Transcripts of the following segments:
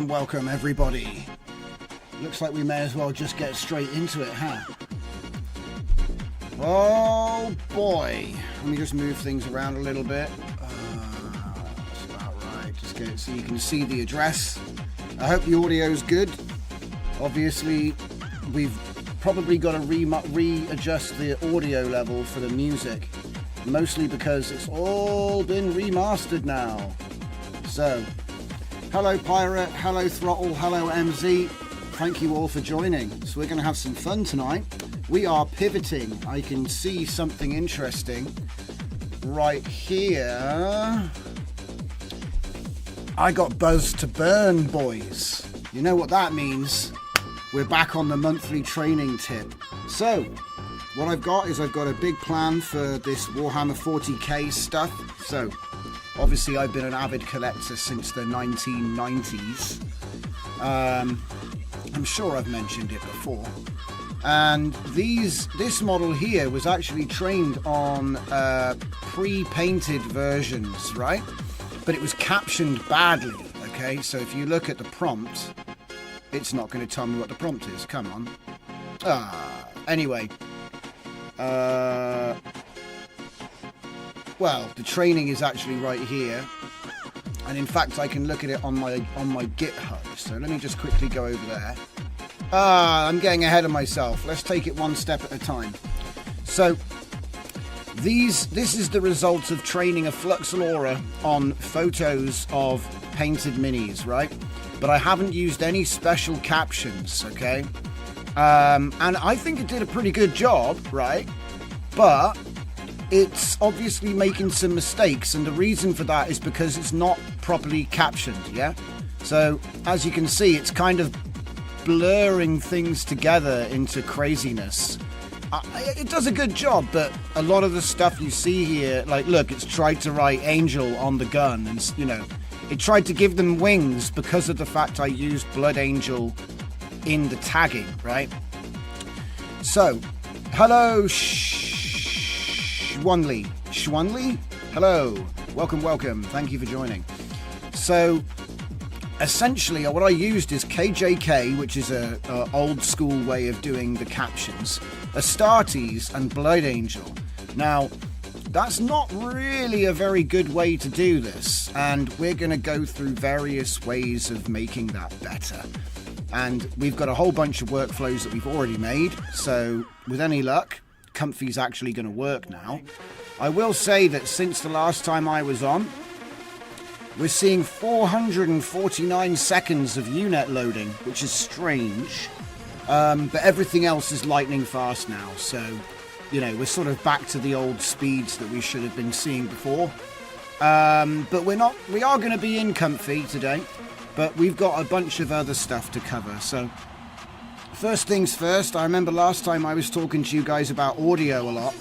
Welcome everybody. Looks like we may as well just get straight into it, huh? Oh boy. Let me just move things around a little bit. That's about right. Just get it so you can see the address. I hope the audio's good. Obviously, we've probably got to readjust the audio level for the music. Mostly because it's all been remastered now. So, hello Pirate, hello Throttle, hello MZ. Thank you all for joining. So we're going to have some fun tonight. We are pivoting. I can see something interesting right here. I got buzz to burn, boys. You know what that means? We're back on the monthly training tip. So, what I've got is I've got a big plan for this Warhammer 40k stuff. So, obviously I've been an avid collector since the 1990s. I'm sure I've mentioned it before. And this model here was actually trained on pre-painted versions, right? But it was captioned badly, okay? So if you look at the prompt, it's not going to tell me what the prompt is. Come on. Anyway. Well, the training is actually right here. And in fact, I can look at it on my GitHub. So let me just quickly go over there. I'm getting ahead of myself. Let's take it one step at a time. So, this is the result of training a Flux Laura on photos of painted minis, right? But I haven't used any special captions, okay? And I think it did a pretty good job, right? But it's obviously making some mistakes, and the reason for that is because it's not properly captioned, yeah? So, as you can see, it's kind of blurring things together into craziness. It does a good job, but a lot of the stuff you see here, like, look, it's tried to write Angel on the gun, and, you know, it tried to give them wings because of the fact I used Blood Angel in the tagging, right? So, hello, Schwanley. Schwanley? Hello. Welcome. Thank you for joining. So, essentially, what I used is KJK, which is a old school way of doing the captions, Astartes, and Blood Angel. Now, that's not really a very good way to do this, and we're going to go through various ways of making that better. And we've got a whole bunch of workflows that we've already made, so with any luck, Comfy's actually going to work now. I will say that since the last time I was on, we're seeing 449 seconds of UNet loading, which is strange. But everything else is lightning fast now. So, you know, we're sort of back to the old speeds that we should have been seeing before. But we are going to be in Comfy today. But we've got a bunch of other stuff to cover. So, first things first, I remember last time I was talking to you guys about audio a lot.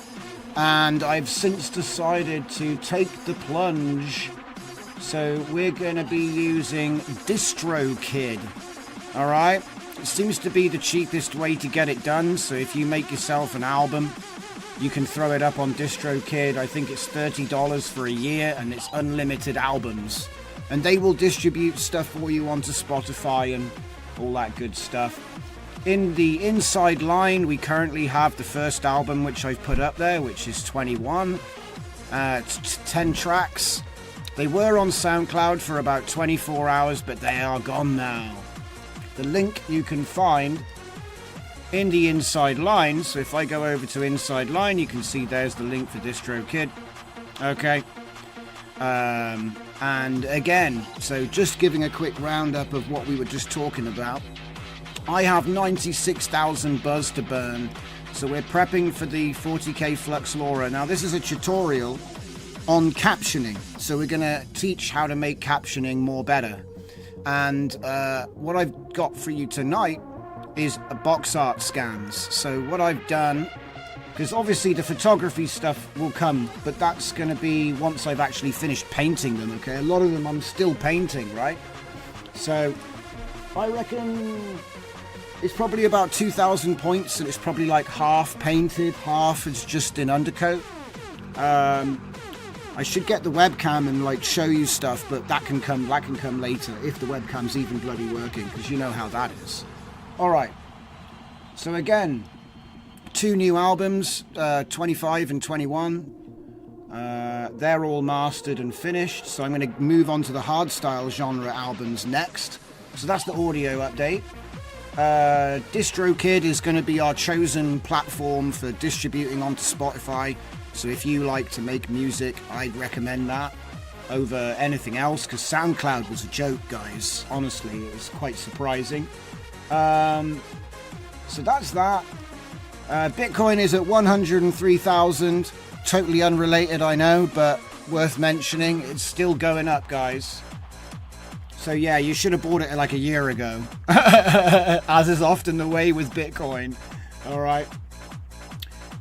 And I've since decided to take the plunge. So we're going to be using DistroKid, all right? It seems to be the cheapest way to get it done, so if you make yourself an album, you can throw it up on DistroKid. I think it's $30 for a year, and it's unlimited albums. And they will distribute stuff for you onto Spotify and all that good stuff. In the inside line, we currently have the first album, which I've put up there, which is 21. It's 10 tracks. They were on SoundCloud for about 24 hours, but they are gone now. The link you can find in the inside line. So if I go over to inside line, you can see there's the link for DistroKid. Okay. And again, so just giving a quick roundup of what we were just talking about. I have 96,000 buzz to burn. So we're prepping for the 40k Flux Laura. Now this is a tutorial on captioning, so we're going to teach how to make captioning more better. And what I've got for you tonight is a box art scans. So what I've done, because obviously the photography stuff will come, but that's going to be once I've actually finished painting them. Okay, a lot of them I'm still painting, right? So I reckon it's probably about 2,000 points, and it's probably like half painted, half is just in undercoat. I should get the webcam and like show you stuff, but that can come later if the webcam's even bloody working, because you know how that is. Alright, so again, 2 new albums, 25 and 21. They're all mastered and finished, so I'm going to move on to the hardstyle genre albums next. So that's the audio update. DistroKid is going to be our chosen platform for distributing onto Spotify. So if you like to make music, I'd recommend that over anything else, because SoundCloud was a joke, guys. Honestly, it was quite surprising. So that's that. Bitcoin is at 103,000. Totally unrelated, I know, but worth mentioning. It's still going up, guys. So yeah, you should have bought it like a year ago, as is often the way with Bitcoin. All right.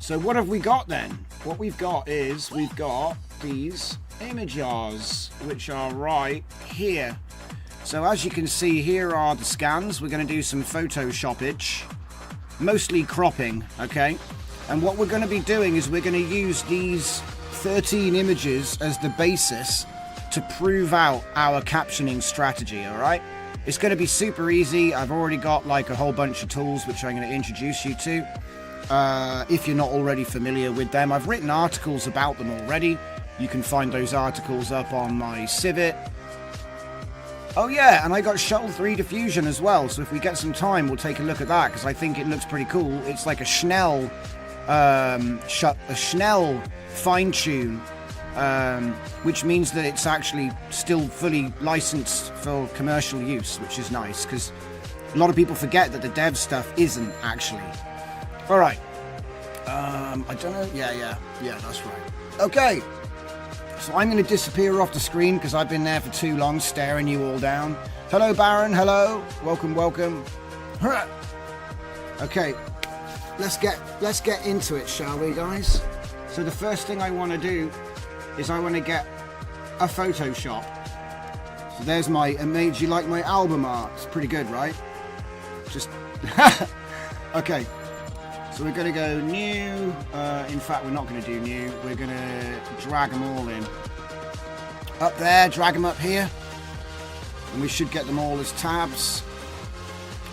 So what have we got then? What we've got is we've got these images, which are right here. So as you can see, here are the scans. We're going to do some Photoshopage, mostly cropping, okay? And what we're going to be doing is we're going to use these 13 images as the basis to prove out our captioning strategy, all right? It's going to be super easy. I've already got like a whole bunch of tools which I'm going to introduce you to. If you're not already familiar with them, I've written articles about them already. You can find those articles up on my Civet. Oh yeah, and I got Shuttle 3 Diffusion as well, so if we get some time, we'll take a look at that, because I think it looks pretty cool. It's like a Schnell fine-tune, which means that it's actually still fully licensed for commercial use, which is nice, because a lot of people forget that the dev stuff isn't actually. All right. I don't know. Yeah, that's right. Okay. So I'm going to disappear off the screen because I've been there for too long staring you all down. Hello, Baron. Hello. Welcome. Okay. let's get into it, shall we, guys? So the first thing I want to do is I want to get a Photoshop. So there's my image. You like my album art? It's pretty good, right? Just okay. So we're going to go new. In fact, we're not going to do new. We're going to drag them all in. Up there, drag them up here. And we should get them all as tabs.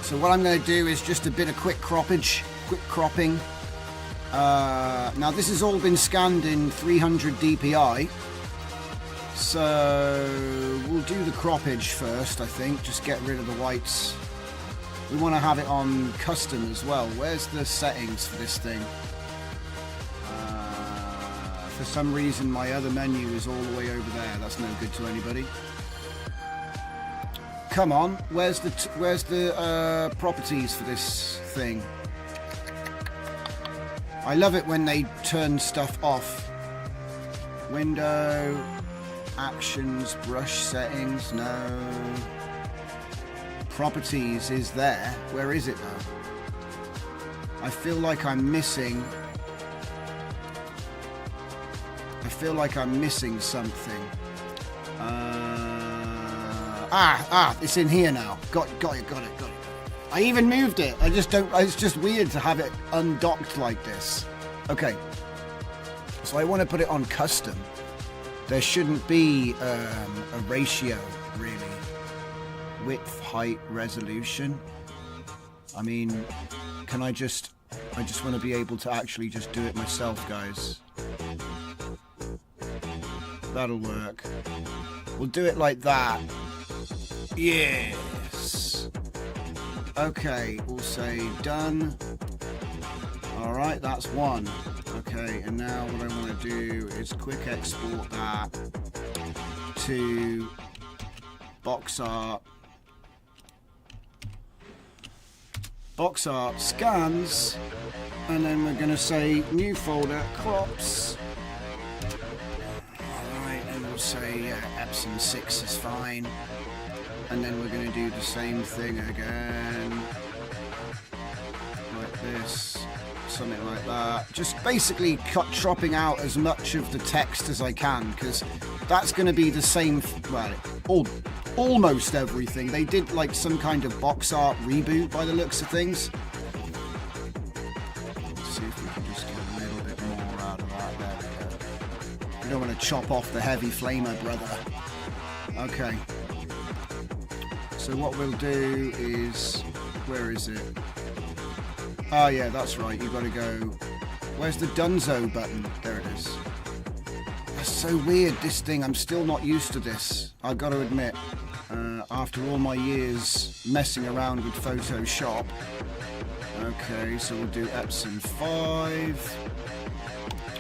So what I'm going to do is just a bit of quick cropping. Now this has all been scanned in 300 dpi. So we'll do the croppage first, I think. Just get rid of the whites. We want to have it on custom as well. Where's the settings for this thing? For some reason my other menu is all the way over there. That's no good to anybody. Come on, where's the properties for this thing? I love it when they turn stuff off. Window, actions, brush settings, no. Properties is there. Where is it though? I feel like I'm missing something. It's in here now. Got it. I even moved it. It's just weird to have it undocked like this. Okay. So I want to put it on custom. There shouldn't be a ratio, really. Width, height, resolution. I mean, I just want to be able to actually just do it myself, guys. That'll work. We'll do it like that. Yes. Okay, we'll say done. Alright, that's one. Okay, and now what I want to do is quick export that to box art. Box art scans, and then we're going to say new folder crops. Alright, and we'll say Epson 6 is fine. And then we're going to do the same thing again. Like this, something like that. Just basically chopping out as much of the text as I can, because that's going to be the same, well, almost everything. They did like some kind of box art reboot by the looks of things. Let's see if we can just get a little bit more out of that. There we go. We don't want to chop off the heavy flamer, brother. Okay. So what we'll do is, where is it? Oh yeah, that's right. You've got to go. Where's the Dunzo button? There it is. That's so weird, this thing. I'm still not used to this. I've got to admit. After all my years messing around with Photoshop. Okay, so we'll do Epson 5.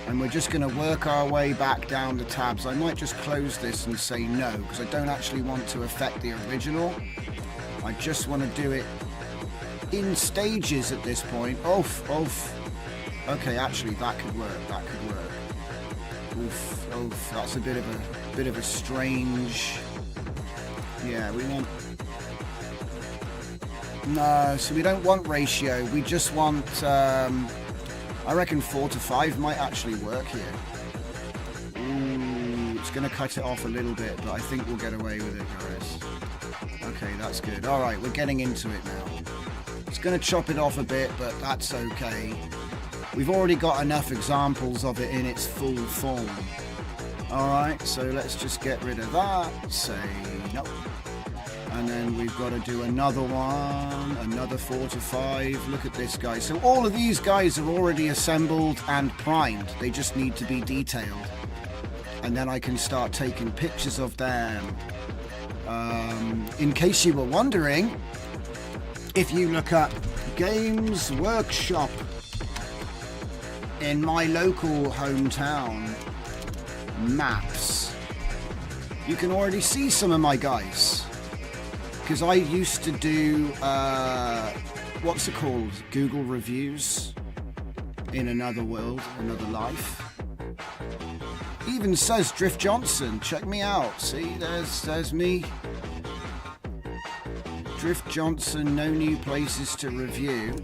And we're just going to work our way back down the tabs. I might just close this and say no, because I don't actually want to affect the original. I just want to do it in stages at this point. Okay, actually that could work. Oof, that's a bit of a strange. Yeah, we want. No, so we don't want ratio. We just want. I reckon 4 to 5 might actually work here. Ooh, it's going to cut it off a little bit, but I think we'll get away with it, guys. Okay, that's good. All right, we're getting into it now. It's going to chop it off a bit, but that's okay. We've already got enough examples of it in its full form. All right, so let's just get rid of that. Say no. And then we've got to do another one, another 4 to 5. Look at this, guys. So all of these guys are already assembled and primed. They just need to be detailed. And then I can start taking pictures of them. In case you were wondering, if you look up Games Workshop in my local hometown maps, you can already see some of my guys. Because I used to do, what's it called? Google reviews in another world, another life. Even says Drift Johnson. Check me out. See, there's me. Drift Johnson, no new places to review.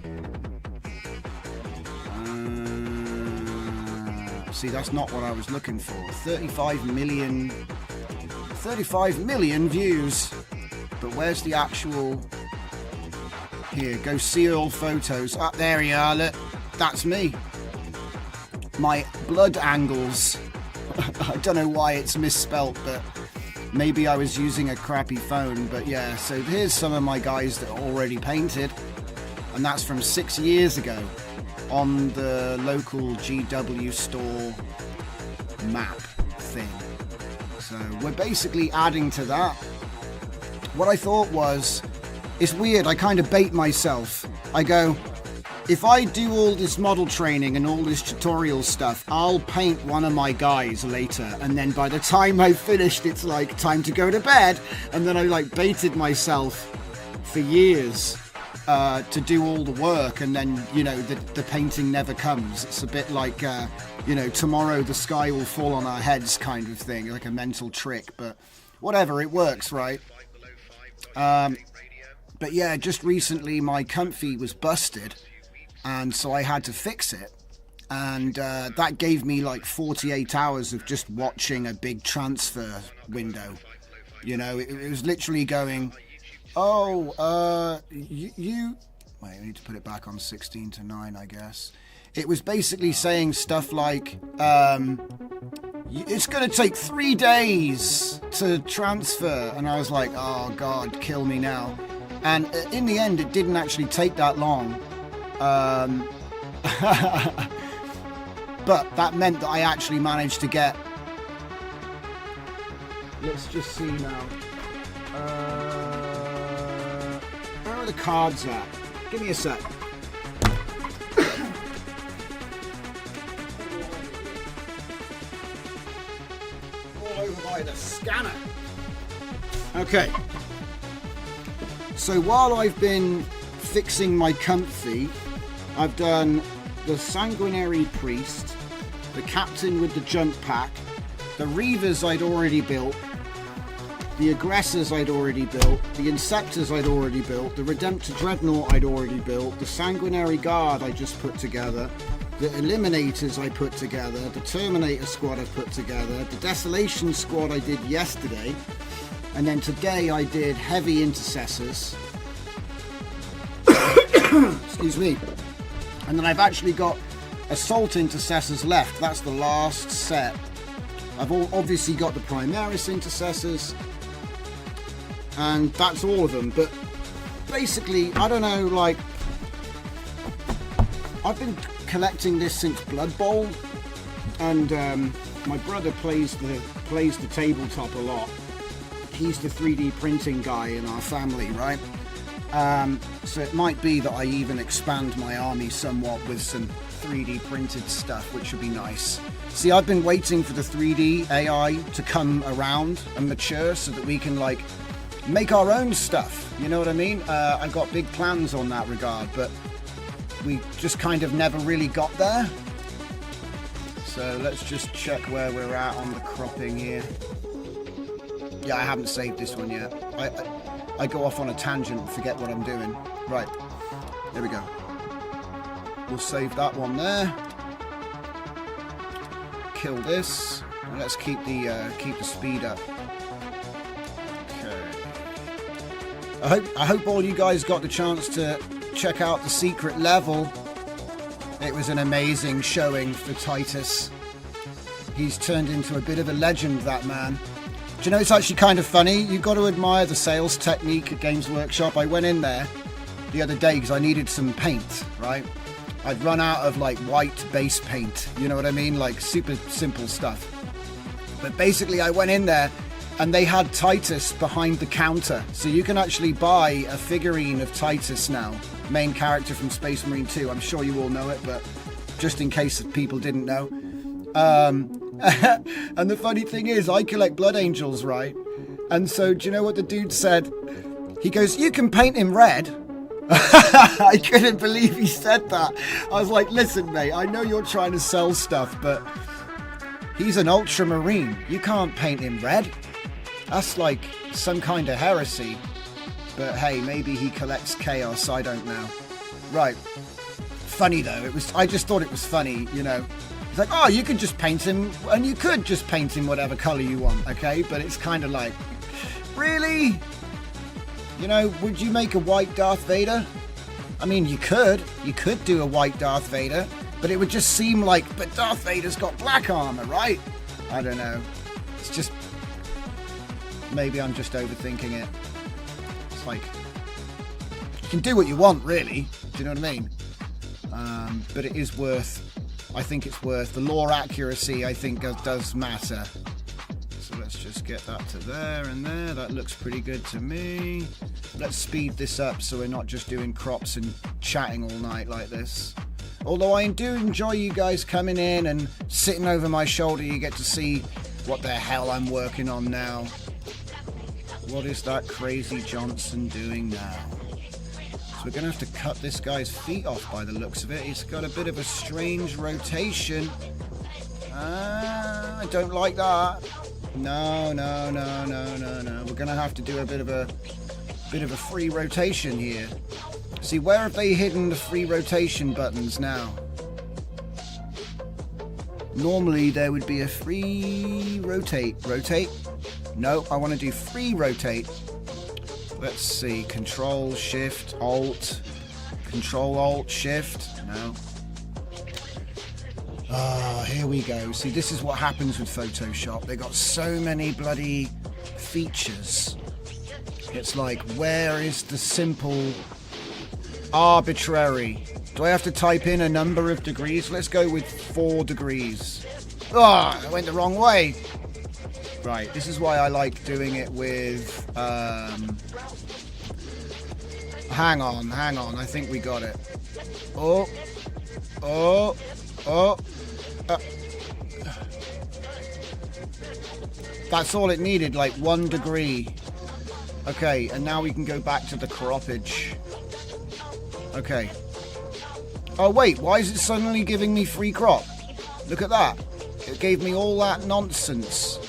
see, that's not what I was looking for. 35 million views. But where's the actual... Here, go see all photos. Ah, there you are, look. That's me. My blood angles. I don't know why it's misspelt, but maybe I was using a crappy phone. But yeah, so here's some of my guys that are already painted. And that's from 6 years ago on the local GW store map thing. So we're basically adding to that. What I thought was, it's weird, I kind of bait myself. I go, if I do all this model training and all this tutorial stuff, I'll paint one of my guys later. And then by the time I've finished, it's like time to go to bed. And then I like baited myself for years to do all the work. And then, you know, the painting never comes. It's a bit like, you know, tomorrow the sky will fall on our heads kind of thing, like a mental trick. But whatever, it works, right? But yeah, just recently my comfy was busted, and so I had to fix it, and that gave me like 48 hours of just watching a big transfer window. You know, it was literally going, oh, you wait, I need to put it back on 16 to 9, I guess. It was basically saying stuff like, it's going to take 3 days to transfer. And I was like, oh, God, kill me now. And in the end, it didn't actually take that long. But that meant that I actually managed to get... Let's just see now. Where are the cards at? Give me a sec. Over by the scanner. Okay. So while I've been fixing my comfy, I've done the Sanguinary Priest, the Captain with the jump pack, the Reavers I'd already built, the Aggressors I'd already built, the Inceptors I'd already built, the Redemptor Dreadnought I'd already built, the Sanguinary Guard I just put together, the Eliminators I put together, the Terminator Squad I put together, the Desolation Squad I did yesterday, and then today I did Heavy Intercessors. Excuse me. And then I've actually got Assault Intercessors left. That's the last set. I've obviously got the Primaris Intercessors, and that's all of them. But basically, I don't know, like, I've been collecting this since Blood Bowl, and my brother plays the tabletop a lot. He's the 3D printing guy in our family, right? So it might be that I even expand my army somewhat with some 3D printed stuff, which would be nice. See, I've been waiting for the 3D AI to come around and mature so that we can, like, make our own stuff. You know what I mean? I've got big plans on that regard, but we just kind of never really got there. So let's just check where we're at on the cropping here. Yeah, I haven't saved this one yet. I go off on a tangent and forget what I'm doing. Right, there we go. We'll save that one there. Kill this, and let's keep the speed up. Okay. I hope all you guys got the chance to check out the secret level. It was an amazing showing for Titus. He's turned into a bit of a legend, that man. Do you know, it's actually kind of funny. You've got to admire the sales technique at Games Workshop. I went in there the other day because I needed some paint, right? I'd run out of like white base paint, you know what I mean? Like super simple stuff. But basically I went in there and they had Titus behind the counter. So you can actually buy a figurine of Titus now, main character from Space Marine 2. I'm sure you all know it, but just in case people didn't know. And the funny thing is, I collect Blood Angels, right? And so, do you know what the dude said? He goes, you can paint him red. I couldn't believe he said that. I was like, listen, mate, I know you're trying to sell stuff, but he's an Ultramarine. You can't paint him red. That's like some kind of heresy. But hey, maybe he collects chaos, I don't know. Right. Funny though, I just thought it was funny, you know. It's like, oh, you could just paint him, and you could just paint him whatever colour you want, okay? But it's kind of like, really? You know, would you make a white Darth Vader? I mean, you could do a white Darth Vader, but it would just seem like, but Darth Vader's got black armour, right? I don't know. It's just, maybe I'm just overthinking it. It's like, you can do what you want, really. Do you know what I mean? But it is worth, I think it's worth, the lore accuracy, I think, does matter. So let's just get that to there and there. That looks pretty good to me. Let's speed this up so we're not just doing crops and chatting all night like this. Although I do enjoy you guys coming in and sitting over my shoulder. You get to see what the hell I'm working on now. What is that crazy Johnson doing now? So we're going to have to cut this guy's feet off by the looks of it. He's got a bit of a strange rotation. I don't like that. No. We're going to have to do a bit of a free rotation here. See, where have they hidden the free rotation buttons now? Normally there would be a free rotate. Rotate? No, I want to do free rotate. Let's see. Control, Shift, Alt. Control, Alt, Shift. No. Ah, here we go. See, this is what happens with Photoshop. They got so many bloody features. It's like, where is the simple arbitrary? Do I have to type in a number of degrees? Let's go with 4 degrees. Ah, I went the wrong way. Right, this is why I like doing it with... Hang on. I think we got it. That's all it needed, like 1 degree. Okay, and now we can go back to the croppage. Okay. Oh wait, why is it suddenly giving me free crop? Look at that. It gave me all that nonsense.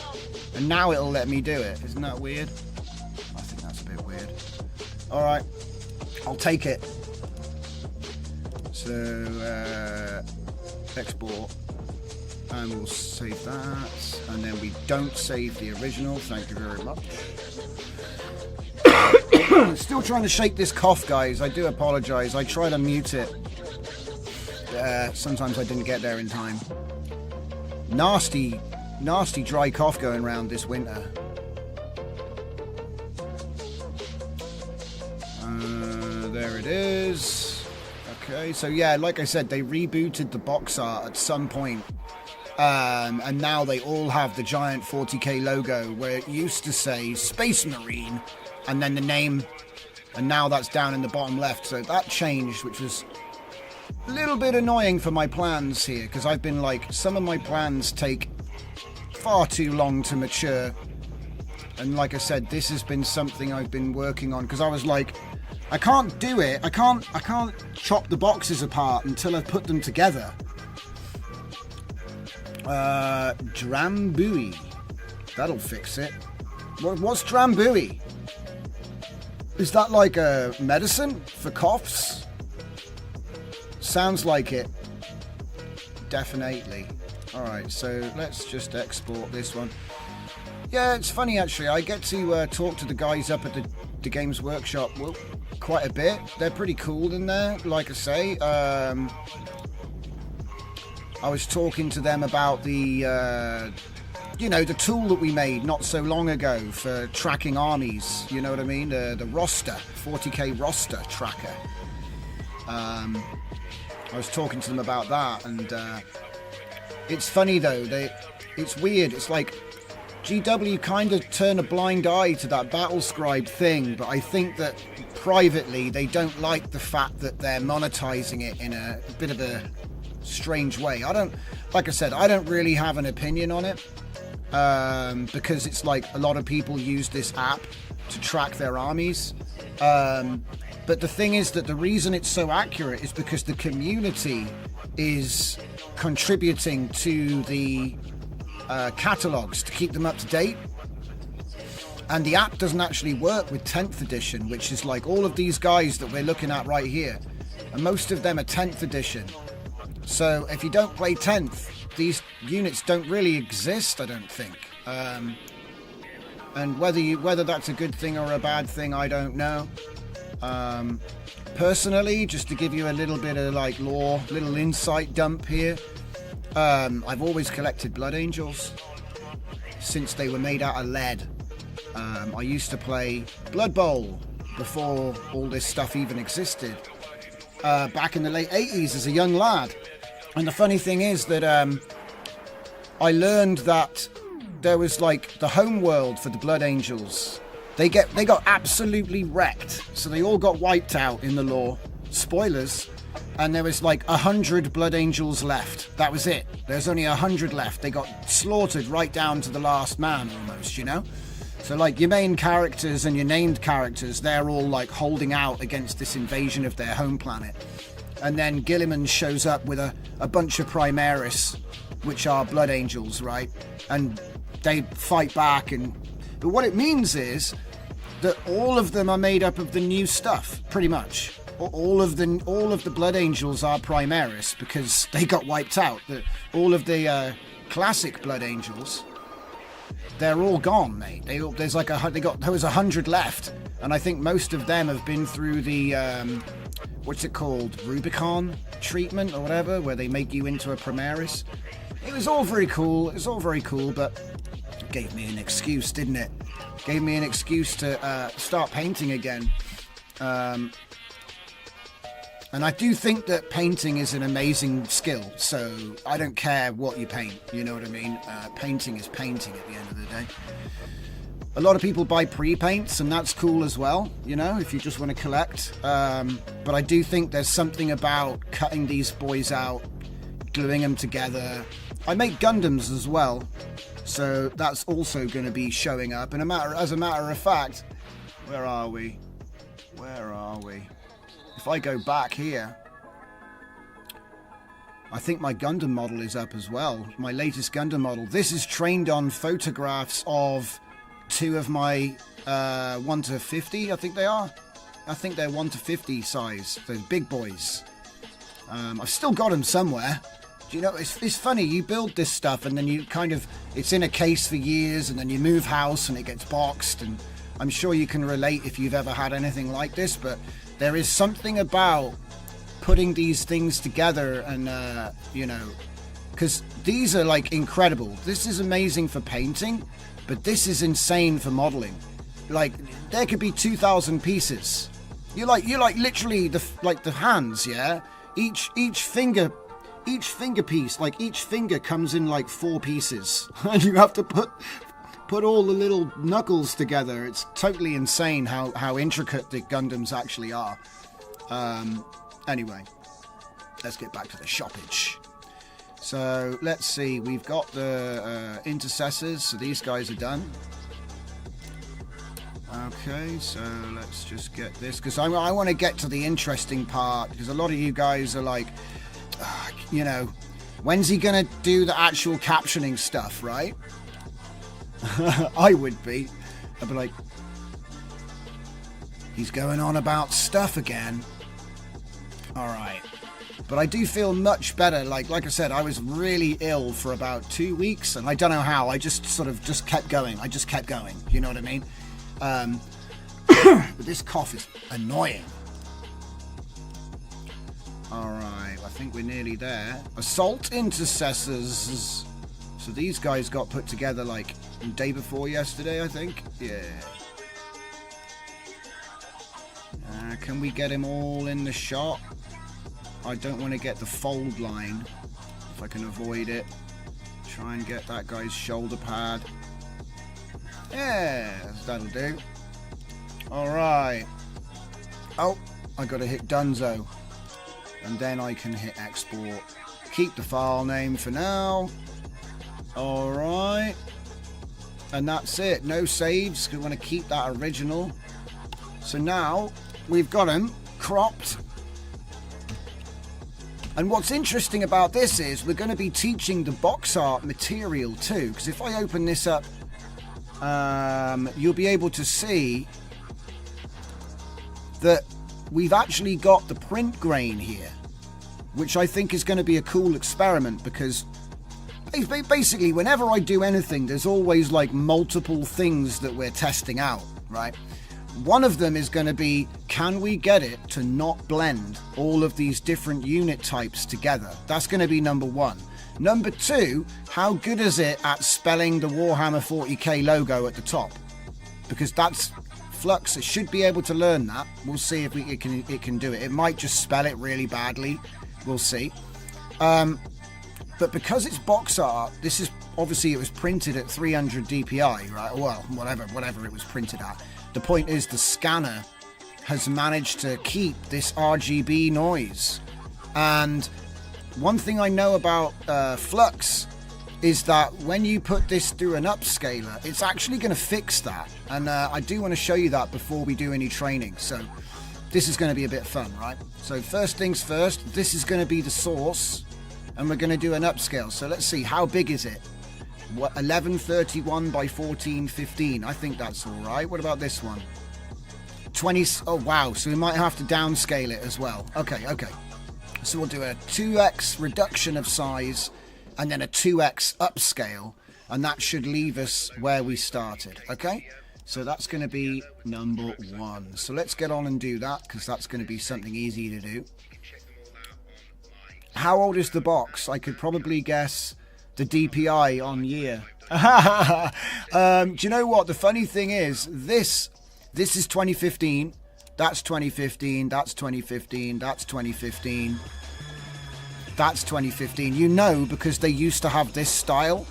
And now it'll let me do it. Isn't that weird? I think that's a bit weird. Alright. I'll take it. So, export. And we'll save that. And then we don't save the original. Thank you very much. Still trying to shake this cough, guys. I do apologise. I tried to mute it. Sometimes I didn't get there in time. Nasty dry cough going around this winter. There it is. Okay, so yeah, like I said, they rebooted the box art at some point. And now they all have the giant 40k logo where it used to say Space Marine and then the name, and now that's down in the bottom left. So that changed, which was a little bit annoying for my plans here, because I've been like, some of my plans take far too long to mature. And like I said, this has been something I've been working on, because I was like, I can't do it. I can't chop the boxes apart until I've put them together. Drambuie. That'll fix it. What's Drambuie? Is that like a medicine for coughs? Sounds like it. Definitely. Alright, so let's just export this one. Yeah, it's funny actually. I get to talk to the guys up at the Games Workshop quite a bit. They're pretty cool in there, like I say. I was talking to them about the, the tool that we made not so long ago for tracking armies. You know what I mean? The roster, 40k roster tracker. I was talking to them about that, and it's funny though. It's weird. It's like GW kind of turn a blind eye to that battle scribe thing, but I think that privately they don't like the fact that they're monetizing it in a bit of a strange way. Like I said, I don't really have an opinion on it, because it's like a lot of people use this app to track their armies. But the thing is that the reason it's so accurate is because the community is contributing to the catalogs to keep them up to date. And the app doesn't actually work with 10th edition, which is like all of these guys that we're looking at right here. And most of them are 10th edition. So if you don't play 10th, these units don't really exist, I don't think. And whether that's a good thing or a bad thing, I don't know. Personally, just to give you a little bit of like lore, little insight dump here, I've always collected Blood Angels since they were made out of lead. I used to play Blood Bowl before all this stuff even existed, back in the late 80s as a young lad. And the funny thing is that I learned that there was like the home world for the Blood Angels. They got absolutely wrecked, so they all got wiped out in the lore. Spoilers. And there was like 100 Blood Angels left. That was it. There's only 100 left. They got slaughtered right down to the last man almost, you know? So like your main characters and your named characters, they're all like holding out against this invasion of their home planet. And then Gilliman shows up with a bunch of Primaris, which are Blood Angels, right? And they fight back. But what it means is that all of them are made up of the new stuff, pretty much. All of the Blood Angels are Primaris because they got wiped out. All of the classic Blood Angels, they're all gone, mate. There was 100 left, and I think most of them have been through the what's it called, Rubicon treatment or whatever, where they make you into a Primaris. It was all very cool. But it gave me an excuse, didn't it? Gave me an excuse to start painting again. And I do think that painting is an amazing skill, so I don't care what you paint, you know what I mean? Painting is painting at the end of the day. A lot of people buy pre-paints, and that's cool as well, you know, if you just want to collect. But I do think there's something about cutting these boys out, gluing them together. I make Gundams as well, so that's also going to be showing up. And as a matter of fact, where are we? If I go back here, I think my Gundam model is up as well. My latest Gundam model. This is trained on photographs of two of my 1 to 50, I think they are. I think they're 1 to 50 size. They're big boys. I've still got them somewhere. Do you know, it's funny, you build this stuff and then you it's in a case for years, and then you move house and it gets boxed, and I'm sure you can relate if you've ever had anything like this, but there is something about putting these things together and, you know, because these are like incredible. This is amazing for painting, but this is insane for modeling. Like, there could be 2,000 pieces. You like literally the hands, yeah? Each finger piece, like each finger comes in like 4 pieces. And you have to put all the little knuckles together. It's totally insane how intricate the Gundams actually are. Anyway, let's get back to the shoppage. So let's see, we've got the intercessors, so these guys are done. Okay, so let's just get this, because I want to get to the interesting part, because a lot of you guys are like, you know, when's he gonna do the actual captioning stuff, right? I would be. I'd be like, he's going on about stuff again. Alright. But I do feel much better. Like I said, I was really ill for about 2 weeks, and I don't know how. I just kept going. I just kept going. You know what I mean? But this cough is annoying. Alright, I think we're nearly there. Assault intercessors. So these guys got put together like the day before yesterday, I think. Yeah. Can we get him all in the shot? I don't want to get the fold line, if I can avoid it. Try and get that guy's shoulder pad. Yeah, that'll do. Alright. Oh, I gotta hit Dunzo. And then I can hit export. Keep the file name for now. Alright. And that's it. No saves, because we want to keep that original. So now, we've got him cropped. And what's interesting about this is we're going to be teaching the box art material too, because if I open this up, you'll be able to see that we've actually got the print grain here, which I think is going to be a cool experiment, because basically, whenever I do anything, there's always like multiple things that we're testing out, right? One of them is going to be, can we get it to not blend all of these different unit types together? That's going to be number one. Number two, how good is it at spelling the Warhammer 40k logo at the top? Because that's Flux. It should be able to learn that. We'll see if it can do it. It might just spell it really badly. We'll see. But because it's box art, this is obviously, it was printed at 300 DPI, right? Well, whatever it was printed at. The point is, the scanner has managed to keep this RGB noise. And one thing I know about Flux is that when you put this through an upscaler, it's actually going to fix that. And I do want to show you that before we do any training. So this is going to be a bit fun, right? So first things first, this is going to be the source, and we're going to do an upscale. So let's see, how big is it? What, 1131 by 1415? I think that's all right. What about this one? 20. Oh wow, so we might have to downscale it as well. Okay. So we'll do a 2x reduction of size and then a 2x upscale, and that should leave us where we started. Okay, so that's going to be number one. So let's get on and do that, because that's going to be something easy to do. How old is the box? I could probably guess the DPI on year. Do you know what? The funny thing is, this is 2015. That's 2015. That's 2015. That's 2015. That's 2015. You know, because they used to have this style,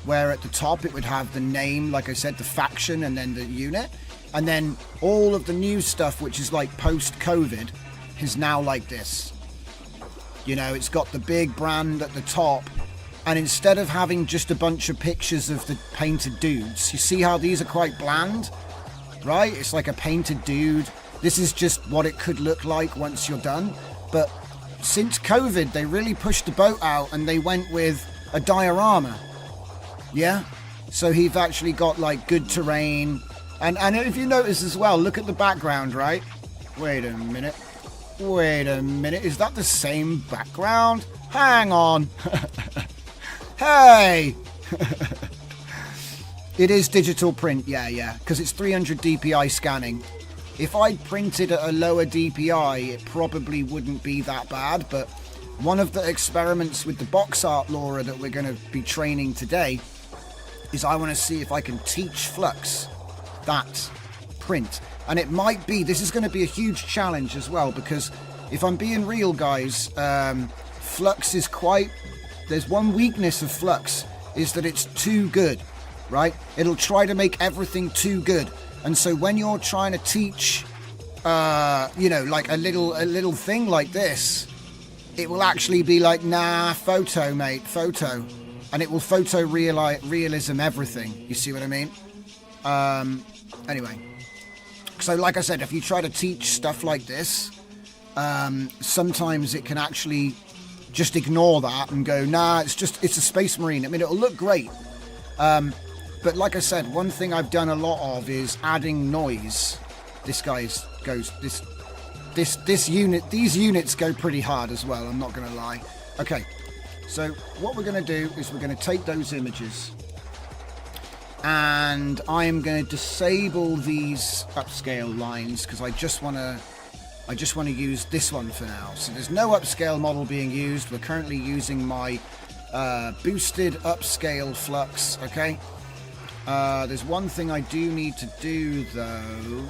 where at the top it would have the name, like I said, the faction, and then the unit. And then all of the new stuff, which is like post-COVID, is now like this. You know, it's got the big brand at the top. And instead of having just a bunch of pictures of the painted dudes, you see how these are quite bland, right? It's like a painted dude. This is just what it could look like once you're done. But since COVID, they really pushed the boat out and they went with a diorama. Yeah? So he's actually got like good terrain. And if you notice as well, look at the background, right? Wait a minute. Is that the same background? Hang on. Hey! It is digital print, yeah, because it's 300 DPI scanning. If I printed at a lower DPI, it probably wouldn't be that bad, but one of the experiments with the box art Laura that we're going to be training today is I want to see if I can teach Flux that print. And it might be, this is going to be a huge challenge as well, because if I'm being real, guys, Flux is quite... There's one weakness of Flux, is that it's too good, right? It'll try to make everything too good. And so when you're trying to teach, you know, like a little thing like this, it will actually be like, nah, photo, mate, photo. And it will photo realism everything. You see what I mean? Anyway. So like I said, if you try to teach stuff like this, sometimes it can actually just ignore that and go, nah, it's a Space Marine. I mean, it'll look great. But like I said, one thing I've done a lot of is adding noise. These units go pretty hard as well, I'm not going to lie. Okay, so what we're going to do is we're going to take those images and I am going to disable these upscale lines because I just want to use this one for now. So there's no upscale model being used. We're currently using my boosted upscale Flux, okay? There's one thing I do need to do though,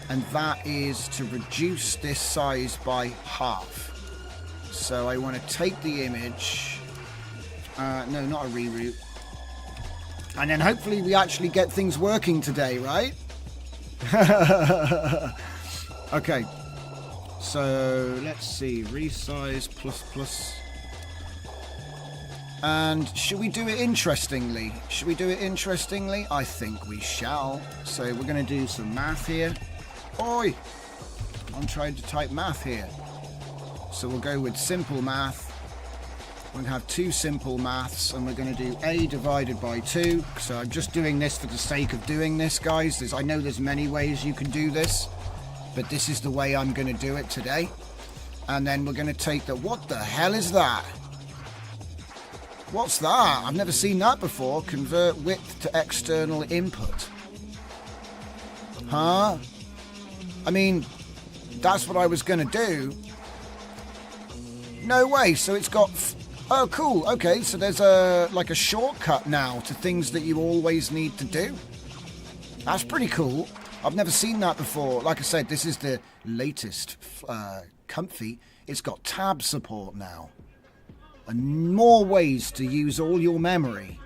and that is to reduce this size by half. So I want to take the image, no, not a reroute, and then hopefully we actually get things working today, right? Okay, so let's see, resize plus. And should we do it interestingly? I think we shall. So we're going to do some math here. Oi! I'm trying to type math here. So we'll go with simple math. We're going to have two simple maths, and we're going to do a divided by 2. So I'm just doing this for the sake of doing this, guys. I know there's many ways you can do this, but this is the way I'm going to do it today. And then we're going to take the... What the hell is that? What's that? I've never seen that before. Convert width to external input. Huh? I mean, that's what I was going to do. No way. So it's got... Oh, cool. Okay, so there's like a shortcut now to things that you always need to do. That's pretty cool. I've never seen that before. Like I said, this is the latest Comfy. It's got tab support now. And more ways to use all your memory.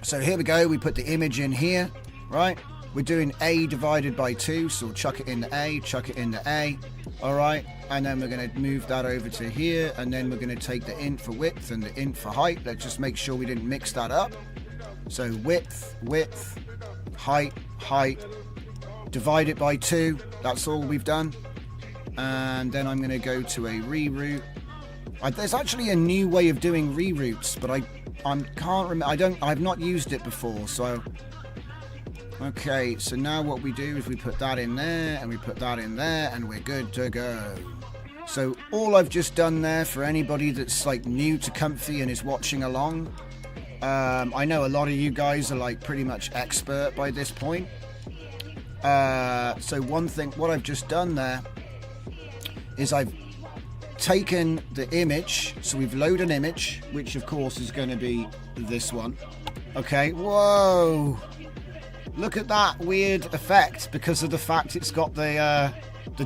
So here we go. We put the image in here, right? We're doing A divided by 2, so we'll chuck it into A, chuck it into A. All right, and then we're going to move that over to here, and then we're going to take the int for width and the int for height. Let's just make sure we didn't mix that up. So width, width, height, height, divide it by 2. That's all we've done. And then I'm going to go to a reroute. There's actually a new way of doing reroutes, but I can't remember. I've not used it before, so... Okay, so now what we do is we put that in there, and we put that in there, and we're good to go. So all I've just done there, for anybody that's like new to Comfy and is watching along, I know a lot of you guys are like pretty much expert by this point. So one thing, what I've just done there is I've taken the image, so we've loaded an image, which of course is going to be this one. Okay, whoa! Look at that weird effect because of the fact it's got the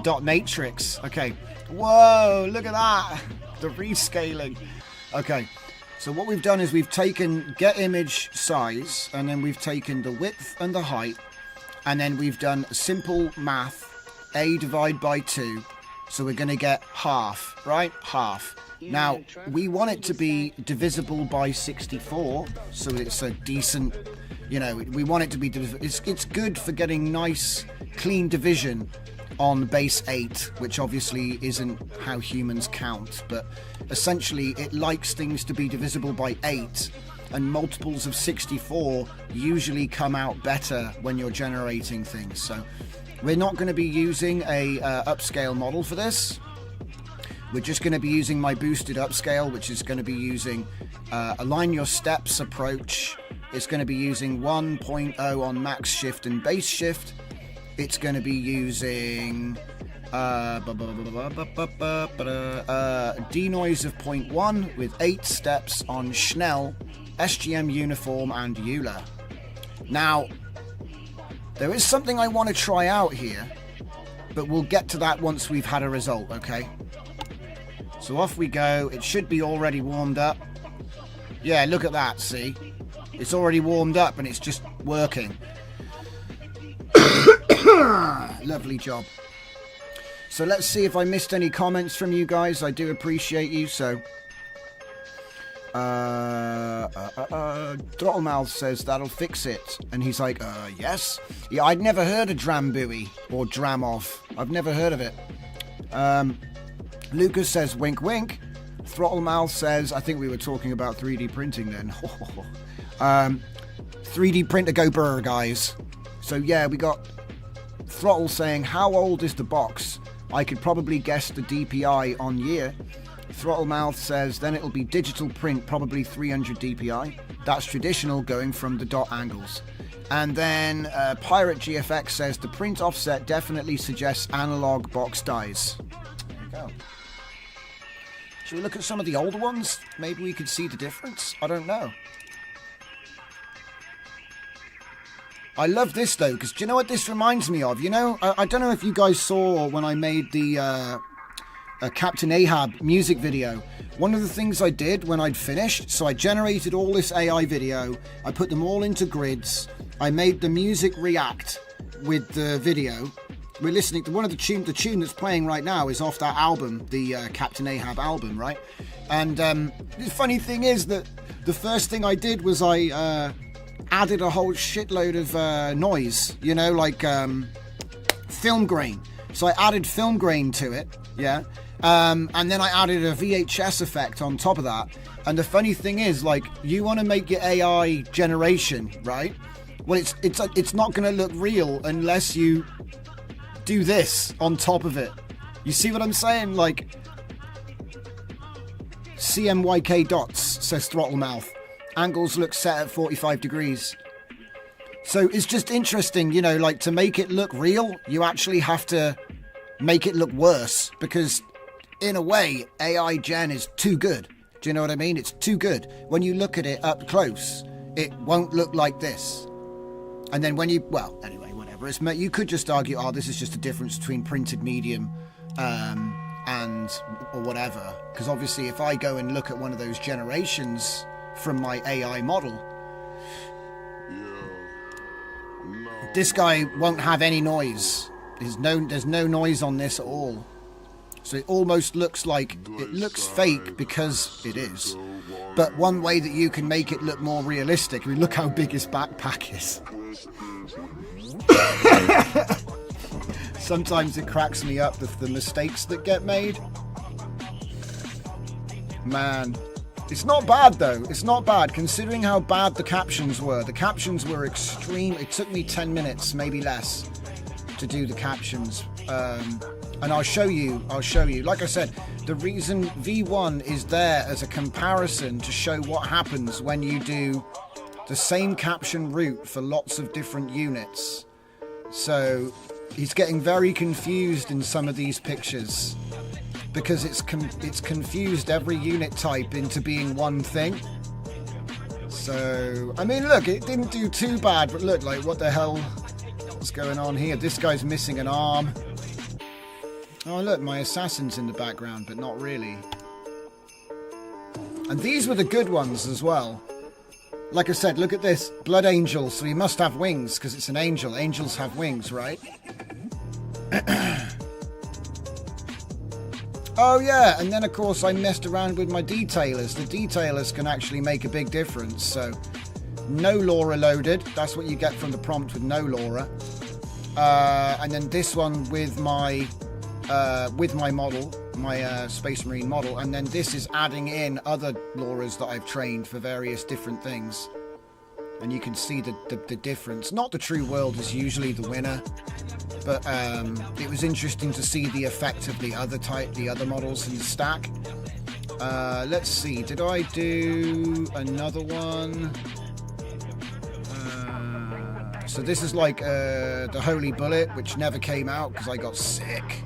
dot matrix. Okay, whoa! Look at that, the rescaling. Okay, so what we've done is we've taken get image size, and then we've taken the width and the height, and then we've done simple math, A divide by 2. So we're going to get half, right? Half. Now, we want it to be divisible by 64, so it's a decent, you know, we want it to be, it's good for getting nice, clean division on base 8, which obviously isn't how humans count, but essentially it likes things to be divisible by 8, and multiples of 64 usually come out better when you're generating things, so... We're not going to be using a upscale model for this. We're just going to be using my boosted upscale, which is going to be using align your steps approach. It's going to be using 1.0 on max shift and base shift. It's going to be using denoise of 0.1 with 8 steps on Schnell, SGM uniform and Euler. Now, there is something I want to try out here, but we'll get to that once we've had a result, okay? So off we go. It should be already warmed up. Yeah, look at that, see? It's already warmed up and it's just working. Lovely job. So let's see if I missed any comments from you guys. I do appreciate you, so... Throttlemouth says that'll fix it, and he's like, yes. Yeah, I'd never heard of Drambuie or Dramov. I've never heard of it. Lucas says wink wink. Throttlemouth says, I think we were talking about 3D printing then. 3D printer go burr, guys. So yeah, we got Throttle saying, how old is the box? I could probably guess the DPI on year. Throttlemouth says, then it'll be digital print, probably 300 DPI. That's traditional, going from the dot angles. And then Pirate GFX says, the print offset definitely suggests analog box dies. There you go. Should we look at some of the older ones? Maybe we could see the difference? I don't know. I love this though, because do you know what this reminds me of? You know, I don't know if you guys saw when I made the... Captain Ahab music video. One of the things I did when I'd finished, so I generated all this AI video, I put them all into grids, I made the music react with the video. We're listening to one of the tune that's playing right now is off that album, the Captain Ahab album, right? And the funny thing is that the first thing I did was I added a whole shitload of noise, you know, like film grain. So I added film grain to it, yeah. And then I added a VHS effect on top of that. And the funny thing is, like, you want to make your AI generation, right? Well, it's not going to look real unless you do this on top of it. You see what I'm saying? Like, CMYK dots, says Throttle Mouth. Angles look set at 45 degrees. So it's just interesting, you know, like to make it look real, you actually have to make it look worse, because in a way, AI Gen is too good. Do you know what I mean? It's too good. When you look at it up close, it won't look like this. And then when you, well, anyway, whatever. You could just argue, oh, this is just a difference between printed medium and or whatever. Because obviously if I go and look at one of those generations from my AI model, this guy won't have any noise. There's no noise on this at all. So it almost looks like, it looks fake because it is. But one way that you can make it look more realistic, I mean, look how big his backpack is. Sometimes it cracks me up, the mistakes that get made. Man. It's not bad though. It's not bad considering how bad the captions were. The captions were extreme. It took me 10 minutes, maybe less, to do the captions. And I'll show you. Like I said, the reason V1 is there as a comparison to show what happens when you do the same caption route for lots of different units. So he's getting very confused in some of these pictures, because it's confused every unit type into being one thing. So, I mean, look, it didn't do too bad, but look, like, what the hell? What's going on here? This guy's missing an arm. Oh, look, my assassin's in the background, but not really. And these were the good ones as well. Like I said, look at this. Blood angel, so he must have wings, because it's an angel. Angels have wings, right? Oh yeah, and then of course I messed around with my detailers. The detailers can actually make a big difference. So, no LoRa loaded. That's what you get from the prompt with no LoRa. And then this one with my model, my Space Marine model. And then this is adding in other LoRas that I've trained for various different things. And you can see the difference. Not the true world is usually the winner. But it was interesting to see the effect of the other models in the stack. Let's see, did I do another one? So this is like the Holy Bullet, which never came out because I got sick.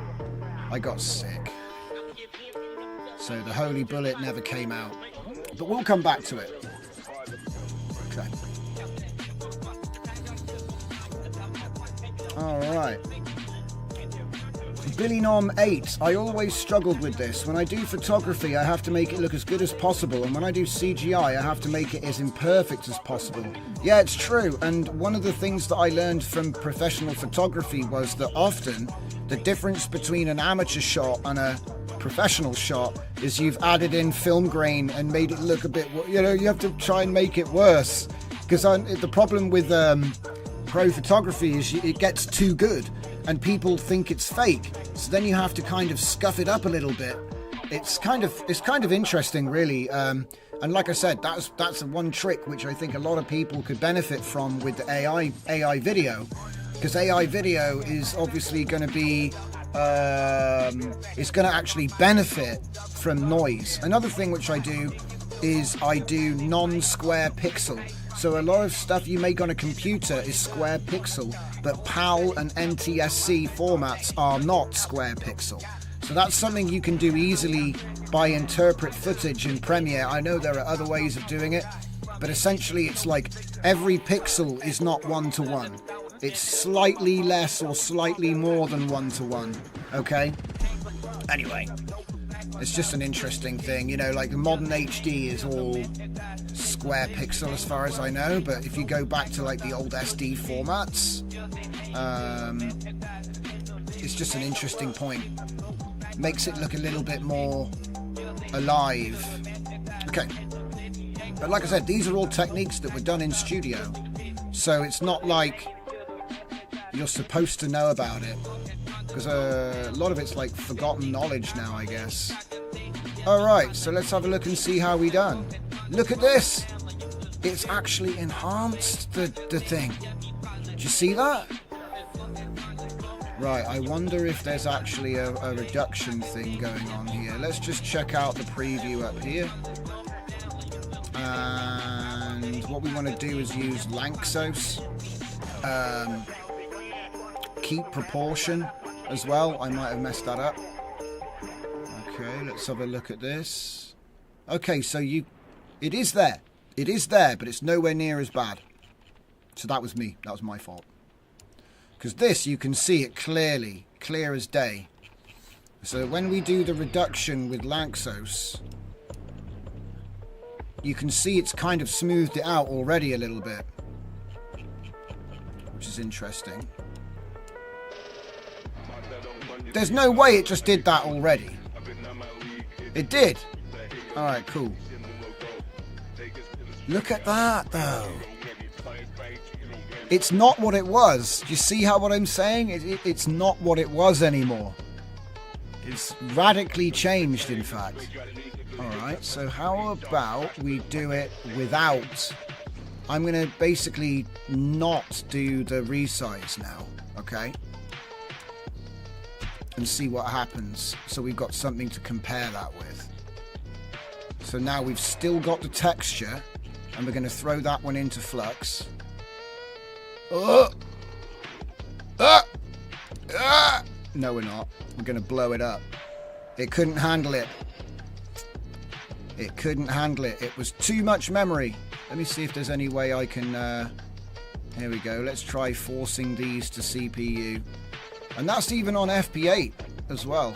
So the Holy Bullet never came out. But we'll come back to it. Okay. Alright. Billy Nom 8. I always struggled with this. When I do photography, I have to make it look as good as possible, and when I do CGI, I have to make it as imperfect as possible. Yeah, it's true, and one of the things that I learned from professional photography was that often the difference between an amateur shot and a professional shot is you've added in film grain and made it look a bit, you know, you have to try and make it worse. Because the problem with pro photography is it gets too good and people think it's fake, so then you have to kind of scuff it up a little bit. It's kind of interesting, really. And like I said, that's one trick which I think a lot of people could benefit from with the AI video, because AI video is obviously going to be it's going to actually benefit from noise. Another thing which I do is I do non-square pixel. So a lot of stuff you make on a computer is square pixel, but PAL and NTSC formats are not square pixel. So that's something you can do easily by interpret footage in Premiere. I know there are other ways of doing it, but essentially it's like every pixel is not one-to-one. It's slightly less or slightly more than one-to-one, okay? Anyway, it's just an interesting thing, you know, like the modern HD is all square pixel as far as I know, but if you go back to like the old SD formats, it's just an interesting point. Makes it look a little bit more alive. Okay, but like I said, these are all techniques that were done in studio, so it's not like you're supposed to know about it, because a lot of it's like forgotten knowledge now, I guess. Alright, so let's have a look and see how we done. Look at this! It's actually enhanced the thing. Did you see that? Right, I wonder if there's actually a reduction thing going on here. Let's just check out the preview up here. And what we want to do is use Lanxos. Keep proportion as well. I might have messed that up. Okay, let's have a look at this. Okay, so it is there. It is there, but it's nowhere near as bad. So that was me. That was my fault. Because this, you can see it clearly, clear as day. So when we do the reduction with Lanxos, you can see it's kind of smoothed it out already a little bit. Which is interesting. There's no way it just did that already. It did. Alright, cool. Look at that, though. It's not what it was. Do you see what I'm saying? It's not what it was anymore. It's radically changed, in fact. Alright, so how about we do it without... I'm going to basically not do the resize now, okay? And see what happens. So we've got something to compare that with. So now we've still got the texture, and we're going to throw that one into flux. No, we're not. We're going to blow it up. It couldn't handle it. It couldn't handle it. It was too much memory. Let me see if there's any way I can... Here we go. Let's try forcing these to CPU. And that's even on FP8 as well.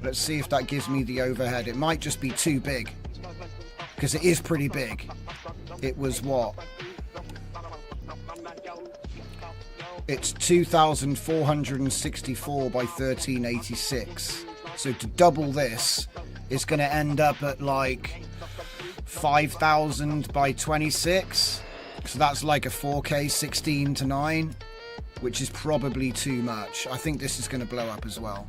Let's see if that gives me the overhead. It might just be too big. Because it is pretty big. It was what? It's 2464 by 1386. So to double this, it's going to end up at like 5000 by 26. So that's like a 4K 16:9, which is probably too much. I think this is going to blow up as well.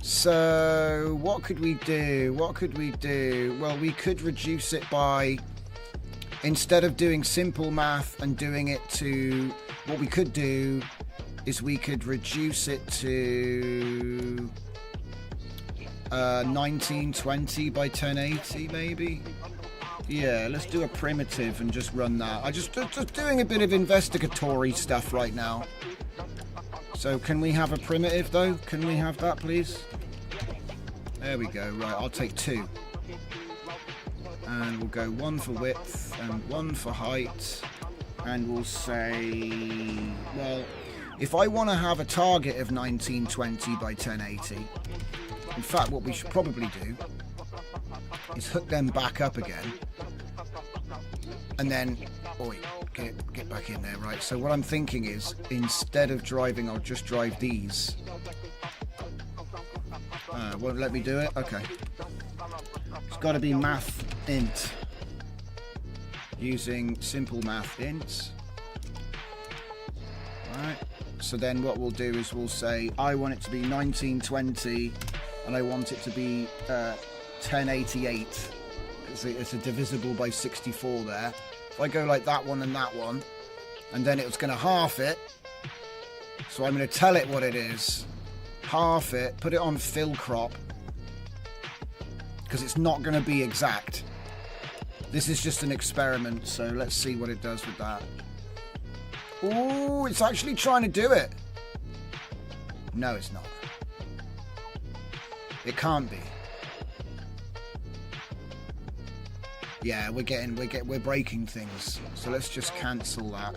So what could we do? What could we do? Well, we could reduce it by, instead of doing simple math and doing it to, what we could do is we could reduce it to 1920 by 1080 maybe. Yeah, let's do a primitive and just run that. I just doing a bit of investigatory stuff right now. So can we have a primitive though? Can we have that, please? There we go. Right, I'll take 2. And we'll go 1 for width and 1 for height. And we'll say, well, if I want to have a target of 1920 by 1080, in fact, what we should probably do is hook them back up again. And then, get back in there, right? So what I'm thinking is, instead of driving, I'll just drive these. Won't let me do it? Okay. It's got to be math int. Using simple math int. Right. So then what we'll do is we'll say, I want it to be 1920, and I want it to be 1088. It's a divisible by 64 there. If I go like that one, and then it's going to half it. So I'm going to tell it what it is. Half it, put it on fill crop. Because it's not going to be exact. This is just an experiment, so let's see what it does with that. Ooh, it's actually trying to do it. No, it's not. It can't be. Yeah, we're breaking things. So let's just cancel that.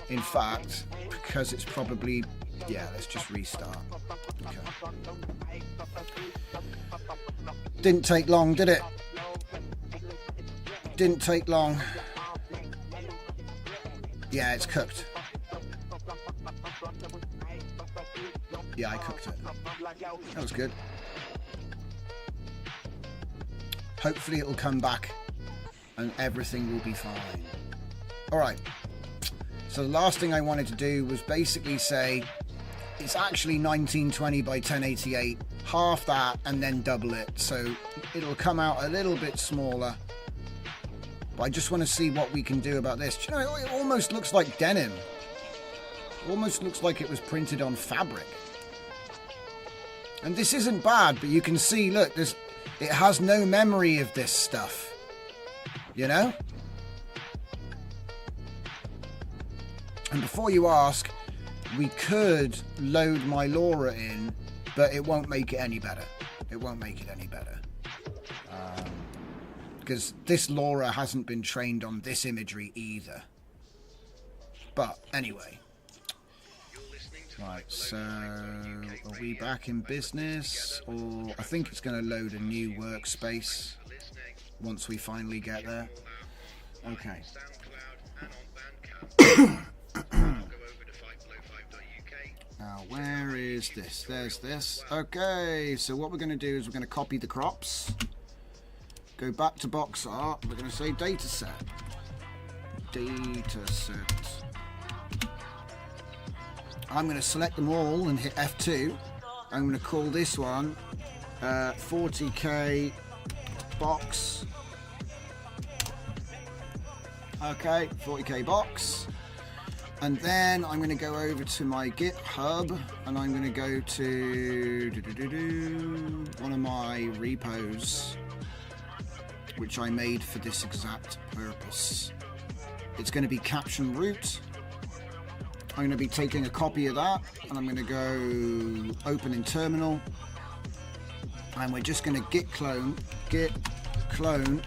In fact, because it's probably, yeah, let's just restart. Okay. Didn't take long, did it? Didn't take long. Yeah, it's cooked. Yeah, I cooked it. That was good. Hopefully it'll come back and everything will be fine. Alright. So the last thing I wanted to do was basically say it's actually 1920 by 1088. Half that and then double it. So it'll come out a little bit smaller. But I just want to see what we can do about this. Do you know, it almost looks like denim. Almost looks like it was printed on fabric. And this isn't bad, but you can see, look, it has no memory of this stuff. You know? And before you ask, we could load my LoRa in, but it won't make it any better. It won't make it any better. Because this LoRa hasn't been trained on this imagery either. But anyway. Right, so are we back in business? Or I think it's going to load a new workspace once we finally get there. Okay. Now, where is this? There's this. Okay, so what we're going to do is we're going to copy the crops. Go back to box art. We're going to say dataset. Dataset. I'm going to select them all and hit F2. I'm going to call this one 40K box. Okay, 40K box. And then I'm going to go over to my GitHub and I'm going to go to one of my repos, which I made for this exact purpose. It's going to be caption root. I'm going to be taking a copy of that and I'm going to go open in terminal, and we're just going to git clone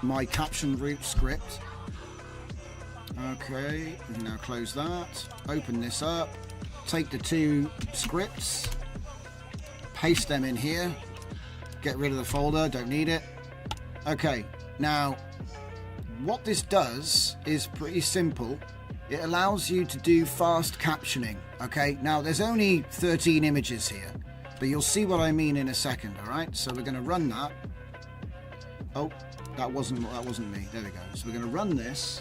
my caption root script. Okay, now close that, open this up, take the two scripts, paste them in here, get rid of the folder, don't need it. Okay, now what this does is pretty simple. It allows you to do fast captioning. Okay, now there's only 13 images here, but you'll see what I mean in a second. All right, so we're going to run that. Oh, that wasn't me. There we go. So we're going to run this,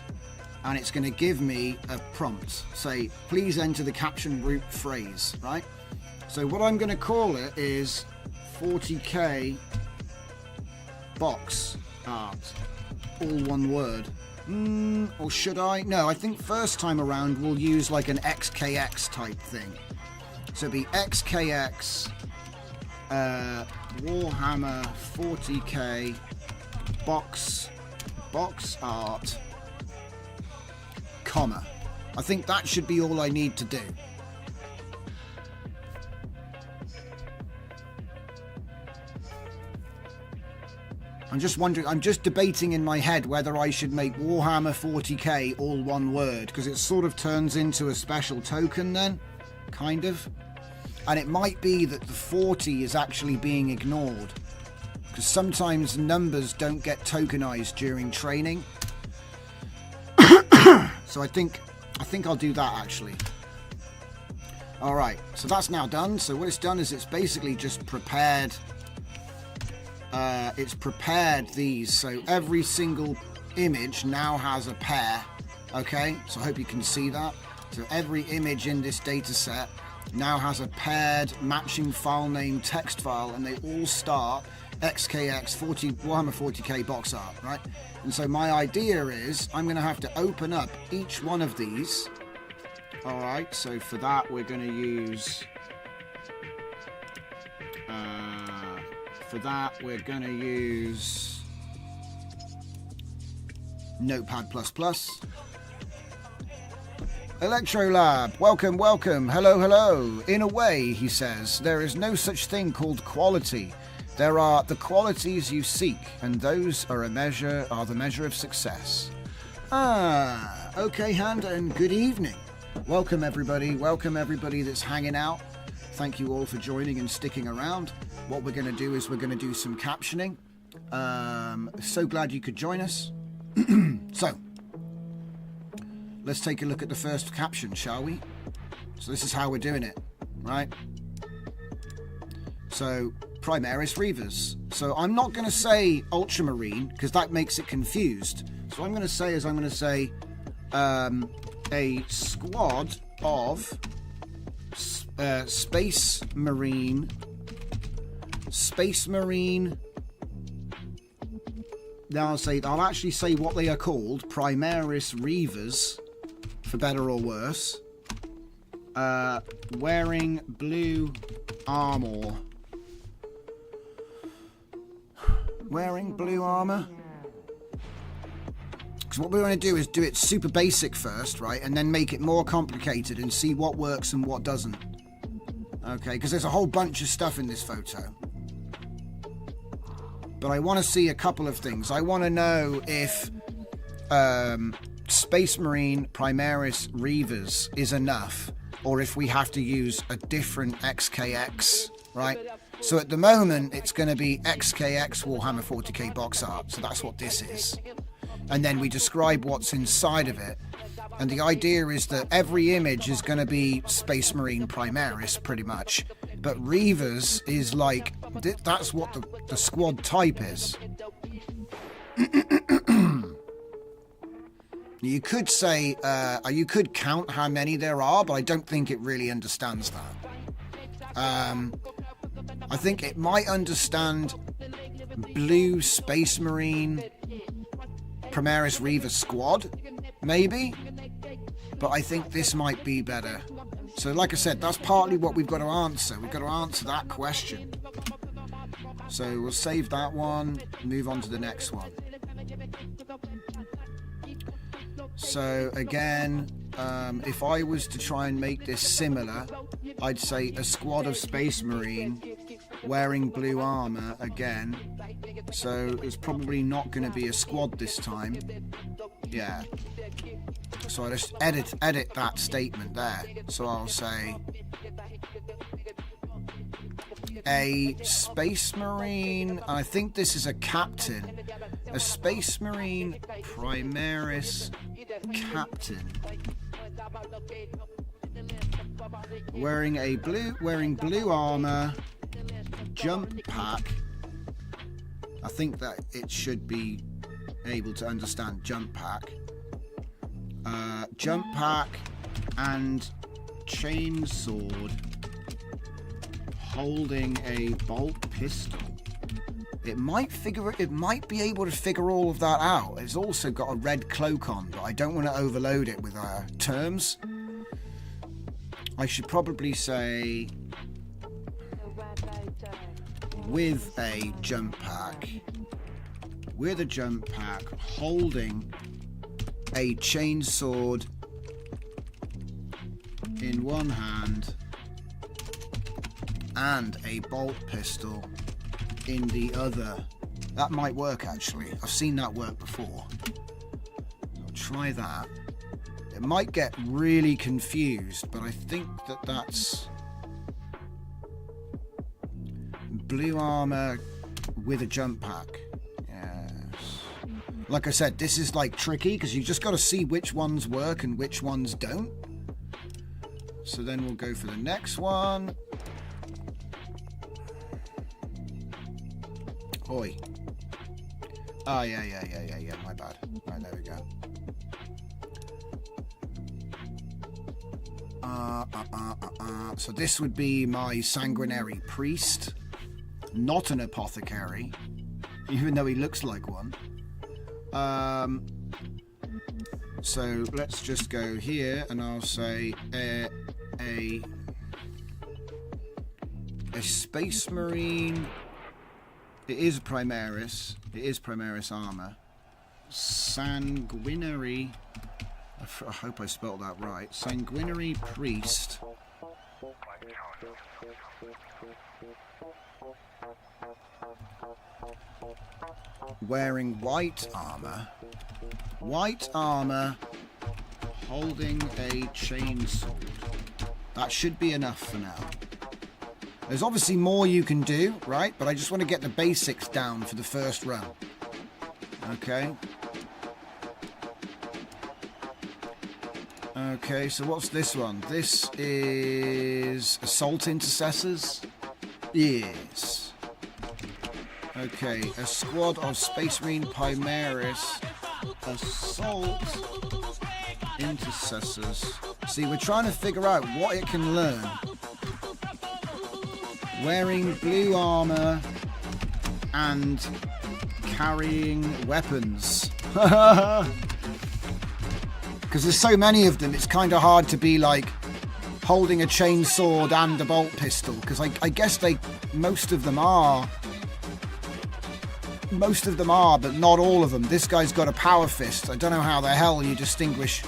and it's going to give me a prompt. Say, please enter the caption root phrase. Right. So what I'm going to call it is 40K box art, all one word. Or should I? No, I think first time around we'll use like an XKX type thing. So it'll be XKX Warhammer 40K box art, comma. I think that should be all I need to do. I'm just wondering, I'm just debating in my head whether I should make Warhammer 40K all one word, because it sort of turns into a special token then, kind of. And it might be that the 40 is actually being ignored, because sometimes numbers don't get tokenized during training. So I think I'll do that actually. Alright, so that's now done. So what it's done is it's basically just prepared these, so every single image now has a pair. Okay, so I hope you can see that. So every image in this data set now has a paired matching file name text file, and they all start XKX Warhammer 40K box art, right? And so my idea is I'm going to have to open up each one of these. All right, so for that we're going to use Notepad++. Electrolab, welcome, hello. In a way, he says, there is no such thing called quality. There are the qualities you seek, and those are the measure of success. Ah, okay, Hand, and good evening. Welcome everybody that's hanging out. Thank you all for joining and sticking around. What we're going to do is we're going to do some captioning. So glad you could join us. So, let's take a look at the first caption, shall we? So this is how we're doing it, right? So, Primaris Reavers. So I'm not going to say Ultramarine, because that makes it confused. So what I'm going to say is I'm going to say a squad of Space Marine. Now I'll actually say what they are called, Primaris Reavers, for better or worse. Wearing blue armor. Wearing blue armor. Because what we want to do is do it super basic first, right? And then make it more complicated and see what works and what doesn't. Okay, because there's a whole bunch of stuff in this photo. But I want to see a couple of things. I want to know if Space Marine Primaris Reavers is enough, or if we have to use a different XKX, right? So at the moment, it's going to be XKX Warhammer 40k box art. So that's what this is. And then we describe what's inside of it. And the idea is that every image is going to be Space Marine Primaris, pretty much. But Reavers is like, that's what the squad type is. You could say, you could count how many there are, but I don't think it really understands that. I think it might understand Blue Space Marine Primaris Reaver Squad, maybe, but I think this might be better. So like I said, that's partly what we've got to answer. We've got to answer that question. So we'll save that one, move on to the next one. So again, if I was to try and make this similar, I'd say a squad of Space Marine wearing blue armor again. So it's probably not going to be a squad this time. Yeah. So I just edit that statement there. So I'll say a Space Marine, and I think this is a captain, a Space Marine Primaris captain wearing blue armor, jump pack. I think that it should be able to understand jump pack. Jump pack and chain sword, holding a bolt pistol. It might be able to figure all of that out. It's also got a red cloak on, but I don't want to overload it with terms. I should probably say with a jump pack, holding a chainsword in one hand and a bolt pistol in the other. That might work, actually. I've seen that work before. I'll try that. It might get really confused, but I think that that's blue armor with a jump pack. Yes. Like I said, this is like tricky because you just got to see which ones work and which ones don't. So then we'll go for the next one. Oi. Oh, yeah, my bad. Right, there we go. So this would be my sanguinary priest, not an apothecary, even though he looks like one. So let's just go here, and I'll say a Space Marine. It is Primaris. It is Primaris armor. Sanguinary. I hope I spelled that right. Sanguinary priest. Wearing white armor. White armor. Holding a chainsaw. That should be enough for now. There's obviously more you can do, right? But I just want to get the basics down for the first run. Okay. Okay, so what's this one? This is Assault Intercessors? Yes. Okay, a squad of Space Marine Primaris Assault Intercessors. See, we're trying to figure out what it can learn. Wearing blue armor and carrying weapons. Because there's so many of them, it's kind of hard to be like holding a chainsword and a bolt pistol, because I guess most of them are, but not all of them. This guy's got a power fist. I don't know how the hell you distinguish.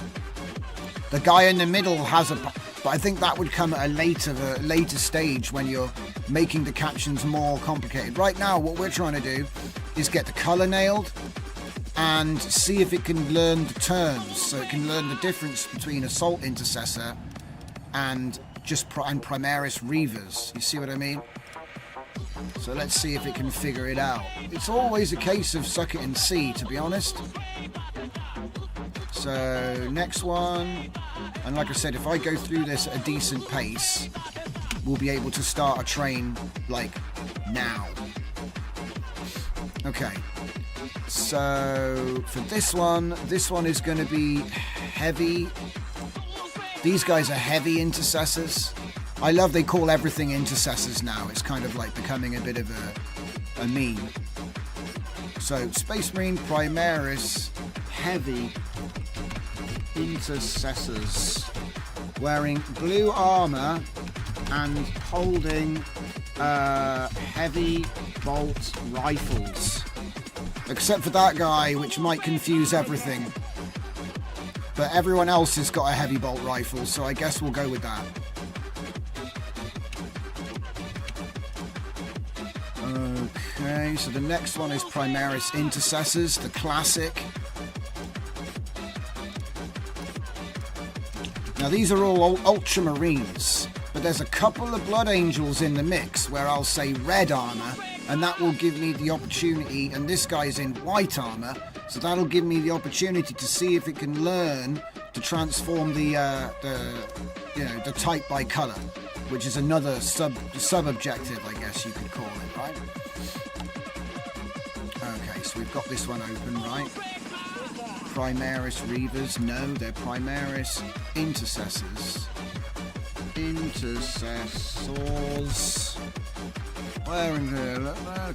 The guy in the middle has a, but I think that would come at a later stage when you're making the captions more complicated. Right now, what we're trying to do is get the color nailed and see if it can learn the terms, so it can learn the difference between Assault Intercessor and Primaris Reavers. You see what I mean? So let's see if it can figure it out. It's always a case of suck it and see, to be honest. So next one, and like I said, if I go through this at a decent pace, we'll be able to start a train like now. Okay, so for this one is going to be heavy. These guys are heavy intercessors. I love they call everything intercessors now. It's kind of like becoming a bit of a meme. So Space Marine Primaris heavy intercessors, wearing blue armor and holding heavy bolt rifles. Except for that guy, which might confuse everything. But everyone else has got a heavy bolt rifle, so I guess we'll go with that. Okay, so the next one is Primaris Intercessors, the classic. Now these are all Ultramarines, but there's a couple of Blood Angels in the mix where I'll say red armor, and that will give me the opportunity, and this guy's in white armor, so that'll give me the opportunity to see if it can learn to transform the type by color, which is another sub-objective, I guess you could call it, right? Okay, so we've got this one open, right? Primaris Reavers, no, they're Primaris Intercessors. Intercessors. Wearing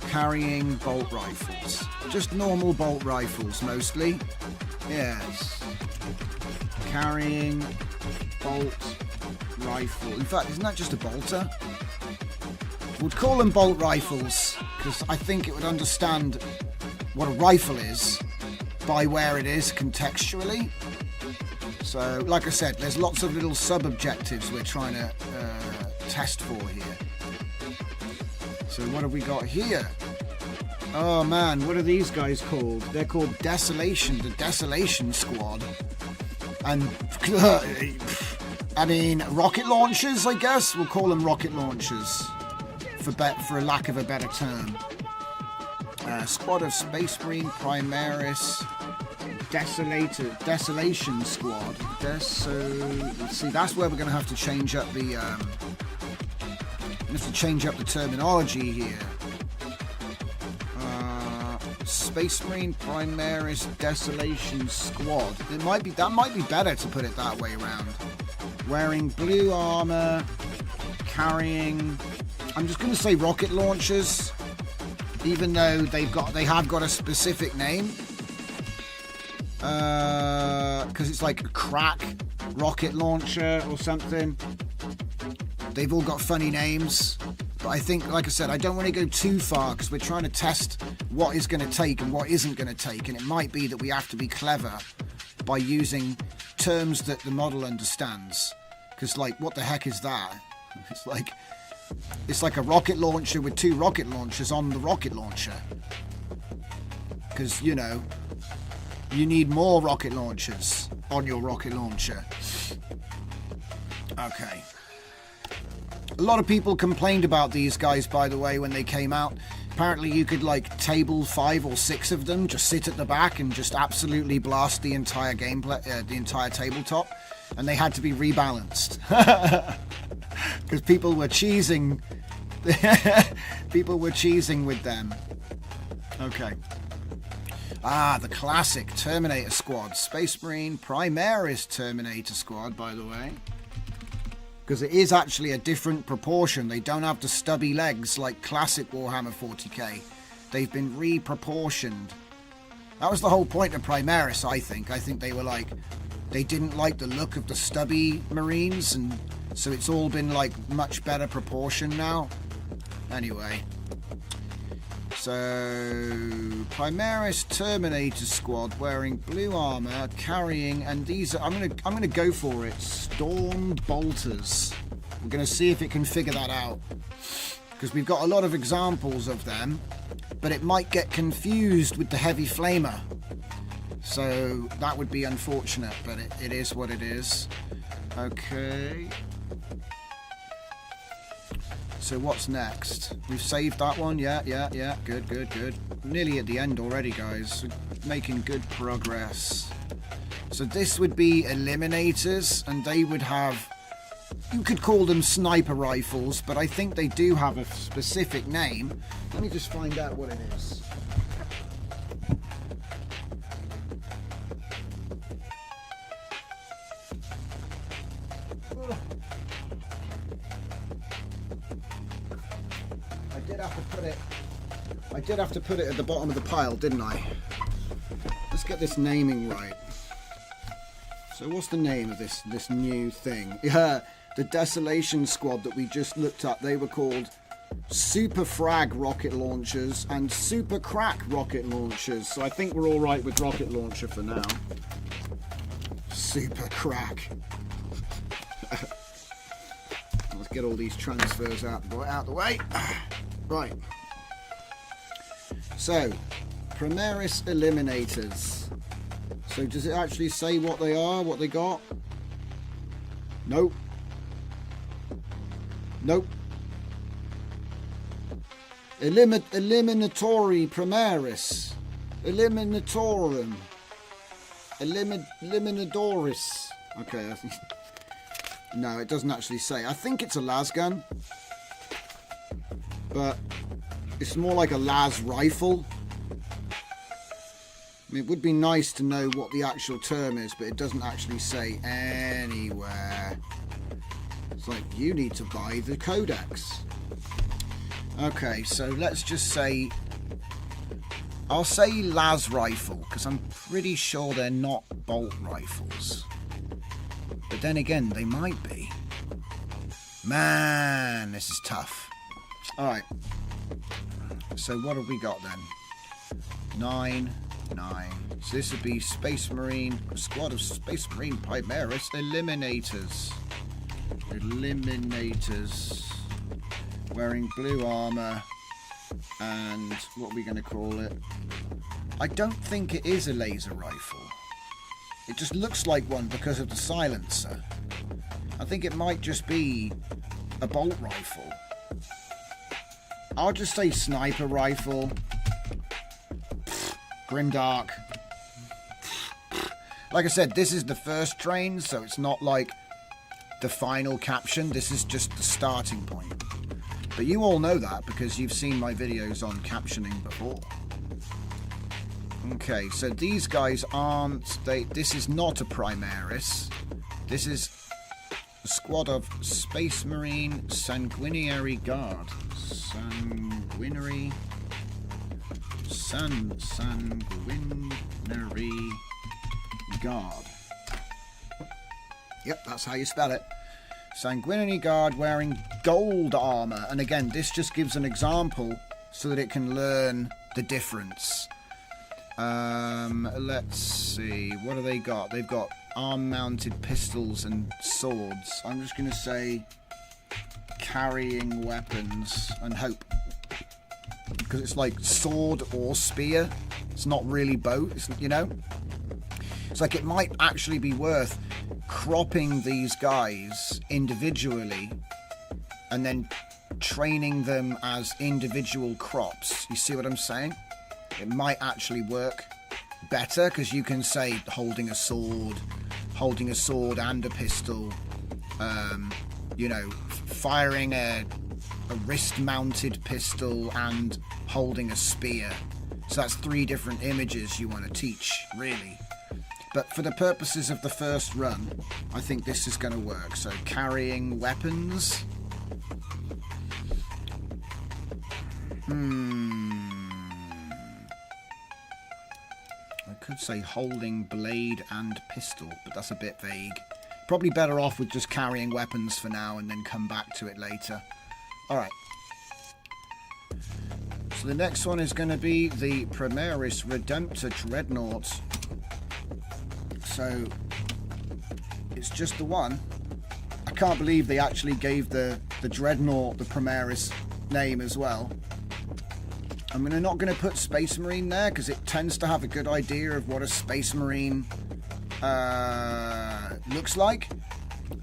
carrying bolt rifles. Just normal bolt rifles, mostly. Yes. Carrying bolt rifle. In fact, isn't that just a bolter? We'd call them bolt rifles, because I think it would understand what a rifle is by where it is contextually. So, like I said, there's lots of little sub-objectives we're trying to test for here. So what have we got here? Oh man, what are these guys called? They're called Desolation, the Desolation Squad. And, I mean, rocket launchers, I guess? We'll call them rocket launchers, for a lack of a better term. Squad of Space Marine Primaris Desolation Squad. Let's see, that's where we're going to have to change up the terminology here. Space Marine Primaris Desolation Squad. That might be better to put it that way around. Wearing blue armor, carrying, I'm just going to say rocket launchers, even though they have got a specific name. Because it's like a crack rocket launcher or something. They've all got funny names. But I think, like I said, I don't want to go too far because we're trying to test what is going to take and what isn't going to take. And it might be that we have to be clever by using terms that the model understands. Because, like, what the heck is that? It's like a rocket launcher with two rocket launchers on the rocket launcher. Because, you know, you need more rocket launchers on your rocket launcher. Okay. A lot of people complained about these guys, by the way, when they came out. Apparently you could, like, table 5 or 6 of them, just sit at the back and just absolutely blast the entire gameplay, the entire tabletop. And they had to be rebalanced. Because people were cheesing. People were cheesing with them. Okay. Ah, the classic Terminator Squad. Space Marine Primaris Terminator Squad, by the way. Because it is actually a different proportion. They don't have the stubby legs like classic Warhammer 40k. They've been reproportioned. That was the whole point of Primaris, I think. I think they were like, they didn't like the look of the stubby Marines, and So it's all been like much better proportion now. Anyway. So Primaris Terminator Squad wearing blue armor, carrying, and these are, I'm gonna go for it. Storm Bolters. We're gonna see if it can figure that out. Because we've got a lot of examples of them, but it might get confused with the Heavy Flamer. So that would be unfortunate, but it is what it is. Okay. So what's next? We've saved that one. Yeah. Good. Nearly at the end already, guys. Making good progress. So this would be eliminators, and they would have... You could call them sniper rifles, but I think they do have a specific name. Let me just find out what it is. I did have to put it at the bottom of the pile, didn't I? Let's get this naming right. So what's the name of this new thing? Yeah, the Desolation Squad that we just looked at, they were called Super Frag rocket launchers and Super Crack rocket launchers. So I think we're all right with rocket launcher for now. Super Crack. Let's get all these transfers out the way. Right. So, Primaris Eliminators. So does it actually say what they are, what they got? Nope. Nope. Eliminatory Primaris. Eliminatorum. Eliminadoris. Okay. No, it doesn't actually say. I think it's a lasgun. But it's more like a las rifle. I mean, it would be nice to know what the actual term is, but it doesn't actually say anywhere. It's like, you need to buy the codex. Okay, so let's just say... I'll say las rifle, because I'm pretty sure they're not bolt rifles. But then again, they might be. Man, this is tough. Alright. So what have we got then? 9. So this would be Space Marine, a squad of Space Marine Primaris Eliminators. Wearing blue armor. And what are we going to call it? I don't think it is a laser rifle. It just looks like one because of the silencer. I think it might just be a bolt rifle. I'll just say sniper rifle. Grimdark. Like I said, this is the first train, so it's not like the final caption. This is just the starting point. But you all know that because you've seen my videos on captioning before. Okay, so these guys aren't... This is not a Primaris. This is a squad of Space Marine Sanguinary Guard. Sanguinary Guard. Yep, that's how you spell it. Sanguinary Guard wearing gold armor. And again, this just gives an example so that it can learn the difference. Let's see. What have they got? They've got arm-mounted pistols and swords. I'm just going to say carrying weapons and hope. Because it's like sword or spear. It's not really both, it's, you know? It's like it might actually be worth cropping these guys individually and then training them as individual crops. You see what I'm saying? It might actually work better because you can say holding a sword and a pistol, you know, firing a wrist-mounted pistol and holding a spear. So that's 3 different images you want to teach, really. But for the purposes of the first run, I think this is going to work. So carrying weapons. I could say holding blade and pistol, but that's a bit vague. Probably better off with just carrying weapons for now and then come back to it later. Alright. So the next one is going to be the Primaris Redemptor Dreadnought. So it's just the one. I can't believe they actually gave the Dreadnought the Primaris name as well. I'm not going to put Space Marine there because it tends to have a good idea of what a Space Marine looks like,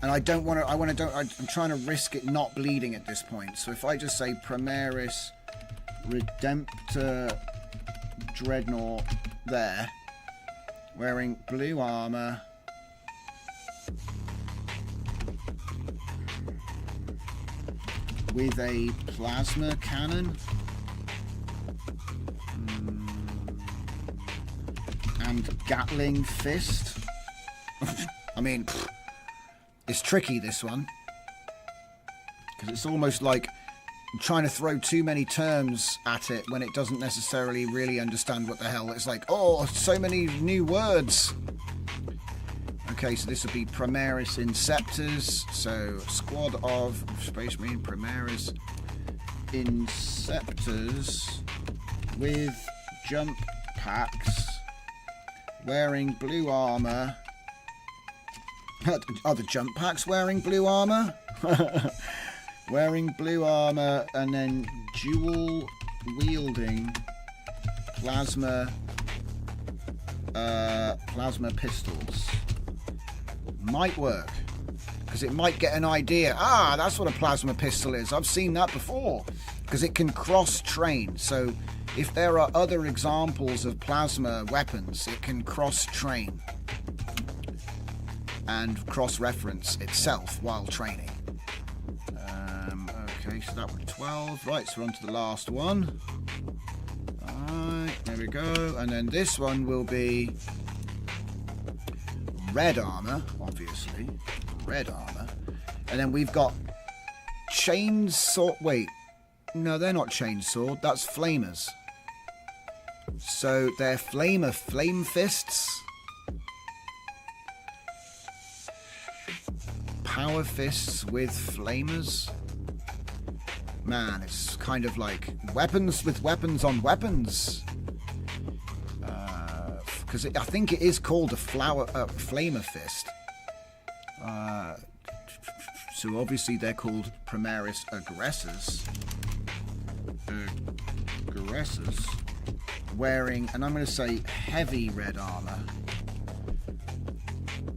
and I don't want to. I'm trying to risk it not bleeding at this point. So if I just say Primaris Redemptor Dreadnought there, wearing blue armor, with a plasma cannon. And Gatling Fist. I mean, it's tricky, this one. Because it's almost like trying to throw too many terms at it when it doesn't necessarily really understand what the hell. It's like, oh, so many new words. Okay, so this would be Primaris Inceptors. So, squad of Space Marine Primaris Inceptors with jump packs, wearing blue armor. Are the jump packs wearing blue armor? Wearing blue armor and then dual wielding plasma pistols. Might work, because it might get an idea. Ah, that's what a plasma pistol is. I've seen that before, because it can cross-train. So if there are other examples of plasma weapons, it can cross-train and cross-reference itself while training. Okay, so that was 12. Right, so we're on to the last one. Alright, there we go. And then this one will be red armor, obviously. Red armor. And then we've got chainsaw. Wait, no, they're not chainsword. That's flamers. So they're flame fists. Power fists with flamers. Man, it's kind of like weapons with weapons on weapons. Because I think it is called a flamer fist. So obviously they're called Primaris Aggressors. Wearing, and I'm going to say heavy red armor.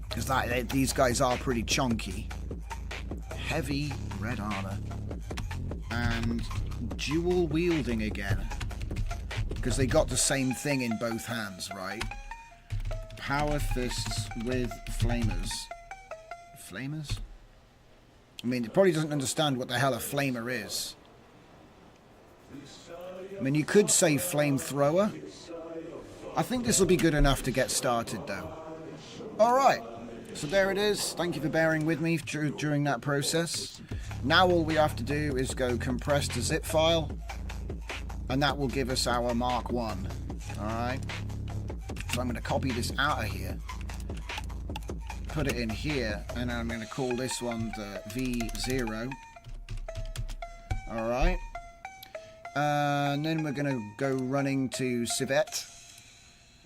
Because these guys are pretty chunky. Heavy red armor. And dual wielding again. Because they got the same thing in both hands, right? Power fists with flamers. Flamers? I mean, it probably doesn't understand what the hell a flamer is. I mean, you could say flamethrower. I think this will be good enough to get started, though. Alright, so there it is. Thank you for bearing with me during that process. Now all we have to do is go compress to zip file, and that will give us our Mark 1. Alright, so I'm going to copy this out of here, put it in here, and I'm going to call this one the V0. Alright, and then we're going to go running to Civet,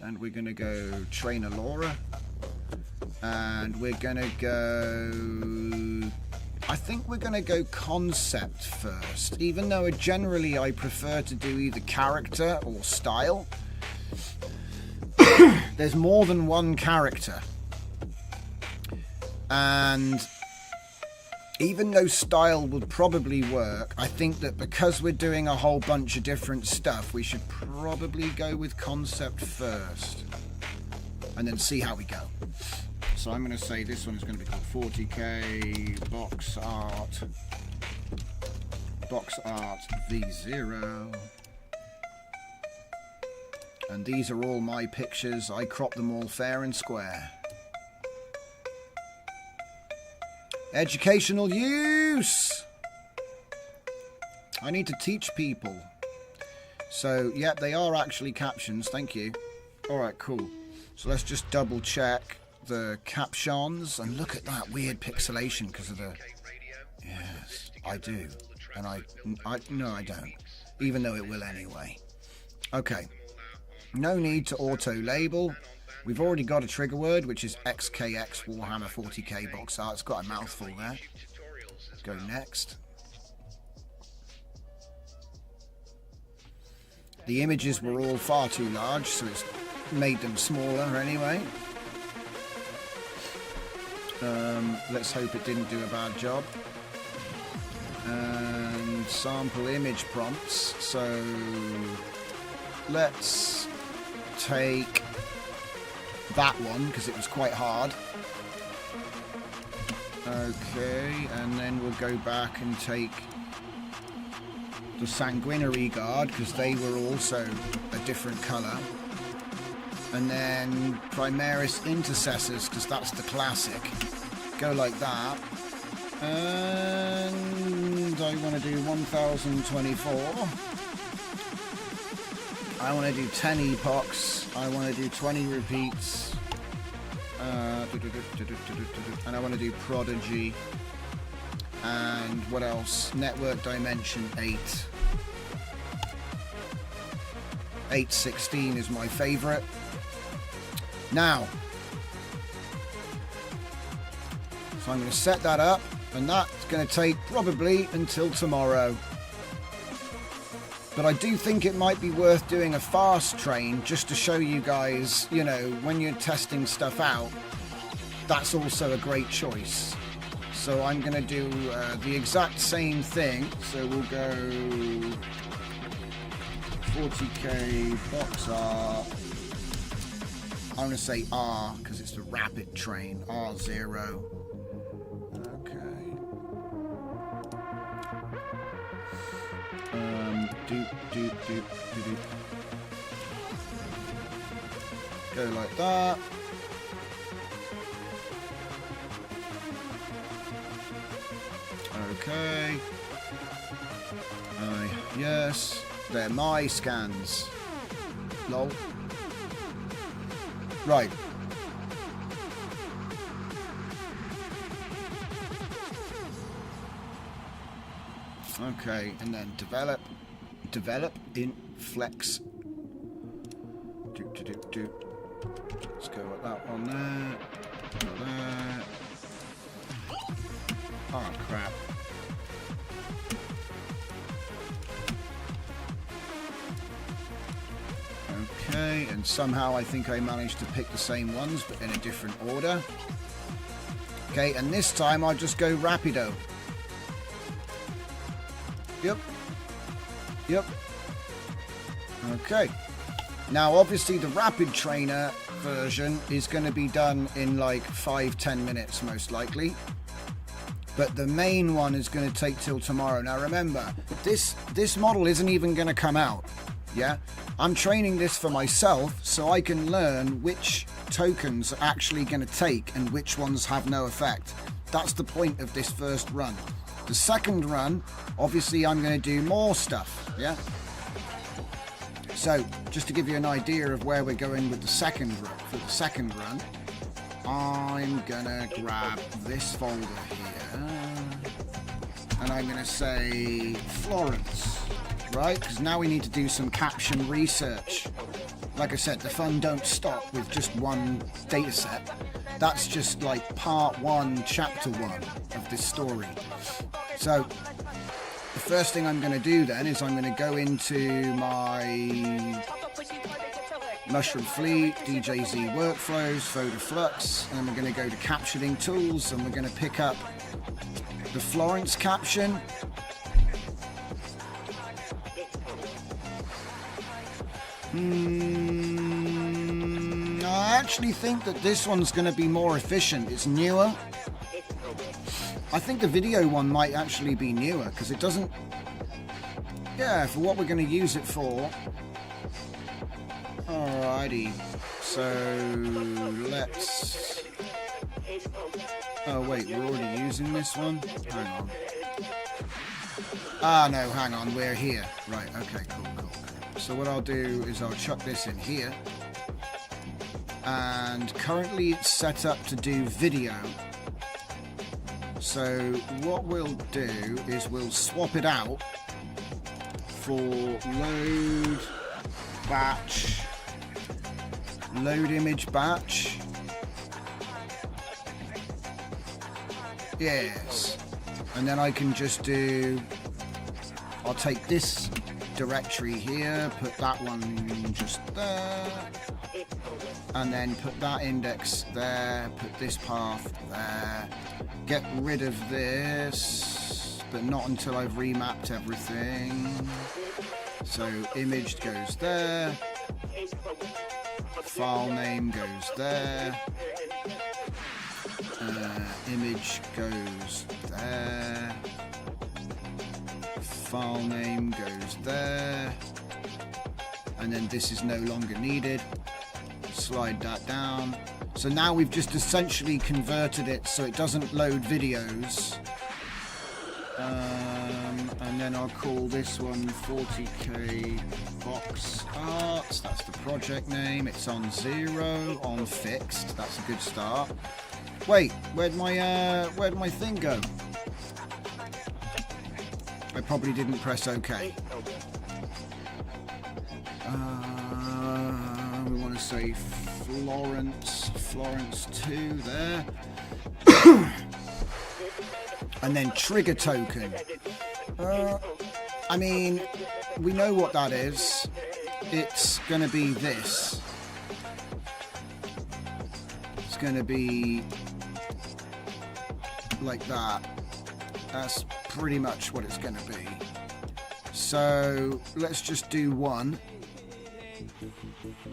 and we're going to go Trainer Laura, and we're going to go... I think we're going to go concept first, even though generally I prefer to do either character or style. There's more than one character. And even though style would probably work, I think that because we're doing a whole bunch of different stuff, we should probably go with concept first. And then see how we go. So I'm going to say this one is going to be called 40k box art V0, and these are all my pictures. I crop them all fair and square. Educational use. I need to teach people. So yeah, they are actually captions. Thank you. All right, cool. So let's just double check the captions, and look at that weird pixelation because of the... Yes, I do. And no, I don't. Even though it will anyway. Okay. No need to auto-label. We've already got a trigger word, which is XKX Warhammer 40k box art. It's got a mouthful there. Go next. The images were all far too large, so it's made them smaller anyway. Let's hope it didn't do a bad job. And sample image prompts. So let's take that one because it was quite hard. Okay, and then we'll go back and take the Sanguinary Guard because they were also a different colour. And then Primaris Intercessors because that's the classic. Go like that. And I want to do 1024. I want to do 10 epochs. I want to do 20 repeats. And I want to do Prodigy. And what else? Network Dimension 8. 816 is my favourite. Now, so I'm going to set that up, and that's going to take probably until tomorrow. But I do think it might be worth doing a fast train just to show you guys, you know, when you're testing stuff out, that's also a great choice. So I'm going to do the exact same thing. So we'll go 40k box art. I'm going to say R because it's the rapid train. R0. Okay. Go like that. Okay. Yes. They're my scans. Lol. Right. Okay, and then develop in flex. Let's go with that one there. There. Oh crap. Okay, and somehow I think I managed to pick the same ones but in a different order. Okay, and this time I'll just go rapido. Yep. Okay. Now obviously the rapid trainer version is going to be done in like 5-10 minutes most likely. But the main one is going to take till tomorrow. Now remember, this model isn't even going to come out. Yeah? I'm training this for myself so I can learn which tokens are actually going to take and which ones have no effect. That's the point of this first run. The second run, obviously I'm going to do more stuff. Yeah? So, just to give you an idea of where we're going with the second run, for the second run, I'm gonna grab this folder here, and I'm gonna say Florence, right? Because now we need to do some caption research. Like I said, the fun don't stop with just one data set. That's just like part 1, chapter 1 of this story. So, the first thing I'm going to do then is I'm going to go into my Mushroom Fleet, DJZ Workflows, Photo Flux, and we're going to go to Captioning Tools, and we're going to pick up the Florence caption. I actually think that this one's going to be more efficient. It's newer. I think the video one might actually be newer because it doesn't... Yeah, for what we're going to use it for. Alrighty. So, let's... Oh, wait, we're already using this one? Hang on. Ah, no, hang on, we're here. Right, okay, cool. So what I'll do is I'll chuck this in here. and currently it's set up to do video. So what we'll do is we'll swap it out for load batch, load image batch. Yes. And then I can just do, I'll take this directory here, put that one just there, and then put that index there, put this path there, get rid of this, but not until I've remapped everything. So image goes there, file name goes there, image goes there, file name goes there, and then this is no longer needed. Slide that down. So now we've just essentially converted it so it doesn't load videos. And then I'll call this one 40k box arts. That's the project name. It's on 0, on fixed. That's a good start. Wait, where'd my thing go? I probably didn't press OK. We want to say Florence 2 there. And then trigger token. I mean, we know what that is. It's going to be this. It's going to be like that. That's pretty much what it's going to be. So let's just do one.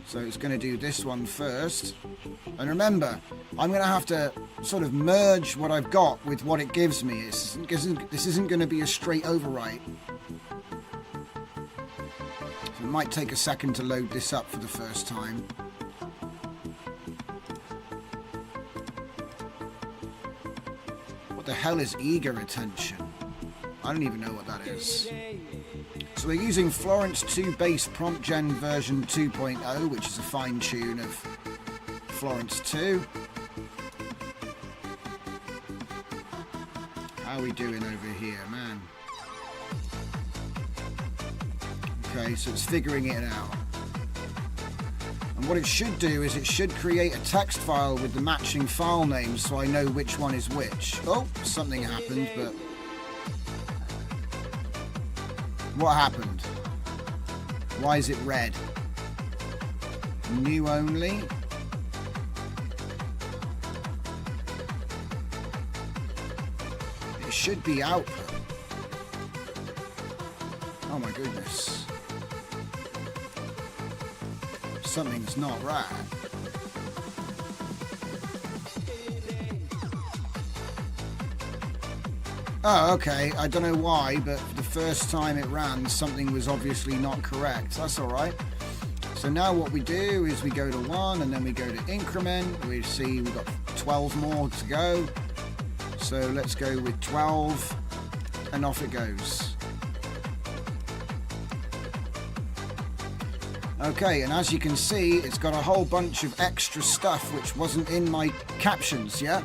So it's going to do this one first. And remember, I'm going to have to sort of merge what I've got with what it gives me. This isn't going to be a straight overwrite. So it might take a second to load this up for the first time. What the hell is eager attention? I don't even know what that is. So we're using Florence 2 base prompt gen version 2.0, which is a fine tune of Florence 2. How are we doing over here, man? Okay, so it's figuring it out. And what it should do is it should create a text file with the matching file names so I know which one is which. Oh, something happened, but... What happened? Why is it red? New only? It should be output. Oh my goodness. Something's not right. Oh, okay. I don't know why, but the first time it ran, something was obviously not correct. That's all right. So now what we do is we go to 1, and then we go to increment. We see we've got 12 more to go. So let's go with 12, and off it goes. Okay, and as you can see, it's got a whole bunch of extra stuff which wasn't in my captions, yeah?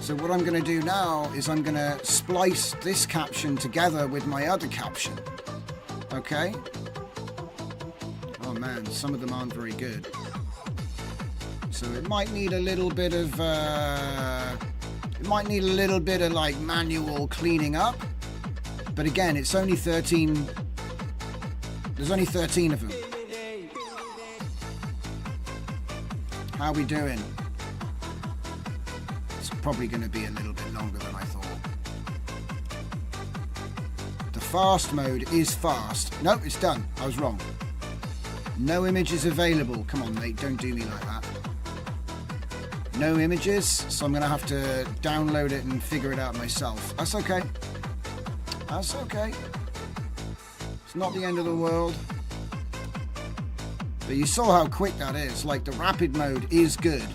So what I'm going to do now is I'm going to splice this caption together with my other caption. Okay? Oh man, some of them aren't very good. So it might need a little bit of like manual cleaning up. But again, it's only 13. There's only 13 of them. How are we doing? Probably going to be a little bit longer than I thought. The fast mode is fast. No, it's done. I was wrong. No images available. Come on, mate. Don't do me like that. No images, so I'm going to have to download it and figure it out myself. That's okay. That's okay. It's not the end of the world. But you saw how quick that is. Like, the rapid mode is good.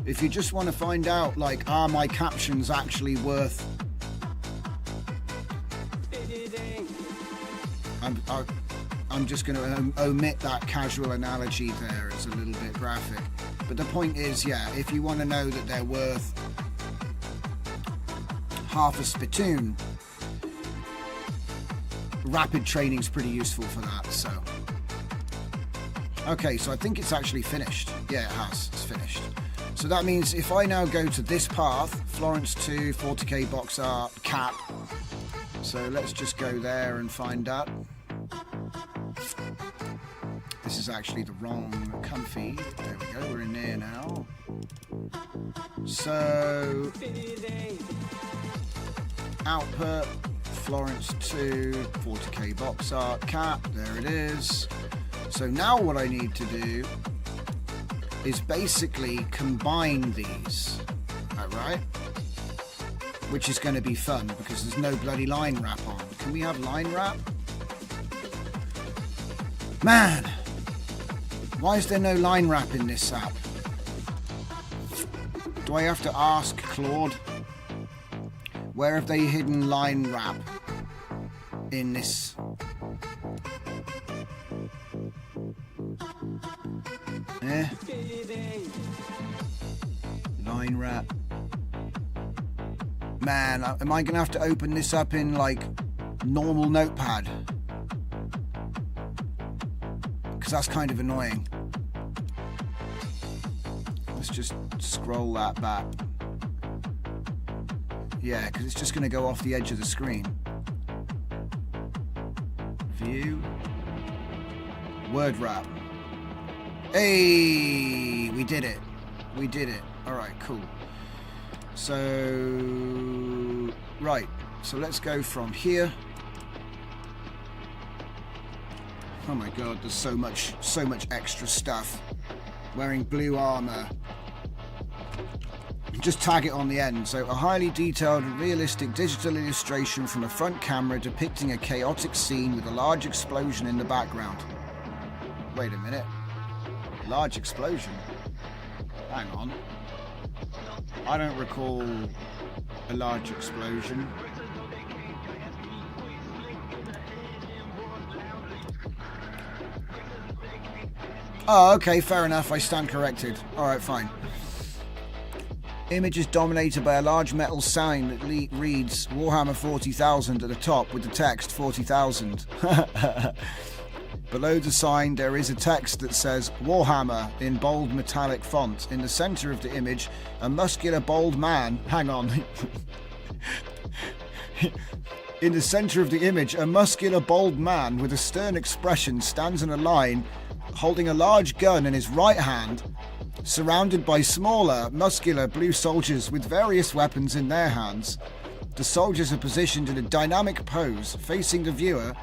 If you just want to find out, like, are my captions actually worth... I'm just going to omit that casual analogy there. It's a little bit graphic. But the point is, yeah, if you want to know that they're worth half a spittoon, rapid training is pretty useful for that. So, okay, so I think it's actually finished. Yeah, it has. It's finished. So that means if I now go to this path, Florence 2, 40k box art, cap. So let's just go there and find that. This is actually the wrong comfy. There we go, we're in there now. So, output, Florence 2, 40k box art, cap, there it is. So now what I need to do is basically combine these, alright? Which is going to be fun because there's no bloody line wrap on. Can we have line wrap? Man! Why is there no line wrap in this app? Do I have to ask Claude? Where have they hidden line wrap in this? Eh? Line wrap. Man, am I going to have to open this up in like normal notepad? Because that's kind of annoying. Let's just scroll that back. Yeah, because it's just going to go off the edge of the screen. View. Word wrap. Hey, we did it. We did it. All right, cool. So, right. So let's go from here. Oh my god, there's so much extra stuff. Wearing blue armor. Just tag it on the end. So, a highly detailed and realistic digital illustration from a front camera depicting a chaotic scene with a large explosion in the background. Wait a minute. Large explosion? Hang on. I don't recall a large explosion. Oh, okay, fair enough. I stand corrected. Alright, fine. Image is dominated by a large metal sign that reads Warhammer 40,000 at the top with the text 40,000. Below the sign there is a text that says Warhammer in bold metallic font. In the centre of the image, a muscular bold man... Hang on. In the centre of the image, a muscular bold man with a stern expression stands in a line holding a large gun in his right hand, surrounded by smaller, muscular blue soldiers with various weapons in their hands. The soldiers are positioned in a dynamic pose, facing the viewer,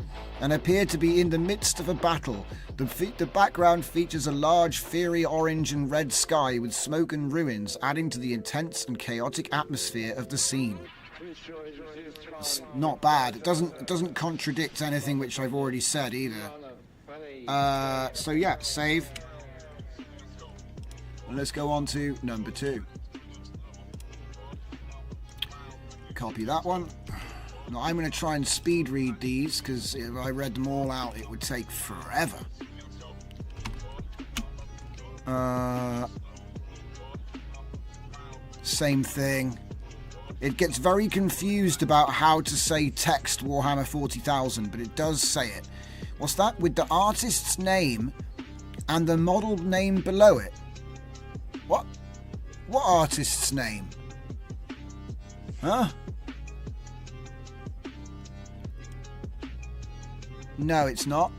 and appear to be in the midst of a battle. The background features a large, fiery orange and red sky with smoke and ruins, adding to the intense and chaotic atmosphere of the scene. It's not bad. It doesn't contradict anything which I've already said either. So yeah, save. And let's go on to number 2. Copy that one. Now I'm going to try and speed read these because if I read them all out it would take forever. Same thing. It gets very confused about how to say text Warhammer 40,000, but it does say it. What's that? With the artist's name and the model name below it. What? What artist's name? Huh? No, it's not.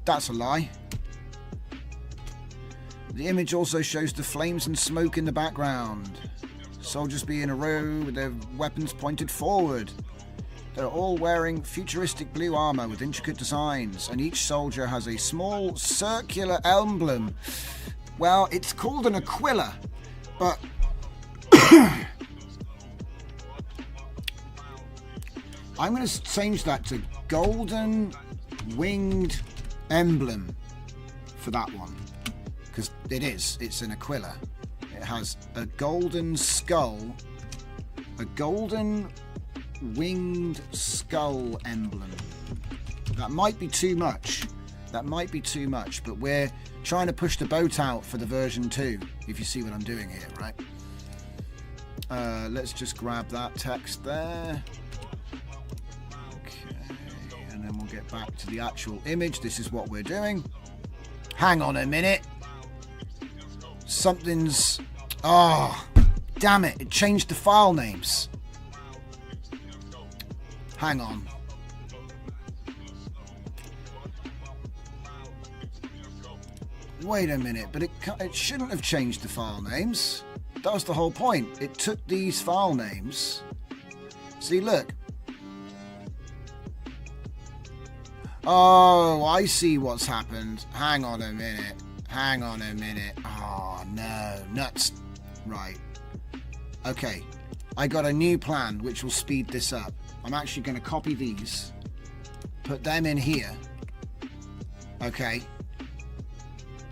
That's a lie. The image also shows the flames and smoke in the background. Soldiers be in a row with their weapons pointed forward. They're all wearing futuristic blue armor with intricate designs, and each soldier has a small circular emblem. Well, it's called an aquila, but I'm going to change that to golden winged emblem for that one, because it's an aquila. It has a golden skull, a golden winged skull emblem. That might be too much, That might be too much, but we're trying to push the boat out for the version 2, if you see what I'm doing here, right? Let's just grab that text there. Okay, and then we'll get back to the actual image. This is what we're doing. Hang on a minute. Something's... Oh, damn it. It changed the file names. Hang on. Wait a minute, but it shouldn't have changed the file names. That was the whole point. It took these file names. See, look. Oh, I see what's happened. Hang on a minute. Hang on a minute. Oh, no. Nuts. Right. Okay. I got a new plan which will speed this up. I'm actually going to copy these. Put them in here. Okay.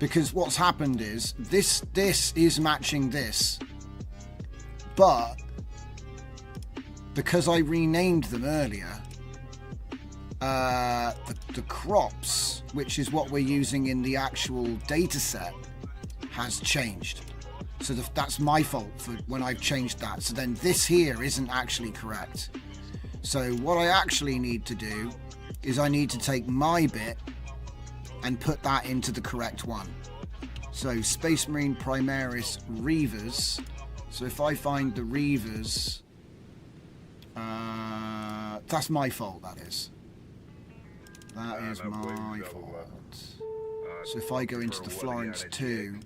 Because what's happened is this is matching this, but because I renamed them earlier, the crops, which is what we're using in the actual data set, has changed. So that's my fault for when I've changed that. So then this here isn't actually correct. So what I actually need to do is I need to take my bit and put that into the correct one. So Space Marine Primaris Reavers. So if I find the Reavers, that's my fault, that is. That is my fault. So if I go into the Florence 2,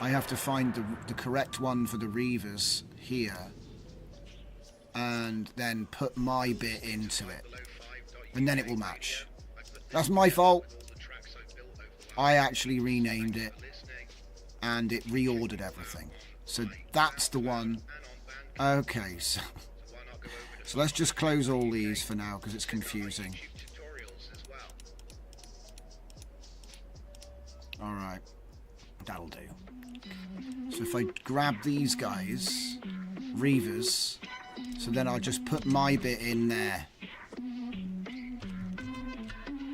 I have to find the correct one for the Reavers here, and then put my bit into it, and then it will match. That's my fault. I actually renamed it and it reordered everything. So that's the one. Okay, so let's just close all these for now because it's confusing. Alright, that'll do. So if I grab these guys, Reavers, so then I'll just put my bit in there.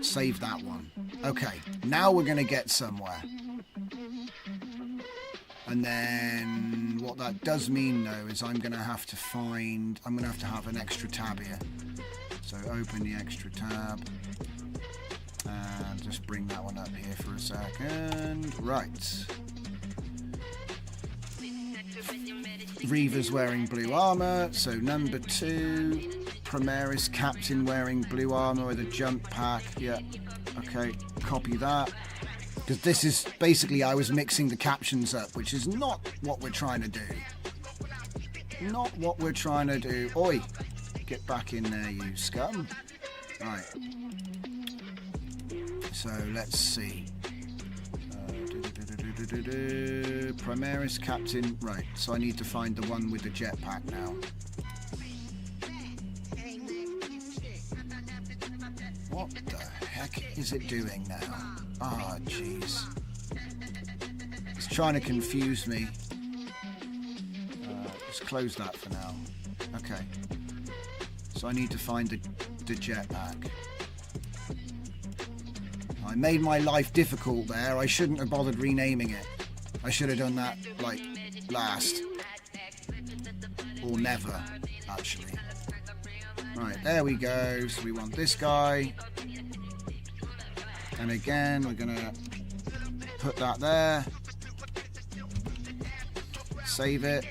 Save that one. Okay, now we're going to get somewhere. And then what that does mean though is I'm going to have to have an extra tab here. So open the extra tab and just bring that one up here for a second. Right. Reaver's wearing blue armor. So number 2, Primaris Captain wearing blue armor with a jump pack. Yeah. Okay, copy that. Because this is basically, I was mixing the captions up, which is not what we're trying to do. Not what we're trying to do. Oi, get back in there, you scum. Right. So let's see. Primaris Captain. Right, so I need to find the one with the jetpack now. What the heck is it doing now? Ah, oh, jeez. It's trying to confuse me. Just close that for now. Okay. So I need to find the jetpack. I made my life difficult there. I shouldn't have bothered renaming it. I should have done that, like, last. Or never, actually. Right, there we go. So we want this guy. And again, we're going to put that there. Save it.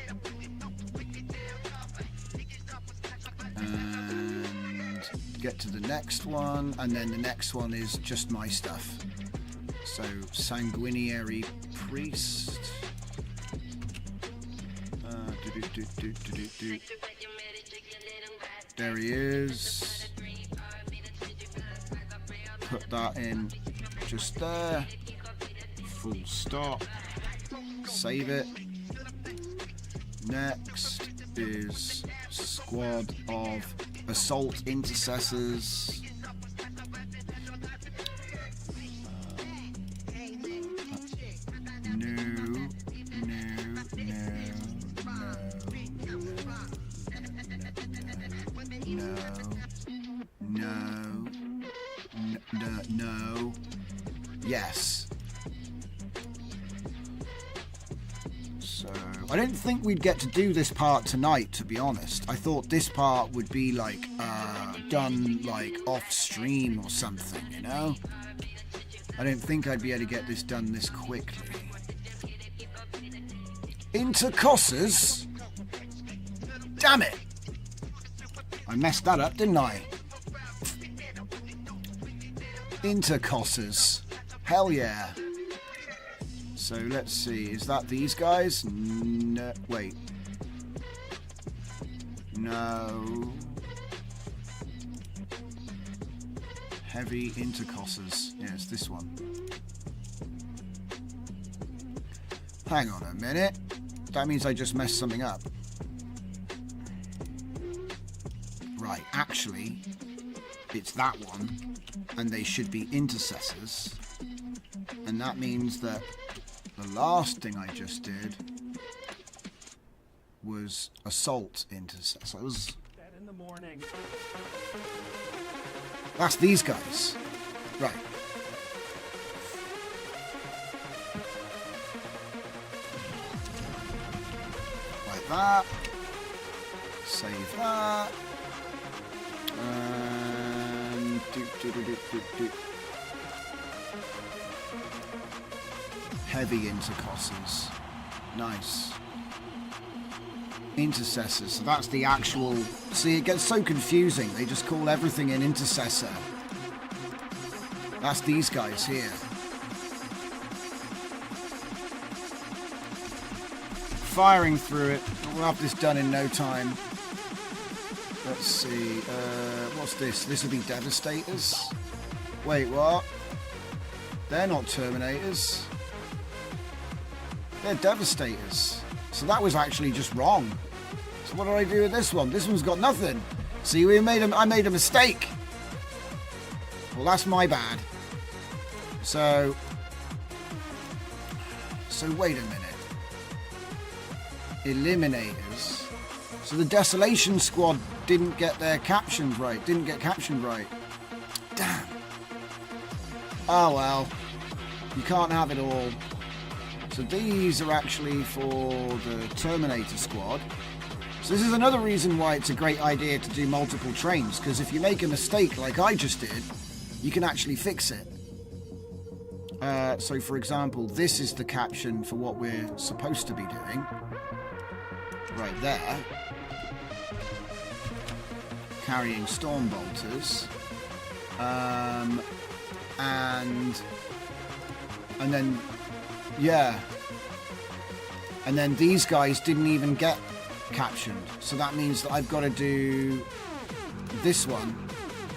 And get to the next one. And then the next one is just my stuff. So, Sanguinary Priest. There he is. Put that in just there. Full stop. Save it. Next is Squad of Assault Intercessors. Yes. So, I don't think we'd get to do this part tonight, to be honest. I thought this part would be, like, done, like, off-stream or something, you know? I don't think I'd be able to get this done this quickly. Intercossers? Damn it! I messed that up, didn't I? Intercossers. Hell yeah. So let's see. Is that these guys? No. Wait. No. Heavy intercossers. Yeah, it's this one. Hang on a minute. That means I just messed something up. Right, actually, it's that one, and they should be intercessors. And that means that the last thing I just did was assault intercessors. In the morning. That's these guys. Right. Like that. Save that. And do. Heavy intercossers. Nice. Intercessors. So that's the actual... See, it gets so confusing. They just call everything an intercessor. That's these guys here. Firing through it. We'll have this done in no time. Let's see. What's this? This will be Devastators. Wait, what? They're not Terminators. They're Devastators. So that was actually just wrong. So what did I do with this one? This one's got nothing. See, I made a mistake. Well, that's my bad. So wait a minute. Eliminators. So the Desolation Squad didn't get their captions right. Didn't get captioned right. Damn. Oh well. You can't have it all. So these are actually for the Terminator Squad. So this is another reason why it's a great idea to do multiple trains, because if you make a mistake like I just did, you can actually fix it. So for example, this is the caption for what we're supposed to be doing. Right there. Carrying Storm Bolters. And then, yeah. And then these guys didn't even get captioned. So that means that I've got to do this one,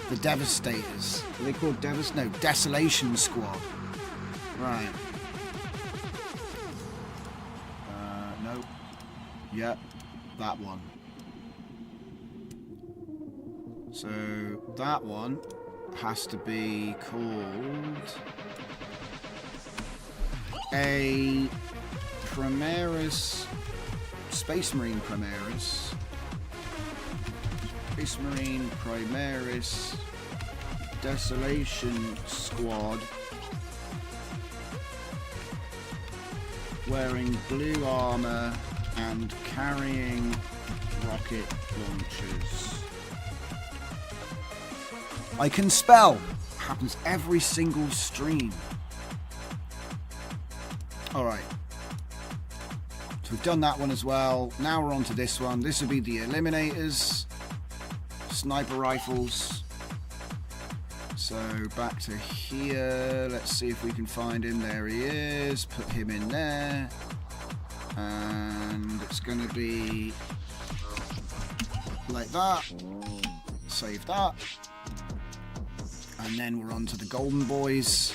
the Devastators. Are they called No, Desolation Squad. Right. No. Yep, that one. So that one has to be called a Primaris, Space Marine Primaris, Space Marine Primaris Desolation Squad, wearing blue armor and carrying rocket launchers. I can spell. Happens every single stream. Alright. So we've done that one as well. Now we're on to this one. This will be the Eliminators. Sniper rifles. So back to here. Let's see if we can find him. There he is. Put him in there. And it's going to be like that. Save that. And then we're on to the Golden Boys.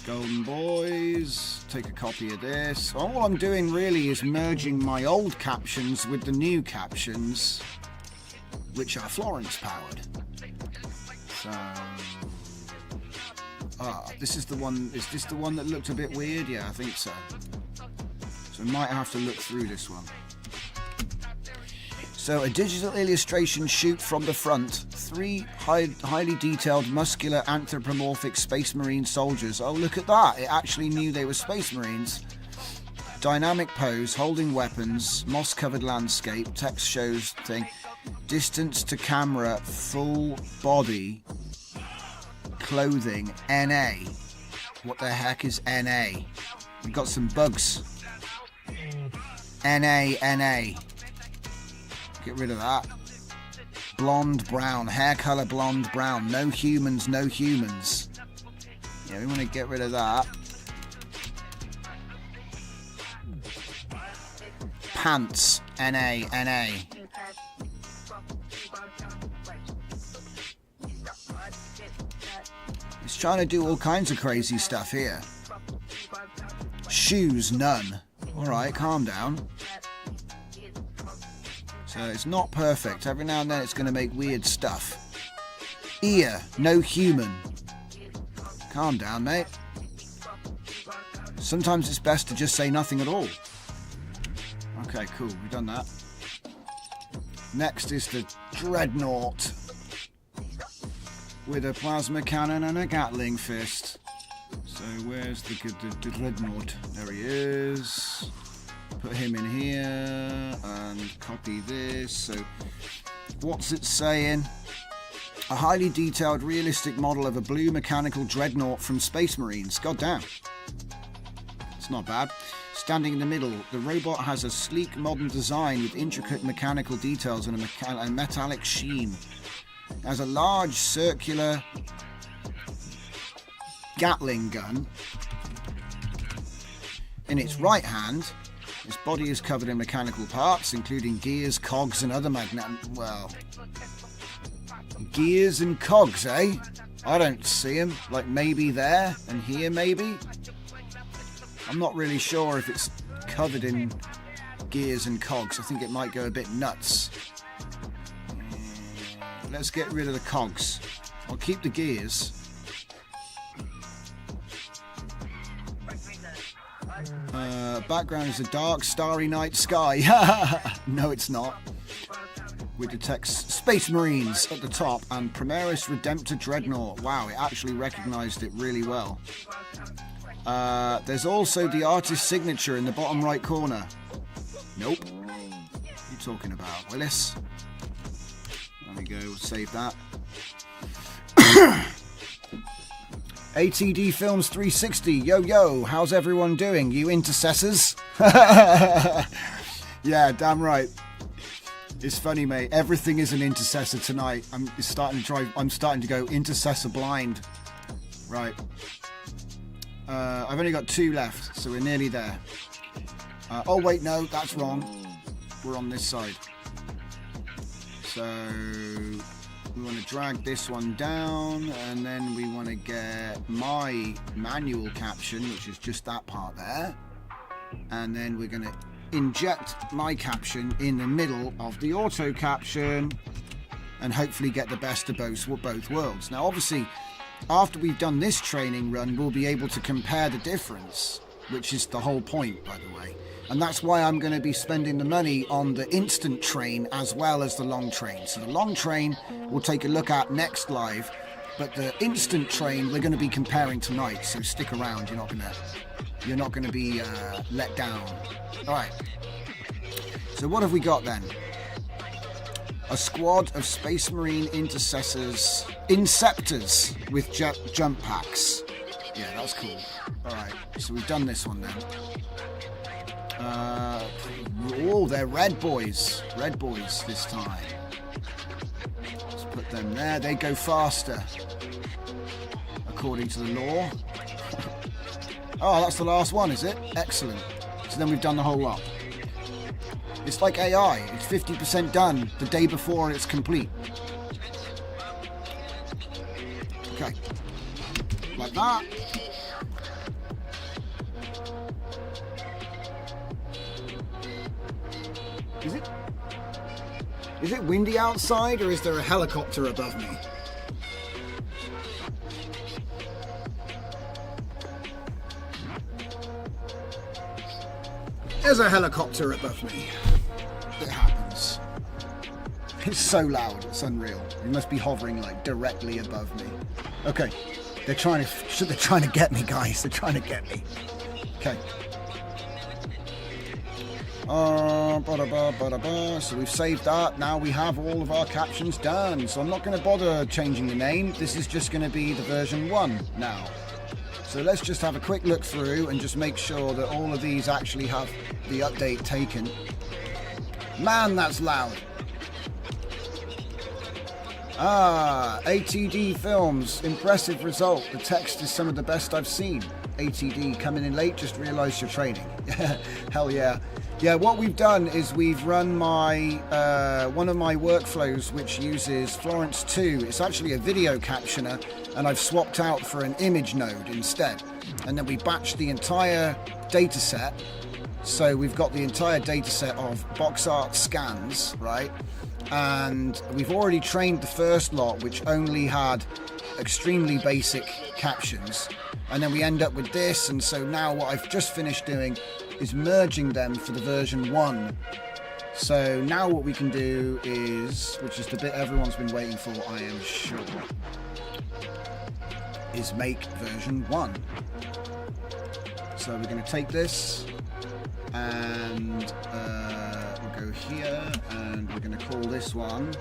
Golden Boys. Take a copy of this. All I'm doing really is merging my old captions with the new captions, which are Florence powered. So, this is the one. Is this the one that looked a bit weird? Yeah, I think so. So we might have to look through this one. So a digital illustration shoot from the front. 3 highly detailed, muscular, anthropomorphic Space Marine soldiers. Oh, look at that. It actually knew they were Space Marines. Dynamic pose, holding weapons, moss-covered landscape, text shows thing. Distance to camera, full body, clothing, NA. What the heck is NA? We've got some bugs. NA. Get rid of that. Blonde, brown. Hair colour, blonde, brown. No humans, no humans. Yeah, we want to get rid of that. Pants. NA. It's trying to do all kinds of crazy stuff here. Shoes, none. Alright, calm down. So it's not perfect. Every now and then it's going to make weird stuff. Ear, no human. Calm down, mate. Sometimes it's best to just say nothing at all. Okay, cool. We've done that. Next is the Dreadnought. With a plasma cannon and a Gatling fist. So where's the Dreadnought? There he is. Put him in here and copy this. So what's it saying? A highly detailed, realistic model of a blue mechanical Dreadnought from Space Marines. God damn. It's not bad. Standing in the middle, the robot has a sleek modern design with intricate mechanical details and a metallic sheen. It has a large circular Gatling gun in its right hand. Its body is covered in mechanical parts, including gears, cogs, and other gears and cogs, eh? I don't see them. Like maybe there and here, maybe. I'm not really sure if it's covered in gears and cogs. I think it might go a bit nuts. Let's get rid of the cogs. I'll keep the gears. Background is a dark, starry night sky. No, it's not. With the text Space Marines at the top and Primaris Redemptor Dreadnought. Wow, it actually recognised it really well. There's also the artist's signature in the bottom right corner. Nope. What are you talking about, Willis? There we go, we'll save that. ATD Films 360, yo, how's everyone doing? You intercessors? Yeah, damn right. It's funny, mate. Everything is an intercessor tonight. I'm starting to go intercessor blind. Right. I've only got 2 left, so we're nearly there. Oh, wait, no, that's wrong. We're on this side. So we want to drag this one down, and then we want to get my manual caption, which is just that part there. And then we're going to inject my caption in the middle of the auto caption and hopefully get the best of both worlds. Now, obviously, after we've done this training run, we'll be able to compare the difference, which is the whole point, by the way. And that's why I'm going to be spending the money on the instant train as well as the long train. So the long train we'll take a look at next live, but the instant train we're going to be comparing tonight. So stick around. You're not going to be let down. All right. So what have we got then? A squad of Space Marine Inceptors with jump packs. Yeah, that's cool. All right. So we've done this one then. Oh, they're red boys. Red boys this time. Let's put them there. They go faster, according to the law. Oh, that's the last one, is it? Excellent. So then we've done the whole lot. It's like AI. It's 50% done the day before it's complete. Okay. Like that. Is it windy outside, or is there a helicopter above me? There's a helicopter above me. It happens. It's so loud, it's unreal. You must be hovering like directly above me. Okay, they're trying to get me, guys. They're trying to get me. Okay. So we've saved that. Now we have all of our captions done. So I'm not going to bother changing the name. This is just going to be the version 1 now. So let's just have a quick look through and just make sure that all of these actually have the update taken. Man, that's loud. ATD Films, impressive result. The text is some of the best I've seen. ATD coming in late, just realised you're training. Hell yeah. Yeah, what we've done is we've run my one of my workflows which uses Florence 2. It's actually a video captioner, and I've swapped out for an image node instead. And then we batched the entire data set. So we've got the entire data set of box art scans, right? And we've already trained the first lot, which only had extremely basic captions. And then we end up with this, and so now what I've just finished doing is merging them for the version 1. So now what we can do is, which is the bit everyone's been waiting for, I am sure, is make version 1. So we're going to take this and we'll go here, and we're going to call this one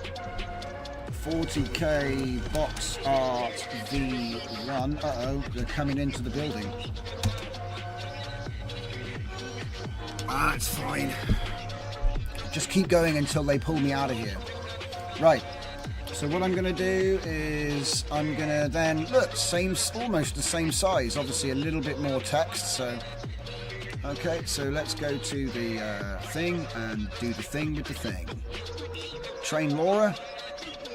40k box art V1. Uh-oh, they're coming into the building. It's fine. Just keep going until they pull me out of here. Right. So what I'm going to do is I'm going to then look, almost the same size. Obviously a little bit more text. So okay. So let's go to the thing and do the thing with the thing. Train Laura.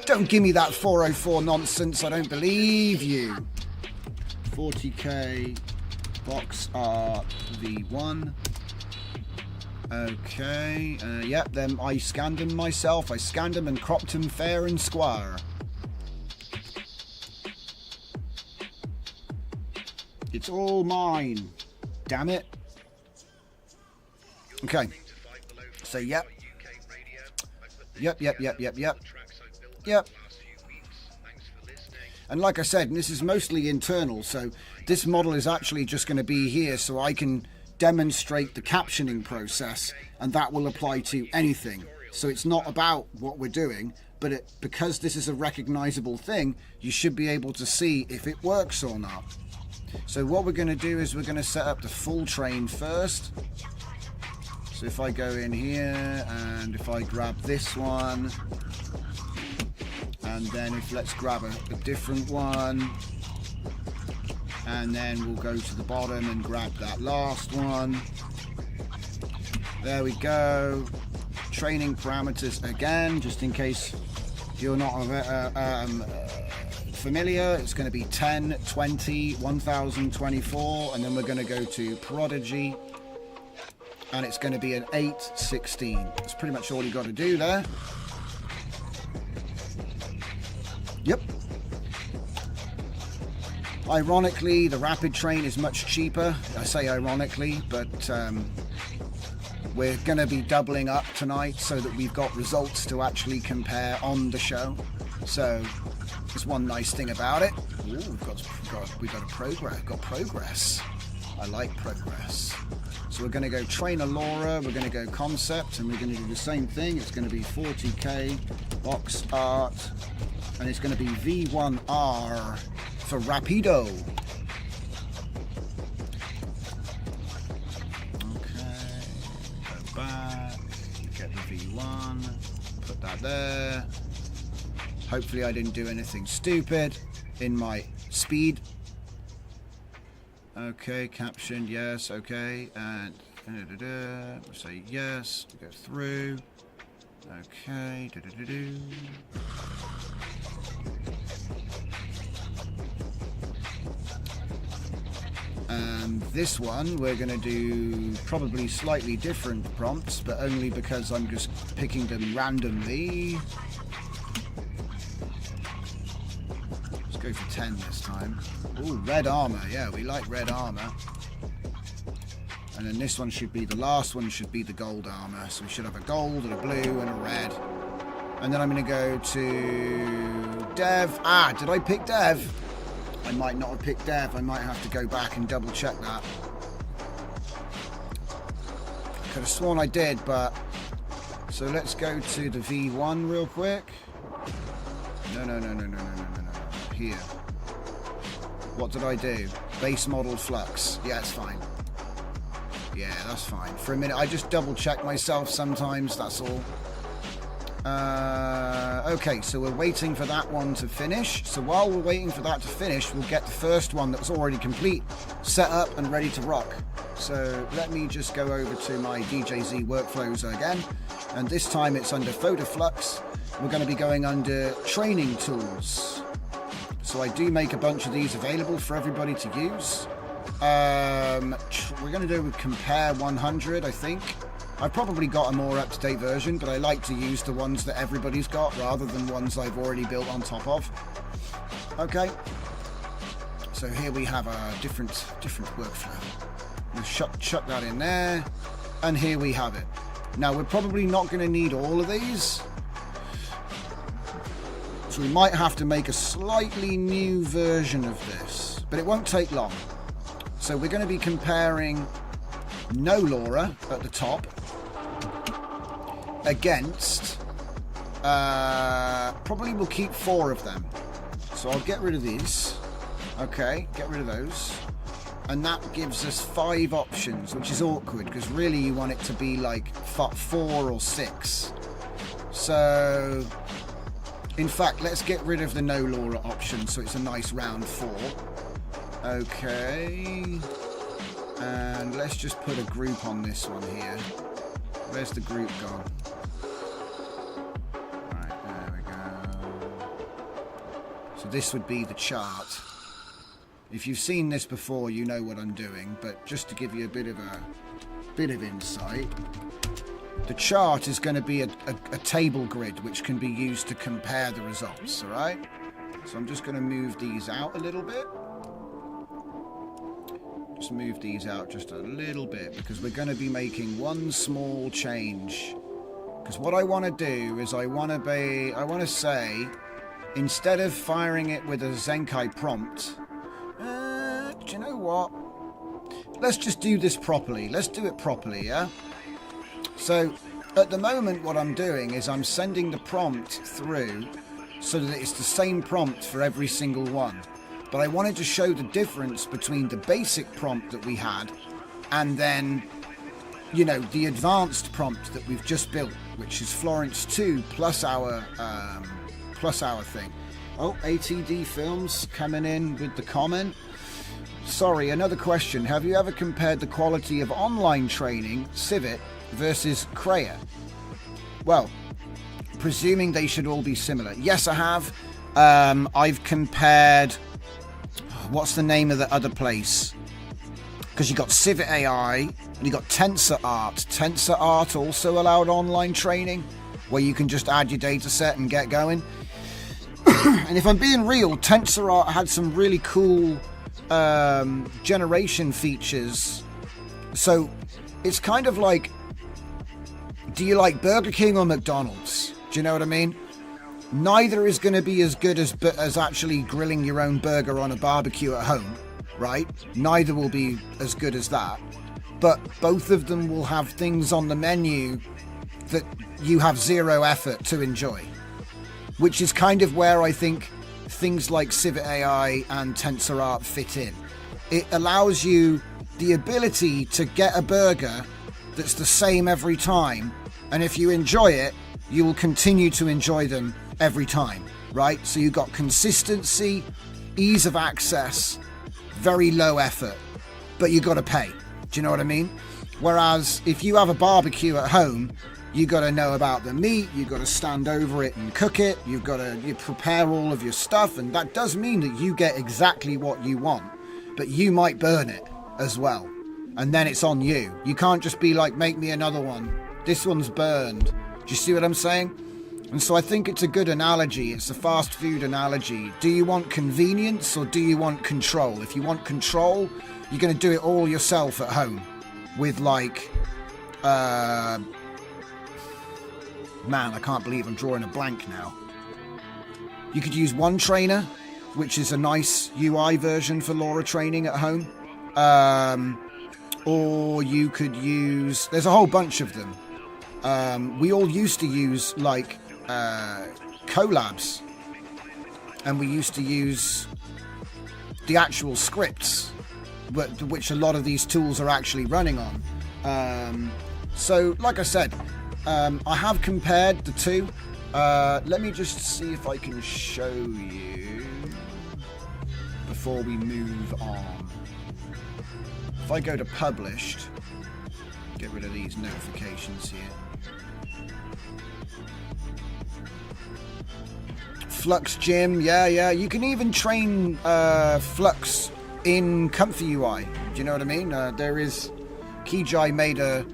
Don't give me that 404 nonsense. I don't believe you. 40k box art V1. Okay, yep, then I scanned them myself. I scanned them and cropped them fair and square. It's all mine. Damn it. Okay. So, yep. Yep. Yep. And like I said, this is mostly internal, so this model is actually just going to be here so I can demonstrate the captioning process, and that will apply to anything. So it's not about what we're doing, but because this is a recognizable thing, you should be able to see if it works or not. So what we're going to do is we're going to set up the full train first. So if I go in here and if I grab this one, and then let's grab a different one, and then we'll go to the bottom and grab that last one. There we go. Training parameters again, just in case you're not familiar. It's going to be 10, 20, 1024, and then we're going to go to Prodigy, and it's going to be an 8, 16. That's pretty much all you got to do there. Yep. Ironically, the rapid train is much cheaper. I say ironically, but we're going to be doubling up tonight so that we've got results to actually compare on the show. So there's one nice thing about it. Ooh, we've got progress. I like progress. So we're going to go Trainer Laura, we're going to go Concept, and we're going to do the same thing. It's going to be 40k box art, and it's going to be V1R for Rapido. Okay, go back, get the V1, put that there. Hopefully I didn't do anything stupid in my speed. Okay, captioned, yes, okay, and we'll say yes, go through. Okay, and this one we're going to do probably slightly different prompts, but only because I'm just picking them randomly. Let's go for 10 this time. Ooh, red armor. Yeah, we like red armor. And then this one should be, the last one should be the gold armor. So we should have a gold and a blue and a red. And then I'm going to go to Dev. Ah, did I pick Dev? I might not have picked Dev. I might have to go back and double check that. I could have sworn I did, but... So let's go to the V1 real quick. No. Here. What did I do? Base model flux. Yeah, it's fine. Yeah, that's fine. For a minute, I just double check myself sometimes, that's all. Okay, so we're waiting for that one to finish. So while we're waiting for that to finish, we'll get the first one that's already complete, set up and ready to rock. So let me just go over to my DJZ workflows again. And this time it's under photo flux. We're going to be going under training tools. So I do make a bunch of these available for everybody to use. We're going to do compare 100, I think. I've probably got a more up-to-date version, but I like to use the ones that everybody's got rather than ones I've already built on top of. Okay. So here we have a different workflow. We'll chuck that in there, and here we have it. Now we're probably not going to need all of these, so we might have to make a slightly new version of this, but it won't take long. So we're going to be comparing no LoRa at the top against, probably we'll keep 4 of them. So I'll get rid of these. Okay, get rid of those. And that gives us 5 options, which is awkward because really you want it to be like 4 or 6. So, in fact, let's get rid of the no LoRa option so it's a nice round 4. Okay. And let's just put a group on this one here. Where's the group gone? Right, there we go. So this would be the chart. If you've seen this before, you know what I'm doing, but just to give you a bit of insight, the chart is going to be a table grid which can be used to compare the results, all right? So I'm just going to move these out a little bit. Just move these out just a little bit because we're going to be making one small change. Because what I want to do is I want to say, instead of firing it with a Zenkai prompt, do you know what? Let's just do this properly. Let's do it properly, yeah? So, at the moment what I'm doing is I'm sending the prompt through so that it's the same prompt for every single one. But I wanted to show the difference between the basic prompt that we had and then, you know, the advanced prompt that we've just built, which is Florence 2 plus our thing. Oh, ATD Films coming in with the comment. Sorry, another question. Have you ever compared the quality of online training, Civet, versus Kreia? Well, presuming they should all be similar. Yes, I have. I've compared... What's the name of the other place? Because you got Civet AI and you got TensorArt. TensorArt also allowed online training where you can just add your data set and get going. And if I'm being real, TensorArt had some really cool generation features. So it's kind of like, do you like Burger King or McDonald's? Do you know what I mean? Neither is going to be as good as actually grilling your own burger on a barbecue at home, right? Neither will be as good as that. But both of them will have things on the menu that you have zero effort to enjoy. Which is kind of where I think things like Civet AI and TensorArt fit in. It allows you the ability to get a burger that's the same every time, and if you enjoy it, you will continue to enjoy them every time, right? So you've got consistency, ease of access, very low effort, but you got to pay. Do you know what I mean? Whereas if you have a barbecue at home, you got to know about the meat, you got to stand over it and cook it, you prepare all of your stuff, and that does mean that you get exactly what you want, but you might burn it as well, and then it's on you. You can't just be like, make me another one, this one's burned. Do you see what I'm saying? And so I think it's a good analogy. It's a fast food analogy. Do you want convenience or do you want control? If you want control, you're going to do it all yourself at home with like Man, I can't believe I'm drawing a blank now. You could use One Trainer, which is a nice UI version for LoRa training at home. Or you could use... There's a whole bunch of them. We all used to use, like, collabs. And we used to use the actual scripts, which a lot of these tools are actually running on. So, like I said, I have compared the two. Let me just see if I can show you before we move on. If I go to published, get rid of these notifications here. Flux Gym, yeah. You can even train Flux in Comfy UI. Do you know what I mean? There is... Kijai made a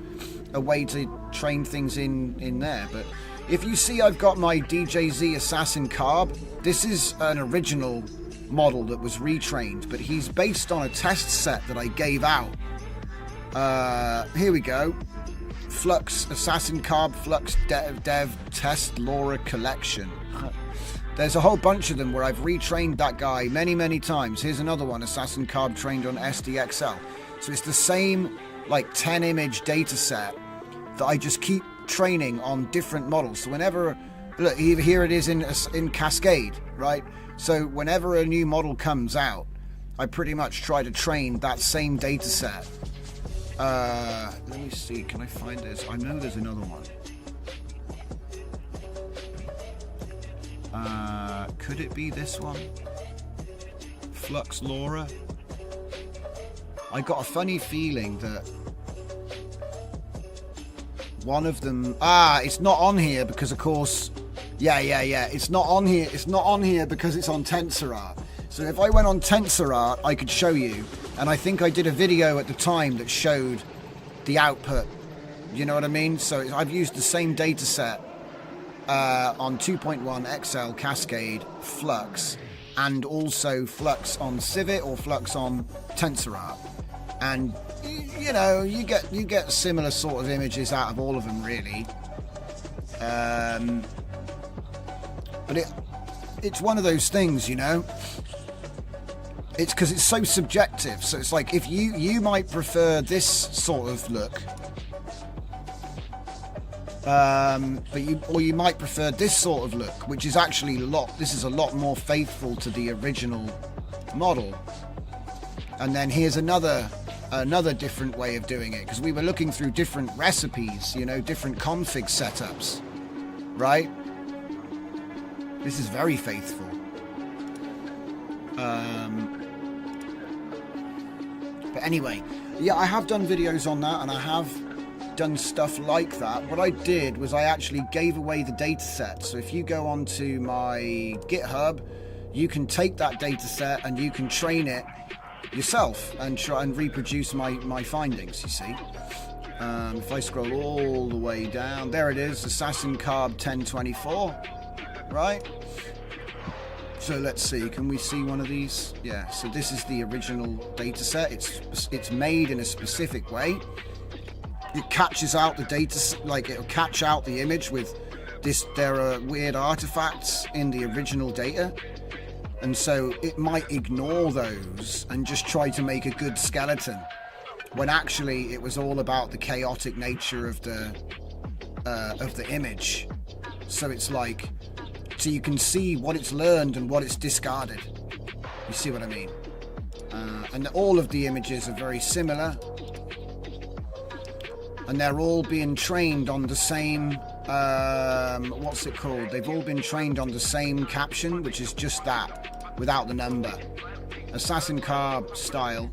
way to train things in there. But if you see, I've got my DJZ Assassin Carb. This is an original model that was retrained, but he's based on a test set that I gave out. Here we go. Flux Assassin Carb Flux Dev Test LoRa Collection. There's a whole bunch of them where I've retrained that guy many times. Here's another one, Assassin Carb trained on SDXL. So it's the same, like, 10 image data set that I just keep training on different models. So whenever, look, here it is in Cascade, right? So whenever a new model comes out, I pretty much try to train that same data set. Let me see, can I find this? I know there's another one. Could it be this one? Flux LoRa? I got a funny feeling that one of them... it's not on here because, of course... Yeah. It's not on here. It's not on here because it's on TensorArt. So if I went on TensorArt, I could show you. And I think I did a video at the time that showed the output. You know what I mean? So I've used the same data set on 2.1 XL Cascade Flux, and also Flux on Civet or Flux on TensorArt. And you know, you get similar sort of images out of all of them, really. But it's one of those things, you know. It's because it's so subjective. So it's like, if you might prefer this sort of look, but you might prefer this sort of look, which is actually this is a lot more faithful to the original model. And then here's another different way of doing it, because we were looking through different recipes, you know, different config setups, right? This is very faithful. But anyway, yeah, I have done videos on that, and I have done stuff like that. What I did was I actually gave away the data set. So if you go onto my GitHub, you can take that data set and you can train it yourself and try and reproduce my findings, you see. If I scroll all the way down, there it is, Assassin Carb 1024, right? So let's see, can we see one of these? Yeah, so this is the original data set. It's made in a specific way. It catches out the data, like it'll catch out the image with this. There are weird artifacts in the original data, and so it might ignore those and just try to make a good skeleton, when actually it was all about the chaotic nature of the image. So it's like, so you can see what it's learned and what it's discarded. You see what I mean? And all of the images are very similar, and they're all being trained on the same, what's it called? They've all been trained on the same caption, which is just that, without the number. Assassin Carb style,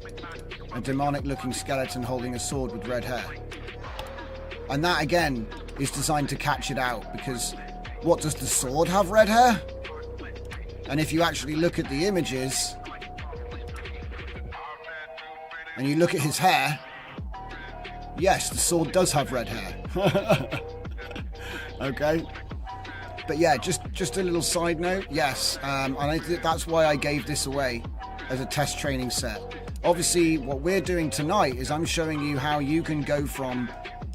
a demonic looking skeleton holding a sword with red hair. And that again is designed to catch it out, because what, does the sword have red hair? And if you actually look at the images and you look at his hair, yes, the sword does have red hair. Okay, but yeah, just a little side note. Yes, and that's why I gave this away as a test training set. Obviously, what we're doing tonight is I'm showing you how you can go from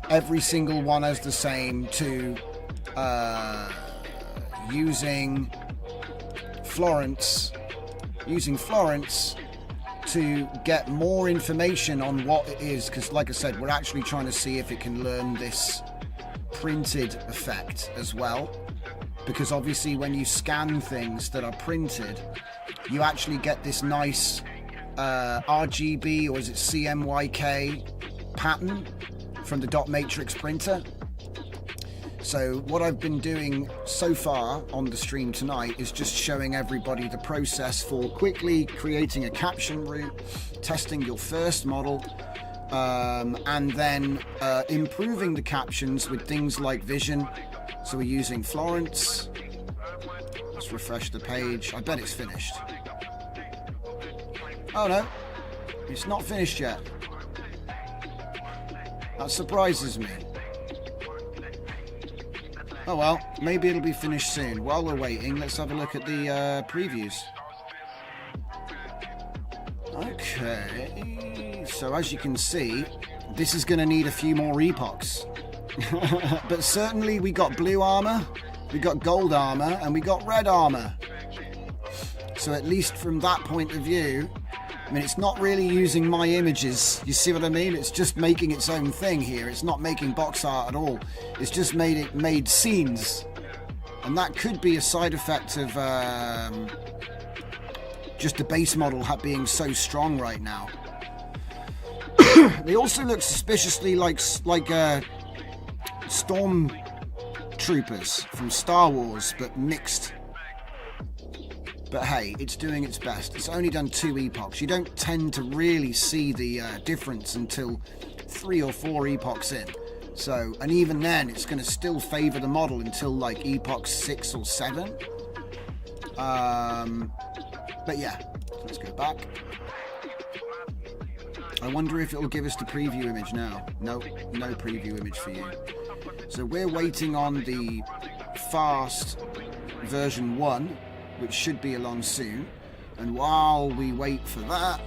every single one as the same to using Florence to get more information on what it is, because like I said, we're actually trying to see if it can learn this printed effect as well, because obviously when you scan things that are printed, you actually get this nice RGB, or is it CMYK pattern from the dot matrix printer. So what I've been doing so far on the stream tonight is just showing everybody the process for quickly creating a caption route, testing your first model, and then improving the captions with things like vision. So we're using Florence. Let's refresh the page. I bet it's finished. Oh no, it's not finished yet. That surprises me. Oh well, maybe it'll be finished soon. While we're waiting, let's have a look at the previews. Okay, so as you can see, this is going to need a few more epochs. But certainly we got blue armor, we got gold armor, and we got red armor. So at least from that point of view, I mean, it's not really using my images. You see what I mean? It's just making its own thing here. It's not making box art at all. It's just made scenes. And that could be a side effect of just the base model being so strong right now. They also look suspiciously like stormtroopers from Star Wars, but mixed. But hey, it's doing its best. It's only done 2 epochs. You don't tend to really see the difference until 3 or 4 epochs in. So, and even then, it's going to still favour the model until like epoch 6 or 7. But yeah, let's go back. I wonder if it'll give us the preview image now. No preview image for you. So we're waiting on the fast version 1, which should be along soon. And while we wait for that,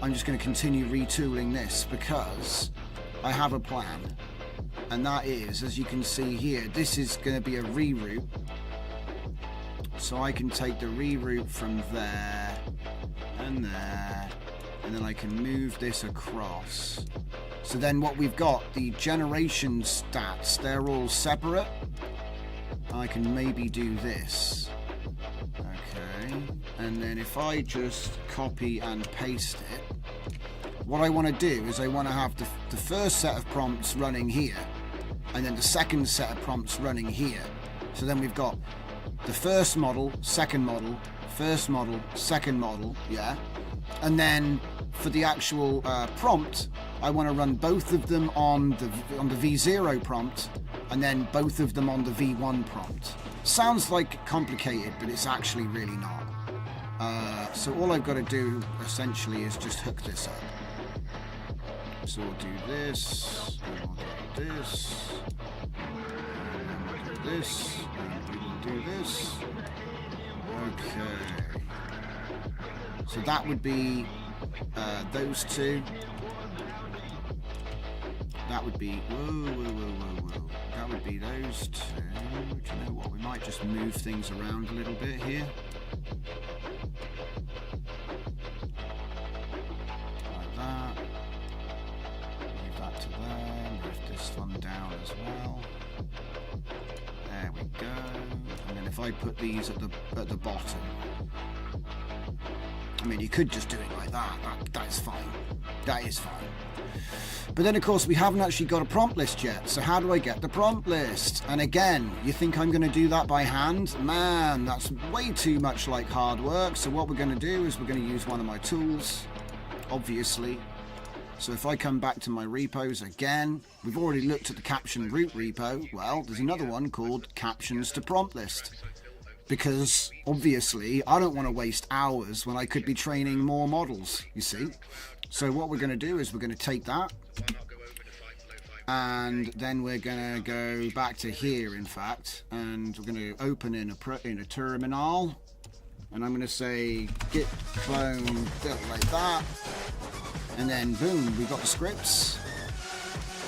I'm just going to continue retooling this because I have a plan. And that is, as you can see here, this is going to be a reroute. So I can take the reroute from there and there, and then I can move this across. So then what we've got, the generation stats, they're all separate. I can maybe do this. Okay, and then if I just copy and paste it, what I want to do is I want to have the first set of prompts running here, and then the second set of prompts running here. So then we've got the first model, second model, first model, second model, yeah? And then for the actual prompt, I want to run both of them on the V0 prompt, and then both of them on the V1 prompt. Sounds like complicated, but it's actually really not. So all I've got to do essentially is just hook this up. So we'll do this, and we'll do this, and we'll do this, and we will do this. Okay. So that would be those two. That would be, whoa. That would be those two. Do you know what? We might just move things around a little bit here. Like that. Move that to there. Move this one down as well. There we go. And then if I put these at the bottom. I mean, you could just do it like that. That's fine. That is fine. But then, of course, we haven't actually got a prompt list yet. So how do I get the prompt list? And again, you think I'm going to do that by hand? Man, that's way too much like hard work. So what we're going to do is we're going to use one of my tools, obviously. So if I come back to my repos again, we've already looked at the caption root repo. Well, there's another one called captions to prompt list. Because, obviously, I don't want to waste hours when I could be training more models, you see. So what we're going to do is we're going to take that, and then we're going to go back to here, in fact, and we're going to open in a terminal, and I'm going to say git clone like that, and then boom, we've got the scripts.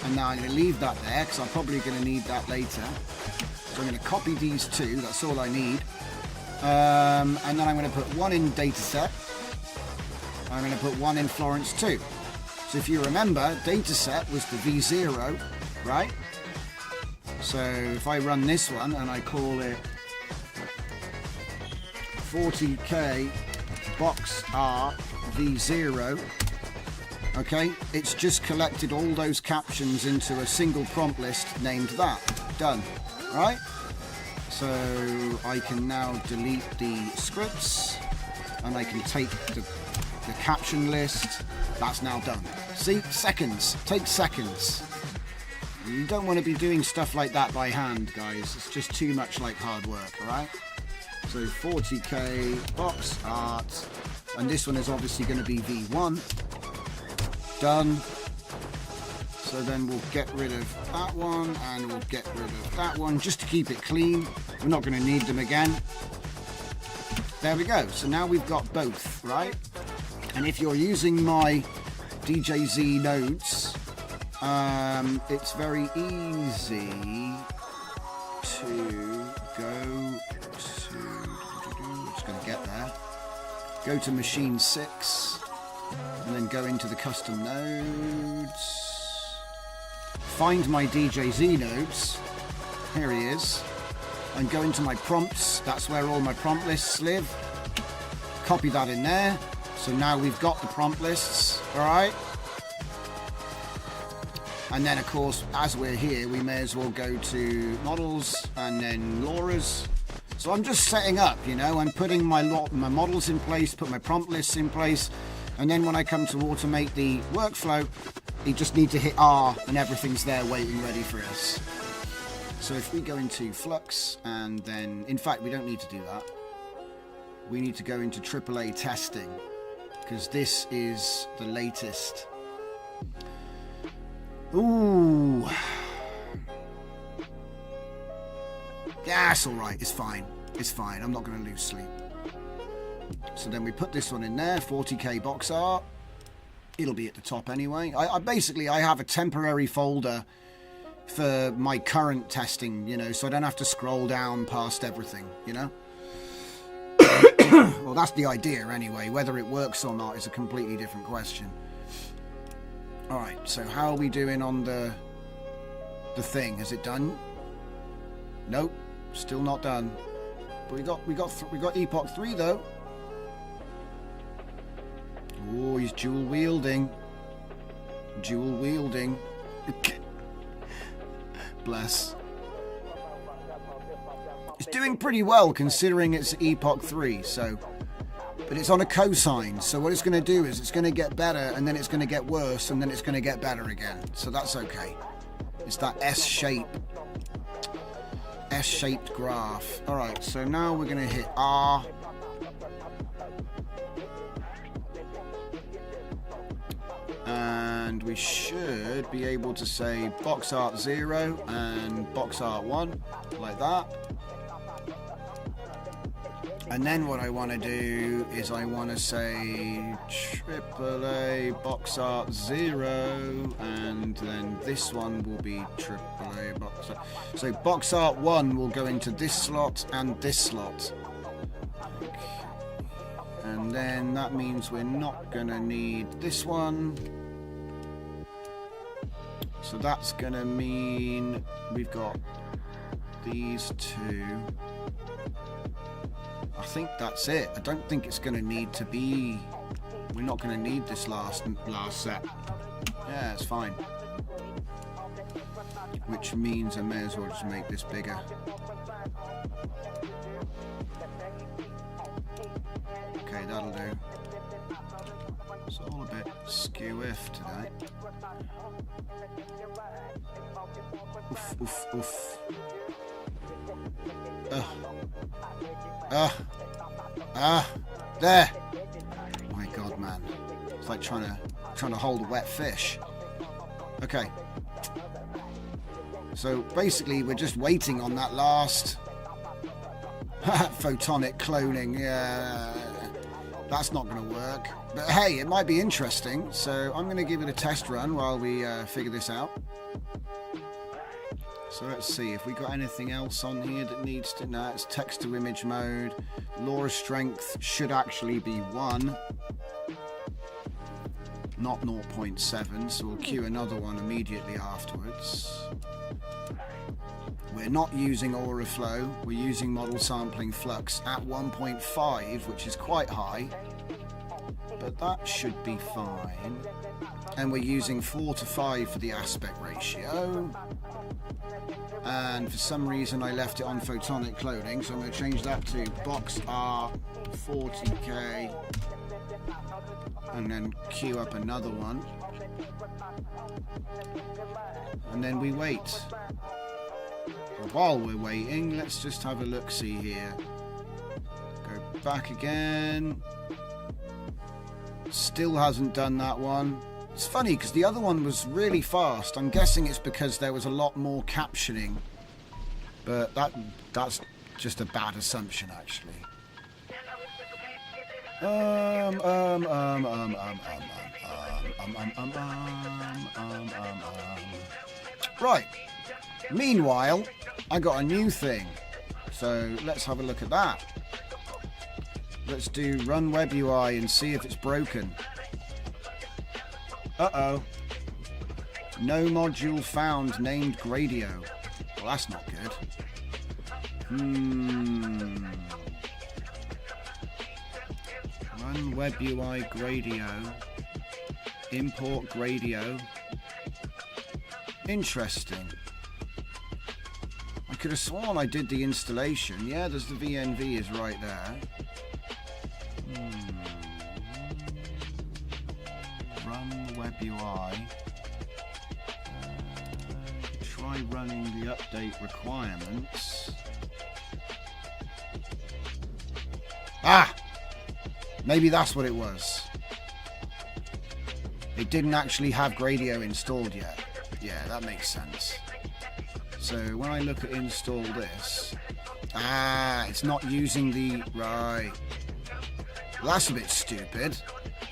And now I'm going to leave that there because I'm probably going to need that later. So I'm going to copy these two. That's all I need. And then I'm going to put one in dataset. I'm going to put one in Florence 2. So if you remember, dataset was the V0, right? So if I run this one and I call it 40k box art V0, okay, it's just collected all those captions into a single prompt list named that. Done, right? So I can now delete the scripts and I can take the caption list. That's now done. See, seconds, takes seconds. You don't want to be doing stuff like that by hand, guys. It's just too much like hard work, alright? So 40k box art, and this one is obviously going to be V1. Done. So then we'll get rid of that one and we'll get rid of that one just to keep it clean. We're not going to need them again. There we go. So now we've got both, right? And if you're using my DJZ nodes, it's very easy to go to, just going to get there, go to machine 6 and then go into the custom nodes, find my DJZ nodes, here he is, and go into my prompts. That's where all my prompt lists live. Copy that in there. So now we've got the prompt lists, alright? And then of course, as we're here, we may as well go to models and then LoRa's. So I'm just setting up, you know, I'm putting my models in place, put my prompt lists in place, and then when I come to automate the workflow, you just need to hit R and everything's there waiting ready for us. So if we go into Flux and then, in fact, we don't need to do that. We need to go into AAA testing because this is the latest. Ooh. Yeah, it's alright. It's fine. It's fine. I'm not going to lose sleep. So then we put this one in there, 40k box art. It'll be at the top anyway. I basically have a temporary folder for my current testing, you know, so I don't have to scroll down past everything, you know. Well, that's the idea anyway. Whether it works or not is a completely different question. Alright, so how are we doing on the thing? Is it done? Nope, still not done. But we got Epoch 3 though. Oh, he's dual wielding. Dual wielding. Bless. It's doing pretty well considering it's Epoch 3, so. But it's on a cosine, so what it's going to do is it's going to get better, and then it's going to get worse, and then it's going to get better again. So that's okay. It's that S-shaped graph. Alright, so now we're going to hit R. And we should be able to say box art 0 and box art 1, like that. And then what I want to do is I want to say AAA box art 0, and then this one will be AAA box art. So box art 1 will go into this slot and this slot. Okay. And then that means we're not going to need this one. So that's going to mean we've got these two. I think that's it. I don't think it's going to need to be... We're not going to need this last set. Yeah, it's fine. Which means I may as well just make this bigger. Okay, that'll do. It's all a bit skew-if today. Oof, oof, oof. There. My God, man. It's like trying to hold a wet fish. Okay. So basically, we're just waiting on that last photonic cloning. Yeah, that's not going to work. But hey, it might be interesting. So I'm going to give it a test run while we figure this out. So let's see if we got anything else on here that needs to. No, it's text to image mode. Law of strength should actually be 1, not 0.7. So we'll queue another one immediately afterwards. We're not using aura flow. We're using model sampling flux at 1.5, which is quite high, but that should be fine. And we're using 4 to 5 for the aspect ratio. And for some reason I left it on photonic cloning, so I'm going to change that to box R 40K and then queue up another one. And then we wait. But while we're waiting, let's just have a look-see here. Go back again. Still hasn't done that one. It's funny because the other one was really fast. I'm guessing it's because there was a lot more captioning, but that's just a bad assumption, actually. Right. Meanwhile, I got a new thing, so let's have a look at that. Let's do run web UI and see if it's broken. Uh-oh. No module found named Gradio. Well, that's not good. Run web UI Gradio. Import Gradio. Interesting. I could have sworn I did the installation. Yeah, there's the VNV is right there. Run web UI. Try running the update requirements. Ah! Maybe that's what it was. It didn't actually have Gradio installed yet. Yeah, that makes sense. So when I look at install this, it's not using the right. Well, that's a bit stupid.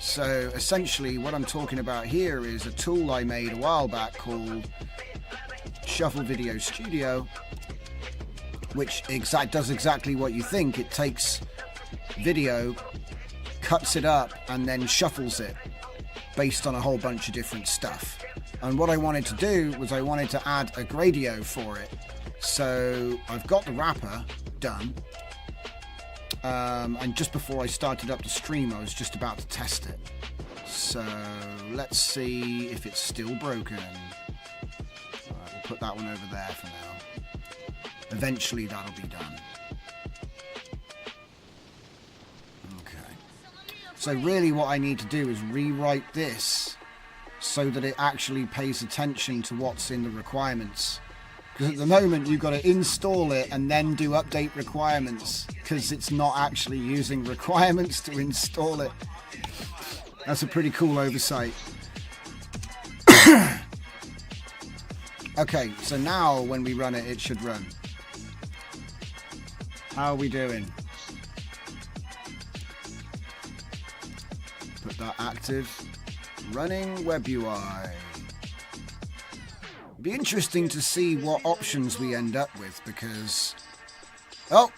So essentially what I'm talking about here is a tool I made a while back called Shuffle Video Studio, which does exactly what you think. It takes video, cuts it up, and then shuffles it based on a whole bunch of different stuff. And what I wanted to do was I wanted to add a Gradio for it. So I've got the wrapper done. And just before I started up the stream, I was just about to test it. So let's see if it's still broken. Alright, we'll put that one over there for now. Eventually that'll be done. Okay. So really what I need to do is rewrite this so that it actually pays attention to what's in the requirements. Because at the moment you've got to install it and then do update requirements because it's not actually using requirements to install it. That's a pretty cool oversight. Okay, so now when we run it, it should run. How are we doing? Put that active. Running web UI. Be interesting to see what options we end up with because oh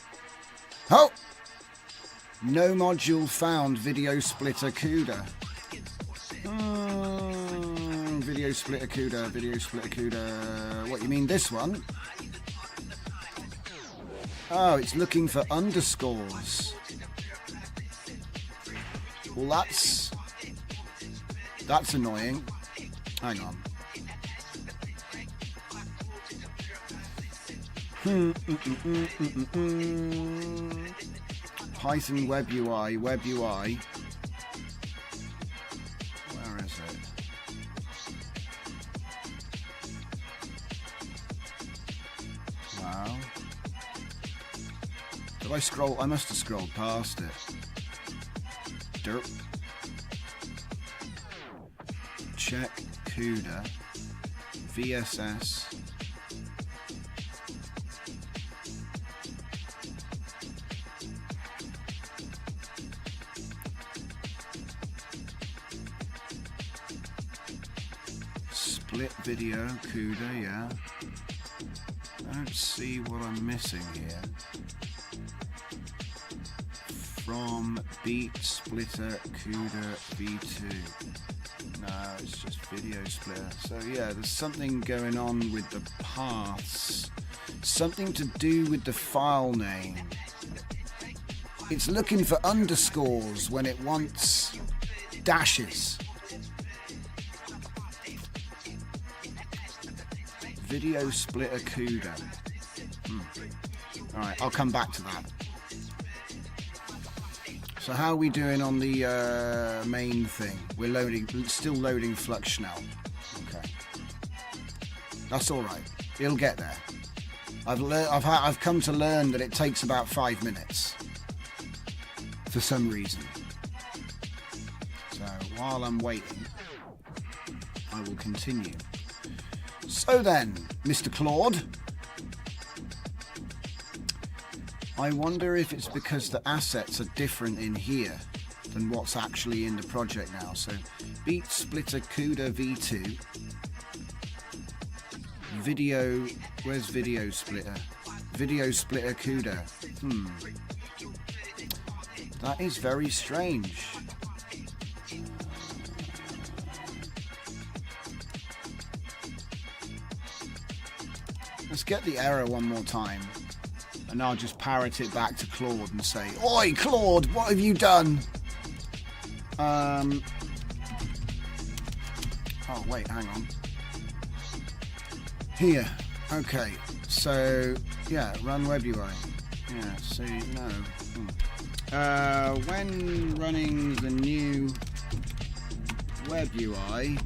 no module found. Video splitter CUDA. Video splitter CUDA. What, you mean this one? Oh, it's looking for underscores. Well, that's annoying. Hang on. Python web UI. Where is it? Wow. Did I scroll? I must have scrolled past it. Derp. Check CUDA. VSS. Split video, CUDA, yeah. don't see what I'm missing here. From Beat Splitter CUDA V2. No, it's just video splitter. So yeah, there's something going on with the paths. Something to do with the file name. It's looking for underscores when it wants dashes. Video splitter CUDA. Alright, I'll come back to that. So how are we doing on the main thing? We're still loading Flux now. Okay, that's all right. It'll get there. I've come to learn that it takes about 5 minutes for some reason. So while I'm waiting, I will continue. So then, Mr. Claude. I wonder if it's because the assets are different in here than what's actually in the project now. So, Beat Splitter CUDA V2. Video, where's Video Splitter? Video Splitter CUDA. That is very strange. Let's get the error one more time. And I'll just parrot it back to Claude and say, "Oi, Claude, what have you done?" Oh, wait, hang on. Here. Okay. So, yeah, run web UI. Yeah, see, no. When running the new web UI,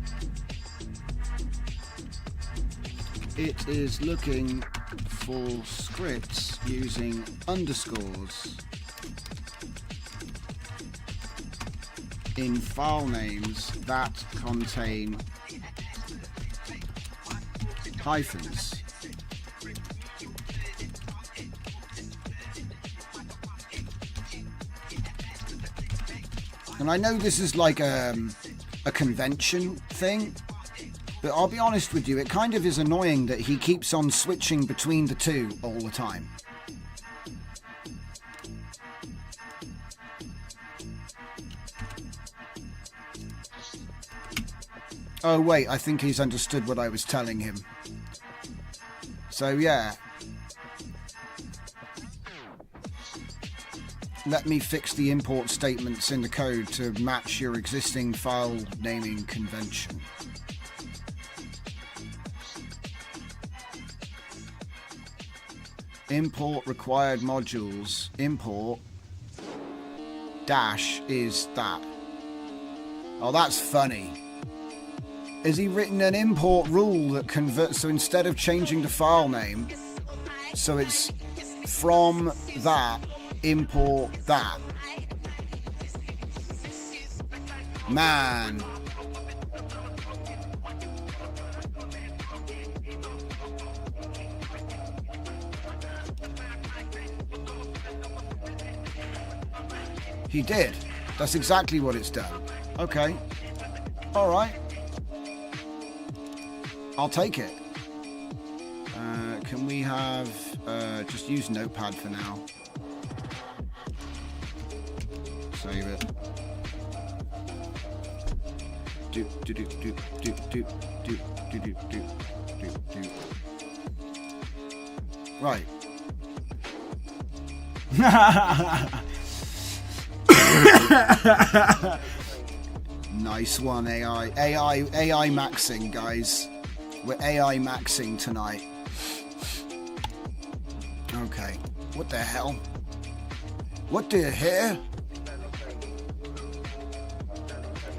it is looking for scripts using underscores in file names that contain hyphens. And I know this is like a convention thing, but I'll be honest with you, it kind of is annoying that he keeps on switching between the two all the time. Oh wait, I think he's understood what I was telling him. So yeah. Let me fix the import statements in the code to match your existing file naming convention. Import required modules. Import dash is that. Oh, that's funny. Has he written an import rule that converts, so instead of changing the file name, so it's from that, import that. Man. He did. That's exactly what it's done. Okay. All right. I'll take it. Can we have just use Notepad for now? Save it. Do do do do do do do do do do do. Right. Nice one, AI maxing, guys. We're AI maxing tonight. Okay. What the hell? What the hell?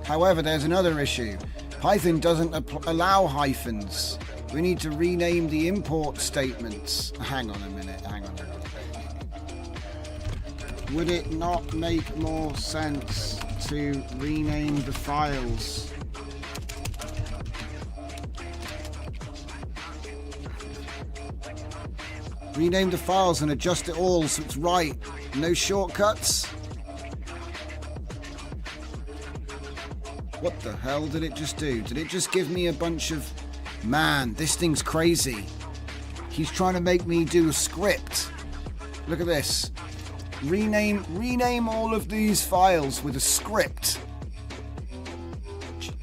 However, there's another issue. Python doesn't allow hyphens. We need to rename the import statements. Hang on a minute. Would it not make more sense to rename the files? Rename the files and adjust it all so it's right. No shortcuts. What the hell did it just do? Did it just give me a bunch of... Man, this thing's crazy. He's trying to make me do a script. Look at this. Rename all of these files with a script.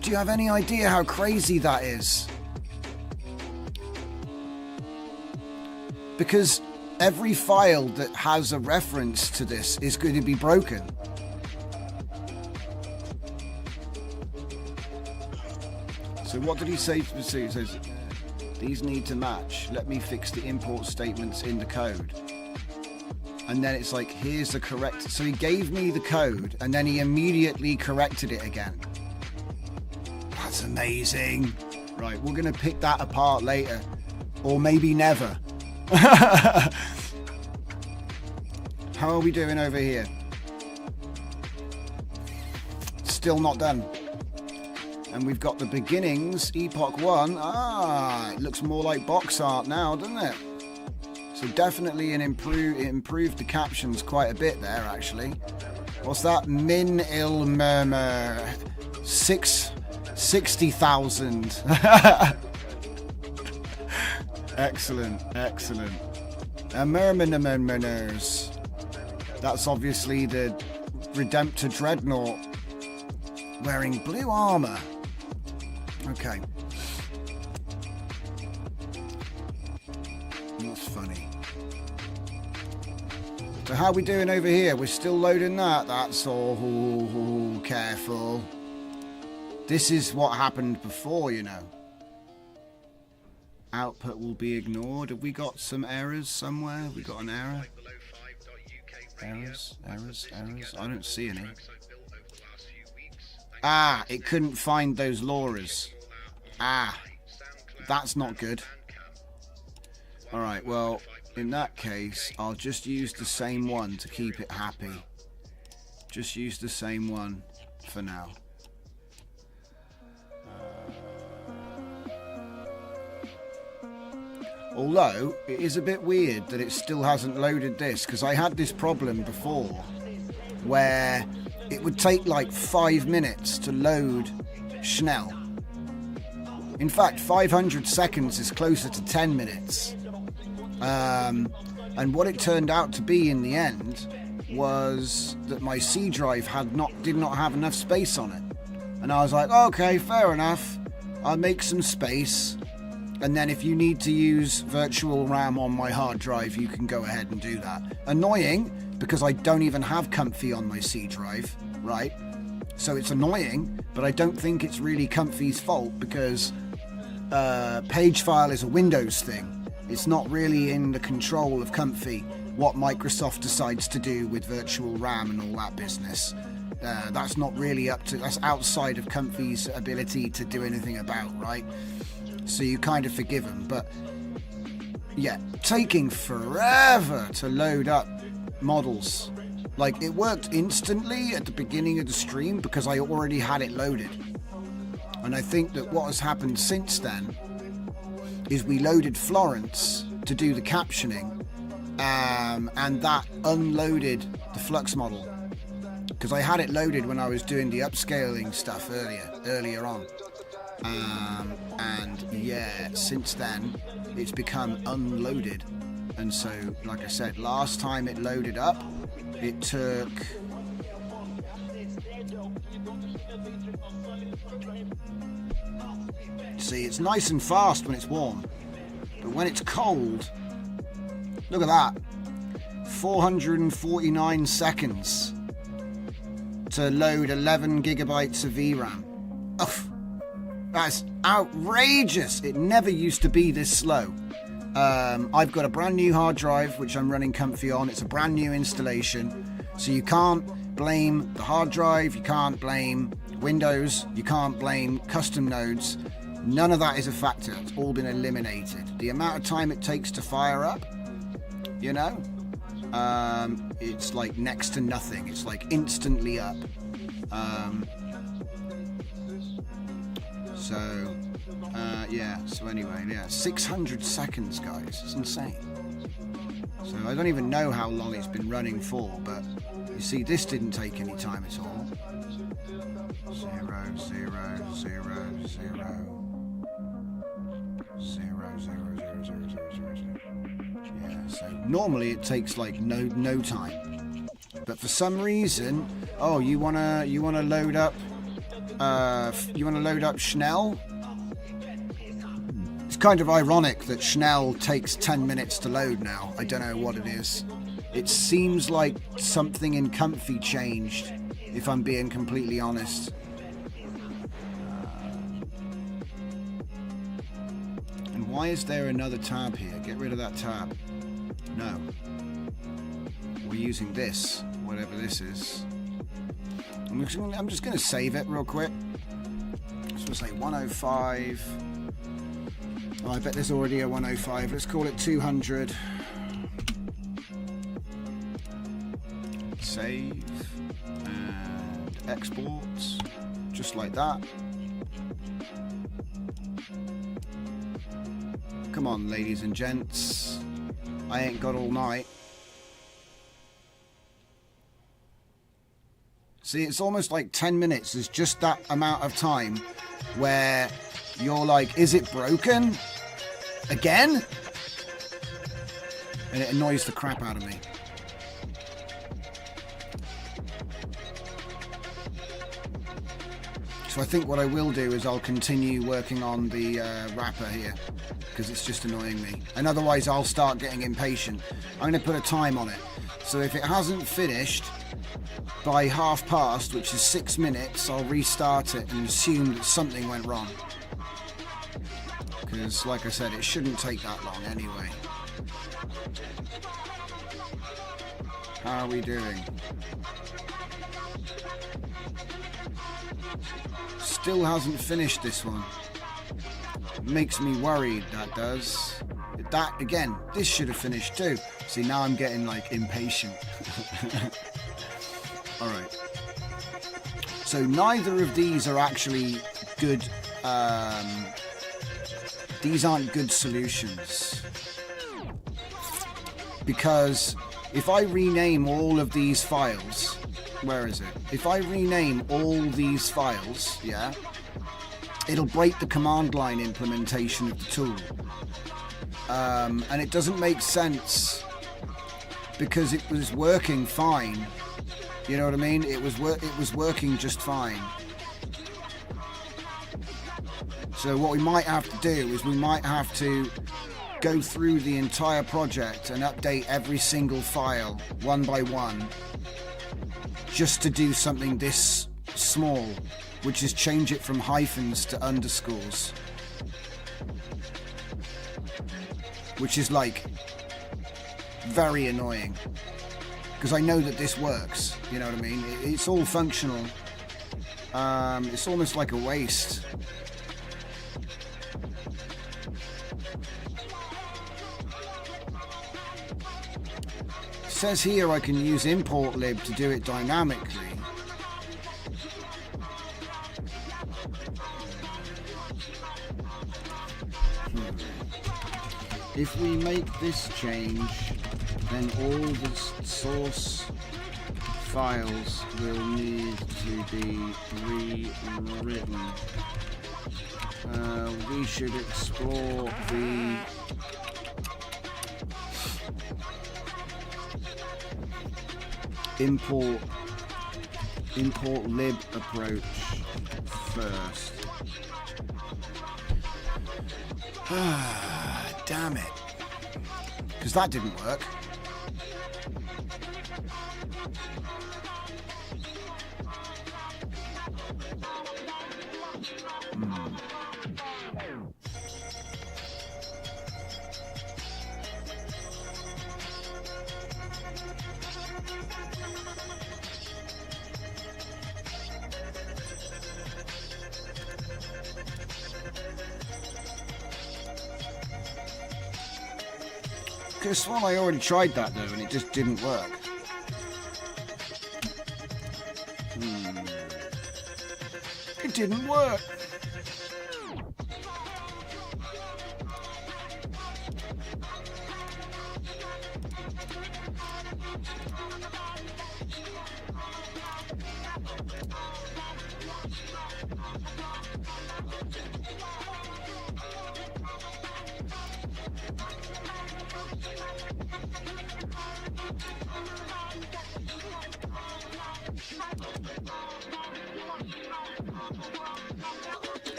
Do you have any idea how crazy that is? Because every file that has a reference to this is going to be broken. So what did he say? He says, these need to match. Let me fix the import statements in the code. And then it's like, here's the correct. So he gave me the code and then he immediately corrected it again. That's amazing. Right, we're going to pick that apart later. Or maybe never. How are we doing over here? Still not done. And we've got the beginnings, Epoch 1. Ah, it looks more like box art now, doesn't it? So definitely it improved the captions quite a bit there, actually. What's that? Min il murmur. 60,000. Excellent, excellent. Murmurs. That's obviously the Redemptor Dreadnought wearing blue armor. Okay. That's funny. So how are we doing over here? We're still loading that. That's all. Careful. This is what happened before, you know. Output will be ignored. Have we got some errors somewhere? Have we got an error? Errors. I don't see any. Ah, it couldn't find those LoRa's. Ah, that's not good. Alright, well, in that case, I'll just use the same one to keep it happy. Just use the same one for now. Although, it is a bit weird that it still hasn't loaded this, because I had this problem before, where it would take like 5 minutes to load Schnell. In fact, 500 seconds is closer to 10 minutes. And what it turned out to be in the end was that my C drive did not have enough space on it. And I was like, okay, fair enough. I'll make some space. And then if you need to use virtual RAM on my hard drive, you can go ahead and do that. Annoying, because I don't even have Comfy on my C drive, right? So it's annoying, but I don't think it's really Comfy's fault, because Pagefile is a Windows thing. It's not really in the control of Comfy what Microsoft decides to do with virtual RAM and all that business. That's not really that's outside of Comfy's ability to do anything about, right? So you kind of forgive them, but yeah, taking forever to load up models. Like, it worked instantly at the beginning of the stream because I already had it loaded. And I think that what has happened since then is we loaded Florence to do the captioning, and that unloaded the Flux model. Because I had it loaded when I was doing the upscaling stuff earlier on. And yeah, since then it's become unloaded, and so like I said, last time it loaded up, it took see, it's nice and fast when it's warm, but when it's cold, look at that, 449 seconds to load 11 gigabytes of VRAM. Ugh. That's outrageous. It never used to be this slow. I've got a brand new hard drive which I'm running Comfy on. It's a brand new installation, so you can't blame the hard drive, you can't blame Windows, you can't blame custom nodes. None of that is a factor. It's all been eliminated. The amount of time it takes to fire up, you know, it's like next to nothing. It's like instantly up. So anyway, 600 seconds, guys. It's insane. So I don't even know how long it's been running for, but you see, this didn't take any time at all. 0, 0, 0, 0, 0, Yeah, so normally it takes like no time, but for some reason, oh, you wanna load up Schnell? It's kind of ironic that Schnell takes 10 minutes to load now. I don't know what it is. It seems like something in Comfy changed, if I'm being completely honest. And why is there another tab here? Get rid of that tab. No. We're using this, whatever this is. I'm just going to save it real quick. So we'll say 105. Oh, I bet there's already a 105. Let's call it 200. Save and export, just like that. Come on, ladies and gents, I ain't got all night. See, it's almost like 10 minutes is just that amount of time where you're like, is it broken again? And it annoys the crap out of me. So I think what I will do is I'll continue working on the wrapper here, because it's just annoying me. And otherwise I'll start getting impatient. I'm going to put a time on it. So if it hasn't finished by past, which is 6 minutes, I'll restart it and assume that something went wrong. Because, like I said, it shouldn't take that long anyway. How are we doing? Still hasn't finished this one. Makes me worried, that does. That, again, this should have finished too. See, now I'm getting, like, impatient. Alright. So neither of these are actually good, these aren't good solutions. Because if I rename all of these files, where is it? If I rename all these files, yeah, it'll break the command line implementation of the tool. And it doesn't make sense because it was working fine. You know what I mean? It was working just fine. So what we might have to do is we might have to go through the entire project and update every single file one by one just to do something this small, which is change it from hyphens to underscores, which is like very annoying because I know that this works, you know what I mean? It's all functional. It's almost like a waste. It says here I can use import lib to do it dynamically. If we make this change, then all the source files will need to be rewritten. We should explore the import lib approach first. Damn it. Because that didn't work. Because well, I already tried that though, and it just didn't work. It didn't work.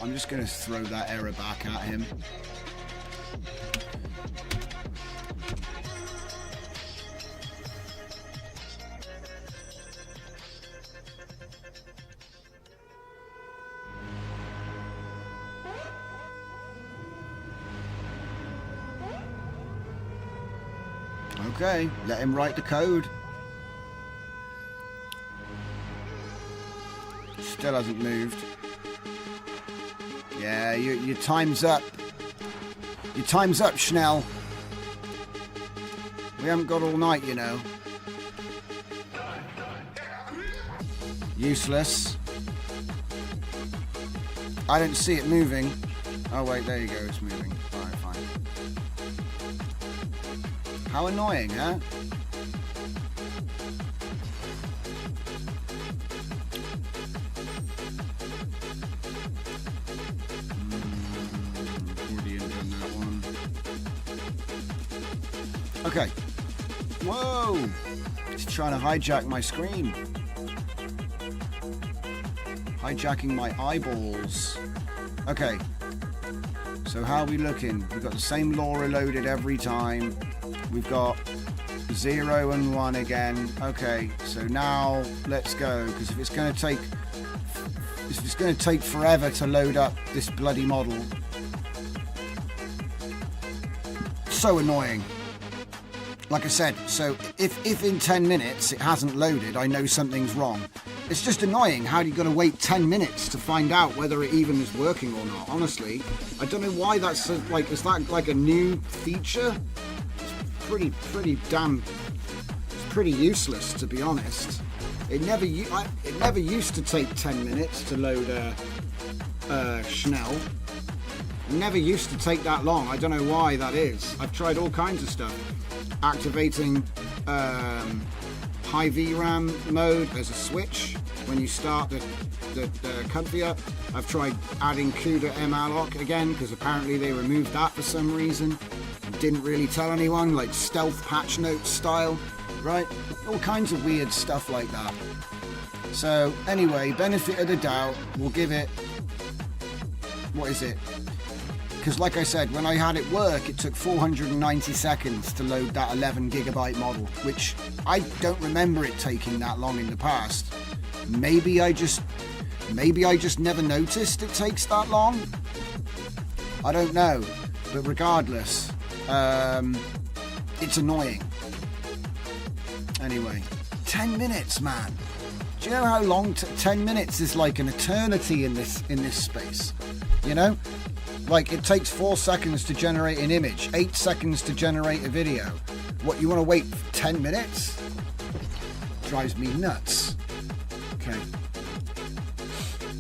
I'm just going to throw that error back at him. Okay, let him write the code. Still hasn't moved. Yeah, your time's up. Your time's up, Schnell. We haven't got all night, you know. Useless. I don't see it moving. Oh wait, there you go, it's moving. Alright, fine. How annoying, huh? Already done that one. Okay. Whoa! He's trying to hijack my screen. Hijacking my eyeballs. Okay. So how are we looking? We've got the same LoRa loaded every time. We've got 0 and 1 again. Okay, so now let's go, because if it's going to take forever to load up this bloody model, so annoying. Like I said, so if in 10 minutes it hasn't loaded, I know something's wrong. It's just annoying how you've got to wait 10 minutes to find out whether it even is working or not. Honestly, I don't know why that's like, is that like a new feature? It's pretty useless, to be honest. It never used to take 10 minutes to load Schnell. It never used to take that long. I don't know why that is. I've tried all kinds of stuff. Activating high VRAM mode as a switch when you start the Comfy up. I've tried adding CUDA malloc again, because apparently they removed that for some reason. Didn't really tell anyone, like stealth patch note style, right? All kinds of weird stuff like that. So anyway, benefit of the doubt, we'll give it, what is it? Because like I said, when I had it work, it took 490 seconds to load that 11 gigabyte model, which I don't remember it taking that long in the past. Maybe I just never noticed it takes that long. I don't know, but regardless, it's annoying. Anyway, 10 minutes, man. Do you know how long 10 minutes is? Like an eternity in this space, you know? Like, it takes 4 seconds to generate an image, 8 seconds to generate a video. What, you want to wait 10 minutes? Drives me nuts. Okay.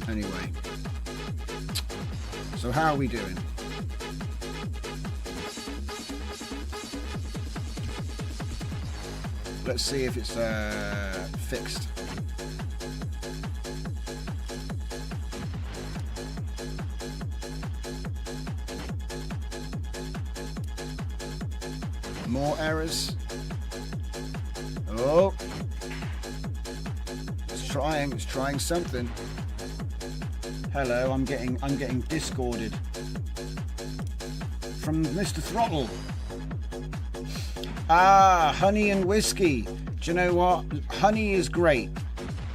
Anyway. So how are we doing? Let's see if it's fixed. More errors. Oh, it's trying something. Hello, I'm getting discorded from Mr. Throttle. Ah, honey and whiskey. Do you know what? Honey is great,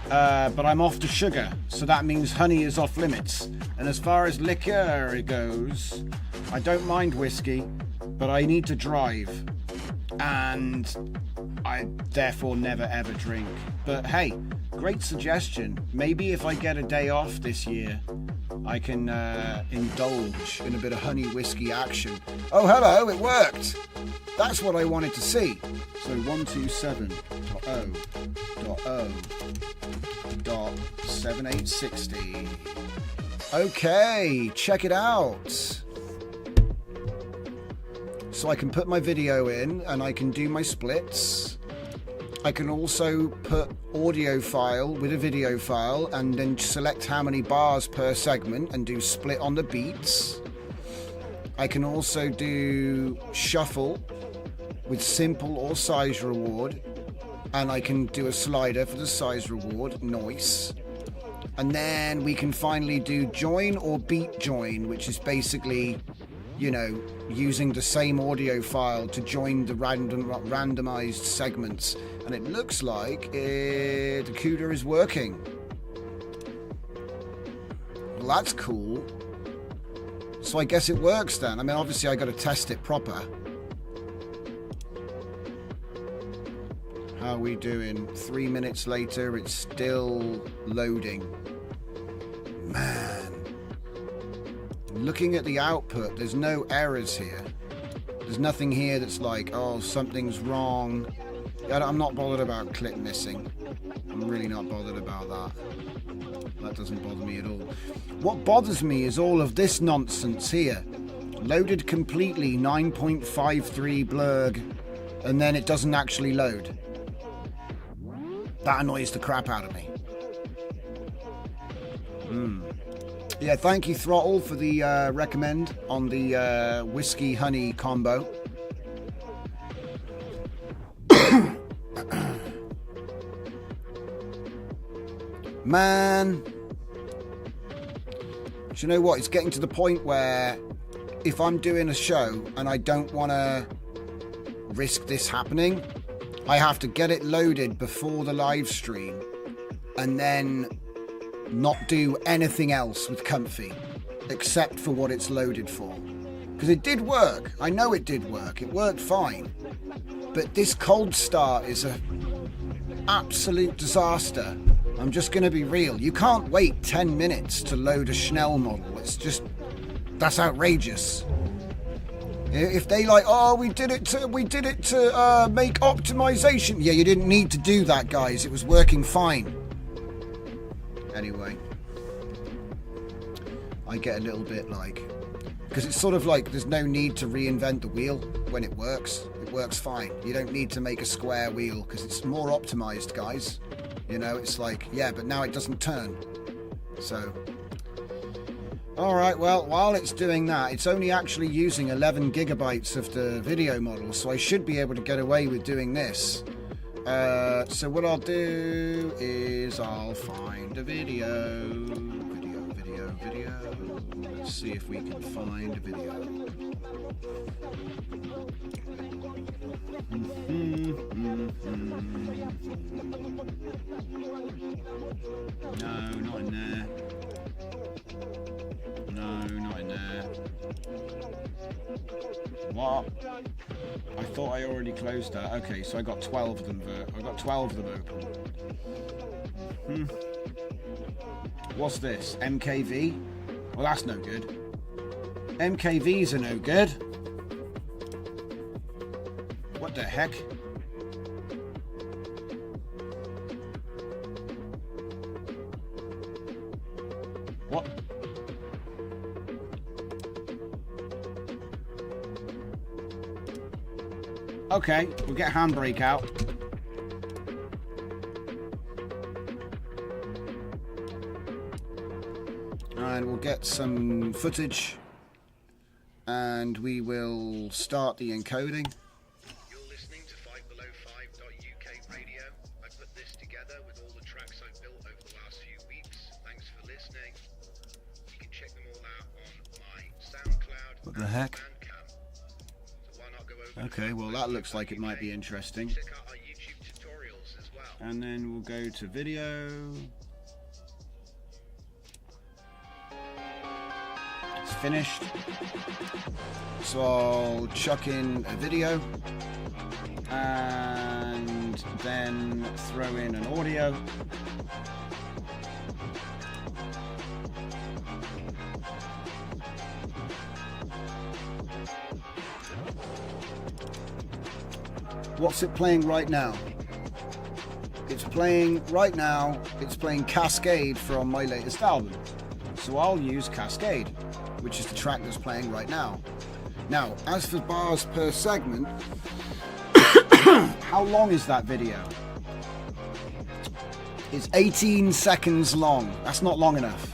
but I'm off to sugar, so that means honey is off limits. And as far as liquor goes, I don't mind whiskey, but I need to drive, and I therefore never ever drink. But hey, great suggestion. Maybe if I get a day off this year, I can indulge in a bit of honey whiskey action. Oh, hello, it worked. That's what I wanted to see. So 127.0.7860. Okay, check it out. So I can put my video in and I can do my splits. I can also put audio file with a video file and then select how many bars per segment and do split on the beats. I can also do shuffle with simple or size reward, and I can do a slider for the size reward, noise. And then we can finally do join or beat join, which is basically, you know, using the same audio file to join the randomized segments. And it looks like the CUDA is working. Well, that's cool. So I guess it works then. I mean, obviously I got to test it proper. How are we doing? 3 minutes later, it's still loading. Man. Looking at the output, there's no errors here. There's nothing here that's like, oh, something's wrong. I'm not bothered about clip missing. I'm really not bothered about that. That doesn't bother me at all. What bothers me is all of this nonsense here. Loaded completely, 9.53 blurg, and then it doesn't actually load. That annoys the crap out of me. Yeah, thank you, Throttle, for the recommend on the whiskey honey combo. Man, do you know what? It's getting to the point where if I'm doing a show and I don't want to risk this happening, I have to get it loaded before the live stream and then not do anything else with Comfy except for what it's loaded for. Because it did work. I know it did work. It worked fine. But this cold start is a absolute disaster. I'm just going to be real. You can't wait 10 minutes to load a Schnell model. It's just, that's outrageous. If they like, oh, we did it to make optimization. Yeah, you didn't need to do that, guys. It was working fine. Anyway, I get a little bit like, because it's sort of like there's no need to reinvent the wheel when it works. It works fine. You don't need to make a square wheel because it's more optimized, guys. You know, it's like, yeah, but now it doesn't turn. So, all right, well, while it's doing that, it's only actually using 11 gigabytes of the video model, so I should be able to get away with doing this. So what I'll do is I'll find a video. Let's see if we can find a video. No, not in there. No, not in there. What? I thought I already closed that. Okay, so I got 12 of them there. I got 12 of them open. What's this? MKV? Well, that's no good. MKVs are no good. What the heck? What? Okay, we'll get Handbrake out. And we'll get some footage. And we will start the encoding. You're listening to 5below5.uk radio. I put this together with all the tracks I've built over the last few weeks. Thanks for listening. You can check them all out on my SoundCloud. What the heck? Okay, well that looks like it might be interesting. Check out our YouTube tutorials as well. And then we'll go to video. It's finished. So I'll chuck in a video and then throw in an audio. What's it playing right now? It's playing right now, it's playing Cascade from my latest album. So I'll use Cascade, which is the track that's playing right now. Now, as for bars per segment, how long is that video? It's 18 seconds long. That's not long enough.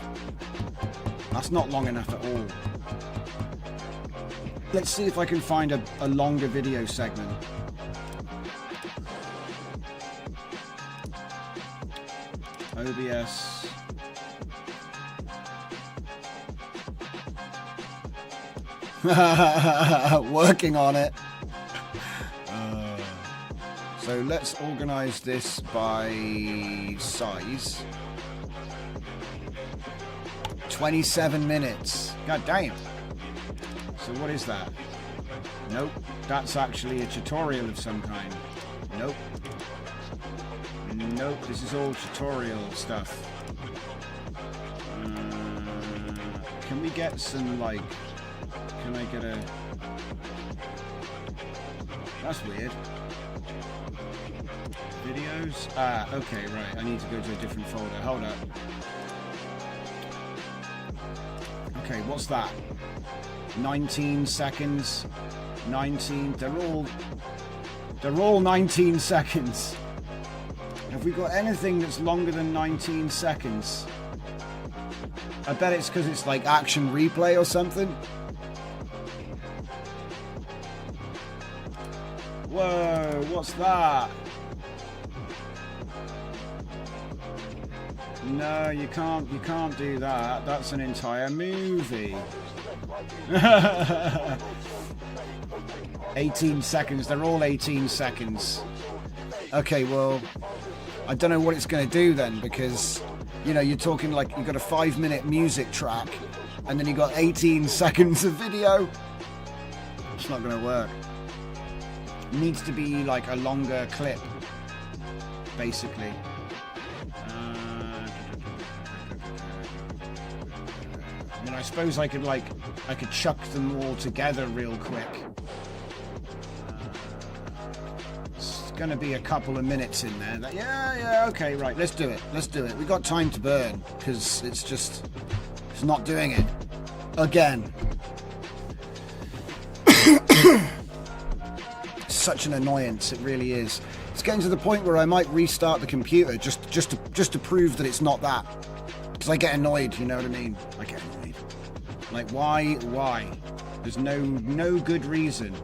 That's not long enough at all. Let's see if I can find a longer video segment. OBS Working on it. So let's organize this by size. 27 minutes. God damn. So what is that? Nope. That's actually a tutorial of some kind. Nope. Nope. This is all tutorial stuff. Can we get some, like... Can I get a... That's weird. Videos? Ah, okay, right. I need to go to a different folder. Hold up. Okay, what's that? 19 seconds. 19. They're all 19 seconds. Have we got anything that's longer than 19 seconds? I bet it's because it's like action replay or something. Whoa, what's that? No, you can't do that. That's an entire movie. 18 seconds. They're all 18 seconds. Okay, well, I don't know what it's going to do then, because, you know, you're talking like you've got a 5-minute music track and then you've got 18 seconds of video. It's not going to work. It needs to be like a longer clip, basically. I mean, I suppose I could chuck them all together real quick. It's gonna be a couple of minutes in there. Yeah, okay, right, let's do it. We got time to burn, because it's not doing it. Again. Such an annoyance, it really is. It's getting to the point where I might restart the computer just to prove that it's not that. Because I get annoyed, you know what I mean? I get annoyed. Like, why? There's no good reason.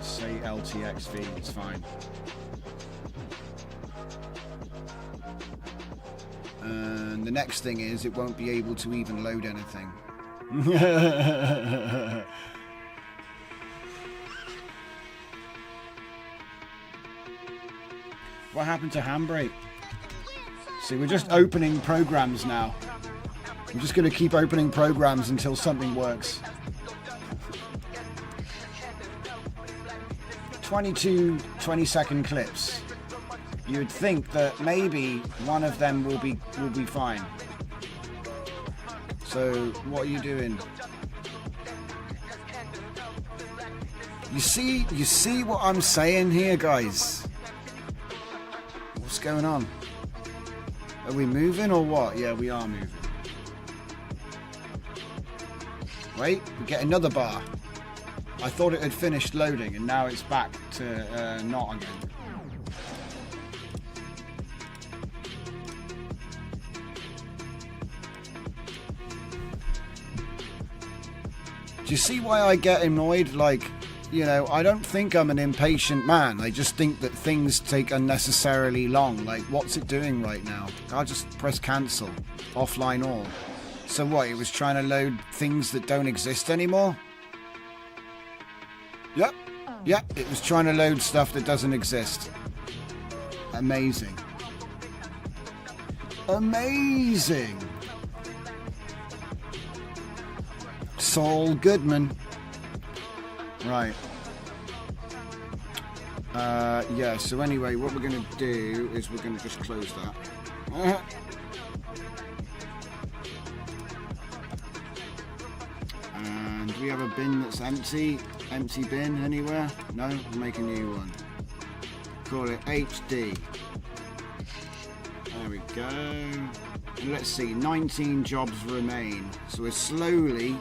Say LTXV, it's fine. And the next thing is it won't be able to even load anything. What happened to Handbrake? See, we're just opening programs now. I'm just going to keep opening programs until something works. 22 20-second clips. You'd think that maybe one of them will be fine. So, what are you doing? You see what I'm saying here, guys? What's going on? Are we moving or what? Yeah, we are moving. Wait, we get another bar. I thought it had finished loading and now it's back to not again. Do you see why I get annoyed? Like, you know, I don't think I'm an impatient man. I just think that things take unnecessarily long. Like, what's it doing right now? I'll just press cancel. Offline all. So what, it was trying to load things that don't exist anymore? Yep, it was trying to load stuff that doesn't exist. Amazing. Amazing! Saul Goodman. Right. Yeah, so anyway, what we're going to do is we're going to just close that. And we have a bin that's empty. Empty bin anywhere? No? We'll make a new one. Call it HD. There we go. And let's see, 19 jobs remain. So we're slowly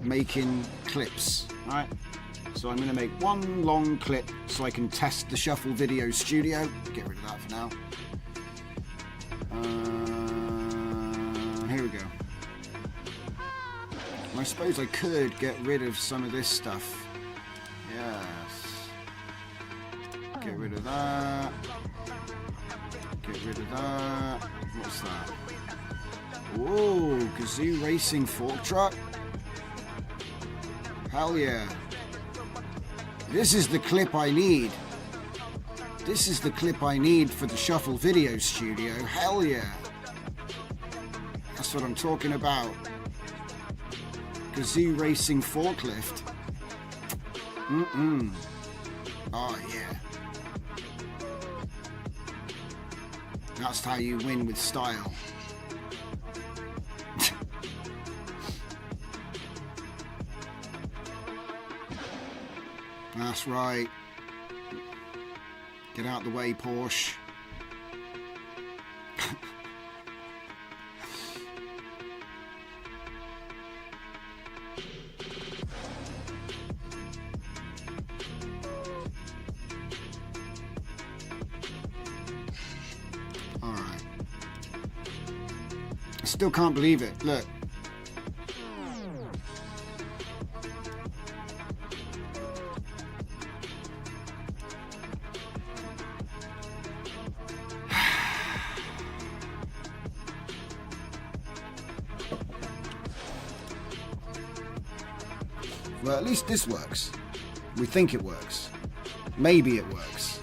making clips, right? So I'm going to make one long clip so I can test the Shuffle Video Studio. Get rid of that for now. Here we go. I suppose I could get rid of some of this stuff. Yes. Get rid of that. Get rid of that. What's that? Whoa, Kazoo Racing fork truck. Hell yeah. This is the clip I need. This is the clip I need for the Shuffle Video Studio. Hell yeah. That's what I'm talking about. Kazoo Racing forklift. Oh yeah. That's how you win with style. That's right. Get out the way, Porsche. All right. I still can't believe it. Look. Well, at least this works. We think it works. Maybe it works.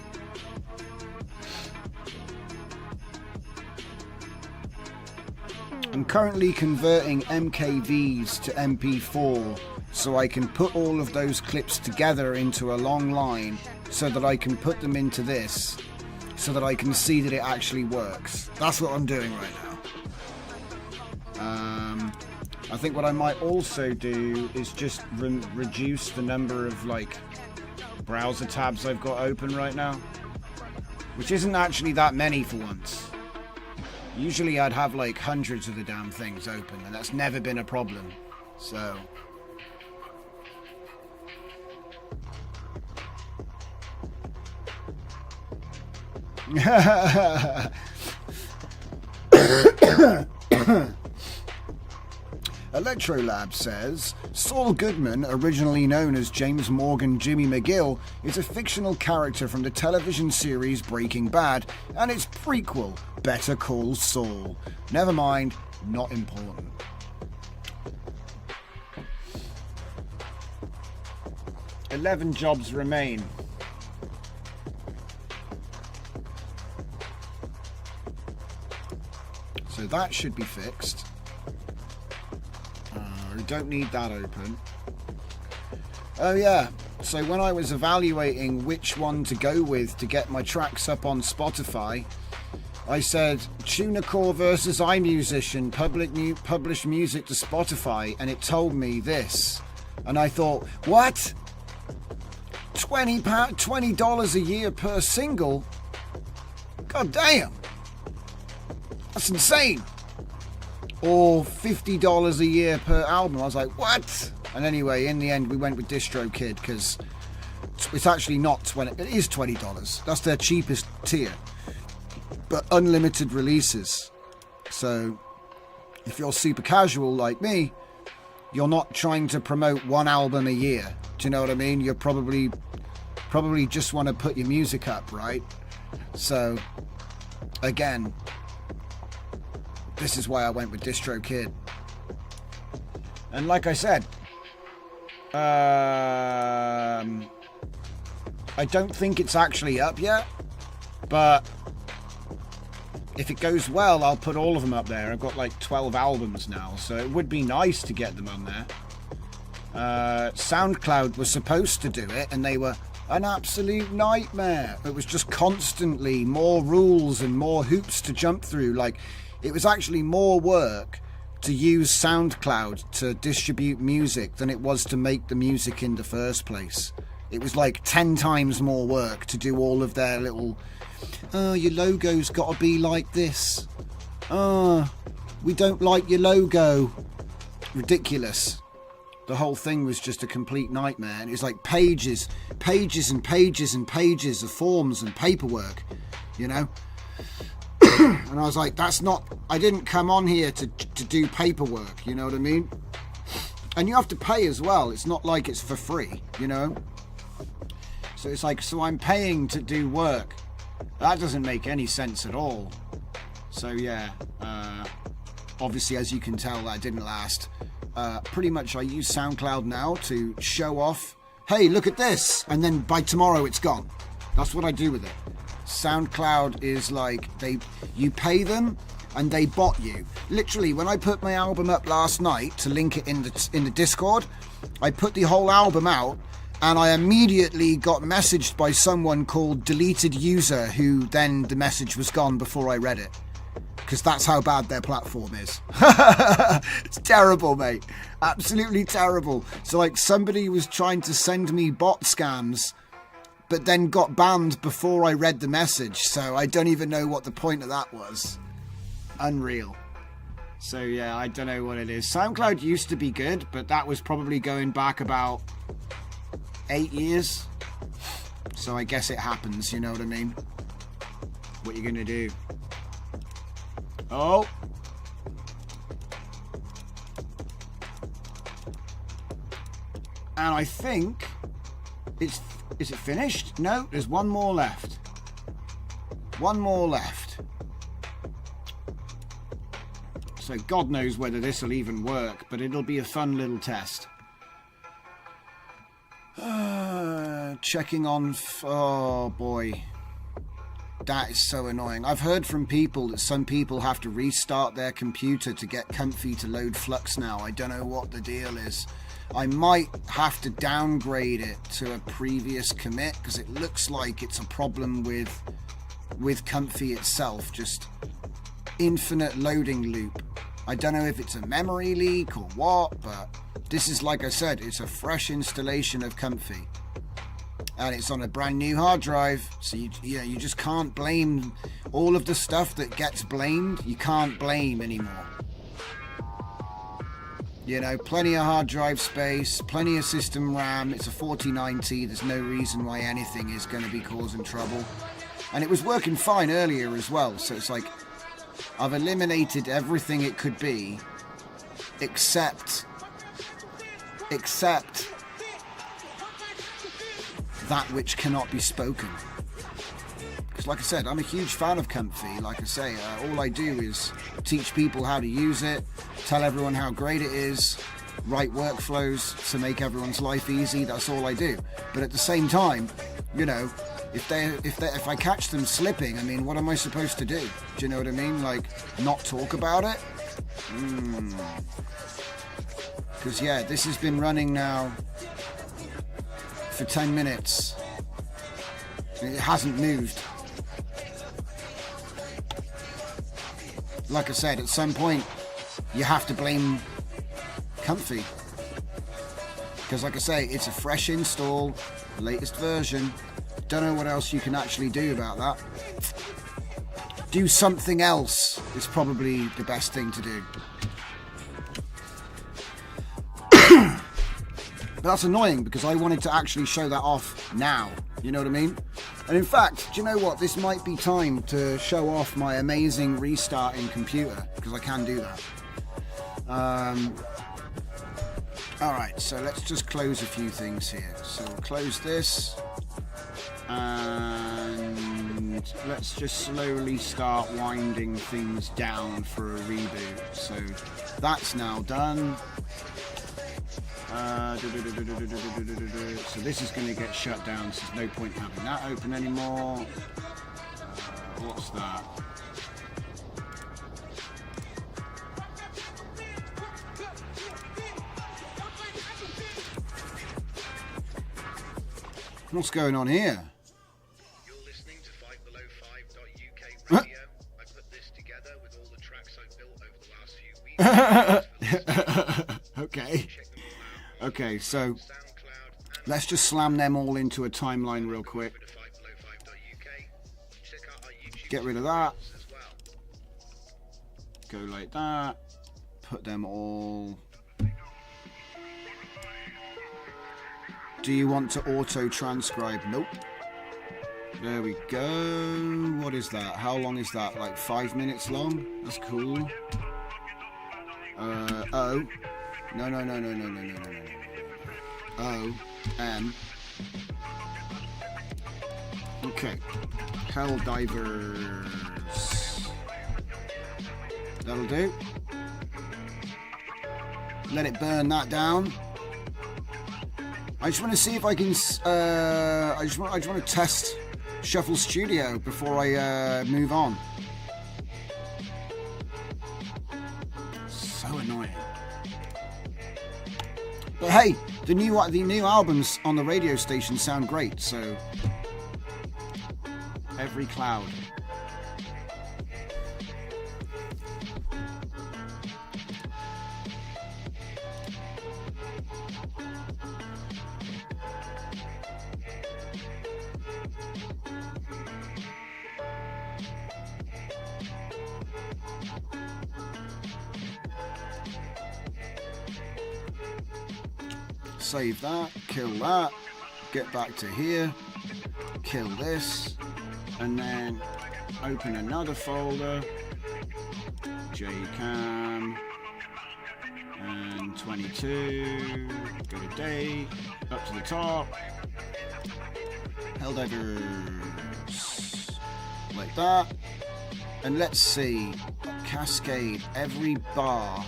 I'm currently converting MKVs to MP4 so I can put all of those clips together into a long line so that I can put them into this so that I can see that it actually works. That's what I'm doing right now. I think what I might also do is just reduce the number of like browser tabs I've got open right now, which isn't actually that many for once. Usually I'd have like hundreds of the damn things open, and that's never been a problem. So Electrolab says, Saul Goodman, originally known as James Morgan Jimmy McGill, is a fictional character from the television series Breaking Bad and its prequel, Better Call Saul. Never mind, not important. "11 jobs remain. So that should be fixed. We don't need that open. Oh yeah, so when I was evaluating which one to go with to get my tracks up on Spotify, I said TunerCore versus iMusician, publish music to Spotify, and it told me this. And I thought, what? $20 a year per single? God damn! That's insane! Or $50 a year per album. I was like, what? And anyway, in the end, we went with DistroKid because it's actually not $20. It is $20. That's their cheapest tier, but unlimited releases. So if you're super casual like me, you're not trying to promote one album a year. Do you know what I mean? You're probably just want to put your music up, right? So again, this is why I went with DistroKid. And like I said, I don't think it's actually up yet, but if it goes well, I'll put all of them up there. I've got like 12 albums now, so it would be nice to get them on there. SoundCloud was supposed to do it, and they were an absolute nightmare. It was just constantly more rules and more hoops to jump through. Like, it was actually more work to use SoundCloud to distribute music than it was to make the music in the first place. It was like 10 times more work to do all of their little, oh, your logo's got to be like this. Oh, we don't like your logo. Ridiculous. The whole thing was just a complete nightmare. And it was like pages and pages and pages of forms and paperwork, you know? And I was like, that's not, I didn't come on here to do paperwork, you know what I mean? And you have to pay as well. It's not like it's for free, you know? So it's like, so I'm paying to do work. That doesn't make any sense at all. So yeah, obviously, as you can tell, that didn't last. Pretty much I use SoundCloud now to show off, hey, look at this, and then by tomorrow it's gone. That's what I do with it. SoundCloud is like, you pay them and they bot you. Literally, when I put my album up last night to link it in the Discord, I put the whole album out and I immediately got messaged by someone called deleted user, who then the message was gone before I read it. Because that's how bad their platform is. It's terrible, mate. Absolutely terrible. So like somebody was trying to send me bot scams, but then got banned before I read the message. So I don't even know what the point of that was. Unreal. So yeah, I don't know what it is. SoundCloud used to be good, but that was probably going back about 8 years. So I guess it happens, you know what I mean? What you gonna do? Oh. And I think is it finished? No, there's one more left. One more left. So God knows whether this will even work, but it'll be a fun little test. Checking on... oh boy. That is so annoying. I've heard from people that some people have to restart their computer to get comfy to load Flux now. I don't know what the deal is. I might have to downgrade it to a previous commit because it looks like it's a problem with Comfy itself. Just infinite loading loop. I don't know if it's a memory leak or what, but this is, like I said, it's a fresh installation of Comfy. And it's on a brand new hard drive, so you just can't blame all of the stuff that gets blamed. You can't blame anymore. You know, plenty of hard drive space, plenty of system RAM. It's a 4090. There's no reason why anything is going to be causing trouble. And it was working fine earlier as well. So it's like I've eliminated everything it could be, except that which cannot be spoken. Because like I said, I'm a huge fan of Comfy. Like I say, all I do is teach people how to use it, tell everyone how great it is, write workflows to make everyone's life easy. That's all I do. But at the same time, you know, if I catch them slipping, I mean, what am I supposed to do? Do you know what I mean? Like, not talk about it? Because yeah, this has been running now for 10 minutes. It hasn't moved. Like I said, at some point you have to blame Comfy, because like I say, it's a fresh install, latest version. Don't know what else you can actually do about that. Do something else is probably the best thing to do. But that's annoying because I wanted to actually show that off now. You know what I mean? And in fact, do you know what? This might be time to show off my amazing restarting computer, because I can do that. Alright, so let's just close a few things here. So we'll close this. And let's just slowly start winding things down for a reboot. So that's now done. So this is going to get shut down, so there's no point having that open anymore. What's that? What's going on here? You're listening to 5below5.uk radio. I put this together with all the tracks I've built over the last few weeks. Okay. Okay, so let's just slam them all into a timeline real quick. Get rid of that. Go like that. Put them all. Do you want to auto transcribe? Nope. There we go. What is that? How long is that? Like 5 minutes long? That's cool. Oh. No. O-M. Okay. Hell Divers. That'll do. let it burn that down. I just want to see if I can. I just want to test Shuffle Studio before I move on. So annoying. But hey, the new albums on the radio station sound great. So every cloud. Save that, kill that, get back to here, kill this, and then open another folder, JCam, and 22, go to date, up to the top, Helldivers, like that, and let's see, cascade every bar,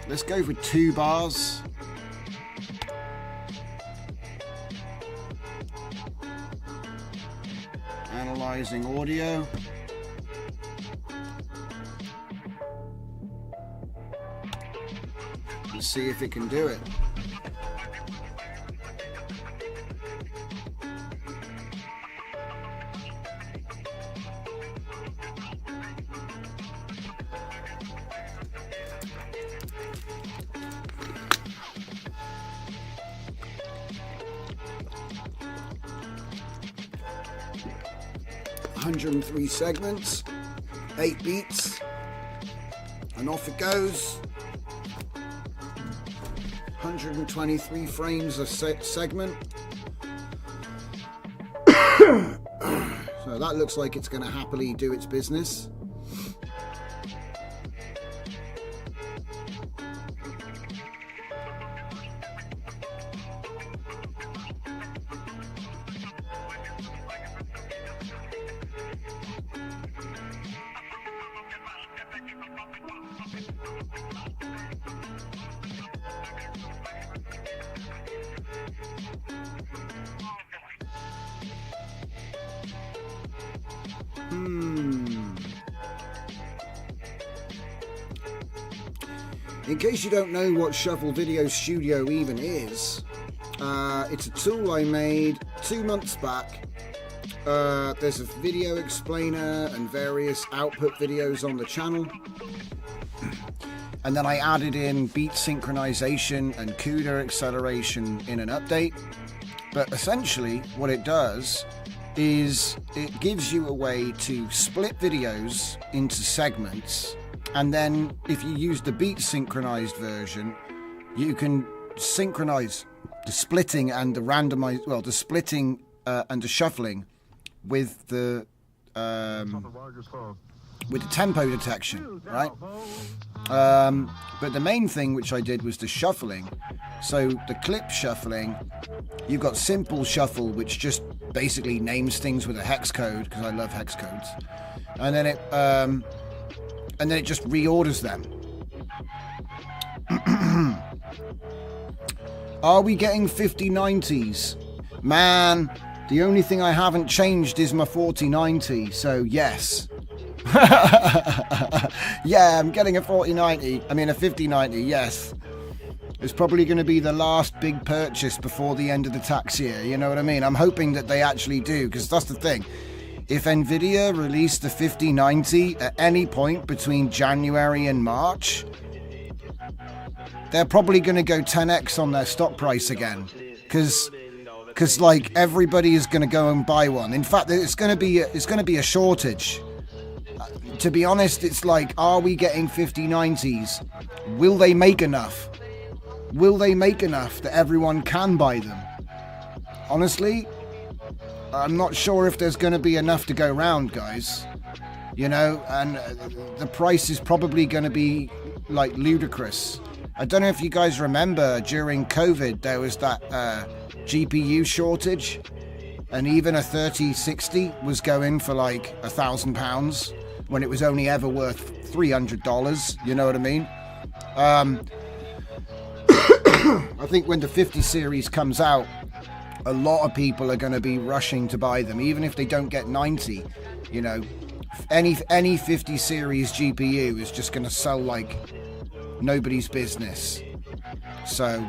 let's go for 2 bars. Analyzing audio. Let's see if it can do it. .103 segments, 8 beats, and off it goes. 123 frames a segment. So that looks like it's going to happily do its business. In case you don't know what Shuffle Video Studio even is, it's a tool I made 2 months back. There's a video explainer and various output videos on the channel. And then I added in beat synchronization and CUDA acceleration in an update. But essentially what it does is it gives you a way to split videos into segments, and then if you use the beat synchronized version, you can synchronize the splitting and the randomized, well, the splitting and the shuffling with the tempo detection, right? But the main thing which I did was the shuffling. So the clip shuffling, you've got simple shuffle, which just basically names things with a hex code, because I love hex codes, and then it just reorders them. Are we getting 5090s? Man, the only thing I haven't changed is my 4090, so yes. Yeah, I'm getting a 5090, yes. It's probably going to be the last big purchase before the end of the tax year, you know what I mean? I'm hoping that they actually do, because that's the thing. If Nvidia released the 5090 at any point between January and March, they're probably going to go 10x on their stock price again, because like everybody is going to go and buy one. In fact, it's going to be a shortage. To be honest, it's like, are we getting 5090s? Will they make enough? Will they make enough that everyone can buy them? Honestly, I'm not sure if there's going to be enough to go round, guys. You know, and the price is probably going to be like ludicrous. I don't know if you guys remember during COVID there was that GPU shortage, and even a 3060 was going for like £1,000 when it was only ever worth $300. You know what I mean? I think when the 50 series comes out, a lot of people are going to be rushing to buy them, even if they don't get 90. You know, any 50 series GPU is just going to sell like nobody's business. So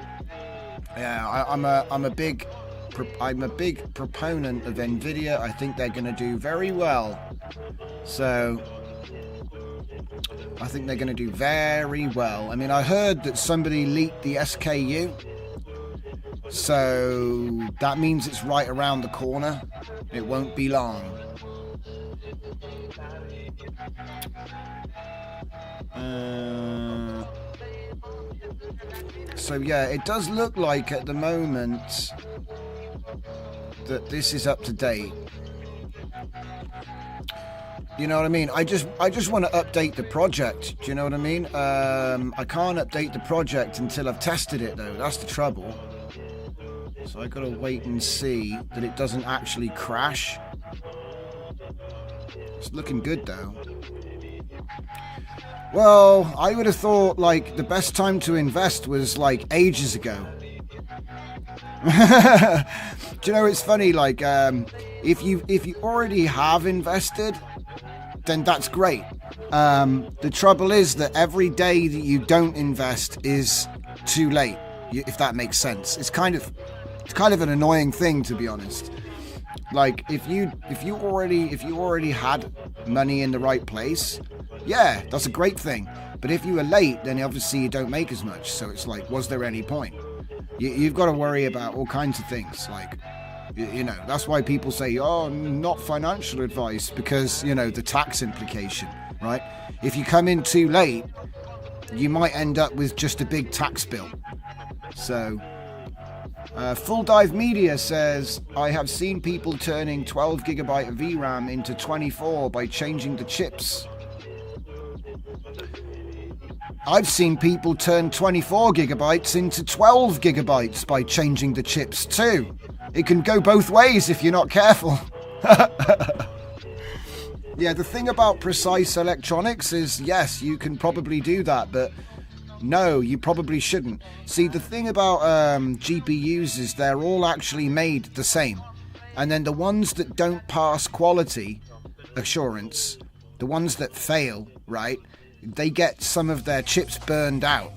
yeah, I'm a big proponent of Nvidia. I think they're going to do very well. So I think they're going to do very well. I mean, I heard that somebody leaked the SKU, so that means it's right around the corner. It won't be long. So yeah, it does look like at the moment that this is up to date. You know what I mean? I just want to update the project. Do you know what I mean? I can't update the project until I've tested it, though. That's the trouble. So I gotta wait and see that it doesn't actually crash. It's looking good, though. Well, I would have thought like the best time to invest was like ages ago. Do you know, it's funny, like if you already have invested, then that's great. The trouble is that every day that you don't invest is too late, if that makes sense. It's kind of an annoying thing, to be honest. Like if you already had money in the right place, yeah, that's a great thing. But if you were late, then obviously you don't make as much. So it's like, was there any point? You've got to worry about all kinds of things. Like, you know, that's why people say, oh, not financial advice, because, you know, the tax implication, right? If you come in too late, you might end up with just a big tax bill. So, Full Dive Media says, I have seen people turning 12 gigabyte of VRAM into 24 by changing the chips. I've seen people turn 24 gigabytes into 12 gigabytes by changing the chips too. It can go both ways if you're not careful. Yeah, the thing about precise electronics is, yes, you can probably do that, but no, you probably shouldn't. See, the thing about GPUs is they're all actually made the same. And then the ones that don't pass quality assurance, the ones that fail, right, they get some of their chips burned out.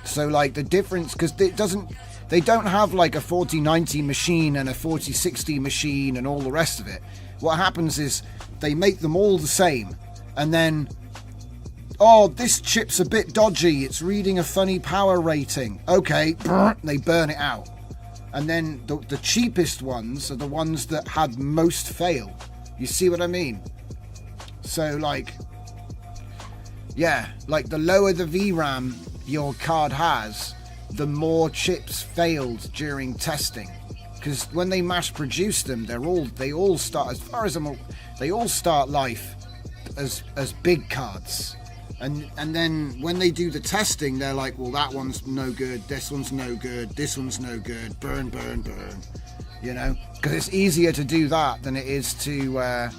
So like the difference, because they don't have like a 4090 machine and a 4060 machine and all the rest of it. What happens is they make them all the same, and then, oh, this chip's a bit dodgy, it's reading a funny power rating. Okay, they burn it out. And then the cheapest ones are the ones that had most fail. You see what I mean? So like, yeah, like the lower the VRAM your card has, the more chips failed during testing. Because when they mass produce them, they all start, as far as they all start life as big cards. And then when they do the testing, they're like, well, that one's no good, this one's no good, this one's no good, burn, burn, burn. You know, because it's easier to do that than it is to,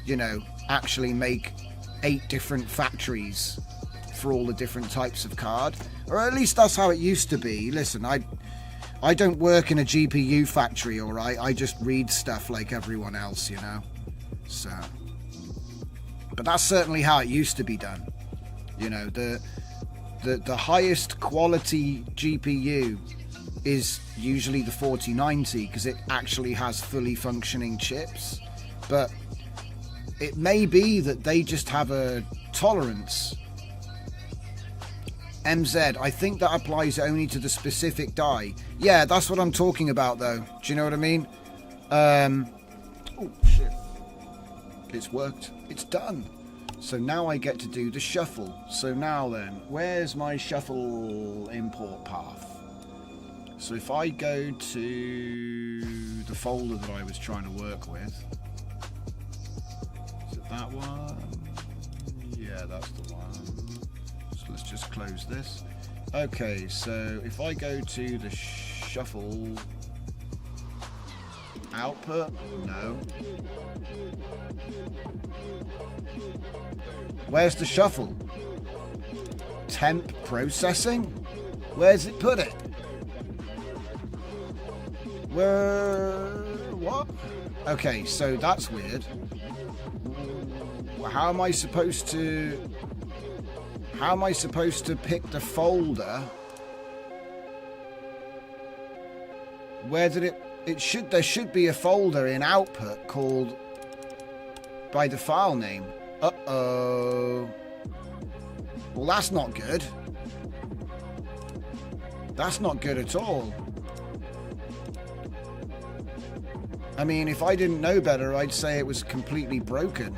you know, actually make 8 different factories for all the different types of card. Or at least that's how it used to be. Listen, I don't work in a GPU factory, all right? I just read stuff like everyone else, you know? So, but that's certainly how it used to be done. You know, the highest quality GPU is usually the 4090 because it actually has fully functioning chips. But it may be that they just have a tolerance. MZ, I think that applies only to the specific die. Yeah, that's what I'm talking about, though. Do you know what I mean? Oh, shit. It's worked. It's done. So now I get to do the shuffle. So now then, where's my shuffle import path? So if I go to the folder that I was trying to work with. Is it that one? Yeah, that's the one. So let's just close this. Okay, so if I go to the shuffle output, no. Where's the shuffle? Temp processing? Where's it put it? What? Okay, so that's weird. How am I supposed to pick the folder? Where did there should be a folder in output called by the file name. Uh-oh. Well, that's not good. That's not good at all. I mean, if I didn't know better, I'd say it was completely broken.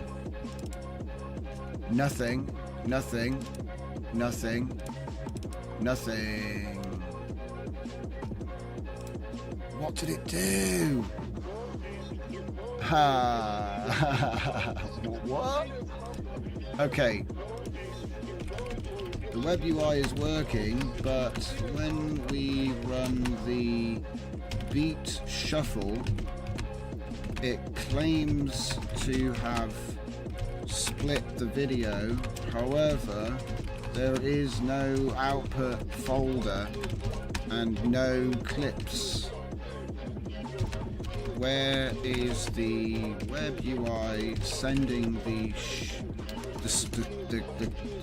Nothing. Nothing. Nothing. Nothing. What did it do? What? Okay. The web UI is working, but when we run the beat shuffle, it claims to have split the video. However, there is no output folder and no clips. Where is the web UI sending the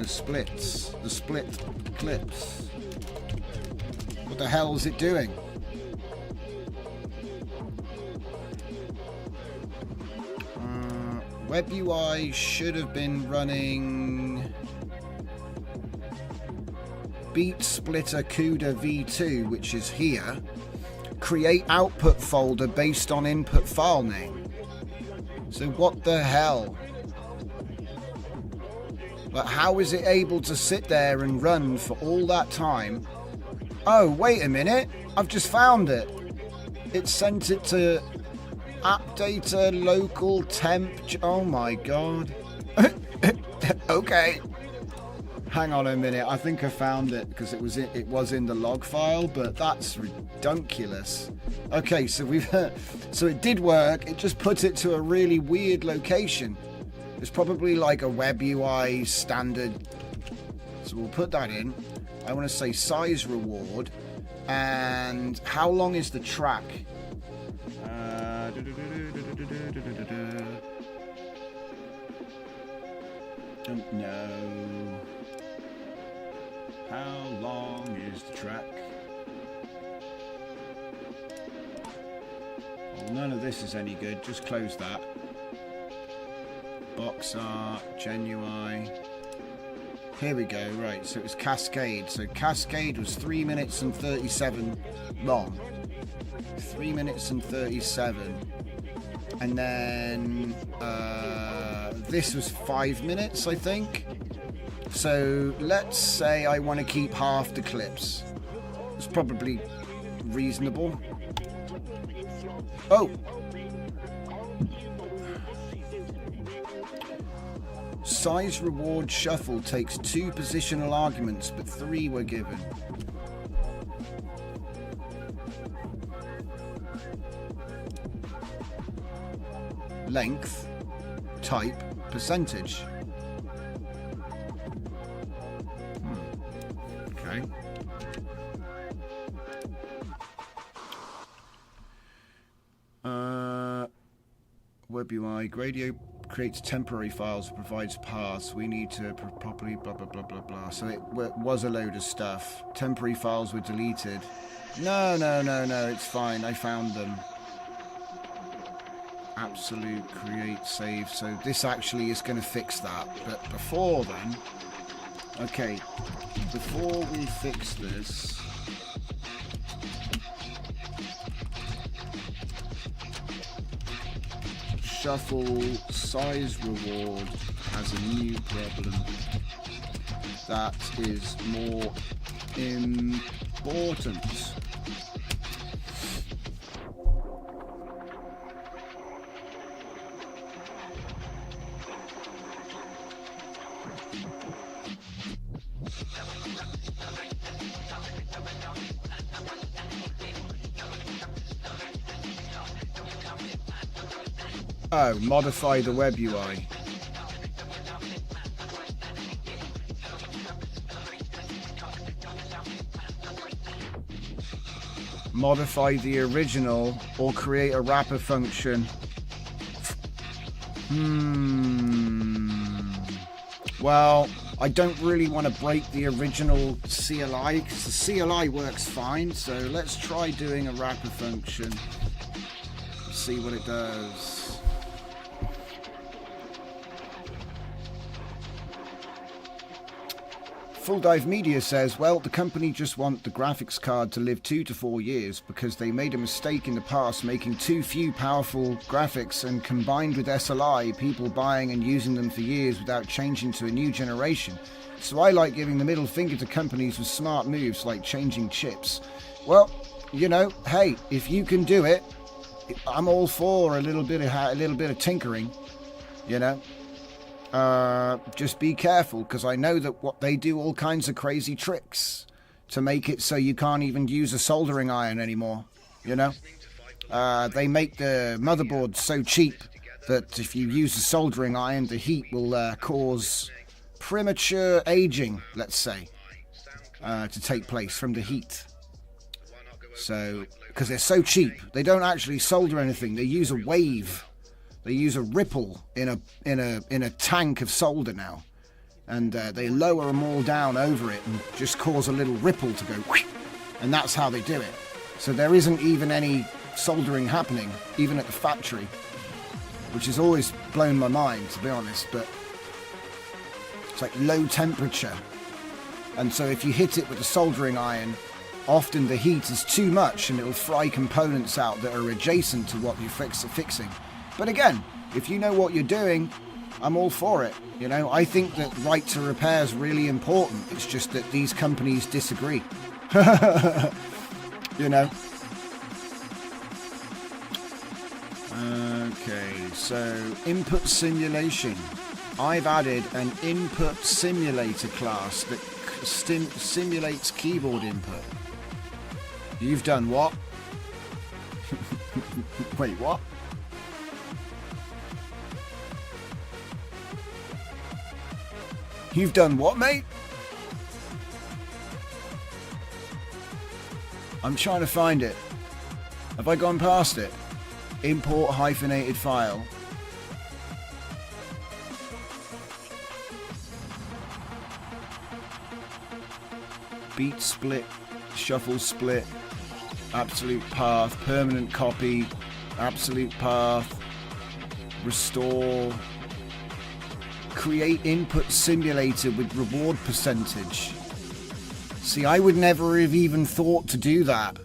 splits, the split clips? What the hell is it doing? Web UI should have been running Beat Splitter CUDA v2, which is here. Create output folder based on input file name. So what the hell? But how is it able to sit there and run for all that time? Oh, wait a minute. I've just found it. It sent it to app data local temp. Oh my god. Okay. Hang on a minute. I think I found it because it was in the log file, but that's redunculous. Okay, so so it did work. It just put it to a really weird location. It's probably like a web UI standard. So we'll put that in. I want to say size reward. And how long is the track? Don't know. How long is the track? Well, none of this is any good. Just close that. Box art, GenUI. Here we go. Right, so it was Cascade. So Cascade was 3 minutes and 37 long. 3 minutes and 37. And then this was 5 minutes, I think. So let's say I want to keep half the clips. It's probably reasonable. Oh! Size reward shuffle takes 2 positional arguments, but 3 were given. Length, type, percentage. Okay. Web UI, Gradio creates temporary files, provides paths. We need to properly blah blah blah blah blah. So it was a load of stuff. Temporary files were deleted. No, it's fine. I found them. Absolute create save. So this actually is going to fix that. But before then, okay, before we fix this, shuffle size reward has a new problem that is more important. Oh, modify the web UI. modify the original, or create a wrapper function. Well, I don't really want to break the original CLI, because the CLI works fine, so let's try doing a wrapper function. See what it does. Full Dive Media says, well, the company just want the graphics card to live 2 to 4 years because they made a mistake in the past making too few powerful graphics, and combined with SLI, people buying and using them for years without changing to a new generation. So I like giving the middle finger to companies with smart moves like changing chips. Well, you know, hey, if you can do it, I'm all for a little bit of tinkering, you know. Just be careful, because I know that what they do all kinds of crazy tricks to make it so you can't even use a soldering iron anymore, you know. They make the motherboard so cheap that if you use a soldering iron, the heat will cause premature aging, let's say, to take place from the heat. So, because they're so cheap, they don't actually solder anything. They use a wave. They use a ripple in a tank of solder now, and they lower them all down over it and just cause a little ripple to go, whoosh, and that's how they do it. So there isn't even any soldering happening, even at the factory, which has always blown my mind, to be honest. But it's like low temperature, and so if you hit it with a soldering iron, often the heat is too much and it'll fry components out that are adjacent to what you're fixing. But again, if you know what you're doing, I'm all for it. You know, I think that right to repair is really important. It's just that these companies disagree. You know. Okay, so input simulation. I've added an input simulator class that simulates keyboard input. You've done what? Wait, what? You've done what, mate? I'm trying to find it. Have I gone past it? Import hyphenated file. Beat split, shuffle split, absolute path, permanent copy, absolute path, restore. Create input simulator with reward percentage. See, I would never have even thought to do that.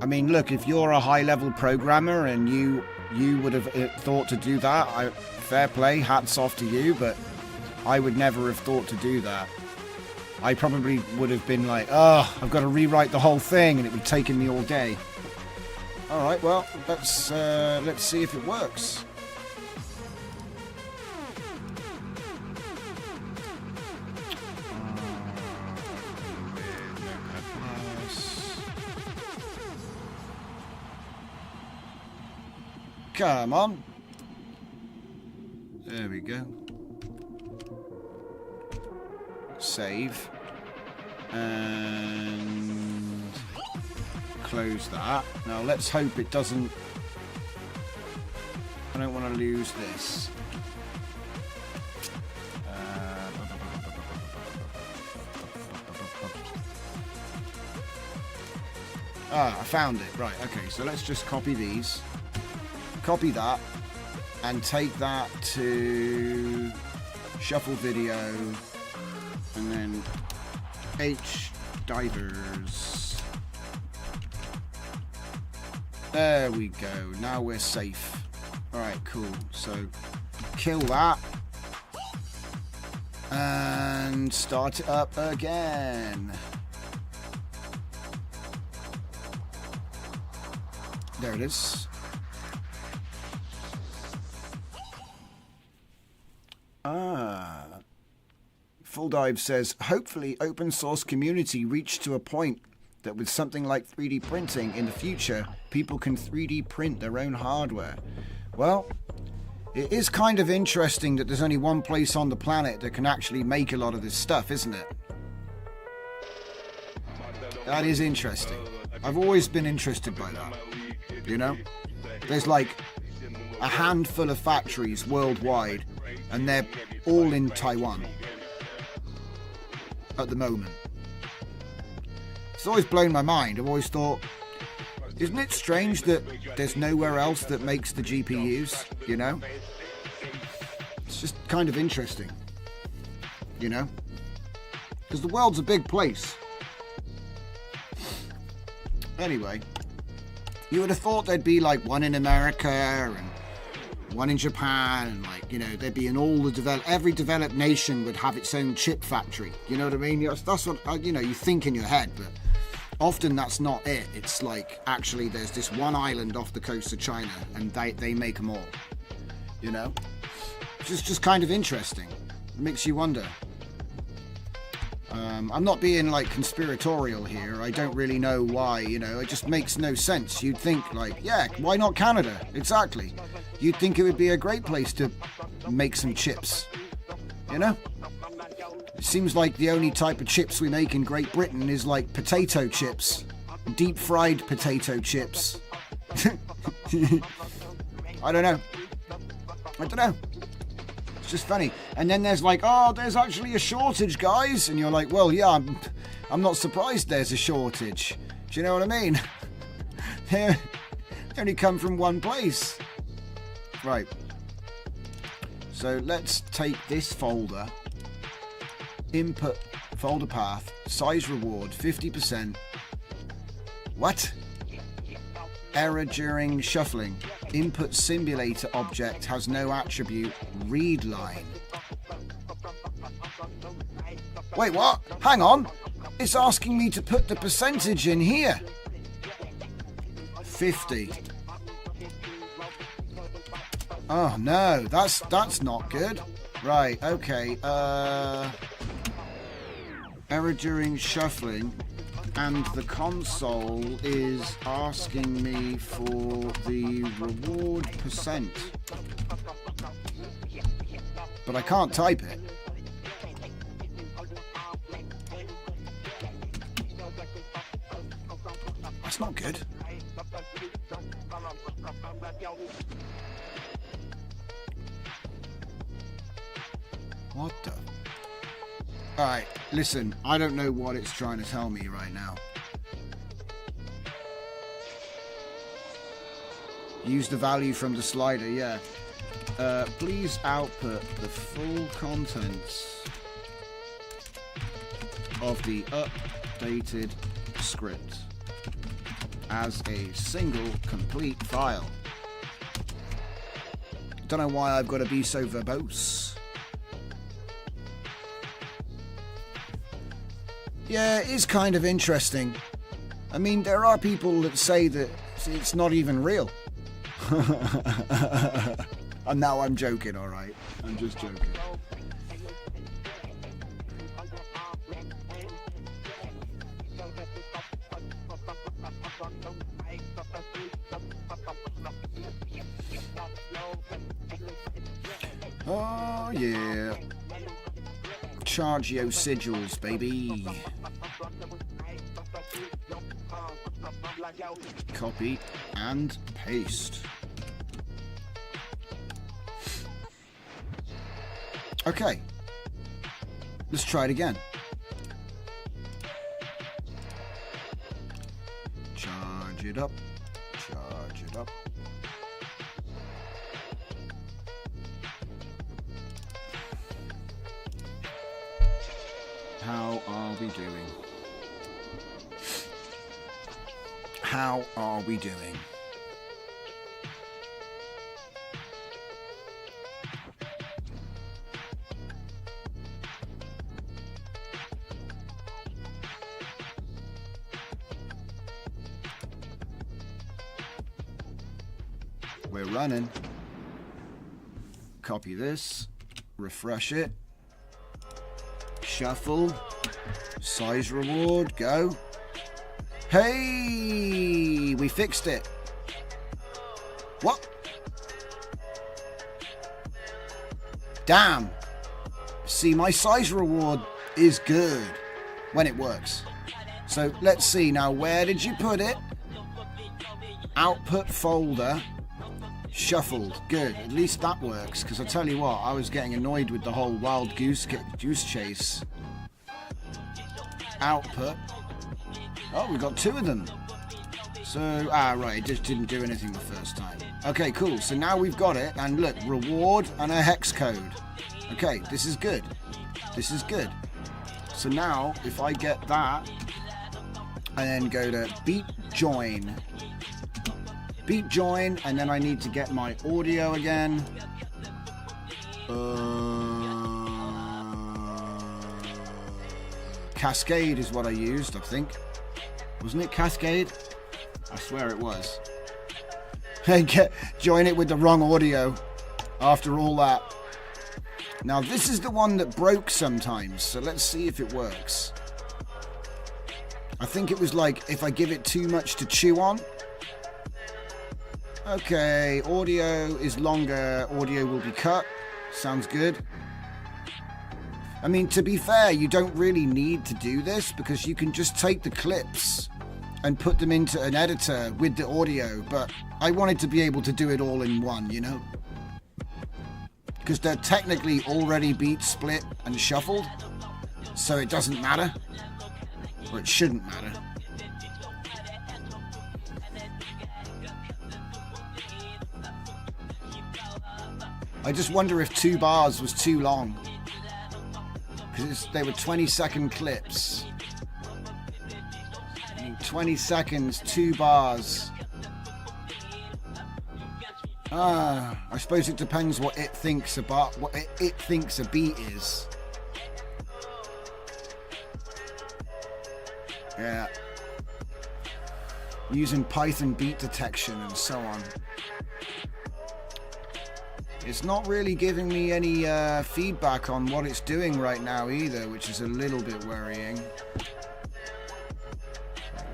I mean, look, if you're a high-level programmer and you would have thought to do that, fair play, hats off to you, but I would never have thought to do that. I probably would have been like, oh, I've got to rewrite the whole thing, and it would have taken me all day. All right, well, let's see if it works. Come on. There we go. Save. And close that. Now let's hope it doesn't... I don't want to lose this. I found it. Right, okay, so let's just copy these. Copy that. And take that to shuffle video. And then H divers. There we go. Now we're safe. Alright, cool. So kill that. And start it up again. There it is. Full Dive says, hopefully open source community reach to a point that with something like 3D printing in the future, people can 3D print their own hardware. Well, it is kind of interesting that there's only one place on the planet that can actually make a lot of this stuff, isn't it? That is interesting. I've always been interested by that. You know? There's like a handful of factories worldwide, and they're all in Taiwan at the moment. It's always blown my mind. I've always thought, isn't it strange that there's nowhere else that makes the GPUs, you know? It's just kind of interesting, you know? Because the world's a big place. Anyway, you would have thought there'd be like one in America and one in Japan, and like, you know, there'd be in all the every developed nation would have its own chip factory. You know what I mean? That's what, you know, you think in your head, but often that's not it. It's like, actually, there's this one island off the coast of China, and they make them all. You know? It's just kind of interesting. It makes you wonder. I'm not being like conspiratorial here. I don't really know why, you know, it just makes no sense. You'd think like, yeah, why not Canada? Exactly. You'd think it would be a great place to make some chips, you know? It seems like the only type of chips we make in Great Britain is like potato chips, deep fried potato chips. I don't know. It's just funny. And then there's like, oh, there's actually a shortage, guys. And you're like, well, yeah, I'm not surprised there's a shortage. Do you know what I mean? They only come from one place. Right. So let's take this folder. Input folder path. Size reward 50%. What? Error during shuffling. Input simulator object has no attribute. Read line. Wait, what? Hang on. It's asking me to put the percentage in here. 50. Oh no, that's not good. Right, okay. Error during shuffling. And the console is asking me for the reward percent. But I can't type it. That's not good. What the? Alright, listen, I don't know what it's trying to tell me right now. Use the value from the slider, yeah. Please output the full contents of the updated script as a single complete file. Don't know why I've got to be so verbose. Yeah, it is kind of interesting. I mean, there are people that say that it's not even real. And now I'm joking, alright? I'm just joking. Oh, yeah. Charge your sigils, baby. Copy and paste. Okay. Let's try it again. Charge it up. Charge it up. How are we doing? How are we doing? We're running. Copy this. Refresh it. Shuffle. Size reward. Go. Hey! We fixed it. What? Damn. See, my size reward is good when it works. So let's see now. Where did you put it? Output folder. Shuffled. Good. At least that works. Because I tell you what, I was getting annoyed with the whole wild goose chase. Output. Oh, we got 2 of them. So, right, it just didn't do anything the first time. Okay, cool. So now we've got it. And look, reward and a hex code. Okay, this is good. This is good. So now, if I get that, and then go to beat join, and then I need to get my audio again. Cascade is what I used, I think. Wasn't it Cascade? I swear it was. Join it with the wrong audio after all that. Now this is the one that broke sometimes, so let's see if it works. I think it was like if I give it too much to chew on. Okay, audio is longer, audio will be cut. Sounds good. I mean, to be fair, you don't really need to do this because you can just take the clips and put them into an editor with the audio, but I wanted to be able to do it all in one, you know? Because they're technically already beat, split, and shuffled, so it doesn't matter. Or it shouldn't matter. I just wonder if 2 bars was too long. Because they were 20-second clips. 20 seconds, 2 bars. I suppose it depends what it thinks about what it thinks a beat is. Yeah. Using Python beat detection and so on. It's not really giving me any feedback on what it's doing right now either, which is a little bit worrying.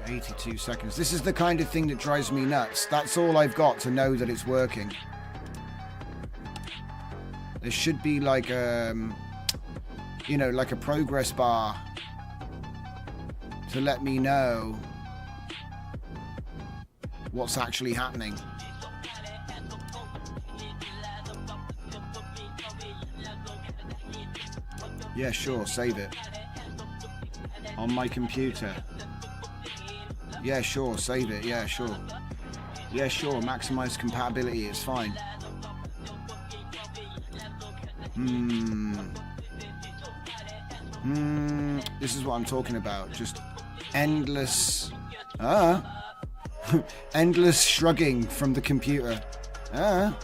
82 seconds. This is the kind of thing that drives me nuts. That's all I've got to know that it's working. There should be like you know, like a progress bar to let me know what's actually happening. Yeah, sure, save it. On my computer. Yeah, sure, save it. Yeah, sure. Yeah, sure, maximize compatibility, it's fine. This is what I'm talking about. Just endless... endless shrugging from the computer. Are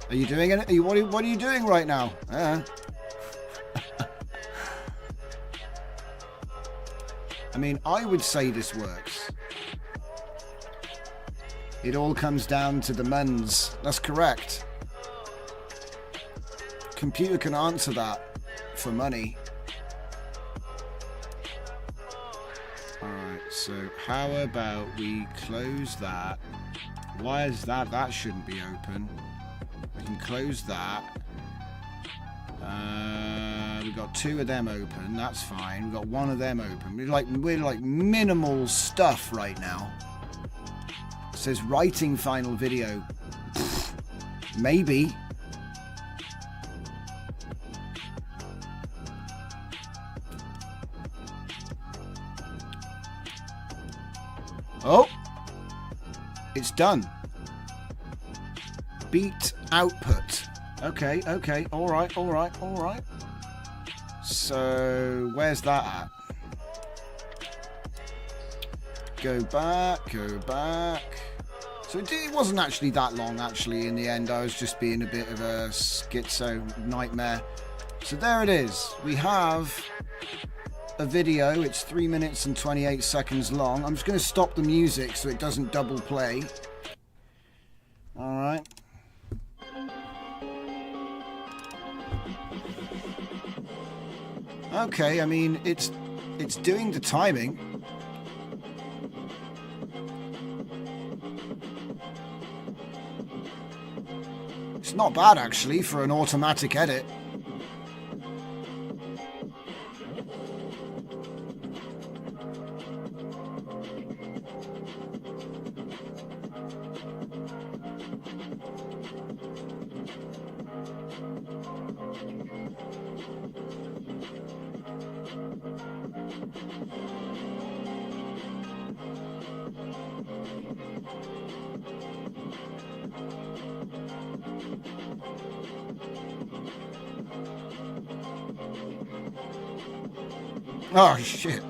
you doing it? What are you doing right now? I mean, I would say this works. It all comes down to the muns. That's correct. Computer can answer that for money. Alright, so how about we close that? Why is that? That shouldn't be open. We can close that. We've got 2 of them open. That's fine. We've got 1 of them open. We're like minimal stuff right now. It says writing final video. Pfft, maybe. Oh, it's done. Beat output. Okay, all right. So, where's that at? Go back. So it wasn't actually that long, actually, in the end. I was just being a bit of a schizo nightmare. So there it is. We have a video. It's 3 minutes and 28 seconds long. I'm just going to stop the music so it doesn't double play. All right. Okay, I mean, it's doing the timing. It's not bad, actually, for an automatic edit. Oh, shit.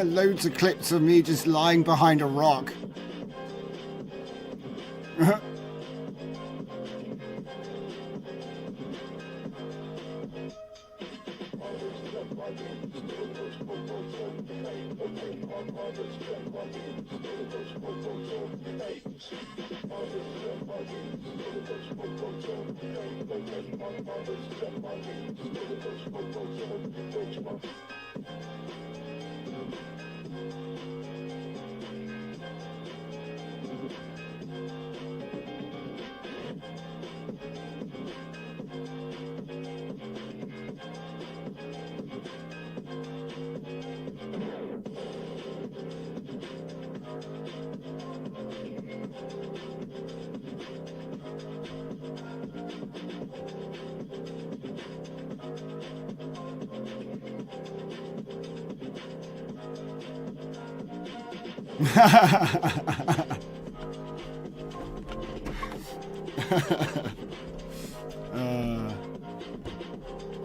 Loads of clips of me just lying behind a rock.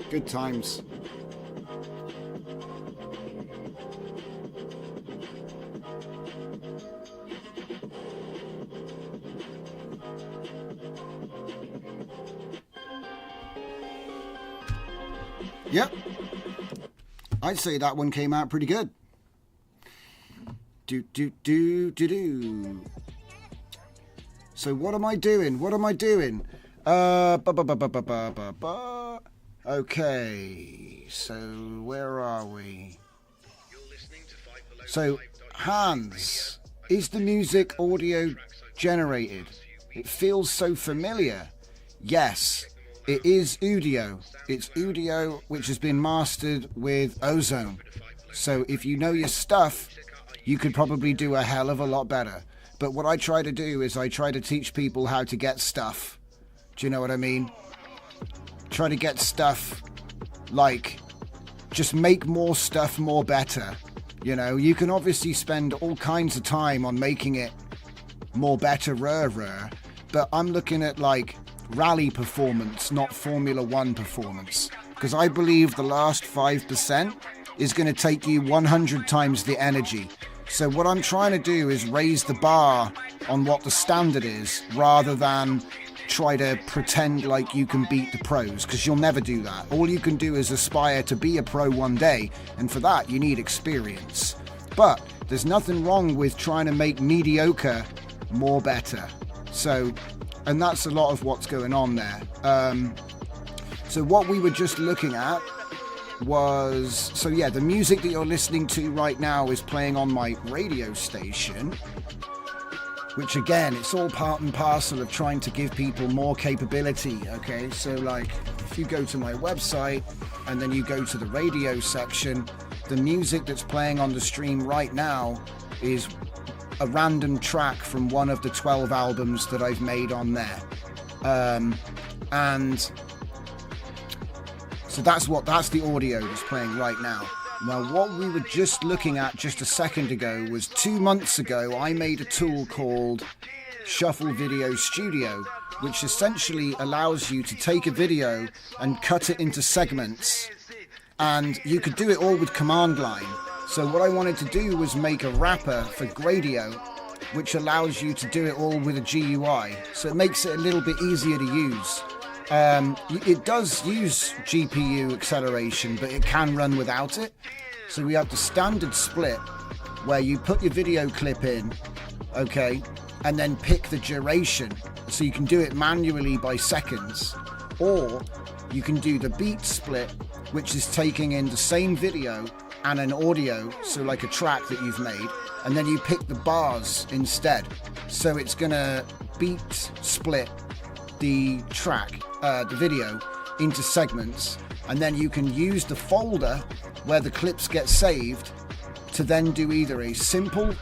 Good times. Yep. I'd say that one came out pretty good. Do. So what am I doing? Okay, so where are we? So, Hans, is the music audio generated? It feels so familiar. Yes, it is Udio. It's Udio which has been mastered with Ozone. So if you know your stuff, you could probably do a hell of a lot better. But what I try to do is I try to teach people how to get stuff. Do you know what I mean? Try to get stuff, like, just make more stuff more better. You know, you can obviously spend all kinds of time on making it more better, but I'm looking at, like, rally performance, not Formula One performance. Because I believe the last 5% is going to take you 100 times the energy. So what I'm trying to do is raise the bar on what the standard is, rather than try to pretend like you can beat the pros, because you'll never do that. All you can do is aspire to be a pro one day, and for that you need experience. But there's nothing wrong with trying to make mediocre more better. So, and that's a lot of what's going on there. So what we were just looking at was, so yeah, the music that you're listening to right now is playing on my radio station, which again, it's all part and parcel of trying to give people more capability, okay? So like, if you go to my website and then you go to the radio section, the music that's playing on the stream right now is a random track from one of the 12 albums that I've made on there. And so that's the audio that's playing right now. Now, what we were just looking at just a second ago was 2 months ago, I made a tool called Shuffle Video Studio, which essentially allows you to take a video and cut it into segments. And you could do it all with command line. So what I wanted to do was make a wrapper for Gradio, which allows you to do it all with a GUI. So it makes it a little bit easier to use. It does use GPU acceleration, but it can run without it. So we have the standard split where you put your video clip in, okay, and then pick the duration. So you can do it manually by seconds, or you can do the beat split, which is taking in the same video and an audio, so like a track that you've made, and then you pick the bars instead. So it's gonna beat split the track, the video, into segments, and then you can use the folder where the clips get saved to then do either a simple,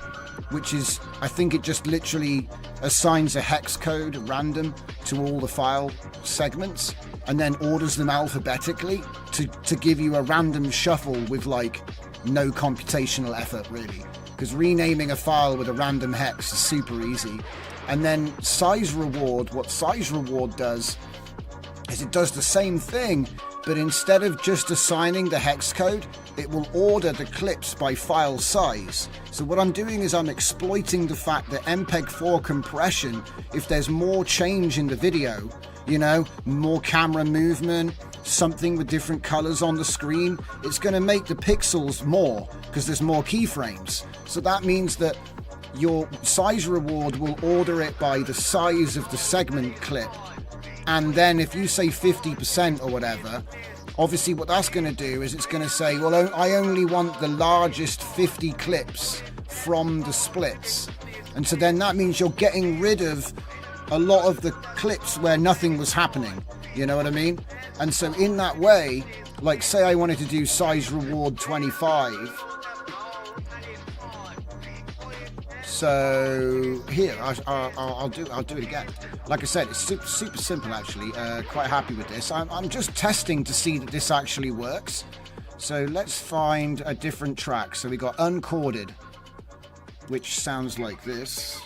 which is, I think it just literally assigns a hex code random to all the file segments and then orders them alphabetically to give you a random shuffle with like no computational effort really, because renaming a file with a random hex is super easy. And then size reward, what size reward does is it does the same thing, but instead of just assigning the hex code, it will order the clips by file size. So what I'm doing is I'm exploiting the fact that MPEG-4 compression, if there's more change in the video, you know, more camera movement, something with different colors on the screen, it's going to make the pixels more because there's more keyframes. So that means that your size reward will order it by the size of the segment clip. And then if you say 50% or whatever, obviously what that's going to do is it's going to say, well, I only want the largest 50 clips from the splits. And so then that means you're getting rid of a lot of the clips where nothing was happening. You know what I mean? And so in that way, like say I wanted to do size reward 25. So here, I'll do it again. Like I said, it's super simple actually. Quite happy with this. I'm just testing to see that this actually works. So let's find a different track. So we got uncorded, which sounds like this.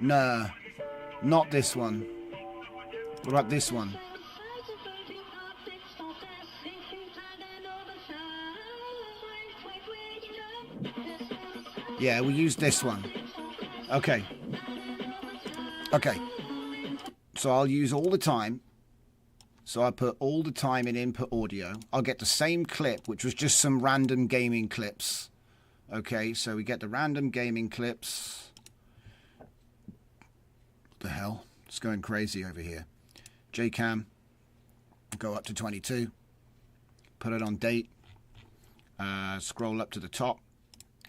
Nah, not this one. What about this one? Yeah, we use this one. Okay. So I'll use all the time. So I put all the time in input audio. I'll get the same clip, which was just some random gaming clips. Okay, so we get the random gaming clips. What the hell? It's going crazy over here. JCam. Go up to 22. Put it on date. Scroll up to the top.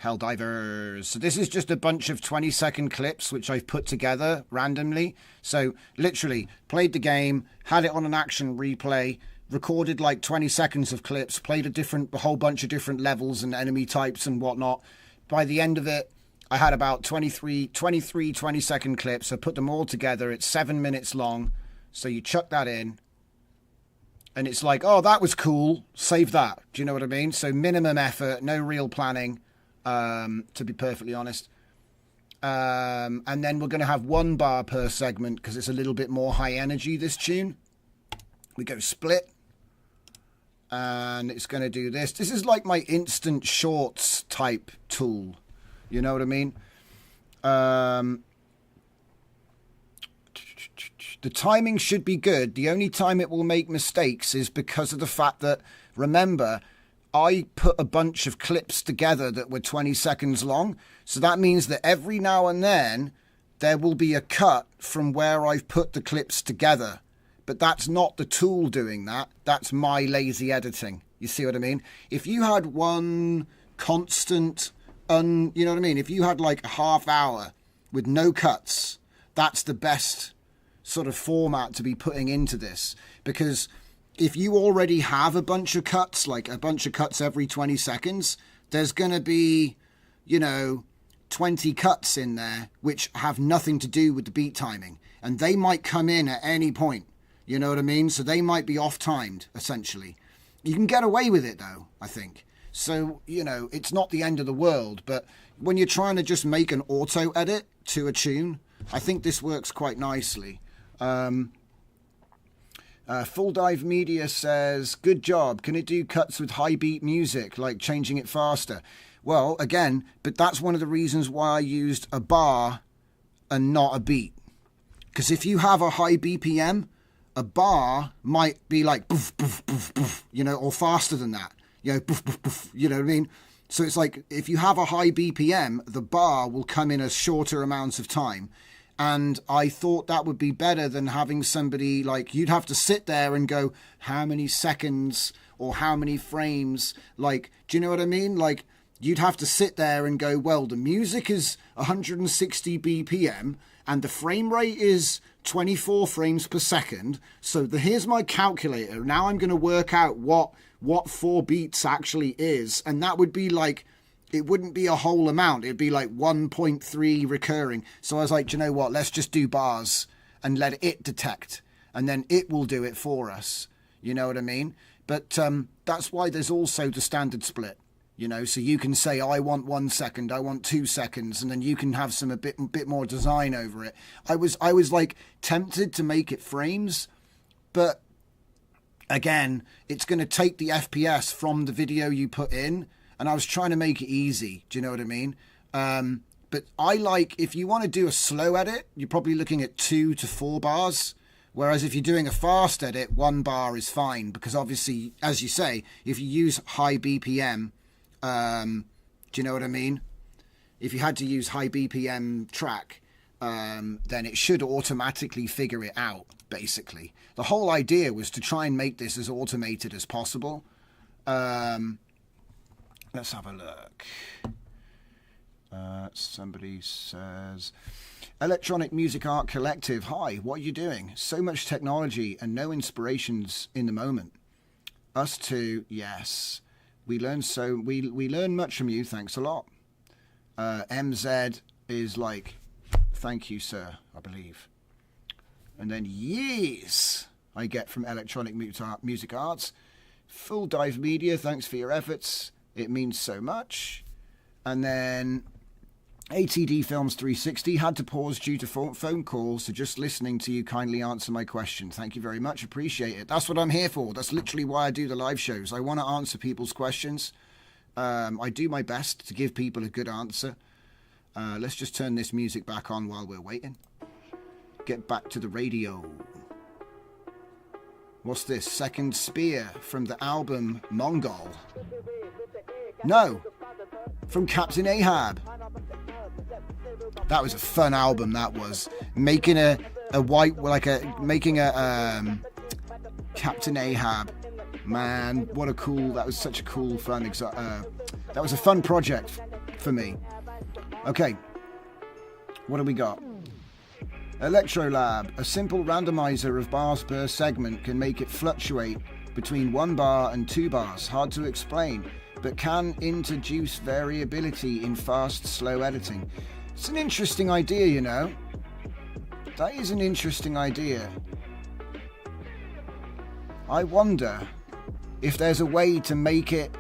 Helldivers. So this is just a bunch of 20-second clips which I've put together randomly. So literally played the game, had it on an action replay, recorded like 20 seconds of clips, played a whole bunch of different levels and enemy types and whatnot. By the end of it, I had about 23 20-second clips. I put them all together. It's 7 minutes long. So you chuck that in. And it's like, oh, that was cool. Save that. Do you know what I mean? So minimum effort, no real planning. To be perfectly honest. And then we're going to have 1 bar per segment because it's a little bit more high energy, this tune. We go split. And it's going to do this. This is like my instant shorts type tool. You know what I mean? The timing should be good. The only time it will make mistakes is because of the fact that, remember, I put a bunch of clips together that were 20 seconds long. So that means that every now and then there will be a cut from where I've put the clips together. But that's not the tool doing that. That's my lazy editing. You see what I mean? If you had one constant, you know what I mean? If you had like a half hour with no cuts, that's the best sort of format to be putting into this. Because if you already have a bunch of cuts, like a bunch of cuts every 20 seconds, there's going to be, 20 cuts in there which have nothing to do with the beat timing. And they might come in at any point. You know what I mean? So they might be off-timed, essentially. You can get away with it, though, I think. So, it's not the end of the world. But when you're trying to just make an auto-edit to a tune, I think this works quite nicely. Full Dive Media says, good job. Can it do cuts with high beat music, like changing it faster? Well, again, but that's one of the reasons why I used a bar and not a beat. Because if you have a high BPM, a bar might be like, boof, boof, boof, boof, you know, or faster than that. You know, boof, boof, boof, you know what I mean? So it's like, if you have a high BPM, the bar will come in a shorter amounts of time. And I thought that would be better than having somebody, like, you'd have to sit there and go, how many seconds or how many frames? Like, do you know what I mean? Like, you'd have to sit there and go, well, the music is 160 BPM and the frame rate is 24 frames per second. So here's my calculator. Now I'm going to work out what 4 beats actually is. And that would be like, it wouldn't be a whole amount. It'd be like 1.3 recurring. So I was like, do you know what? Let's just do bars and let it detect. And then it will do it for us. You know what I mean? But that's why there's also the standard split. You know, so you can say, I want 1 second, I want 2 seconds, and then you can have a bit more design over it. I was like tempted to make it frames, but again, it's going to take the FPS from the video you put in, and I was trying to make it easy. Do you know what I mean? But I like, if you want to do a slow edit, you're probably looking at 2 to 4 bars. Whereas if you're doing a fast edit, 1 bar is fine, because obviously, as you say, if you use high BPM, do you know what I mean? If you had to use high BPM track, then it should automatically figure it out, basically. The whole idea was to try and make this as automated as possible. Let's have a look. Somebody says, Electronic Music Art Collective, hi, what are you doing? So much technology and no inspirations in the moment. Us too, yes. We learn much from you. Thanks a lot. MZ is like, thank you, sir, I believe. And then yes, I get from Electronic Music Arts. Full Dive Media, thanks for your efforts. It means so much. And then ATD Films 360 had to pause due to phone calls, so just listening to you kindly answer my question. Thank you very much. Appreciate it. That's what I'm here for. That's literally why I do the live shows. I want to answer people's questions. I do my best to give people a good answer. Let's just turn this music back on while we're waiting. Get back to the radio. What's this? Second Spear from the album Mongol. No, from Captain Ahab. That was a fun album. That was making a Captain Ahab. Man, what a cool! That was such a cool, fun. That was a fun project for me. Okay, what do we got? Electrolab, a simple randomizer of bars per segment can make it fluctuate between 1 bar and 2 bars. Hard to explain, but can introduce variability in fast, slow editing. It's an interesting idea, you know. That is an interesting idea. I wonder if there's a way to make it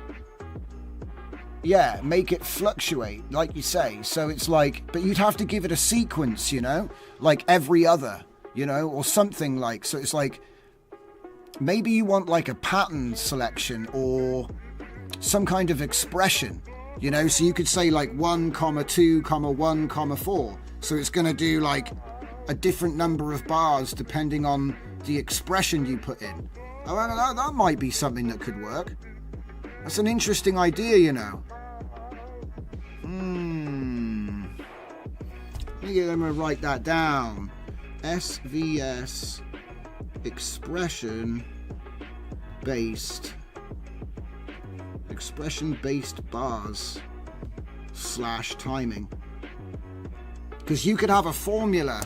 fluctuate, like you say. So it's like, but you'd have to give it a sequence, you know, like every other, you know, or something like, so it's like, maybe you want like a pattern selection or some kind of expression, you know, so you could say like 1, 2, 1, 4. So it's going to do like a different number of bars depending on the expression you put in. Oh, that might be something that could work. That's an interesting idea, you know. I'm going to write that down. SVS expression based bars / timing, because you could have a formula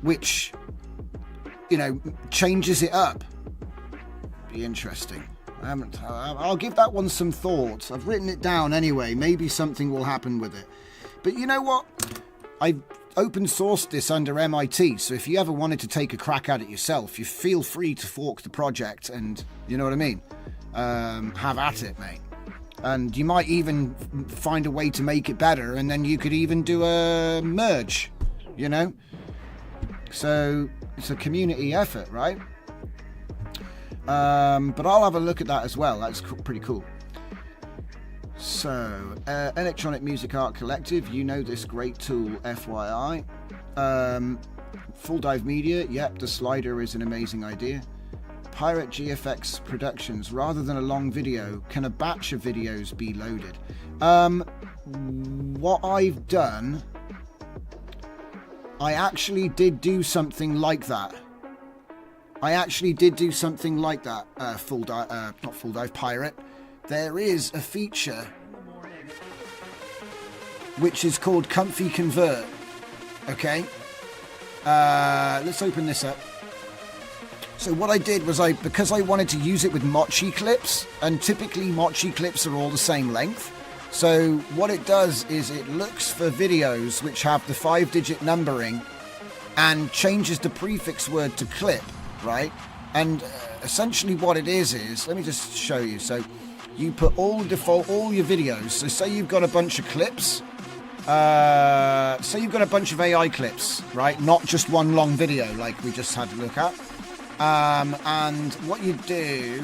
which, you know, changes it up. Be interesting. I'll give that one some thought. I've written it down anyway. Maybe something will happen with it. But you know what? I open sourced this under MIT, so if you ever wanted to take a crack at it yourself, you feel free to fork the project and, you know what I mean? Have at it, mate. And you might even find a way to make it better, and then you could even do a merge, you know? So it's a community effort, right? But I'll have a look at that as well. That's pretty cool. So, Electronic Music Art Collective, you know this great tool, FYI. Full Dive Media, yep, the slider is an amazing idea. Pirate GFX Productions, rather than a long video, can a batch of videos be loaded? What I've done, I actually did do something like that. Not Full Dive Pirate. There is a feature which is called Comfy Convert. Okay, let's open this up. So what I did was because I wanted to use it with mochi clips, and typically mochi clips are all the same length. So what it does is it looks for videos which have the 5-digit numbering and changes the prefix word to clip, right? And essentially what it is let me just show you. So you put all your videos. So say you've got a bunch of clips. Say you've got a bunch of AI clips, right? Not just one long video like we just had to look at. And what you do,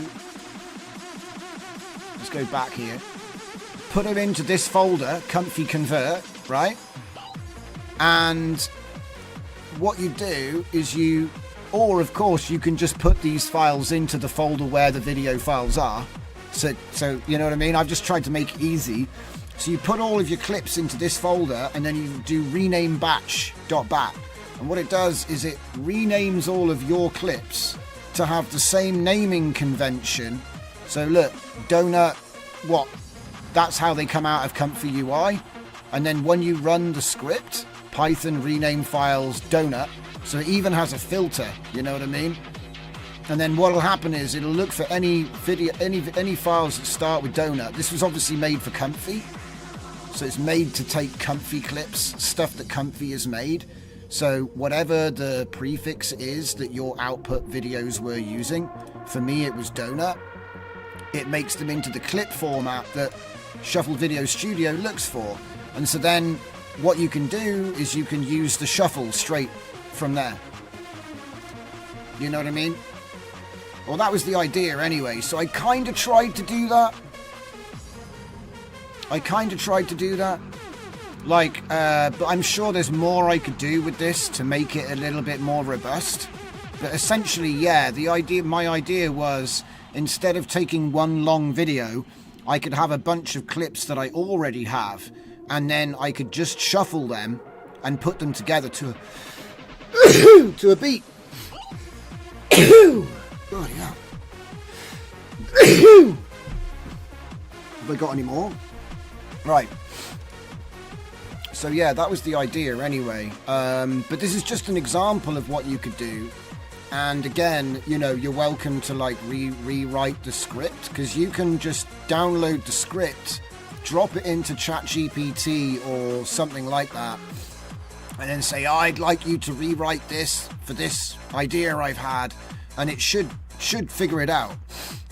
let's go back here. Put it into this folder, Comfy Convert, right? And what you do is or of course you can just put these files into the folder where the video files are. So you know what I mean? I've just tried to make it easy. So you put all of your clips into this folder and then you do rename batch.bat. And what it does is it renames all of your clips to have the same naming convention. So look, donut, that's how they come out of Comfy UI. And then when you run the script, Python rename files donut. So it even has a filter, you know what I mean? And then what will happen is it'll look for any video, any files that start with donut. This was obviously made for Comfy. So it's made to take Comfy clips, stuff that Comfy has made. So whatever the prefix is that your output videos were using, for me it was donut. It makes them into the clip format that Shuffle Video Studio looks for. And so then what you can do is you can use the shuffle straight from there. You know what I mean? Well, that was the idea anyway. So I kind of tried to do that. But I'm sure there's more I could do with this to make it a little bit more robust. But essentially, yeah, my idea was instead of taking one long video, I could have a bunch of clips that I already have, and then I could just shuffle them and put them together to a beat. Bloody hell. Have I got any more? Right. So yeah, that was the idea anyway. But this is just an example of what you could do. And again, you know, you're welcome to like rewrite the script, because you can just download the script, drop it into ChatGPT or something like that, and then say, I'd like you to rewrite this for this idea I've had, and it should figure it out.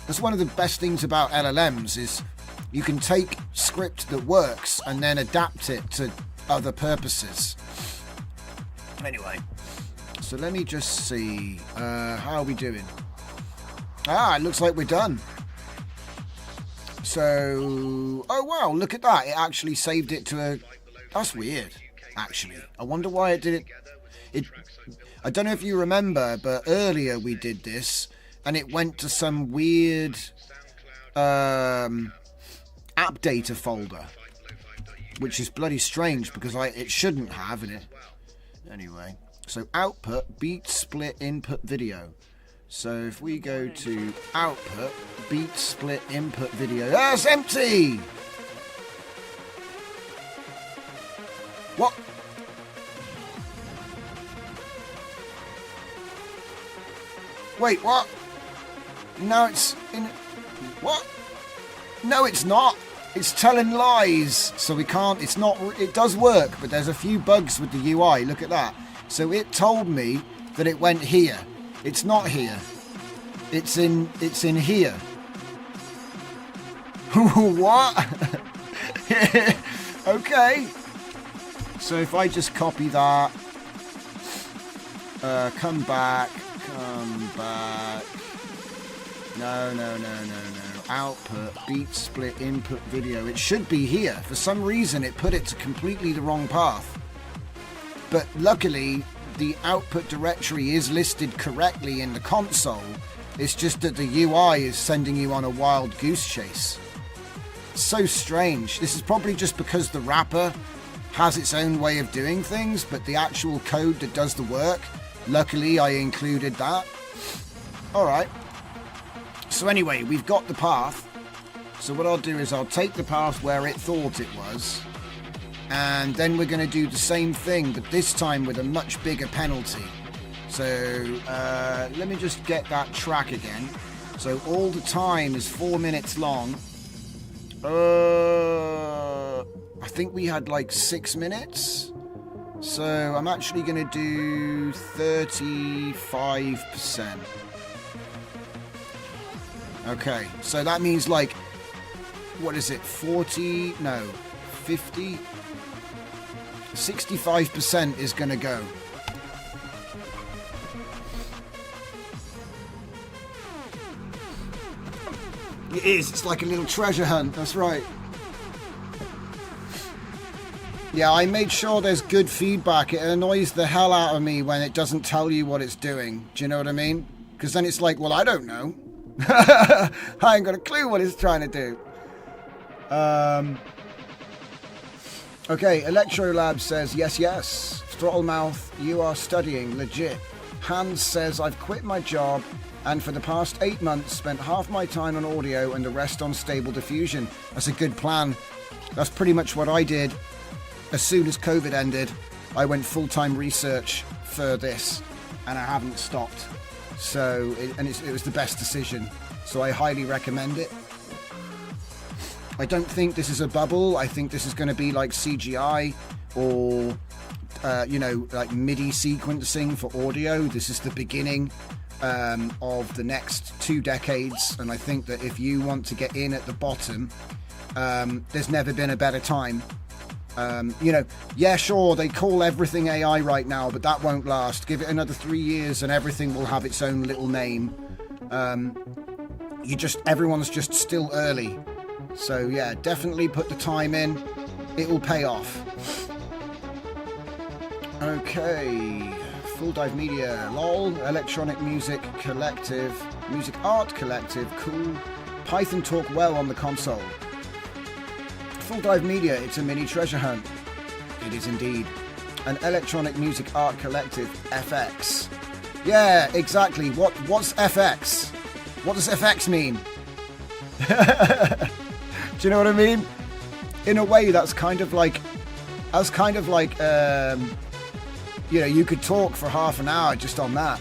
That's one of the best things about LLMs is you can take script that works and then adapt it to other purposes. Anyway, so let me just see, how are we doing? It looks like we're done. So, oh wow, look at that. It actually saved it to a, that's weird, actually. I wonder why it did it. I don't know if you remember, but earlier we did this and it went to some weird app data folder, which is bloody strange because it shouldn't have in it. Anyway, so output, beat, split, input, video. So if we go to output, beat, split, input, video. That's empty! What? Wait, what? No, it's in... What? No, it's not. It's telling lies. So we can't... It's not... It does work, but there's a few bugs with the UI. Look at that. So it told me that it went here. It's not here. It's in here. What? Okay. So if I just copy that Come back. Come back. No. Output, beat split, input video. It should be here. For some reason, it put it to completely the wrong path. But luckily, the output directory is listed correctly in the console. It's just that the UI is sending you on a wild goose chase. It's so strange. This is probably just because the wrapper has its own way of doing things, but the actual code that does the work, luckily I included that. Alright. So anyway, we've got the path. So what I'll do is I'll take the path where it thought it was, and then we're going to do the same thing, but this time with a much bigger penalty. So let me just get that track again. So all the time is 4 minutes long. I think we had like 6 minutes. So I'm actually going to do 35%. Okay, so that means like, what is it, 40, no, 50, 65% is going to go. It is, it's like a little treasure hunt, that's right. Yeah, I made sure there's good feedback. It annoys the hell out of me when it doesn't tell you what it's doing. Do you know what I mean? Because then it's like, well, I don't know. I ain't got a clue what it's trying to do. Okay, Electrolab says, yes. Throttlemouth, you are studying, legit. Hans says, I've quit my job and for the past 8 months spent half my time on audio and the rest on Stable Diffusion. That's a good plan. That's pretty much what I did. As soon as COVID ended, I went full-time research for this, and I haven't stopped. So, it was the best decision. So I highly recommend it. I don't think this is a bubble. I think this is going to be like CGI or, like MIDI sequencing for audio. This is the beginning of the next 2 decades, and I think that if you want to get in at the bottom, there's never been a better time. Yeah, sure, they call everything AI right now, but that won't last. Give it another 3 years and everything will have its own little name. Everyone's just still early. So yeah, definitely put the time in. It will pay off. Okay, Full Dive Media, lol, Electronic Music Collective, Music Art Collective, cool. Python talk well on the console. Full Dive Media, it's a mini treasure hunt. It is indeed. An Electronic Music Art Collective, FX. Yeah, exactly. What's FX? What does FX mean? Do you know what I mean? In a way, that's kind of like, you could talk for half an hour just on that.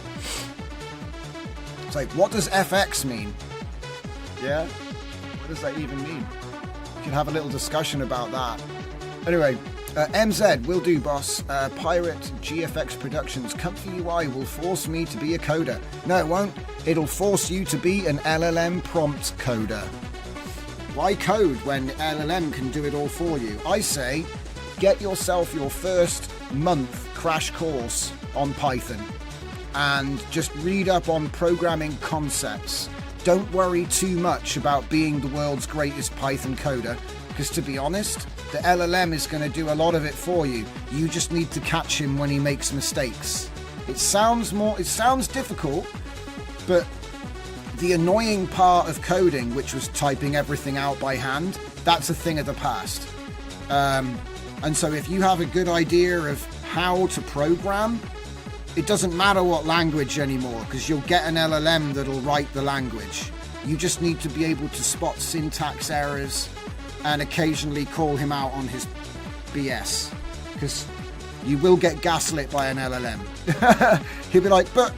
It's like, what does FX mean? Yeah? What does that even mean? We can have a little discussion about that. Anyway, MZ, will do, boss. Pirate GFX Productions, Comfy UI will force me to be a coder. No, it won't. It'll force you to be an LLM prompt coder. Why code when LLM can do it all for you? I say, get yourself your first month crash course on Python and just read up on programming concepts. Don't worry too much about being the world's greatest Python coder, because to be honest, the LLM is going to do a lot of it for you. You just need to catch him when he makes mistakes. It sounds difficult, but the annoying part of coding, which was typing everything out by hand, that's a thing of the past. And so if you have a good idea of how to program, it doesn't matter what language anymore, because you'll get an LLM that'll write the language. You just need to be able to spot syntax errors and occasionally call him out on his BS, because you will get gaslit by an LLM. He'll be like, but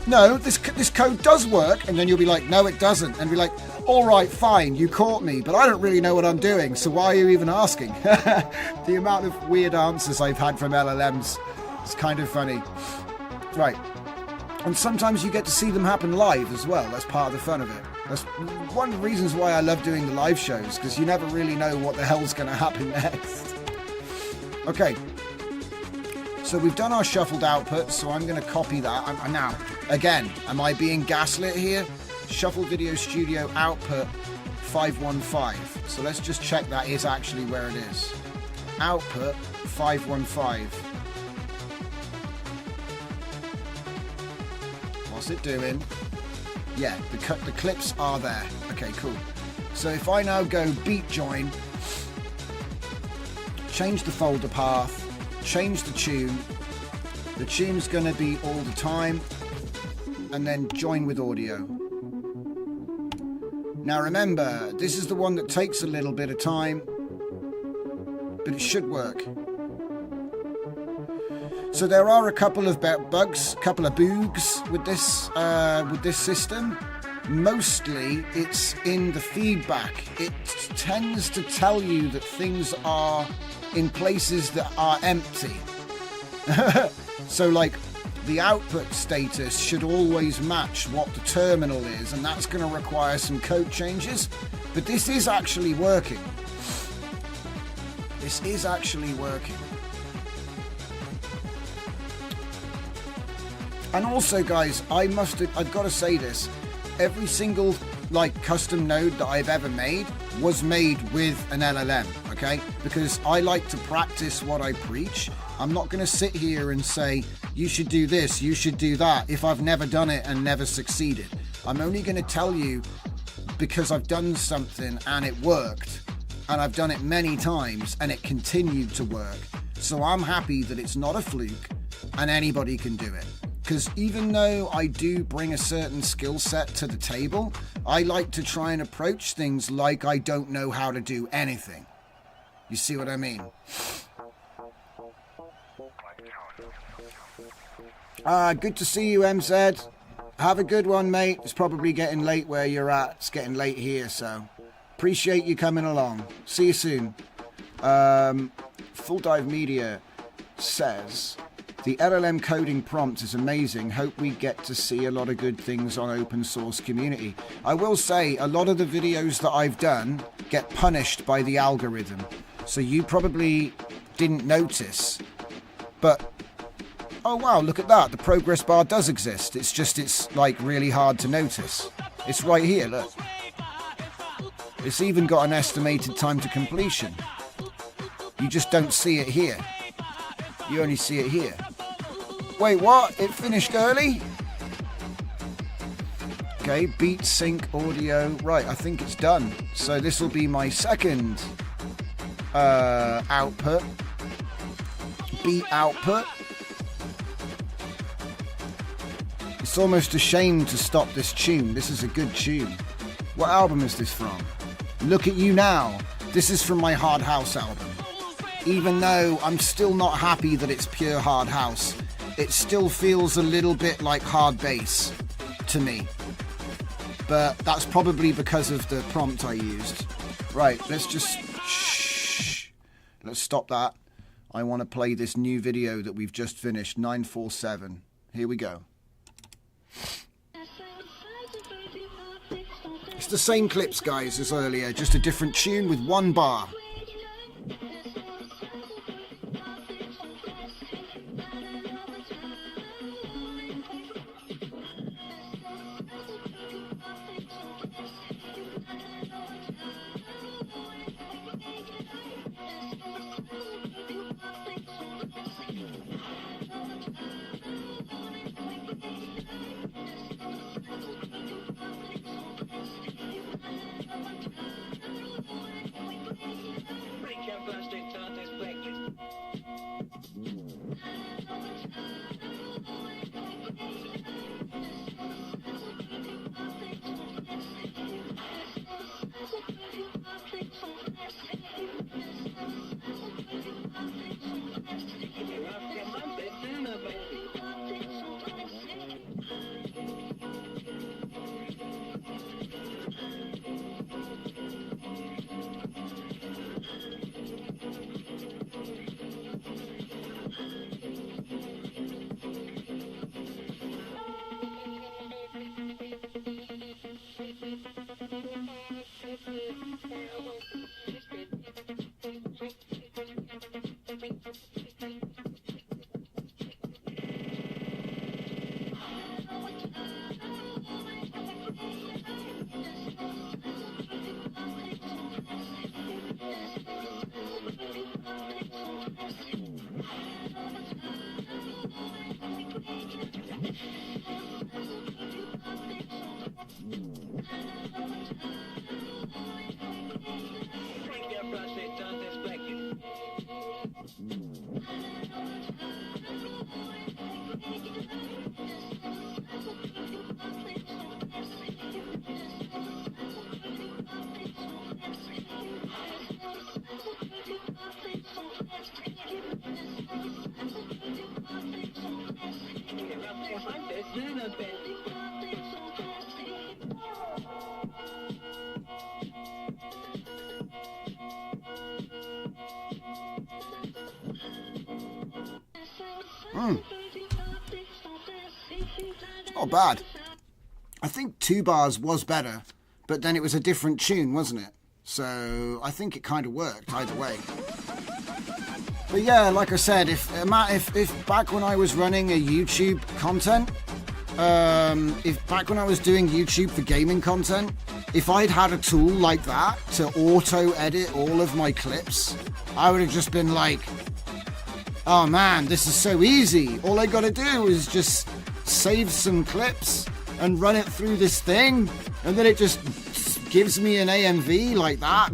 no, this code does work, and then you'll be like, no, it doesn't, and be like, all right, fine, you caught me, but I don't really know what I'm doing, so why are you even asking? The amount of weird answers I've had from LLMs is kind of funny. Right. And sometimes you get to see them happen live as well. That's part of the fun of it. That's one of the reasons why I love doing the live shows, because you never really know what the hell's going to happen next. Okay. So we've done our shuffled output, so I'm going to copy that. Now, again, am I being gaslit here? Shuffle Video Studio output 515. So let's just check that is actually where it is. Output 515. What's it doing? Yeah, the clips are there. Okay, cool. So if I now go beat join, change the folder path, change the tune's going to be all the time, and then join with audio. Now remember, this is the one that takes a little bit of time, but it should work. So there are a couple of bugs, couple of boogs with this system. Mostly it's in the feedback. It tends to tell you that things are in places that are empty. So like the output status should always match what the terminal is, and that's going to require some code changes. But this is actually working. This is actually working. And also, guys, I've got to say this. Every single like custom node that I've ever made was made with an LLM, okay? Because I like to practice what I preach. I'm not going to sit here and say, you should do this, you should do that, if I've never done it and never succeeded. I'm only going to tell you because I've done something and it worked, and I've done it many times and it continued to work. So I'm happy that it's not a fluke and anybody can do it. Because even though I do bring a certain skill set to the table, I like to try and approach things like I don't know how to do anything. You see what I mean? Good to see you, MZ. Have a good one, mate. It's probably getting late where you're at. It's getting late here, so appreciate you coming along. See you soon. Full Dive Media says, the LLM coding prompt is amazing. Hope we get to see a lot of good things on open source community. I will say a lot of the videos that I've done get punished by the algorithm. So you probably didn't notice. But, oh wow, look at that. The progress bar does exist. It's like really hard to notice. It's right here, look. It's even got an estimated time to completion. You just don't see it here. You only see it here. Wait, what? It finished early? Okay, beat, sync, audio. Right, I think it's done. So this will be my second output. Beat output. It's almost a shame to stop this tune. This is a good tune. What album is this from? Look at You Now. This is from my Hard House album. Even though I'm still not happy that it's pure hard house, it still feels a little bit like hard bass to me. But that's probably because of the prompt I used. Right, let's just... Shh. Let's stop that. I want to play this new video that we've just finished, 947. Here we go. It's the same clips, guys, as earlier, just a different tune with one bar. Not bad. I think 2 bars was better, but then it was a different tune, wasn't it? So I think it kind of worked either way. But yeah, like I said, if back when I was running a YouTube content, if back when I was doing YouTube for gaming content, if I'd had a tool like that to auto edit all of my clips, I would have just been like, oh man, this is so easy. All I gotta do is just save some clips and run it through this thing, and then it just gives me an AMV like that.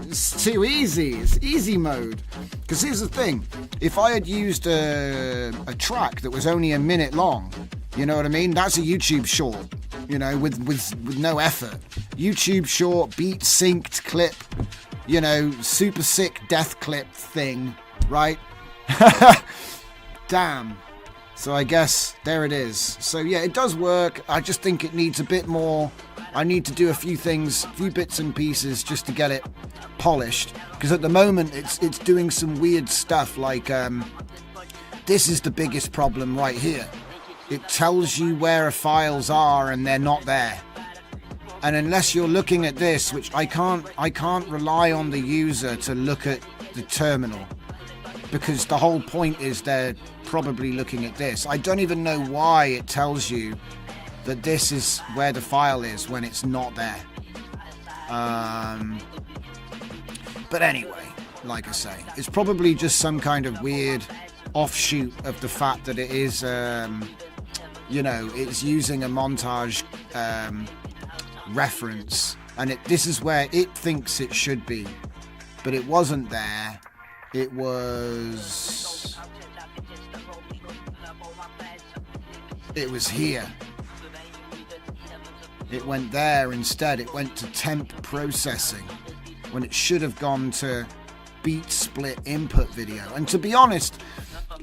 It's too easy. It's easy mode. Because here's the thing, if I had used a track that was only a minute long, you know what I mean? That's a YouTube short, you know, with no effort. YouTube short, beat synced clip, you know, super sick death clip thing, right? Damn. So I guess there it is. So yeah, it does work. I just think it needs a bit more. I need to do a few things, a few bits and pieces just to get it polished. Because at the moment it's doing some weird stuff like this is the biggest problem right here. It tells you where files are and they're not there. And unless you're looking at this, which I can't rely on the user to look at the terminal. Because the whole point is they're probably looking at this. I don't even know why it tells you that this is where the file is when it's not there. But anyway, like I say, it's probably just some kind of weird offshoot of the fact that it is, you know, it's using a montage reference, and this is where it thinks it should be, but it wasn't there. It was here. It went there instead. It went to temp processing when it should have gone to beat split input video. And to be honest,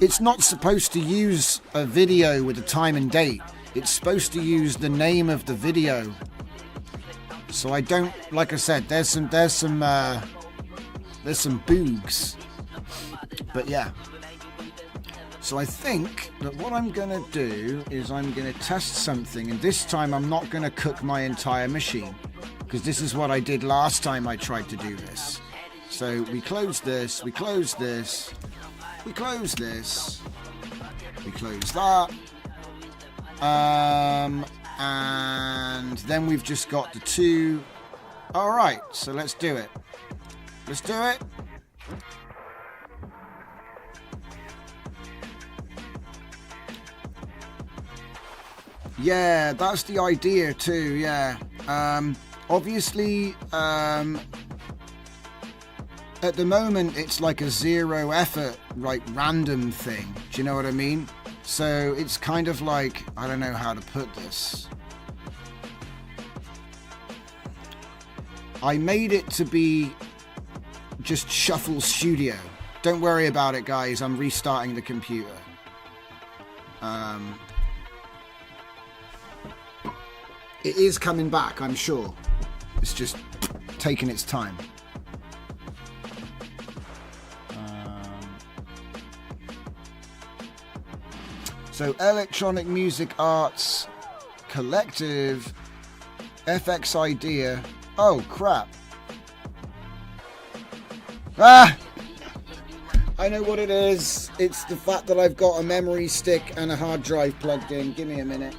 it's not supposed to use a video with a time and date. It's supposed to use the name of the video. So I don't, like I said, there's some boogs. But yeah. So I think that what I'm going to do is I'm going to test something, and this time I'm not going to cook my entire machine, because this is what I did last time I tried to do this. So we close this, we close this, we close this, we close that, and then we've just got the two. Alright, so let's do it. Let's do it. Yeah, that's the idea too, yeah. Obviously, at the moment it's like a zero effort, like random thing. Do you know what I mean? So it's kind of like, I don't know how to put this. I made it to be just Shuffle Studio. Don't worry about it, guys. I'm restarting the computer. It is coming back, I'm sure. It's just taking its time. So Electronic Music Arts Collective, FX Idea. Oh crap. Ah! I know what it is. It's the fact that I've got a memory stick and a hard drive plugged in. Give me a minute.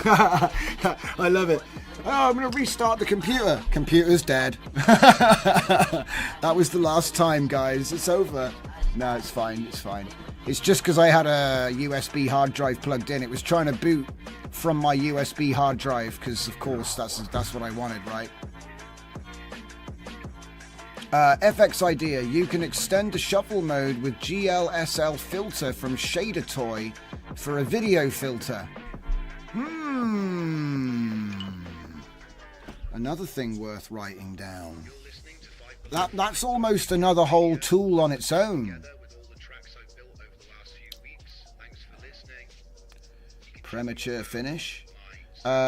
I love it. Oh, I'm going to restart the computer. Computer's dead. That was the last time, guys. It's over. No, it's fine. It's fine. It's just because I had a USB hard drive plugged in. It was trying to boot from my USB hard drive because, of course, that's what I wanted, right? FX Idea. You can extend the shuffle mode with GLSL filter from Shader Toy for a video filter. Another thing worth writing down. That's almost another whole tool on its own. Premature finish.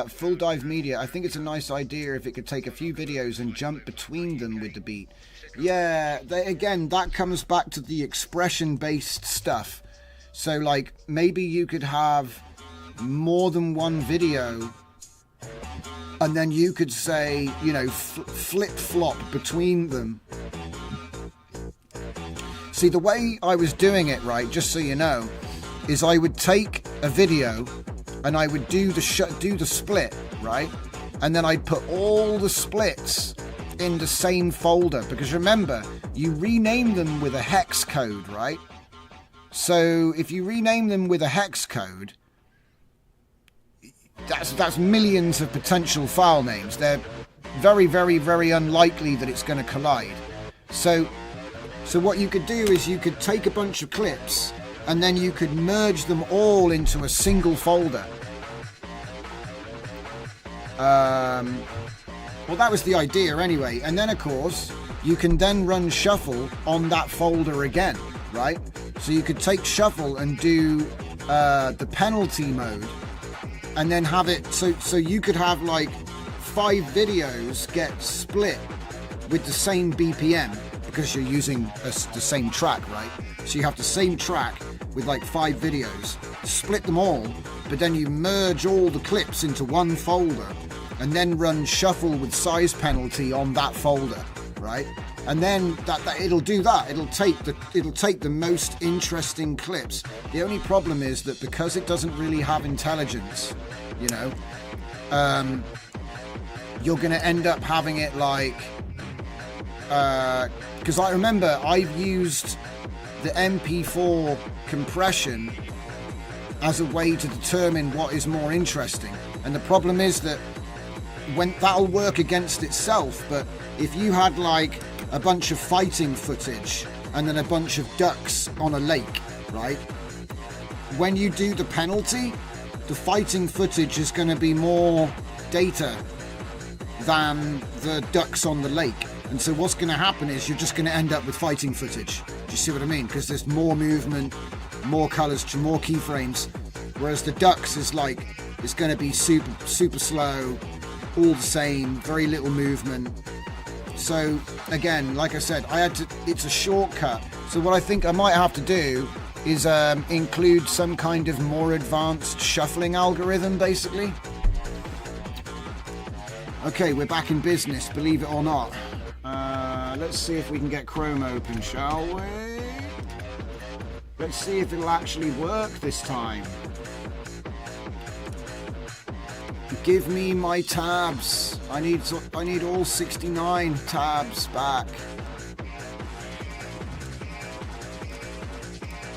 Full Dive Media, I think it's a nice idea if it could take a few videos and jump between them with the beat. Yeah, again, that comes back to the expression-based stuff. So, like, maybe you could have more than one video, and then you could say, you know, flip-flop between them. See, the way I was doing it, right, just so you know, is I would take a video and I would do the split, right? And then I'd put all the splits in the same folder, because remember, you rename them with a hex code, right? So if you rename them with a hex code, that's millions of potential file names. They're very, very, very unlikely that it's going to collide. So what you could do is you could take a bunch of clips and then you could merge them all into a single folder. Well, that was the idea anyway. And then, of course, you can then run shuffle on that folder again, right? So you could take shuffle and do the penalty mode, and then have it so you could have like 5 videos get split with the same BPM, because you're using the same track, right? So you have the same track with like 5 videos, split them all, but then you merge all the clips into one folder and then run shuffle with size penalty on that folder, right? And then that it'll do that. It'll take the most interesting clips. The only problem is that because it doesn't really have intelligence, you know, you're going to end up having it like, because I remember I've used the MP4 compression as a way to determine what is more interesting. And the problem is that when that'll work against itself, but if you had like a bunch of fighting footage and then a bunch of ducks on a lake, right? When you do the penalty, the fighting footage is going to be more data than the ducks on the lake. And so what's going to happen is you're just going to end up with fighting footage. Do you see what I mean? Because there's more movement, more colors, more keyframes. Whereas the ducks is like, it's going to be super slow, all the same, very little movement. So again, like I said, it's a shortcut. So what I think I might have to do is include some kind of more advanced shuffling algorithm, basically. Okay, we're back in business, believe it or not. Let's see if we can get Chrome open, shall we? Let's see if it'll actually work this time. Give me my tabs. I need all 69 tabs back.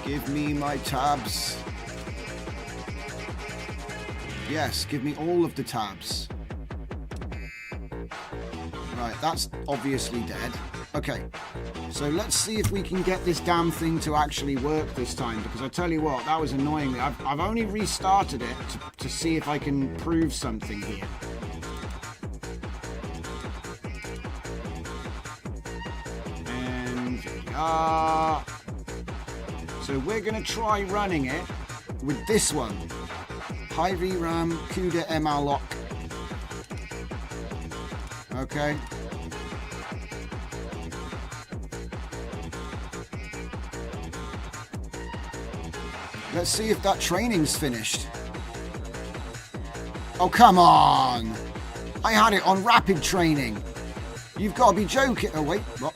Give me my tabs. Yes, give me all of the tabs. Right, that's obviously dead. Okay, so let's see if we can get this damn thing to actually work this time, because I tell you what, that was annoying me. I've only restarted it to see if I can prove something here. And so we're going to try running it with this one. High VRAM CUDA MLOC. Okay. Let's see if that training's finished. Oh, come on! I had it on rapid training. You've got to be joking. Oh, wait. What?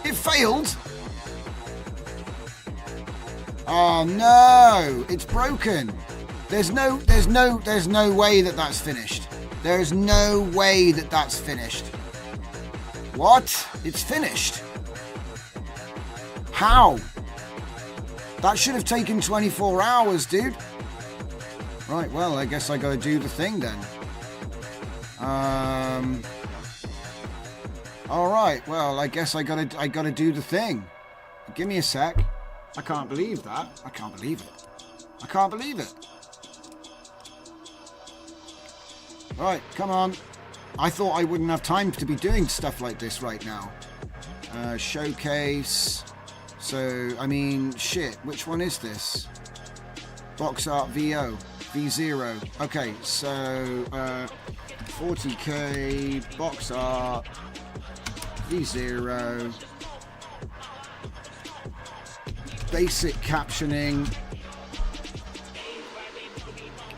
It failed? Oh, no! It's broken. There's no way that that's finished. There's no way that that's finished. What? It's finished. How? That should have taken 24 hours, dude. Right, well, I guess I gotta do the thing then. Alright, well, I guess I gotta do the thing. Give me a sec. I can't believe that. I can't believe it. I can't believe it. Right, come on. I thought I wouldn't have time to be doing stuff like this right now. Showcase. So, I mean, shit, which one is this? Box Art VO. V0. Okay, so 40k, box art, V0, basic captioning,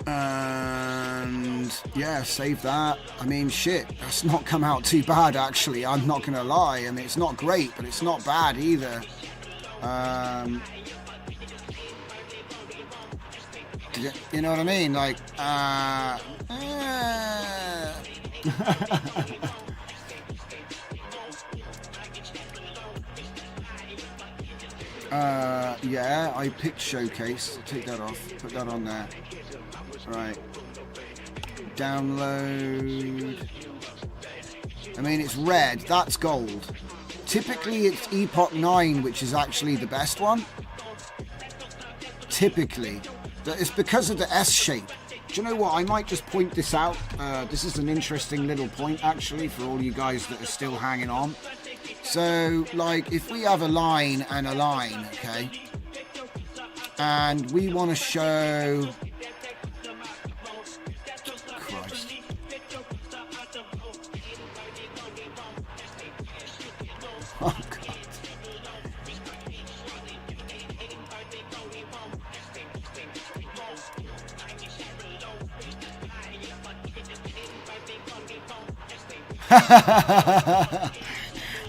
and yeah, save that. I mean, shit, that's not come out too bad, actually. I'm not gonna lie. I mean, it's not great, but it's not bad either. You know what I mean? Like, yeah, I picked showcase. Take that off. Put that on there. Right. Download. I mean, it's red. That's gold. Typically, it's Epoch 9, which is actually the best one. Typically. It's because of the S shape. Do you know what? I might just point this out. This is an interesting little point, actually, for all you guys that are still hanging on. So, like, if we have a line and a line, okay, and we want to show... Christ. Oh, God.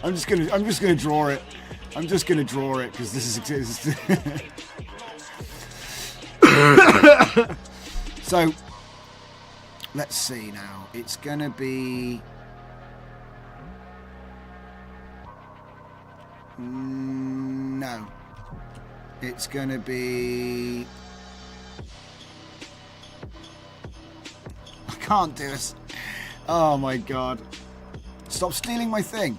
I'm just gonna draw it. I'm just gonna draw it because this is so let's see now. It's gonna be no. It's gonna be I can't do it. Oh my God. Stop stealing my thing.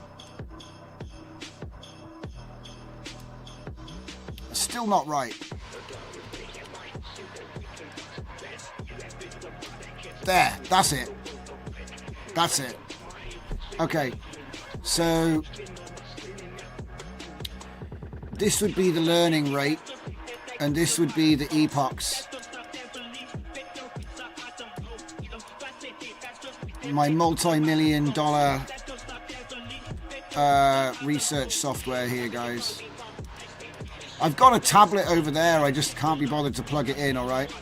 Still not right. There, that's it. That's it. Okay, so this would be the learning rate, and this would be the epochs. My multi-million-dollar research software here, guys. I've got a tablet over there. I just can't be bothered to plug it in, all right?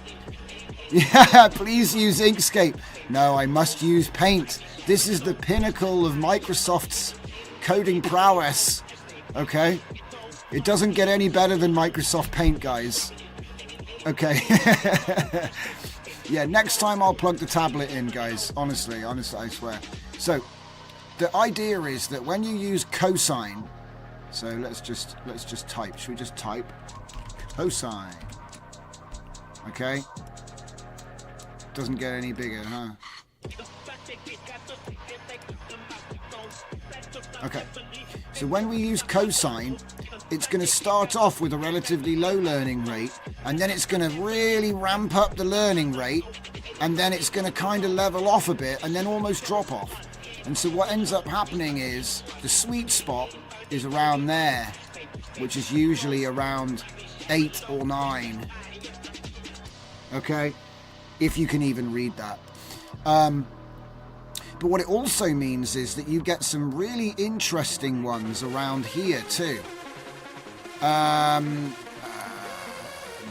Yeah, please use Inkscape. No, I must use Paint. This is the pinnacle of Microsoft's coding prowess, okay? It doesn't get any better than Microsoft Paint, guys. Okay. Yeah, next time I'll plug the tablet in, guys. Honestly, I swear. So, the idea is that when you use cosine, so let's just type. Should we just type cosine? Okay. Doesn't get any bigger, huh? Okay. So when we use cosine, it's going to start off with a relatively low learning rate, and then it's going to really ramp up the learning rate, and then it's going to kind of level off a bit and then almost drop off. And so what ends up happening is the sweet spot is around there, which is usually around 8 or 9. Okay? If you can even read that. But what it also means is that you get some really interesting ones around here too.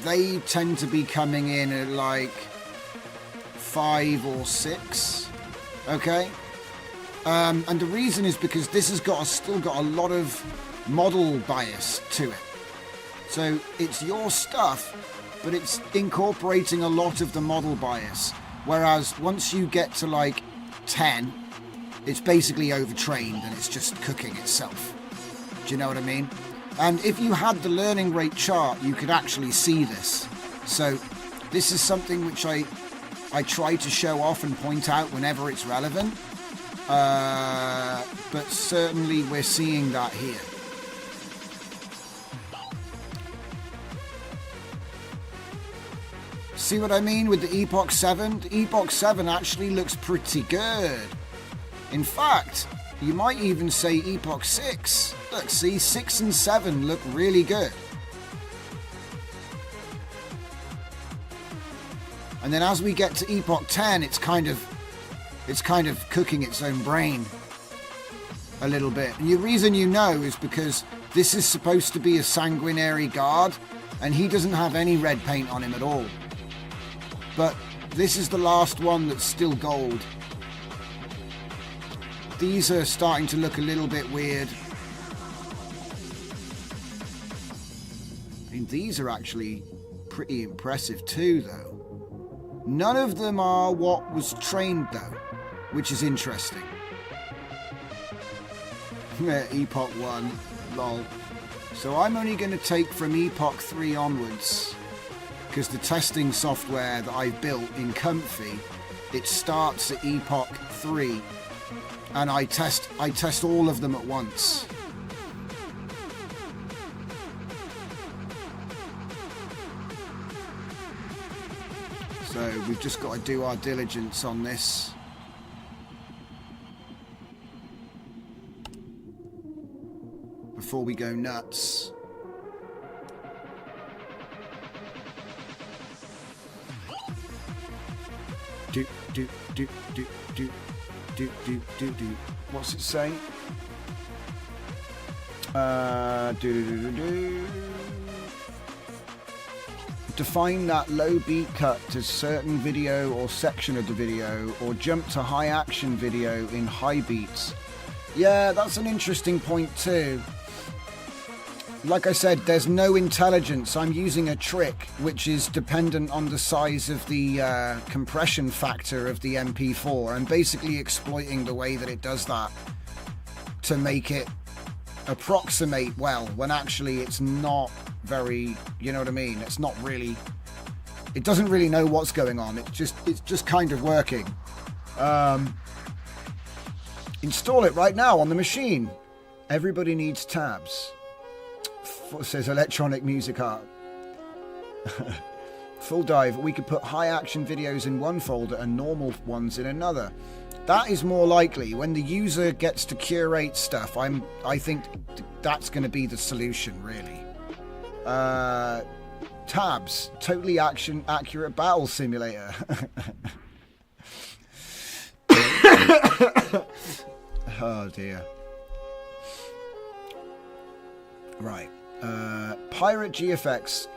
They tend to be coming in at like 5 or 6. Okay? And the reason is because this has still got a lot of model bias to it. So it's your stuff, but it's incorporating a lot of the model bias. Whereas once you get to like 10, it's basically overtrained and it's just cooking itself. Do you know what I mean? And if you had the learning rate chart, you could actually see this. So this is something which I try to show off and point out whenever it's relevant. But certainly we're seeing that here. See what I mean with the Epoch 7? The Epoch 7 actually looks pretty good. In fact, you might even say Epoch 6. Look, see, 6 and 7 look really good. And then as we get to Epoch 10, it's kind of cooking its own brain a little bit. And the reason you know is because this is supposed to be a sanguinary guard, and he doesn't have any red paint on him at all. But this is the last one that's still gold. These are starting to look a little bit weird. I mean, these are actually pretty impressive too, though. None of them are what was trained, though, which is interesting. Epoch 1, lol. So I'm only going to take from Epoch 3 onwards, because the testing software that I've built in Comfy, it starts at Epoch 3, and I test all of them at once. So we've just got to do our diligence on this. Before we go nuts. Do. What's it say? Define that low beat cut to certain video or section of the video, or jump to high action video in high beats. Yeah, that's an interesting point too. Like I said, there's no intelligence. I'm using a trick which is dependent on the size of the compression factor of the MP4. I'm basically exploiting the way that it does that to make it approximate well, when actually it's not very, you know what I mean? It's not really, it doesn't really know what's going on. It's just kind of working. Install it right now on the machine. Everybody needs tabs. Says Electronic Music Art. Full dive. We could put high action videos in one folder and normal ones in another. That is more likely. When the user gets to curate stuff, I think that's going to be the solution, really. Tabs. Totally action accurate battle simulator. Oh dear. Right. Pirate GFX.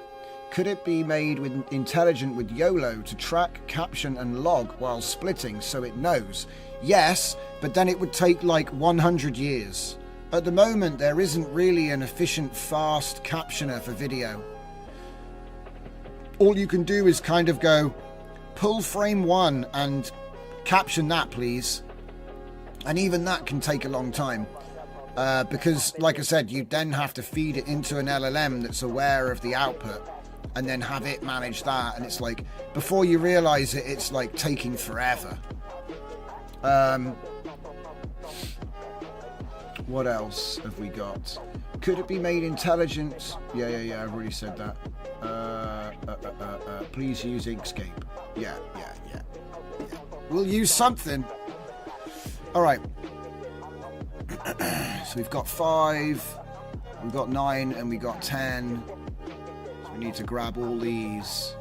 Could it be made with intelligent with YOLO to track, caption and log while splitting so it knows? Yes, but then it would take like 100 years. At the moment, there isn't really an efficient, fast captioner for video. All you can do is kind of go, pull frame 1 and caption that, please. And even that can take a long time. Because, like I said, you then have to feed it into an LLM that's aware of the output and then have it manage that. And it's like, before you realize it, it's like taking forever. What else have we got? Could it be made intelligent? Yeah, I've already said that. Please use Inkscape. Yeah. We'll use something. All right. So we've got 5, we've got 9, and we got 10. So we need to grab all these.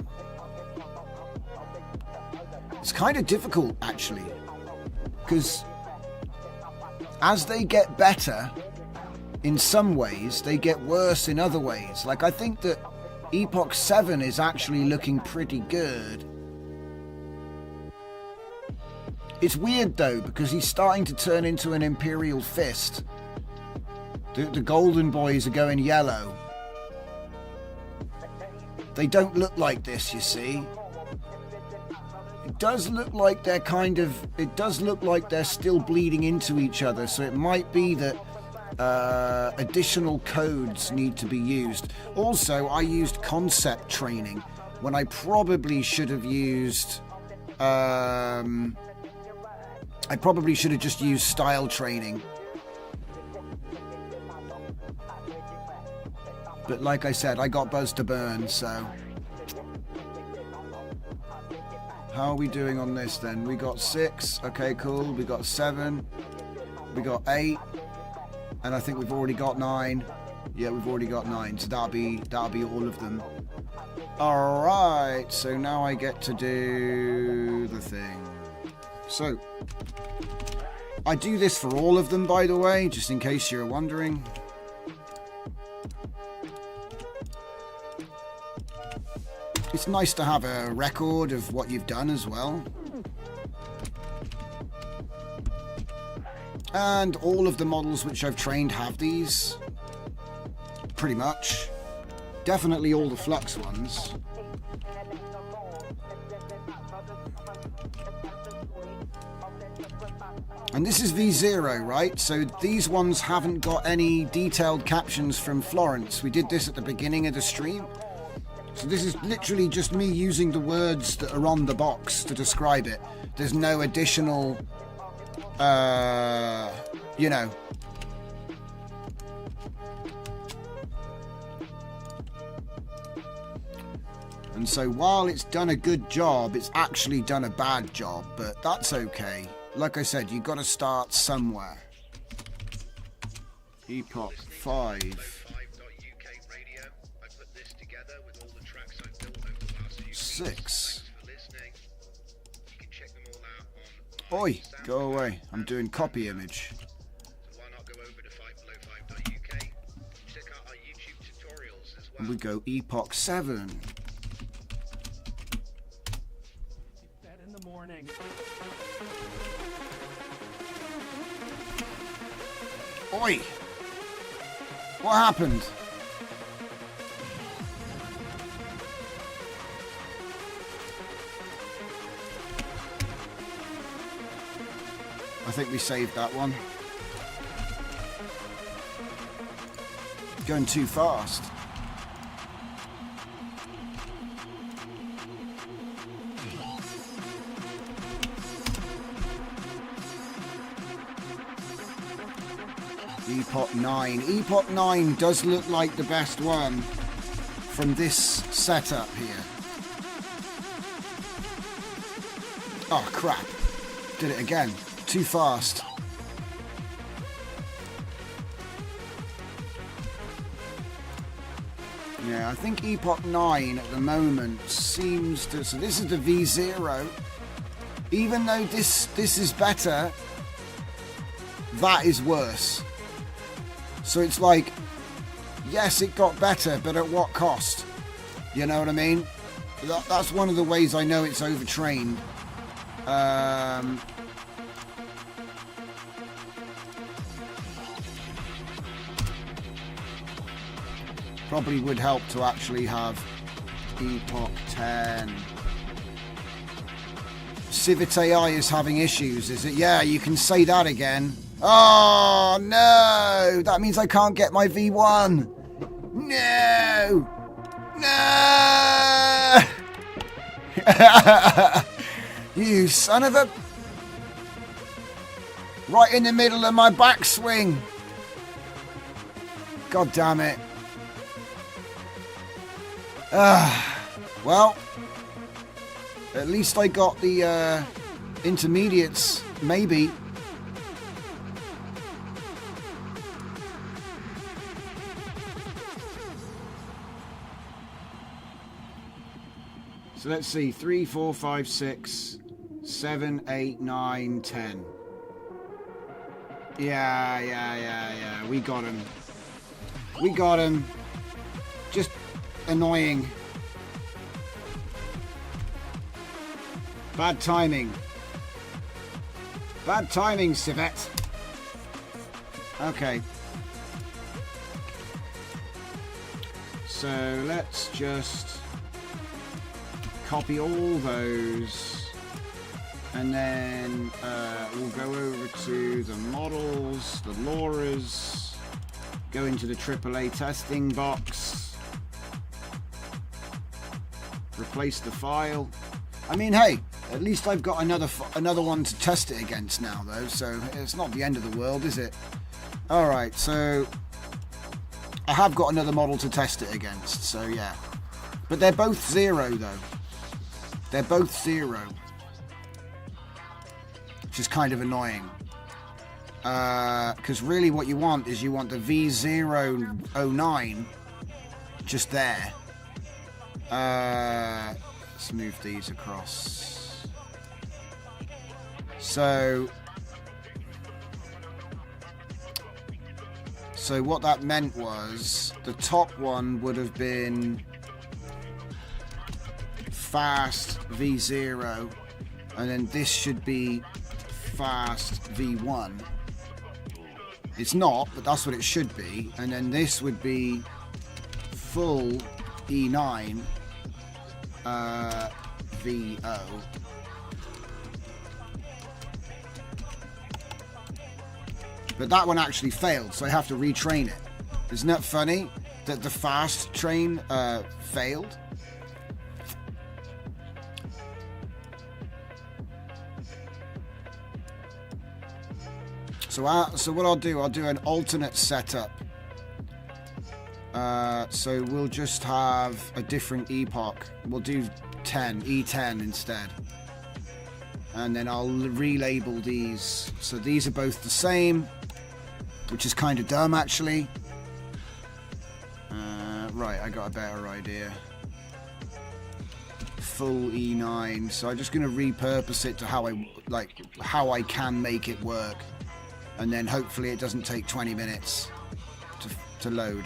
It's kind of difficult, actually, because as they get better in some ways, they get worse in other ways. Like, I think that Epoch 7 is actually looking pretty good. It's weird though, because he's starting to turn into an Imperial Fist. The golden boys are going yellow. They don't look like this, you see. It does look like they're it does look like they're still bleeding into each other, so it might be that additional codes need to be used. Also, I used concept training when I probably should have used I probably should have just used style training. But like I said, I got Buzz to burn, so. How are we doing on this then? We got 6. Okay, cool. We got 7. We got 8. And I think we've already got 9. Yeah, we've already got 9. So that'll be all of them. Alright, so now I get to do the thing. So, I do this for all of them, by the way, just in case you're wondering. It's nice to have a record of what you've done as well. And all of the models which I've trained have these. Pretty much. Definitely all the Flux ones. And this is V0, right? So these ones haven't got any detailed captions from Florence. We did this at the beginning of the stream. So this is literally just me using the words that are on the box to describe it. There's no additional, you know. And so while it's done a good job, it's actually done a bad job, but that's okay. Like I said, you've got to start somewhere. Epoch 5. 6. Oi, go away. I'm doing copy image. And we go Epoch 7. Bed in the morning. Oi! What happened? I think we saved that one. Going too fast. Epoch 9. Epoch 9 does look like the best one from this setup here. Oh crap. Did it again. Too fast. Yeah, I think Epoch 9 at the moment seems to... So this is the V0. Even though this is better, that is worse. So it's like, yes, it got better, but at what cost? You know what I mean? That's one of the ways I know it's overtrained. Probably would help to actually have Epoch 10. Civit AI is having issues, is it? Yeah, you can say that again. Oh, no! That means I can't get my V1. No! No! You son of a... Right in the middle of my backswing. God damn it. Well, at least I got the intermediates, maybe. So let's see, 3, 4, 5, 6, 7, 8, 9, 10. Yeah. We got him. We got him. Just annoying. Bad timing. Bad timing, Civet. Okay. So let's just copy all those, and then we'll go over to the models, the LoRa's, go into the AAA testing box, replace the file. I mean, hey, at least I've got another one to test it against now, though, so it's not the end of the world, is it? Alright, so I have got another model to test it against, so yeah. But they're both 0, though. They're both 0. Which is kind of annoying. Because really what you want is you want the V009 just there. Let's move these across. So what that meant was the top one would have been fast V0, and then this should be fast V1. It's not, but that's what it should be. And then this would be full E9 VO. But that one actually failed, so I have to retrain it. Isn't that funny that the fast train failed? So what I'll do an alternate setup. So we'll just have a different epoch. We'll do E10 instead. And then I'll relabel these. So these are both the same, which is kind of dumb actually. Right, I got a better idea. Full E9. So I'm just going to repurpose it to how I can make it work. And then hopefully it doesn't take 20 minutes to load.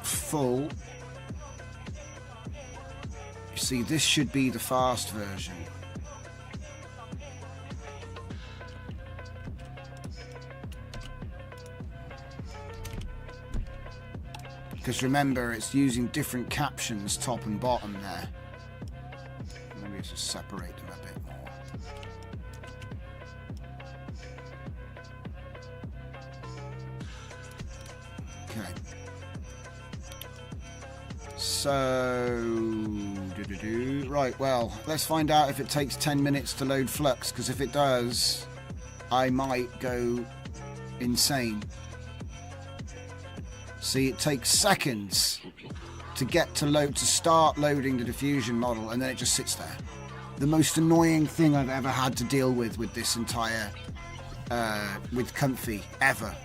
Full. You see, this should be the fast version. Because remember, it's using different captions, top and bottom there. Maybe just separate them a bit more. Okay. So, right, well, let's find out if it takes 10 minutes to load Flux, because if it does, I might go insane. See, it takes seconds to start loading the diffusion model, and then it just sits there. The most annoying thing I've ever had to deal with this entire, with Comfy, ever.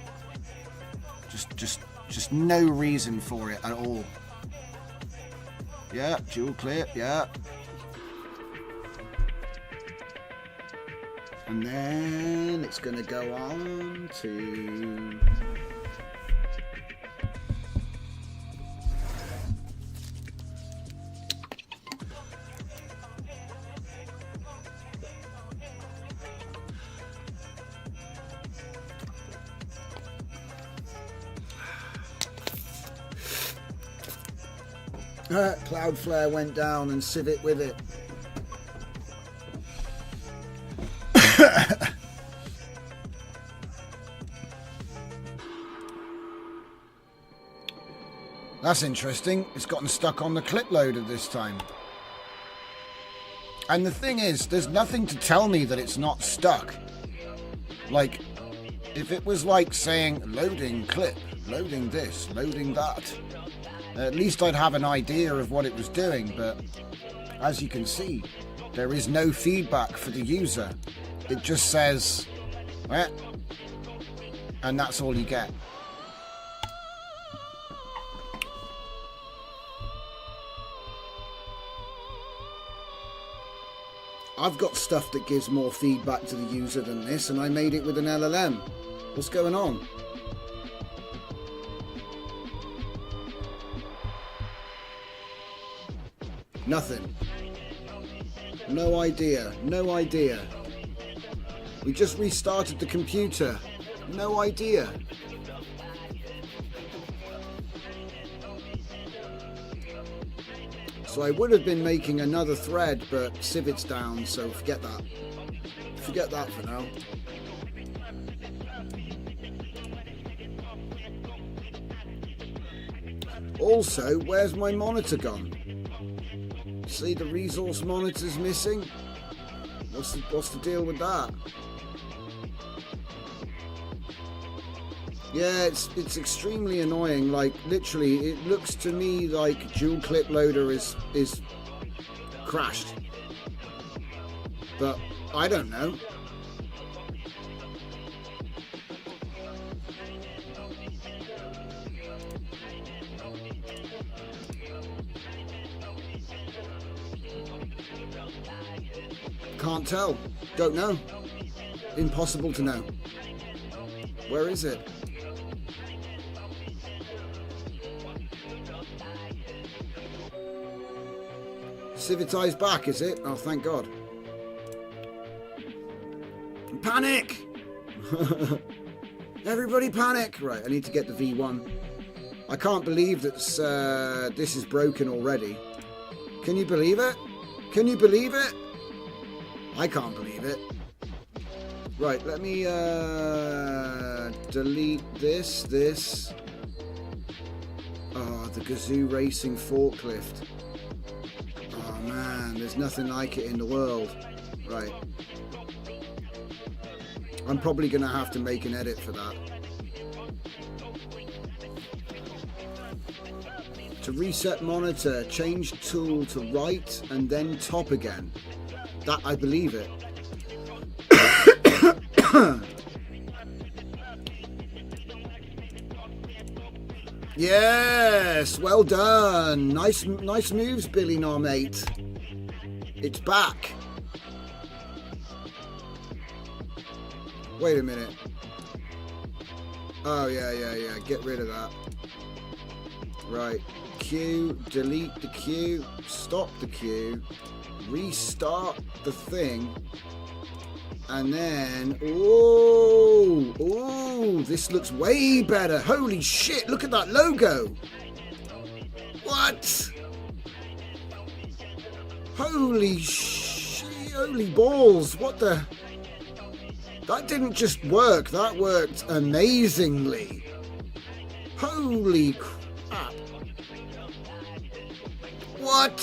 Just no reason for it at all. Yeah, dual clip, yeah. And then it's going to go on to... Cloudflare went down and Civet with it. That's interesting. It's gotten stuck on the clip loader this time. And the thing is, there's nothing to tell me that it's not stuck. Like, if it was like saying loading clip, loading this, loading that, at least I'd have an idea of what it was doing, but as you can see, there is no feedback for the user. It just says, eh, and that's all you get. I've got stuff that gives more feedback to the user than this, and I made it with an LLM. What's going on? Nothing. No idea. No idea. We just restarted the computer. No idea. So I would have been making another thread, but Civet's down, so forget that. Forget that for now. Also, where's my monitor gone? See, the resource monitor's missing. What's the deal with that? Yeah, it's extremely annoying. Like, literally, it looks to me like dual clip loader is crashed. But I don't know. Can't tell. Don't know. Impossible to know. Where is it? Civitized back, is it? Oh, thank God. Panic! Everybody panic! Right, I need to get the V1. I can't believe that this is broken already. Can you believe it? Can you believe it? I can't believe it. Right, let me delete this. Oh, the Gazoo Racing forklift. Oh man, there's nothing like it in the world. Right. I'm probably going to have to make an edit for that. To reset monitor, change tool to right and then top again. That, I believe it. Yes, well done. Nice moves, Billy Narmate. It's back. Wait a minute. Oh, yeah. Get rid of that. Right. Queue, delete the queue, stop the queue, restart the thing, and then, oh, this looks way better. Holy shit, look at that logo. What? Holy balls, what the? That didn't just work, that worked amazingly. Holy crap. What?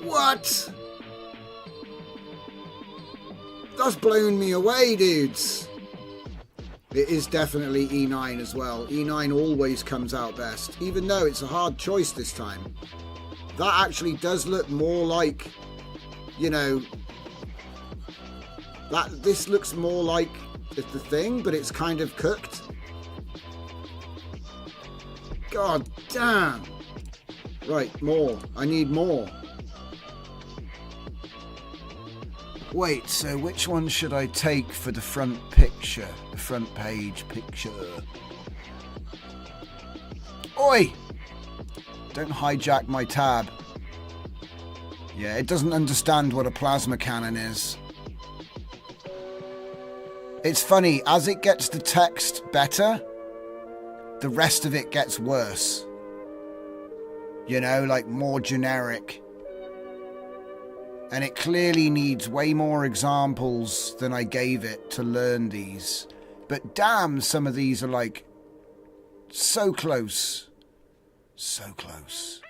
What? That's blown me away, dudes. It is definitely E9 as well. E9 always comes out best, even though it's a hard choice this time. That actually does look more like, you know, this looks more like the thing, but it's kind of cooked. God damn. Right, more. I need more. Wait, so which one should I take for the front picture? The front page picture. Oi! Don't hijack my tab. Yeah, it doesn't understand what a plasma cannon is. It's funny, as it gets the text better, the rest of it gets worse. You know, like more generic. And it clearly needs way more examples than I gave it to learn these. But damn, some of these are like so close. So close.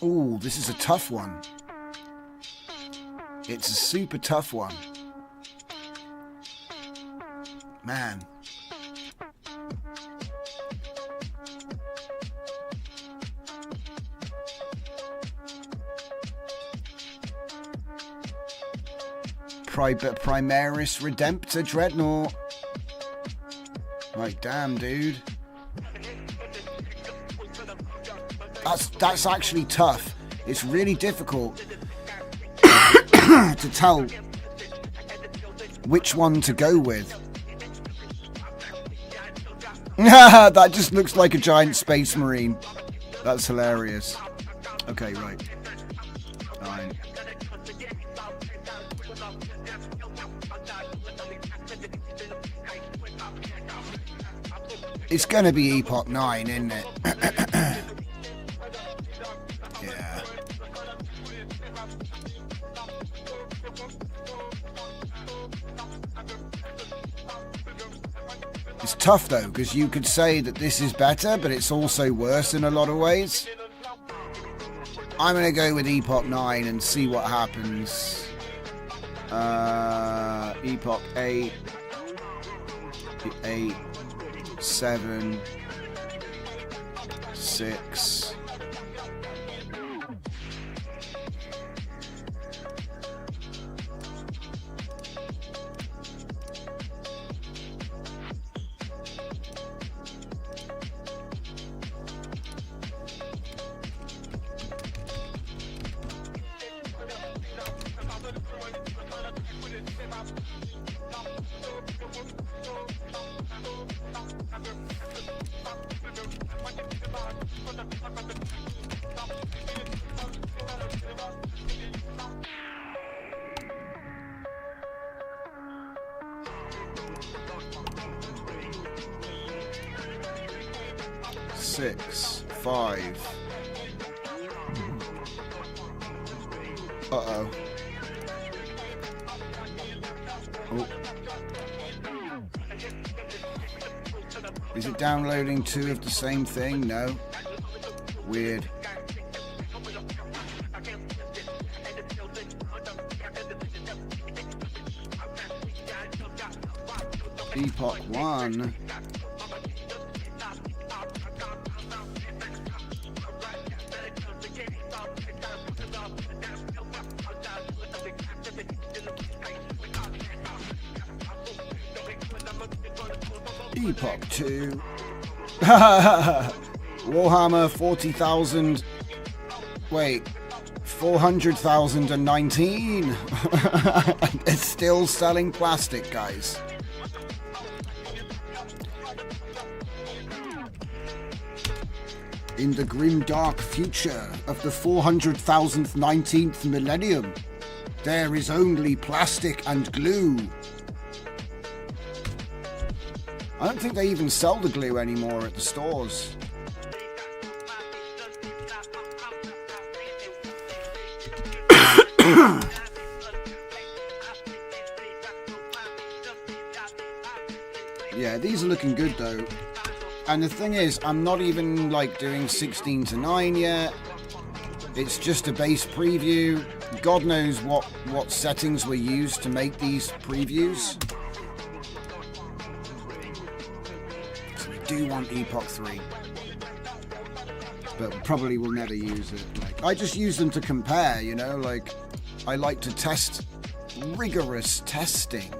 Ooh, this is a tough one. It's a super tough one. Man. Primaris Redemptor Dreadnought. Like, damn, dude. That's actually tough. It's really difficult to tell which one to go with. That just looks like a giant space marine. That's hilarious. Okay, right. Fine. It's gonna be Epoch 9, isn't it? Yeah. It's tough though, because you could say that this is better, but it's also worse in a lot of ways. I'm gonna go with Epoch 9 and see what happens. Epoch 8. 8. 7, 6. 6, 5. Uh-oh. Oh. Is it downloading 2 of the same thing? No. Weird. Epoch 1. Epoch 2. Warhammer 40,000. Wait. 400,019. It's still selling plastic, guys. In the grim dark future of the 400,000th 19th millennium, there is only plastic and glue. I don't think they even sell the glue anymore at the stores. Yeah, these are looking good though. And the thing is, I'm not even like doing 16 to 9 yet. It's just a base preview. God knows what settings were used to make these previews. So we do want Epoch 3. But probably will never use it. Like, I just use them to compare, you know, like I like to test, rigorous testing.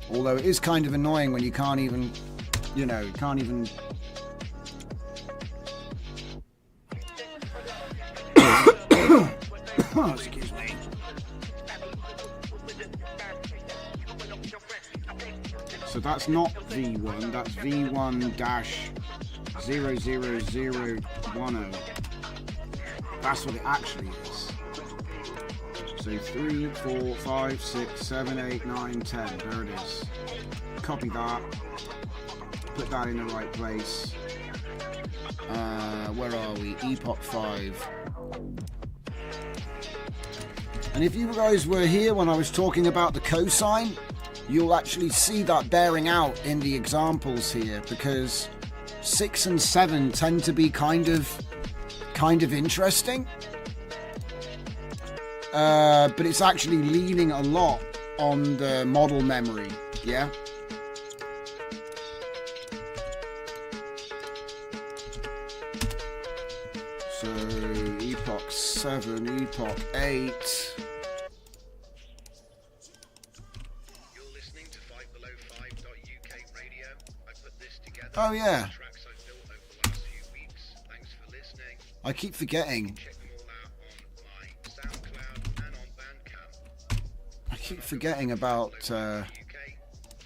Although it is kind of annoying when you can't even, you know, excuse me. So that's not V1, that's V1-00010. That's what it actually is. So 3, 4, 5, 6, 7, 8, 9, 10. There it is. Copy that. Put that in the right place. Where are we? Epoch 5. And if you guys were here when I was talking about the cosine, you'll actually see that bearing out in the examples here, because 6 and 7 tend to be kind of interesting. But it's actually leaning a lot on the model memory, yeah? So, Epoch 7, Epoch 8. You're listening to 5below5.uk radio. I put this together. Oh, yeah. Tracks I've built over the last few weeks. Thanks for listening. I keep forgetting. Check them all out on my SoundCloud and on Bandcamp. I keep forgetting about UK.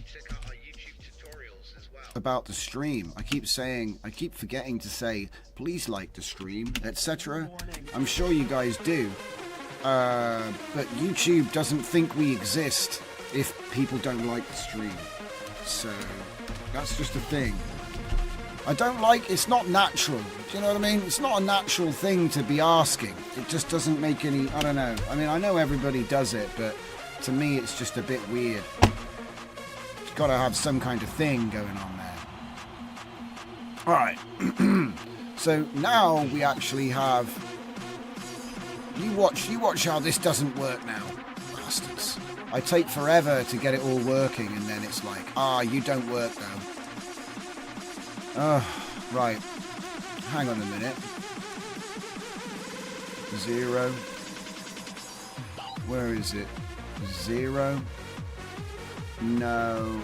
Check out our YouTube tutorials as well. about the stream. I keep forgetting to say, please like the stream, etc. I'm sure you guys do. But YouTube doesn't think we exist if people don't like the stream. So that's just a thing. I don't like, it's not natural. Do you know what I mean? It's not a natural thing to be asking. It just doesn't make any, I don't know. I mean, I know everybody does it, but to me it's just a bit weird. It's got to have some kind of thing going on there. Alright. So now we actually have, you watch how this doesn't work now. Bastards. I take forever to get it all working, and then it's like, you don't work though. Right. Hang on a minute. 0. Where is it? 0. No.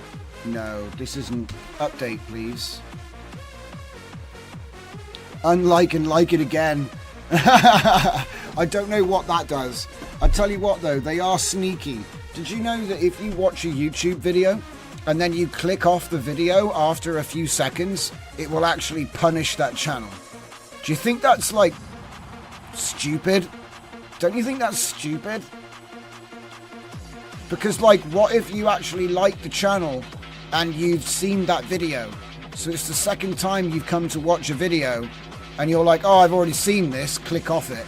This isn't. Update, please. Unlike and like it again. I don't know what that does. I tell you what though, they are sneaky. Did you know that if you watch a YouTube video and then you click off the video after a few seconds, it will actually punish that channel? Do you think that's like stupid? Don't you think that's stupid? Because like, what if you actually like the channel and you've seen that video So it's the second time you've come to watch a video and you're like, oh, I've already seen this, click off it.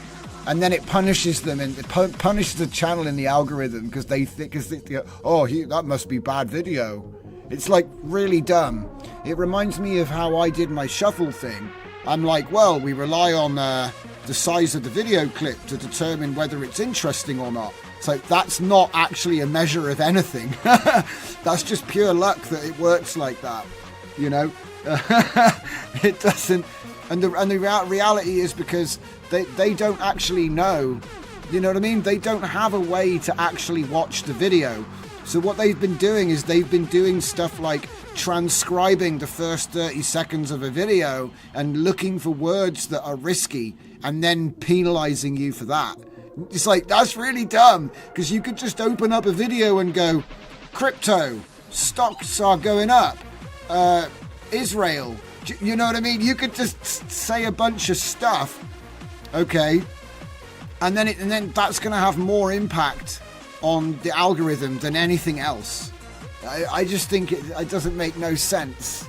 And then it punishes them and it punishes the channel in the algorithm because they think, oh, that must be bad video. It's like really dumb. It reminds me of how I did my shuffle thing. I'm like, well, we rely on the size of the video clip to determine whether it's interesting or not. So that's not actually a measure of anything. That's just pure luck that it works like that, you know. It doesn't, and the reality is because they don't actually know, you know what I mean? They don't have a way to actually watch the video. So what they've been doing is they've been doing stuff like transcribing the first 30 seconds of a video and looking for words that are risky and then penalizing you for that. It's like, that's really dumb, because you could just open up a video and go, crypto, stocks are going up, Israel, you know what I mean? You could just say a bunch of stuff, okay, and then that's going to have more impact on the algorithm than anything else. I just think it doesn't make no sense.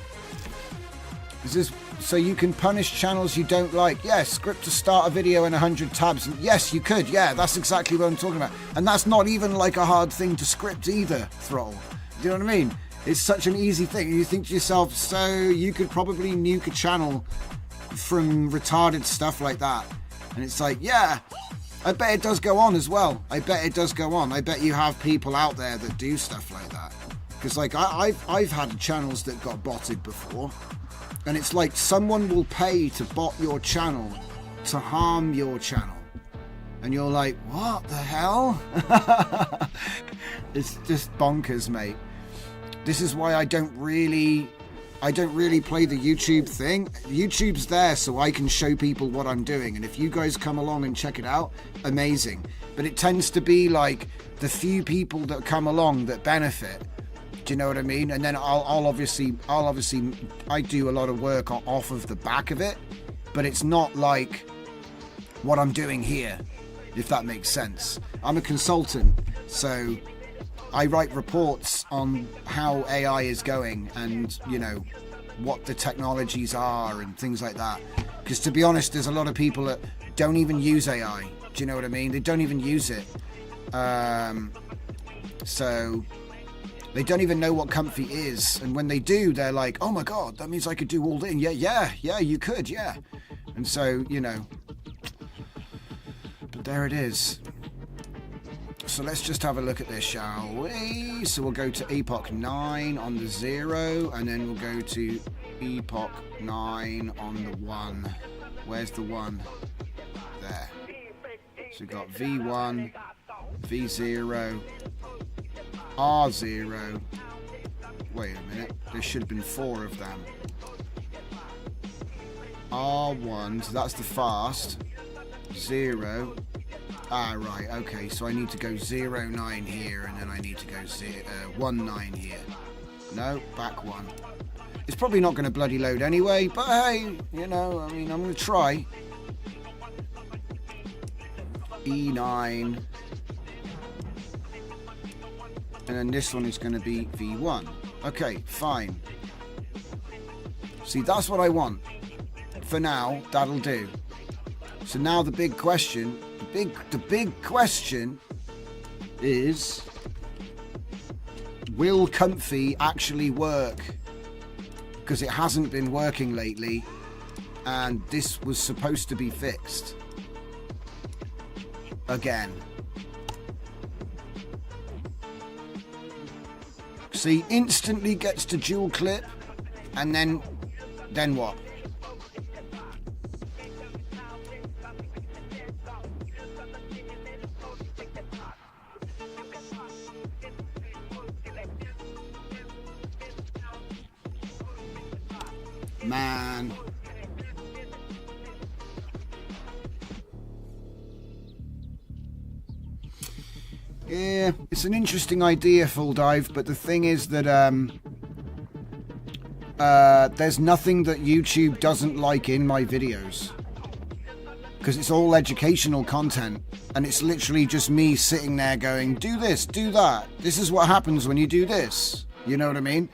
It's just so you can punish channels you don't like. Yes, script to start a video in 100 tabs. Yes, you could. Yeah, that's exactly what I'm talking about. And that's not even like a hard thing to script either, Thrall. Do you know what I mean? It's such an easy thing. You think to yourself, so you could probably nuke a channel from retarded stuff like that. And it's like, yeah, I bet it does go on as well. I bet it does go on. I bet you have people out there that do stuff like that. Because like I've had channels that got botted before. And it's like someone will pay to bot your channel to harm your channel. And you're like, what the hell? It's just bonkers, mate. This is why I don't really play the YouTube thing. YouTube's there so I can show people what I'm doing. And if you guys come along and check it out, amazing. But it tends to be like the few people that come along that benefit. Do you know what I mean? And then I'll obviously I do a lot of work off of the back of it, but it's not like what I'm doing here, if that makes sense. I'm a consultant, so I write reports on how AI is going and, you know, what the technologies are and things like that. Because to be honest, there's a lot of people that don't even use AI. Do you know what I mean? They don't even use it. So they don't even know what comfy is. And when they do, they're like, oh my God, that means I could do all this. Yeah, you could, yeah. And so, you know, but there it is. So let's just have a look at this, shall we? So we'll go to Epoch 9 on the 0, and then we'll go to Epoch 9 on the 1. Where's the 1? There. So we've got V1, V0, R0. Wait a minute, there should have been 4 of them. R1, so that's the fast. 0. Ah, right, okay, so I need to go 09 here, and then I need to go 19 here. No, back 1. It's probably not going to bloody load anyway, but hey, you know, I mean, I'm going to try. E9. And then this one is going to be V1. Okay, fine. See, that's what I want. For now, that'll do. So now the big question... The big question is, will Comfy actually work? Because it hasn't been working lately, and this was supposed to be fixed. Again. See, instantly gets to dual clip, and then what? Man. Yeah, it's an interesting idea, Full Dive, but the thing is that there's nothing that YouTube doesn't like in my videos. Because it's all educational content, and it's literally just me sitting there going, do this, do that. This is what happens when you do this. You know what I mean?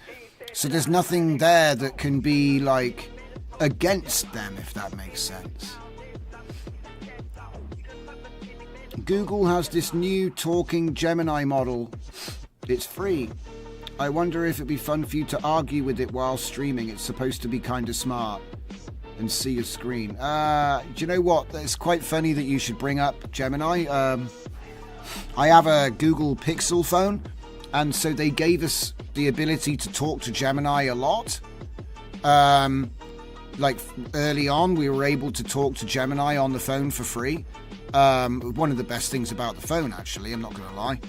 So there's nothing there that can be like against them, if that makes sense. Google has this new talking Gemini model. It's free. I wonder if it'd be fun for you to argue with it while streaming. It's supposed to be kind of smart and see your screen. Do you know what? It's quite funny that you should bring up Gemini. I have a Google Pixel phone, and so they gave us the ability to talk to Gemini a lot. Like early on, we were able to talk to Gemini on the phone for free. One of the best things about the phone, actually, I'm not going to lie.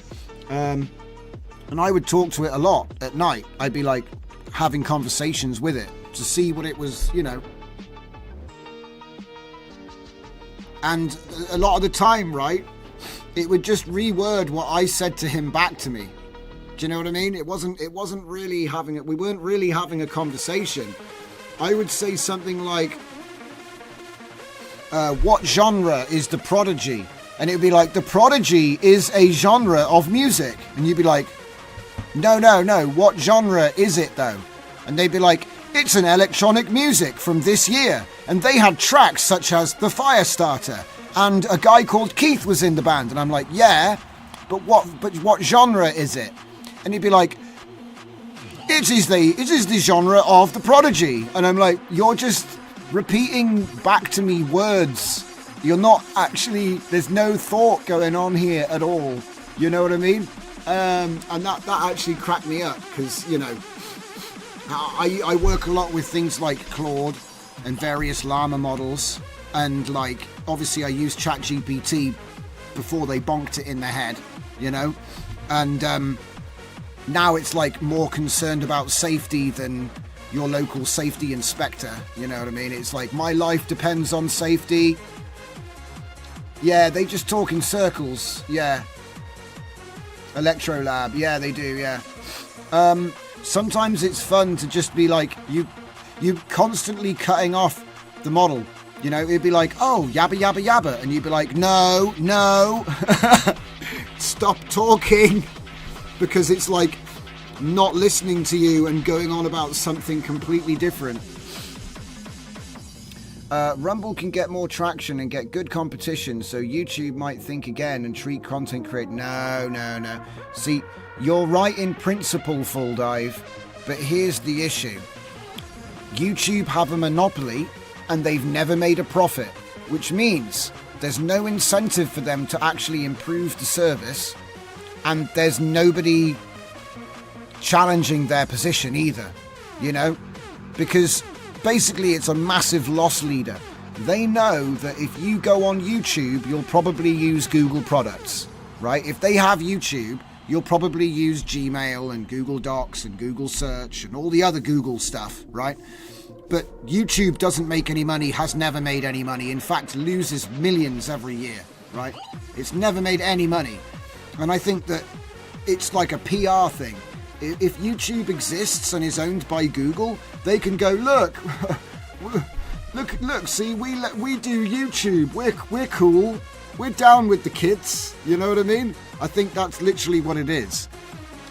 And I would talk to it a lot at night. I'd be like having conversations with it to see what it was, you know. And a lot of the time, right, it would just reword what I said to him back to me. Do you know what I mean? It wasn't really we weren't really having a conversation. I would say something like, what genre is The Prodigy? And it would be like, The Prodigy is a genre of music. And you'd be like, no, what genre is it though? And they'd be like, it's an electronic music from this year. And they had tracks such as The Firestarter, and a guy called Keith was in the band. And I'm like, yeah, but what genre is it? And he'd be like, it is the genre of The Prodigy. And I'm like, you're just repeating back to me words. You're not actually, there's no thought going on here at all. You know what I mean? And that actually cracked me up, because, you know, I work a lot with things like Claude and various llama models, and like obviously I use ChatGPT before they bonked it in the head, you know, and now it's like more concerned about safety than your local safety inspector, you know what I mean? It's like, my life depends on safety. Yeah, they just talk in circles. Yeah. Electrolab, yeah, they do, yeah. Sometimes it's fun to just be like, you constantly cutting off the model. You know, it'd be like, oh, yabba, yabba, yabba. And you'd be like, no, stop talking. Because it's like not listening to you and going on about something completely different. Rumble can get more traction and get good competition, so YouTube might think again and treat content create. No. See, you're right in principle, Full Dive, but here's the issue. YouTube have a monopoly and they've never made a profit, which means there's no incentive for them to actually improve the service, and there's nobody challenging their position either, you know, because basically it's a massive loss leader. They know that if you go on YouTube, you'll probably use Google products, right? If they have YouTube, you'll probably use Gmail and Google Docs and Google Search and all the other Google stuff, right? But YouTube doesn't make any money, has never made any money. In fact, loses millions every year, right? It's never made any money. And I think that it's like a PR thing. If YouTube exists and is owned by Google, they can go, look, see, we do YouTube. We're cool. We're down with the kids. You know what I mean? I think that's literally what it is.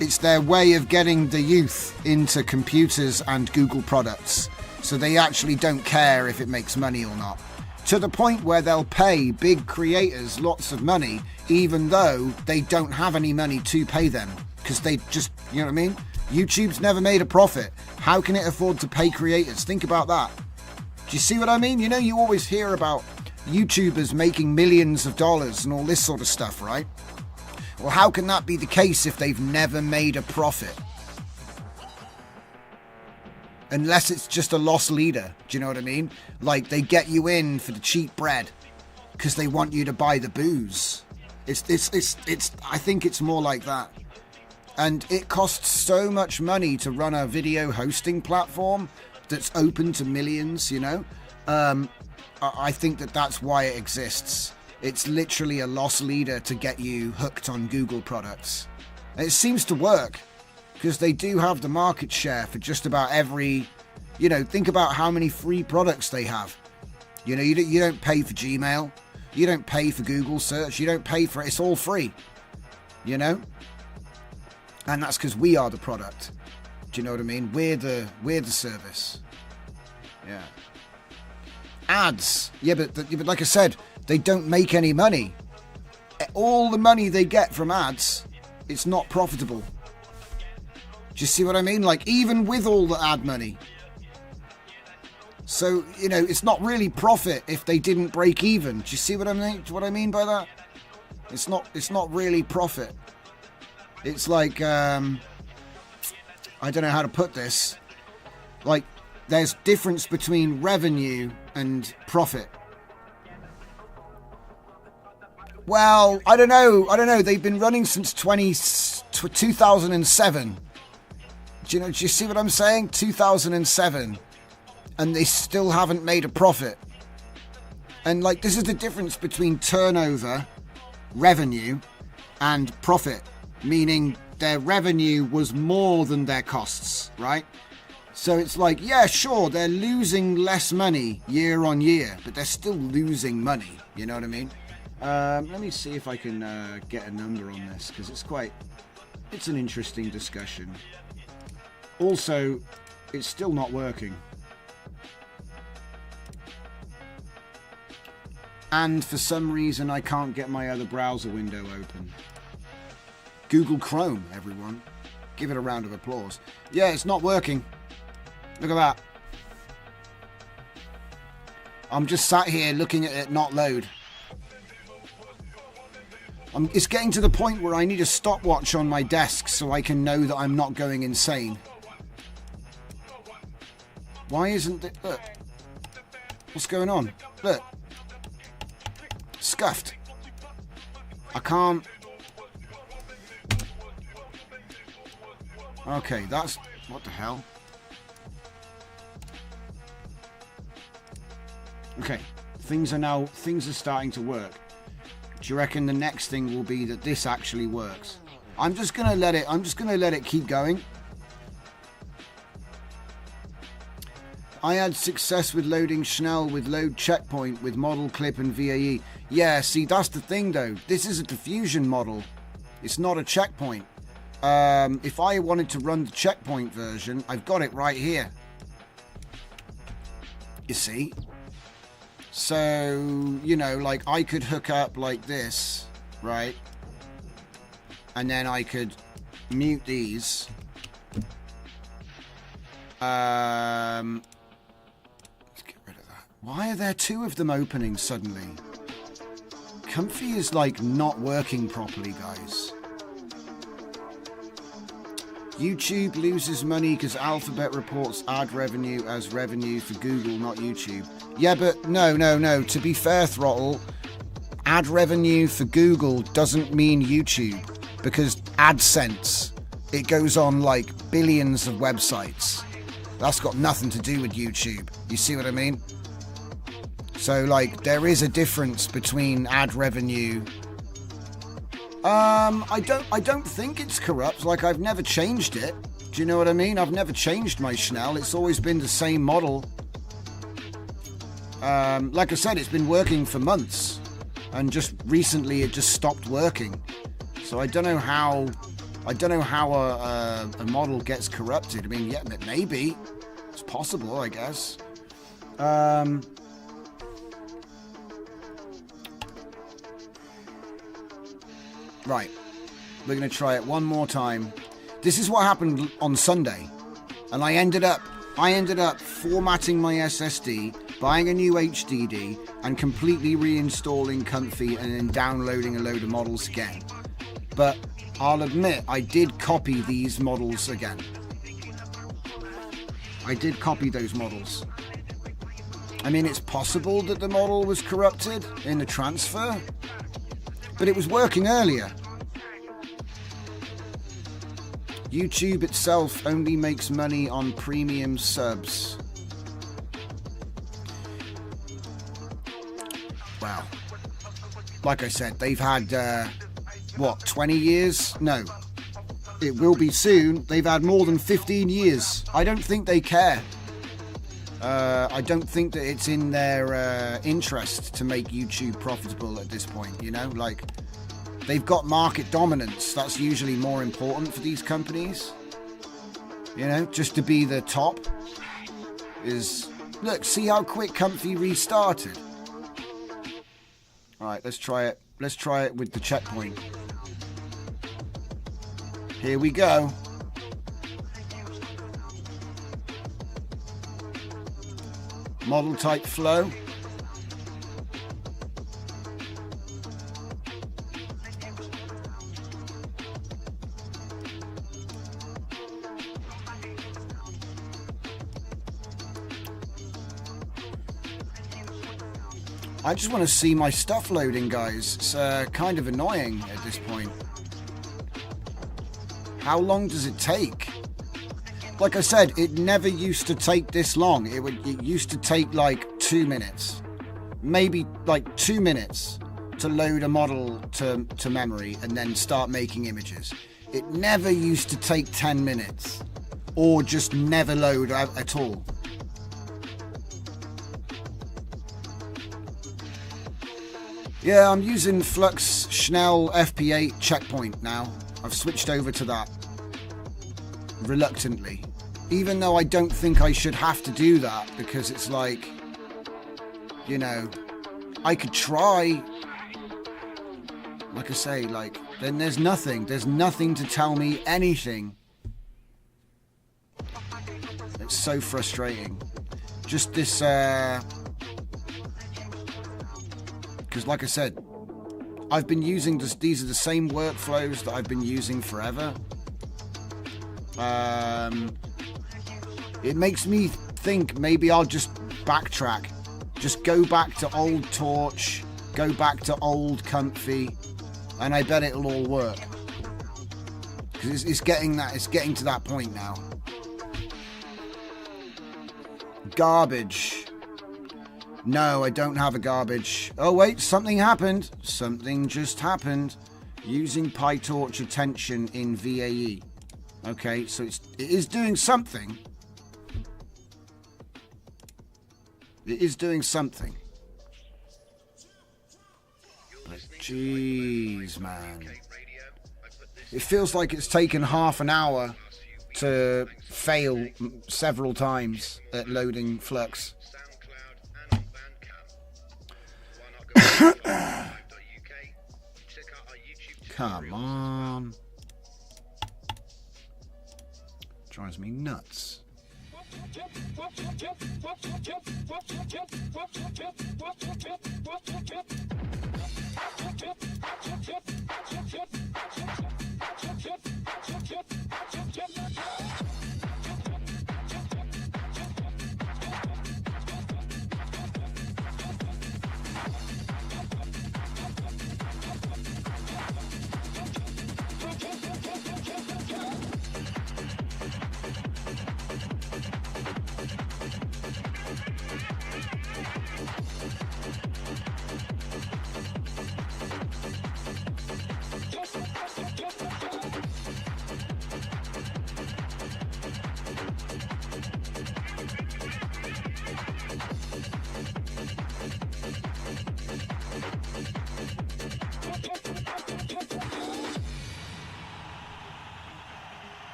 It's their way of getting the youth into computers and Google products. So they actually don't care if it makes money or not. To the point where they'll pay big creators lots of money, even though they don't have any money to pay them. Because they just, you know what I mean? YouTube's never made a profit. How can it afford to pay creators? Think about that. Do you see what I mean? You know, you always hear about YouTubers making millions of dollars and all this sort of stuff, right? Well, how can that be the case if they've never made a profit? Unless it's just a loss leader. Do you know what I mean? Like, they get you in for the cheap bread because they want you to buy the booze. It's I think it's more like that. And it costs so much money to run a video hosting platform that's open to millions, you know? I think that's why it exists. It's literally a loss leader to get you hooked on Google products. And it seems to work, because they do have the market share for just about every, you know, think about how many free products they have. You know, you don't pay for Gmail, you don't pay for Google search, you don't pay for it, it's all free, you know? And that's because we are the product. Do you know what I mean? We're the service. Yeah. Ads. Yeah, but like I said, they don't make any money. All the money they get from ads, it's not profitable. Do you see what I mean? Like, even with all the ad money. So, you know, it's not really profit if they didn't break even. Do you see what I mean by that? It's not really profit. It's like, I don't know how to put this. Like, there's difference between revenue and profit. Well, I don't know. They've been running since 2007. Do you see what I'm saying? 2007. And they still haven't made a profit. And like, this is the difference between turnover, revenue, and profit. Meaning their revenue was more than their costs, right? So it's like, yeah, sure, they're losing less money year on year, but they're still losing money. You know what I mean? Let me see if I can get a number on this, because it's an interesting discussion. Also, it's still not working. And for some reason, I can't get my other browser window open. Google Chrome, everyone. Give it a round of applause. Yeah, it's not working. Look at that. I'm just sat here looking at it not load. It's getting to the point where I need a stopwatch on my desk so I can know that I'm not going insane. Why isn't it... Look. What's going on? Look. Scuffed. I can't... Okay, that's... What the hell? Okay. Things are starting to work. Do you reckon the next thing will be that this actually works? I'm just gonna let it keep going. I had success with loading Schnell with load checkpoint with model clip and VAE. Yeah, see, that's the thing though. This is a diffusion model. It's not a checkpoint. If I wanted to run the checkpoint version, I've got it right here. You see? So, you know, like I could hook up like this, right? And then I could mute these. Let's get rid of that. Why are there two of them opening suddenly? Comfy is like not working properly, guys. YouTube loses money because Alphabet reports ad revenue as revenue for Google, not YouTube. Yeah, but no. To be fair, Throttle, ad revenue for Google doesn't mean YouTube because AdSense, it goes on like billions of websites. That's got nothing to do with YouTube. You see what I mean? So like there is a difference between ad revenue. I don't think it's corrupt. Like I've never changed it. Do you know what I mean? I've never changed my Schnell. It's always been the same model. Like I said, it's been working for months, and just recently it just stopped working. So I don't know how a model gets corrupted. I mean, yeah, maybe it's possible, I guess. Right, we're going to try it one more time. This is what happened on Sunday, and I ended up formatting my SSD, buying a new HDD, and completely reinstalling Comfy and then downloading a load of models again. But I'll admit, I did copy these models again. I did copy those models. I mean, it's possible that the model was corrupted in the transfer, but it was working earlier. YouTube itself only makes money on premium subs. Wow. Like I said, they've had, 20 years? No. It will be soon. They've had more than 15 years. I don't think they care. I don't think that it's in their interest to make YouTube profitable at this point, you know? Like, they've got market dominance. That's usually more important for these companies. You know, just to be the top is... Look, see how quick Comfy restarted. Alright, let's try it. Let's try it with the checkpoint. Here we go. Model type flow. I just want to see my stuff loading, guys. It's kind of annoying at this point. How long does it take? Like I said, it never used to take this long. It used to take like 2 minutes. Maybe like 2 minutes to load a model to memory and then start making images. It never used to take 10 minutes. Or just never load at all. Yeah, I'm using Flux Schnell FP8 checkpoint now. I've switched over to that. Reluctantly. Even though I don't think I should have to do that, because it's like, you know, I could try. Like I say, like, then there's nothing to tell me anything. It's so frustrating. Just this, because like I said, I've been using this, these are the same workflows that I've been using forever. It makes me think maybe I'll just backtrack. Just go back to old Torch, go back to old Comfy, and I bet it'll all work. Because it's getting to that point now. Garbage. No, I don't have a garbage. Oh wait, something happened. Something just happened. Using PyTorch attention in VAE. Okay, so it is doing something. It is doing something. But jeez, man. It feels like it's taken half an hour to fail several times at loading Flux. Come on. Drives me nuts.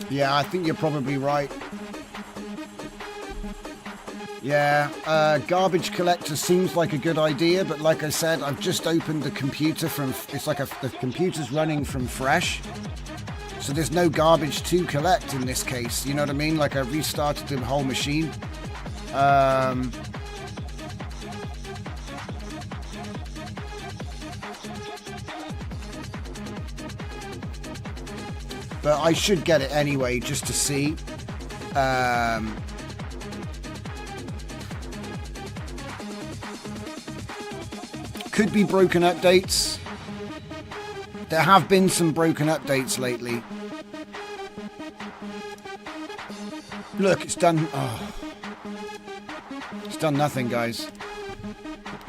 Yeah, I think you're probably right. Yeah, garbage collector seems like a good idea, but like I said, I've just opened the computer from... It's like the computer's running from fresh. So there's no garbage to collect in this case. You know what I mean? Like I restarted the whole machine. But I should get it anyway, just to see. Could be broken updates. There have been some broken updates lately. Look, it's done. Oh. It's done nothing, guys.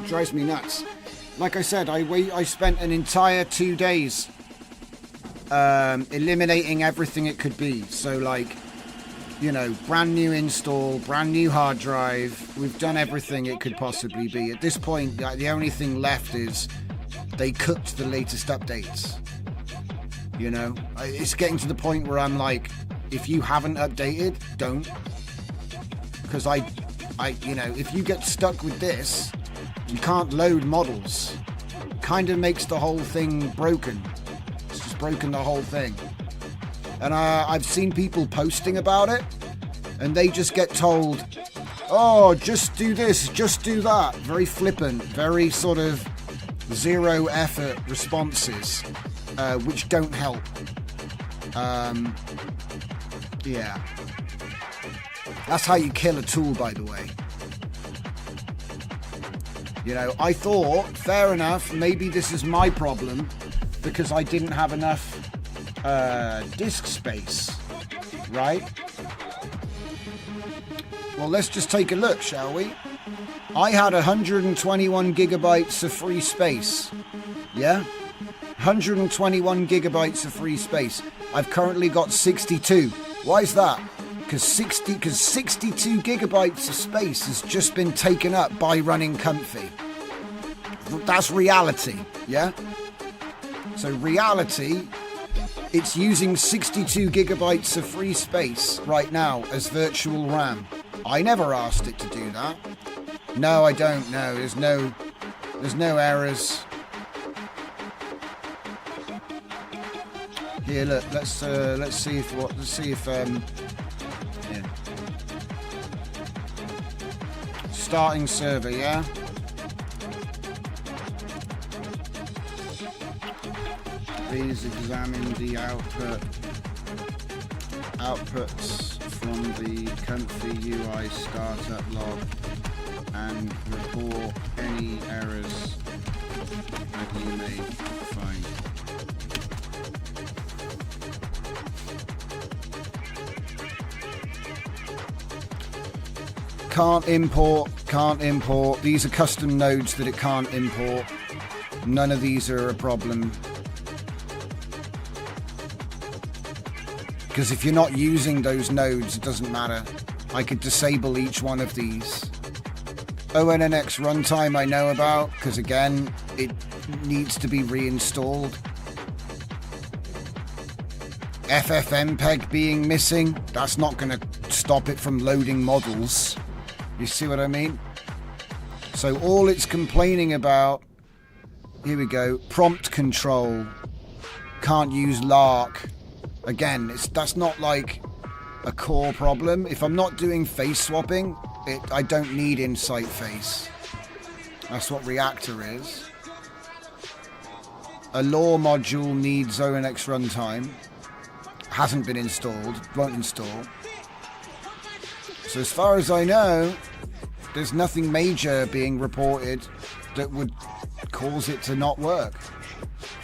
Drives me nuts. Like I said, I spent an entire 2 days eliminating everything it could be. So like, you know, brand new install, brand new hard drive. We've done everything it could possibly be. At this point, the only thing left is they cooked the latest updates. You know, it's getting to the point where I'm like, if you haven't updated, don't. Because you know, if you get stuck with this, you can't load models. Kind of makes the whole thing broken. It's just broken the whole thing. And I've seen people posting about it, and they just get told, oh, just do this, just do that. Very flippant, very sort of zero effort responses, which don't help. Yeah. That's how you kill a tool, by the way. You know, I thought, fair enough, maybe this is my problem because I didn't have enough disk space, right? Well, let's just take a look, shall we? I had 121 gigabytes of free space. Yeah? 121 gigabytes of free space. I've currently got 62. Why is that? Because 62 gigabytes of space has just been taken up by running Comfy. That's reality, yeah? So reality, it's using 62 gigabytes of free space right now as virtual RAM. I never asked it to do that. No, I don't know. There's no errors. Here, look. Let's see if yeah. Starting server, yeah. Please examine the outputs from the Comfy UI startup log and report any errors that you may find. Can't import. These are custom nodes that it can't import. None of these are a problem. Because if you're not using those nodes, it doesn't matter. I could disable each one of these. ONNX runtime I know about, because again, it needs to be reinstalled. FFmpeg being missing, that's not going to stop it from loading models. You see what I mean? So all it's complaining about, here we go, prompt control, can't use LARC. Again, that's not like a core problem. If I'm not doing face swapping, I don't need Insight Face. That's what Reactor is. A law module needs ONNX runtime. Hasn't been installed, won't install. So as far as I know, there's nothing major being reported that would cause it to not work.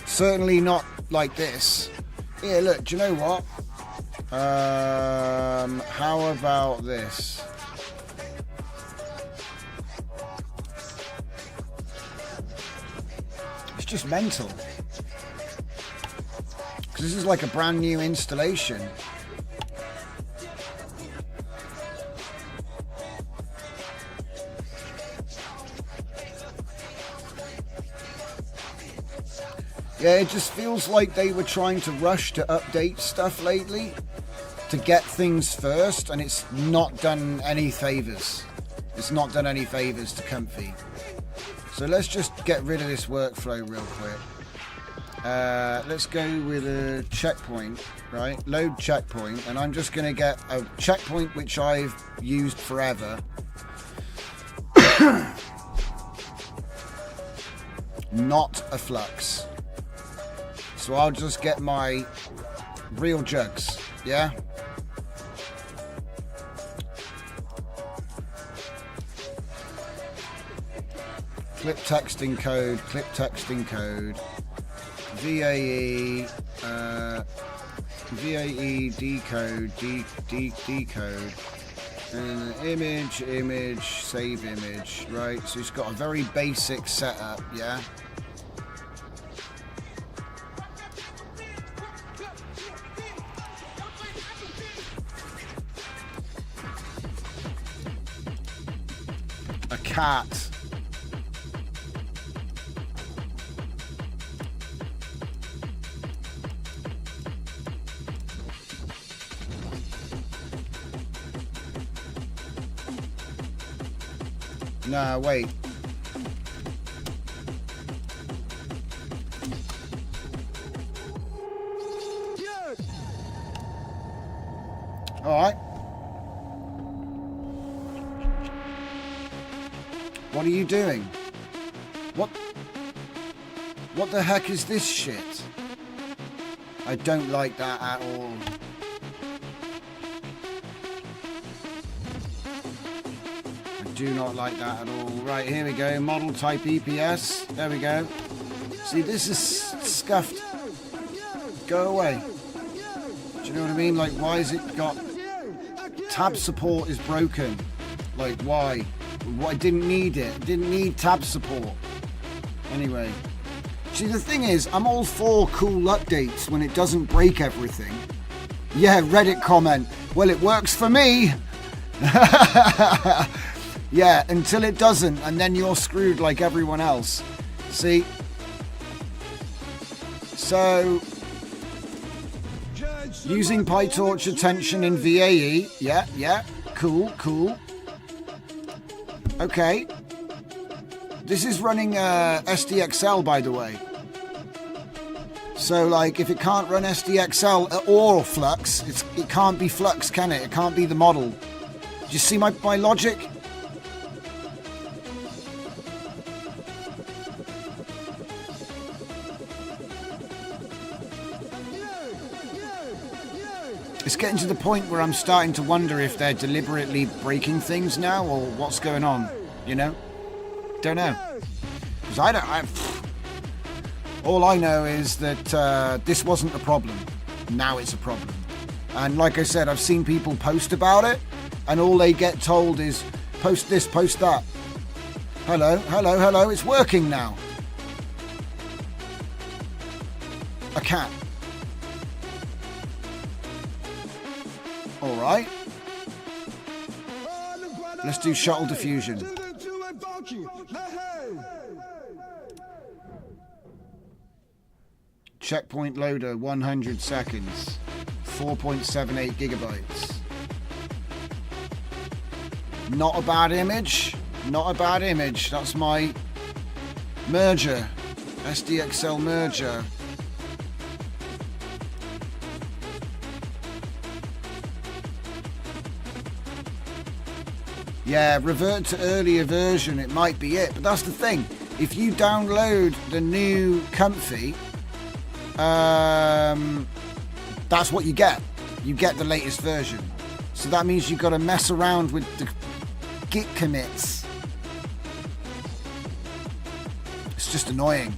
Certainly not like this. Here, look, do you know what? How about this? It's just mental. Because this is like a brand new installation. Yeah, it just feels like they were trying to rush to update stuff lately to get things first, and it's not done any favors. It's not done any favors to Comfy. So let's just get rid of this workflow real quick. Let's go with a checkpoint, right? Load checkpoint, and I'm just going to get a checkpoint which I've used forever. Not a flux. So I'll just get my real jugs, yeah? Clip texting code, VAE, VAE decode, decode, And image, save image, right? So it's got a very basic setup, yeah? A cat. No, wait. All right. What are you doing? What the heck is this shit? I don't like that at all. Do not like that at all. Right, here we go. Model type EPS. There we go. See, this is scuffed. Go away. Do you know what I mean? Like, why is it got... Tab support is broken. Like, why? I didn't need it. Didn't need tab support. Anyway. See, the thing is, I'm all for cool updates when it doesn't break everything. Yeah, Reddit comment. Well, it works for me. Yeah, until it doesn't, and then you're screwed like everyone else. See? So, using PyTorch attention in VAE. Yeah, cool. Okay. This is running SDXL, by the way. So, like, if it can't run SDXL or Flux, it can't be Flux, can it? It can't be the model. Do you see my logic? It's getting to the point where I'm starting to wonder if they're deliberately breaking things now or what's going on, you know? Don't know. Because all I know is that this wasn't the problem. Now it's a problem. And like I said, I've seen people post about it, and all they get told is, post this, post that. Hello, it's working now. A cat. Alright. Let's do shuttle diffusion. Checkpoint loader, 100 seconds. 4.78 gigabytes. Not a bad image. Not a bad image. That's my merger. SDXL merger. Yeah, revert to earlier version, it might be it. But that's the thing. If you download the new Comfy, that's what you get. You get the latest version. So that means you've got to mess around with the Git commits. It's just annoying.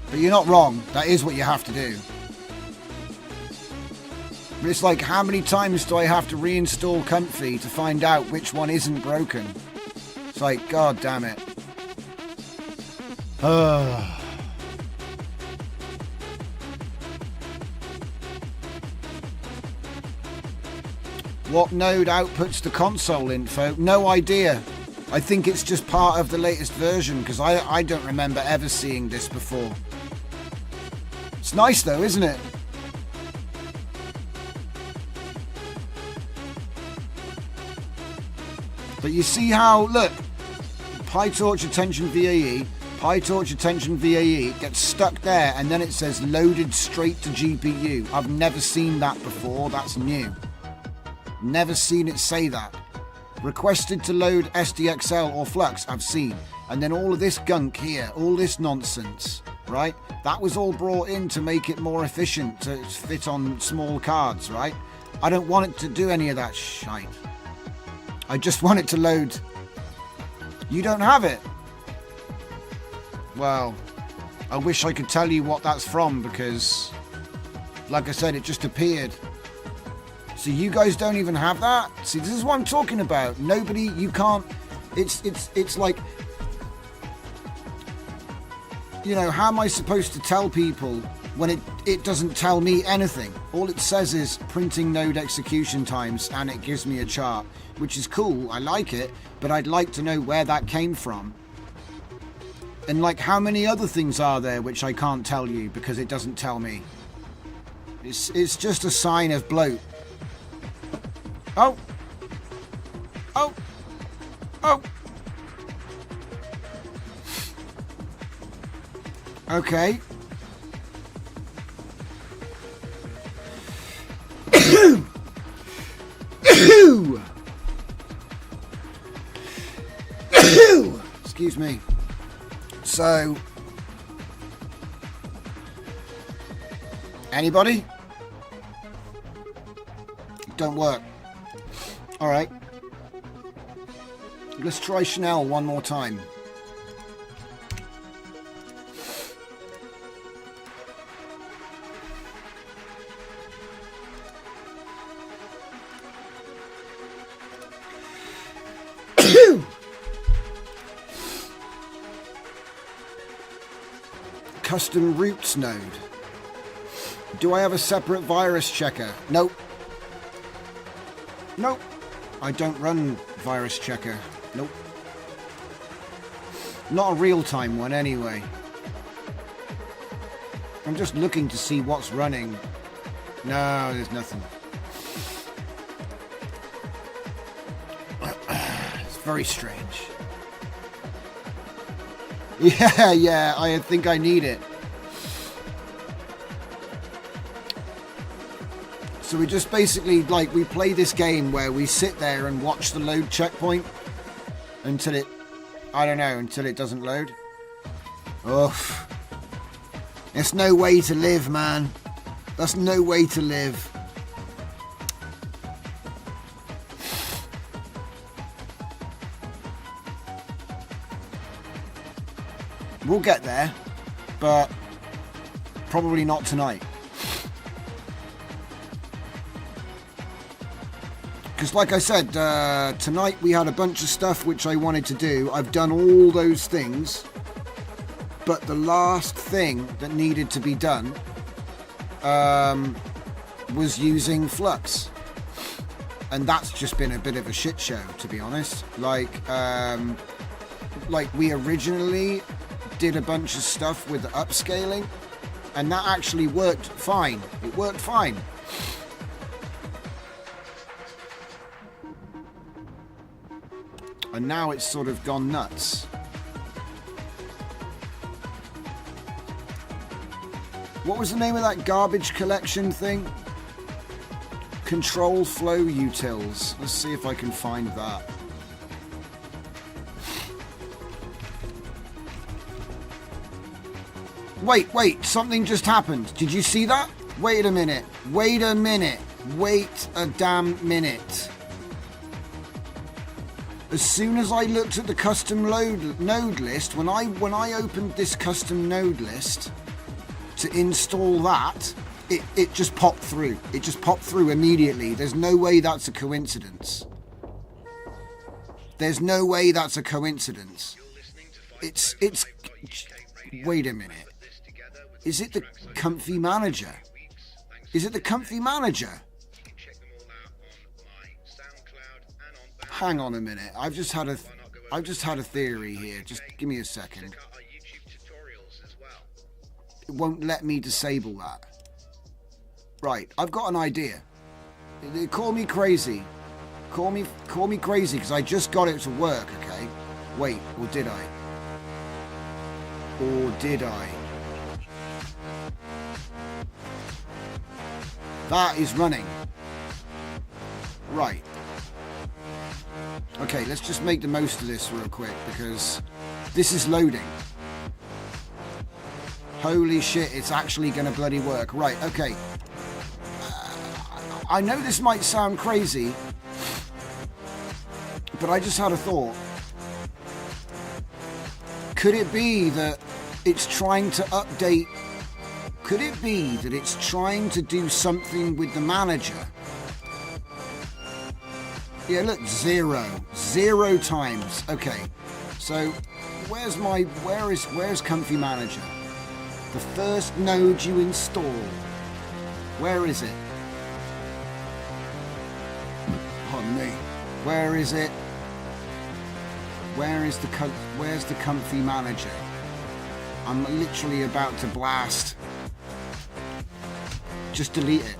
But you're not wrong. That is what you have to do. But it's like, how many times do I have to reinstall Comfy to find out which one isn't broken? It's like, god damn it. What node outputs the console info? No idea. I think it's just part of the latest version, because I don't remember ever seeing this before. It's nice though, isn't it? But you see how, look, PyTorch attention VAE, PyTorch attention VAE gets stuck there, and then it says loaded straight to GPU. I've never seen that before. That's new. Never seen it say that. Requested to load SDXL or Flux, I've seen. And then all of this gunk here, all this nonsense, right? That was all brought in to make it more efficient, to fit on small cards, right? I don't want it to do any of that shite. I just want it to load. You don't have it. Well, I wish I could tell you what that's from, because, like I said, it just appeared. So you guys don't even have that? See, this is what I'm talking about. Nobody, you can't, it's like, you know, how am I supposed to tell people when it doesn't tell me anything? All it says is printing node execution times, and it gives me a chart, which is cool. I like it, but I'd like to know where that came from. And like, how many other things are there which I can't tell you because it doesn't tell me? It's just a sign of bloat. Oh! Oh! Oh! Okay. Excuse me. So, anybody? Don't work. All right. Let's try Chanel one more time. Custom routes node. Do I have a separate virus checker? Nope. Nope. I don't run virus checker. Nope. Not a real-time one anyway. I'm just looking to see what's running. No, there's nothing. It's very strange. Yeah, I think I need it. So we just basically, like, we play this game where we sit there and watch the load checkpoint until it, I don't know, until it doesn't load. Oof. There's no way to live, man. That's no way to live. We'll get there, but probably not tonight. Because like I said, tonight we had a bunch of stuff which I wanted to do. I've done all those things, but the last thing that needed to be done was using Flux. And that's just been a bit of a shit show, to be honest. Like we originally did a bunch of stuff with the upscaling, and that actually worked fine. It worked fine. And now it's sort of gone nuts. What was the name of that garbage collection thing? Control flow utils. Let's see if I can find that. Wait, something just happened. Did you see that? Wait a minute. Wait a damn minute. As soon as I looked at the custom node list, when I opened this custom node list to install that, it just popped through. It just popped through immediately. There's no way that's a coincidence. There's no way that's a coincidence. It's wait a minute. Is it the Comfy Manager? Is it the Comfy Manager? Hang on a minute. I've just had a theory here. Just give me a second. It won't let me disable that. Right, I've got an idea. Call me crazy. Call me crazy because I just got it to work, okay? Wait, or did I? Or did I? That is running. Right. Okay, let's just make the most of this real quick because this is loading. Holy shit, it's actually going to bloody work. Right, okay. I know this might sound crazy, but I just had a thought. Could it be that it's trying to update? Could it be that it's trying to do something with the manager Yeah, look, 0. 0 times. Okay. So, where's Comfy Manager? The first node you install. Where is it? Pardon me. Where is it? Where's the Comfy Manager? I'm literally about to blast. Just delete it.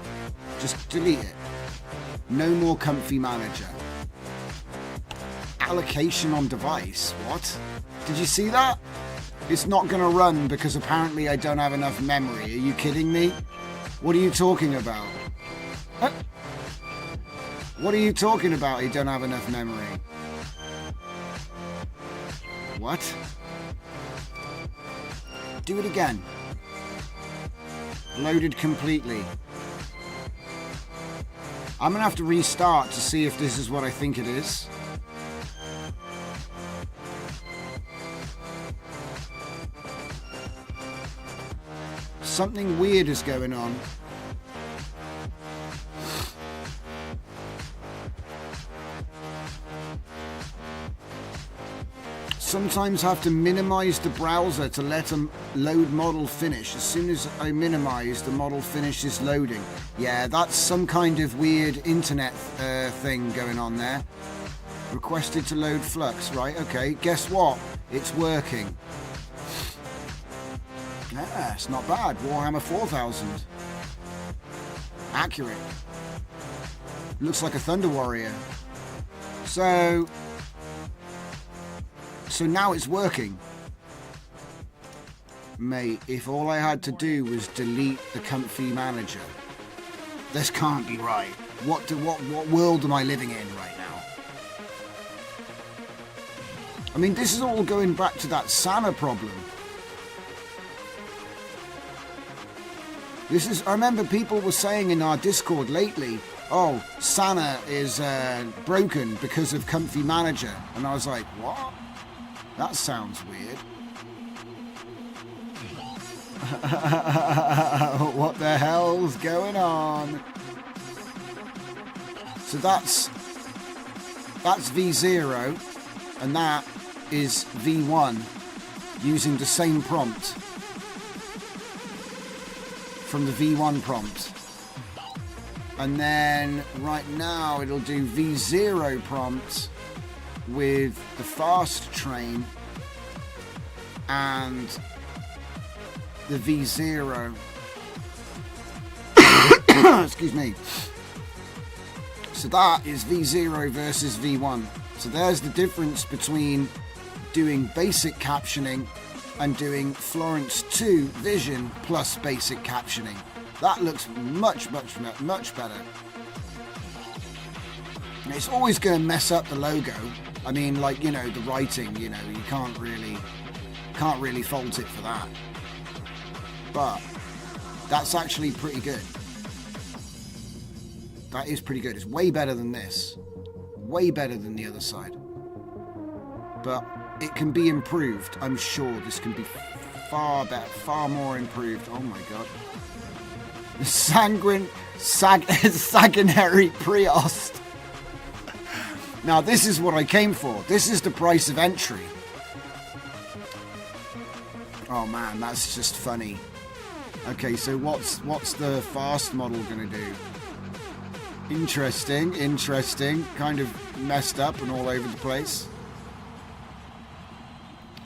Just delete it. No more Comfy Manager. Allocation on device. What? Did you see that? It's not going to run because apparently I don't have enough memory. Are you kidding me? What are you talking about? Huh? What are you talking about? You don't have enough memory. What? Do it again. Loaded completely. I'm going to have to restart to see if this is what I think it is. Something weird is going on. Sometimes I have to minimize the browser to let a load model finish. As soon as I minimize, the model finishes loading. Yeah, that's some kind of weird internet thing going on there. Requested to load Flux, right? Okay, guess what? It's working. Yeah, it's not bad. Warhammer 4000. Accurate. Looks like a Thunder Warrior. So now it's working. Mate, if all I had to do was delete the Comfy Manager, this can't be right. What world am I living in right now? I mean, this is all going back to that Sana problem. I remember people were saying in our Discord lately, oh, Sana is broken because of Comfy Manager. And I was like, what? That sounds weird. What the hell's going on? So that's V0 and that is V1 using the same prompt from the V1 prompt. And then right now it'll do V0 prompt with the fast train and the V0. Excuse me. So that is V0 versus V1. So there's the difference between doing basic captioning and doing Florence 2 Vision plus basic captioning. That looks much better. It's always going to mess up the logo. I mean, like, you know, the writing, you know, you can't really fault it for that. But that's actually pretty good. That is pretty good. It's way better than this. Way better than the other side. But it can be improved. I'm sure this can be far better, far more improved. Oh my god. Sanguinary Priost. Now this is what I came for. This is the price of entry. Oh man, that's just funny. Okay, so what's the fast model gonna do? Interesting. Kind of messed up and all over the place.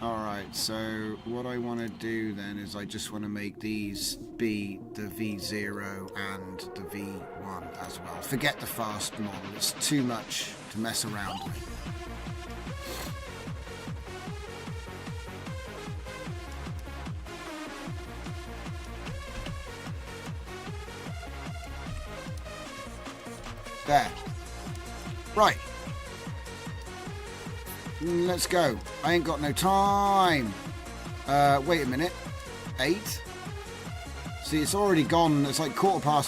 Alright, so what I want to do then is I just want to make these be the V0 and the V1 as well. Forget the fast model, it's too much to mess around with. There. Right. Let's go. I ain't got no time. Wait a minute. 8? See, it's already gone. It's like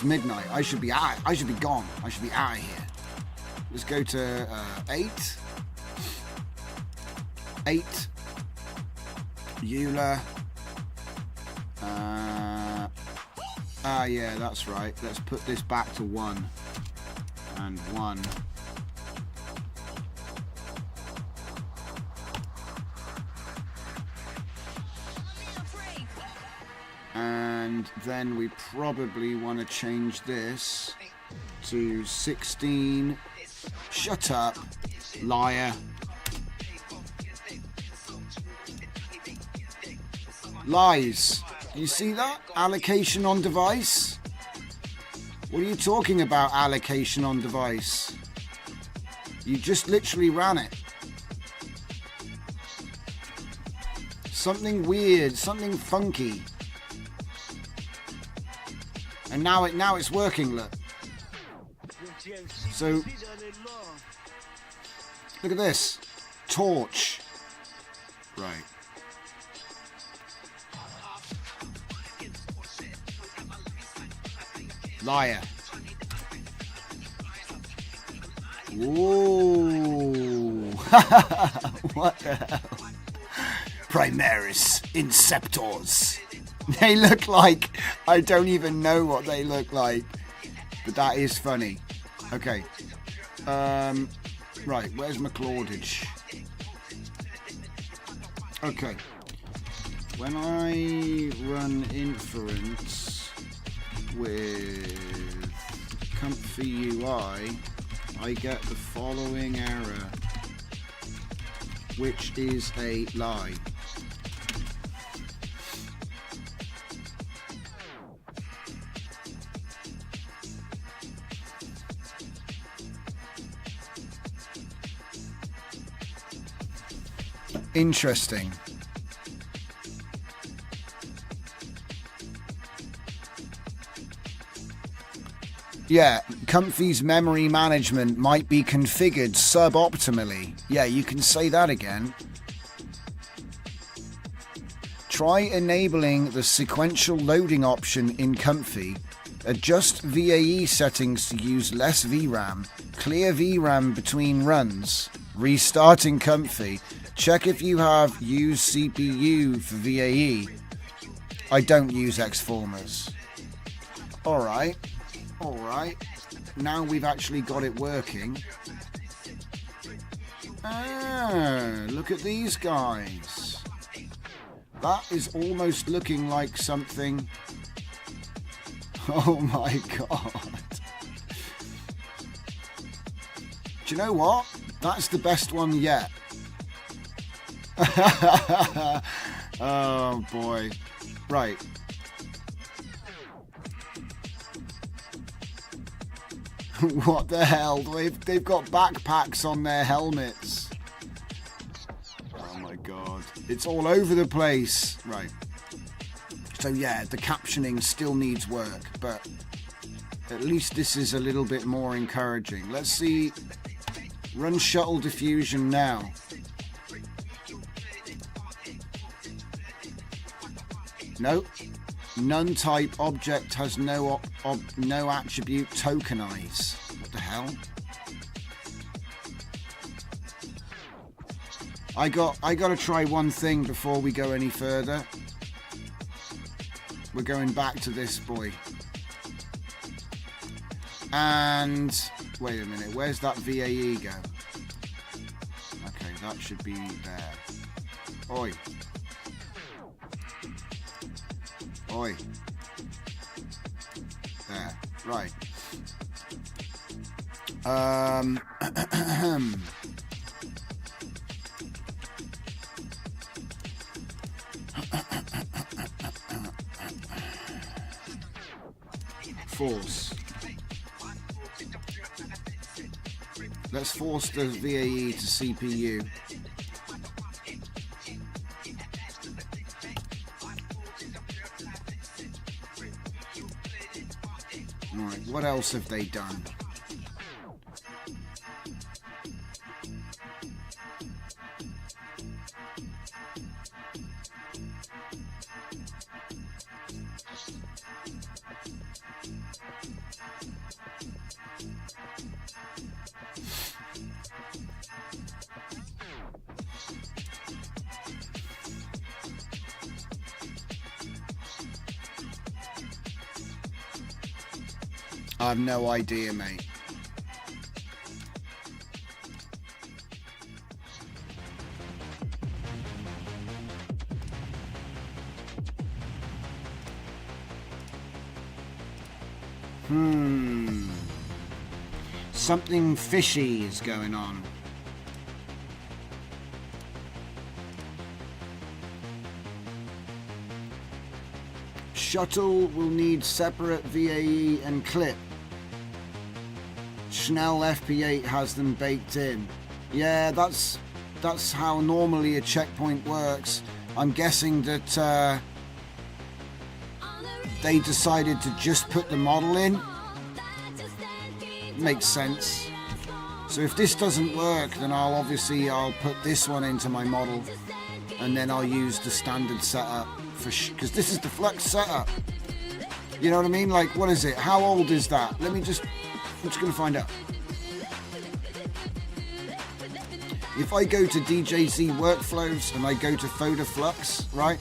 midnight. I should be gone. I should be out of here. Let's go to 8. 8. Eula. Yeah, that's right. Let's put this back to 1. And 1. And then we probably want to change this to 16. Shut up, liar. Lies. You see that? Allocation on device? What are you talking about, allocation on device? You just literally ran it. Something weird, something funky. And now it's working, look. So look at this. Torch. Right. Liar. Ooh. What the hell? Primaris Inceptors. They look like, I don't even know what they look like, but that is funny. Okay. Right, where's McClaudage? Okay. When I run inference with Comfy UI, I get the following error, which is a lie. Interesting. Yeah, Comfy's memory management might be configured suboptimally. Yeah, you can say that again. Try enabling the sequential loading option in Comfy. Adjust VAE settings to use less VRAM. Clear VRAM between runs. Restarting Comfy. Check if you have used CPU for VAE. I don't use Xformers. Alright. Alright. Now we've actually got it working. Ah, look at these guys. That is almost looking like something. Oh my god. Do you know what? That's the best one yet. Oh boy. Right. What the hell? They've got backpacks on their helmets. Oh my god. It's all over the place. Right. So yeah, the captioning still needs work, but at least this is a little bit more encouraging. Let's see. Run shuttle diffusion now. Nope. None type object has no attribute tokenize. What the hell? I gotta try one thing before we go any further. We're going back to this boy. And wait a minute, where's that VAE go? Okay, that should be there. Oi. Oi. There. Right. Force. Let's force the VAE to CPU. Alright, what else have they done? I have no idea, mate. Something fishy is going on. Shuttle will need separate VAE and clip. Schnell FP8 has them baked in. Yeah, that's how normally a checkpoint works. I'm guessing that they decided to just put the model in. Makes sense. So if this doesn't work, then I'll put this one into my model, and then I'll use the standard setup because this is the Flux setup. You know what I mean? Like, what is it? How old is that? I'm just gonna find out. If I go to DJZ workflows and I go to Foda Flux, right?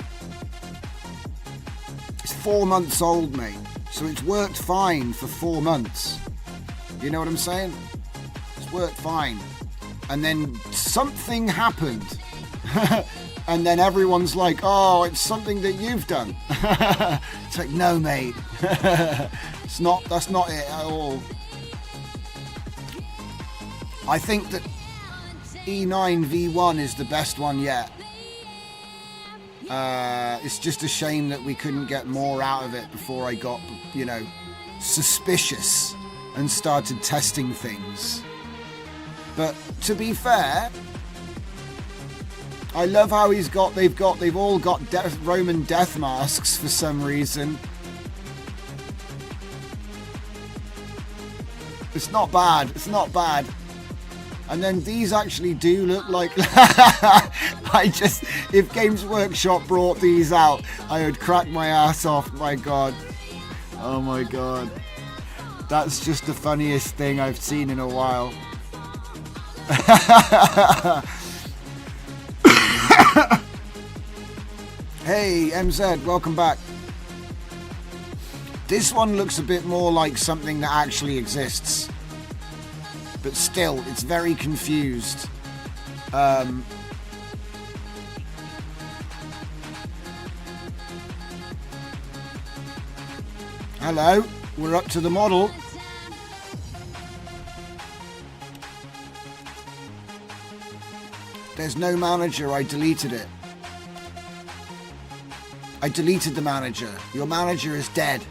It's 4 months old, mate. So it's worked fine for 4 months. You know what I'm saying? It's worked fine. And then something happened. And then everyone's like, oh, it's something that you've done. It's like, no, mate. That's not it at all. I think that E9 V1 is the best one yet. It's just a shame that we couldn't get more out of it before I got, suspicious and started testing things. But to be fair, I love how they've all got Roman death masks for some reason. It's not bad. And then these actually do look like if Games Workshop brought these out, I would crack my ass off. My God. Oh my God. That's just the funniest thing I've seen in a while. Hey, MZ, welcome back. This one looks a bit more like something that actually exists. But still, it's very confused. Hello, we're up to the model. There's no manager, I deleted it. I deleted the manager. Your manager is dead.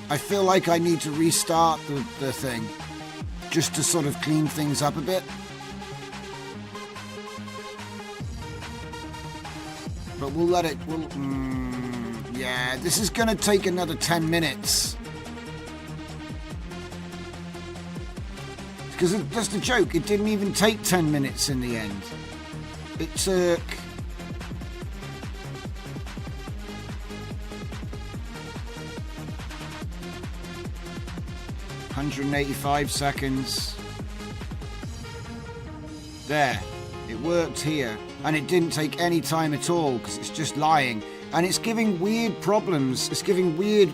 I feel like I need to restart the thing just to sort of clean things up a bit. But we'll let it... yeah, this is going to take another 10 minutes. Because that's the joke. It didn't even take 10 minutes in the end. It took... 185 seconds. There. It worked here. And it didn't take any time at all because it's just lying. And it's giving weird problems. It's giving weird,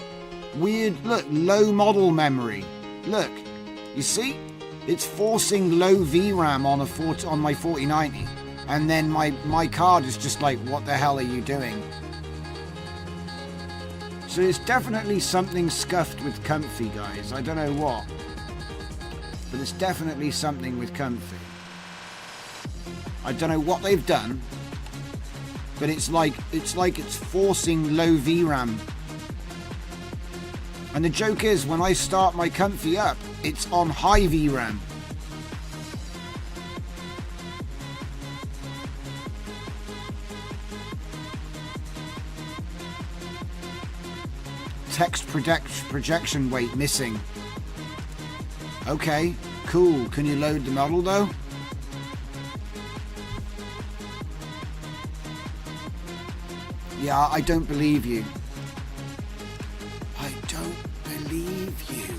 look, low model memory. Look, you see? It's forcing low VRAM on my 4090. And then my card is just like, what the hell are you doing? So it's definitely something scuffed with Comfy, guys. I don't know what. But it's definitely something with Comfy. I don't know what they've done. But it's like it's forcing low VRAM. And the joke is, when I start my Comfy up, it's on high VRAM. Text projection weight missing. Okay, cool. Can you load the model though? Yeah, I don't believe you. I don't believe you.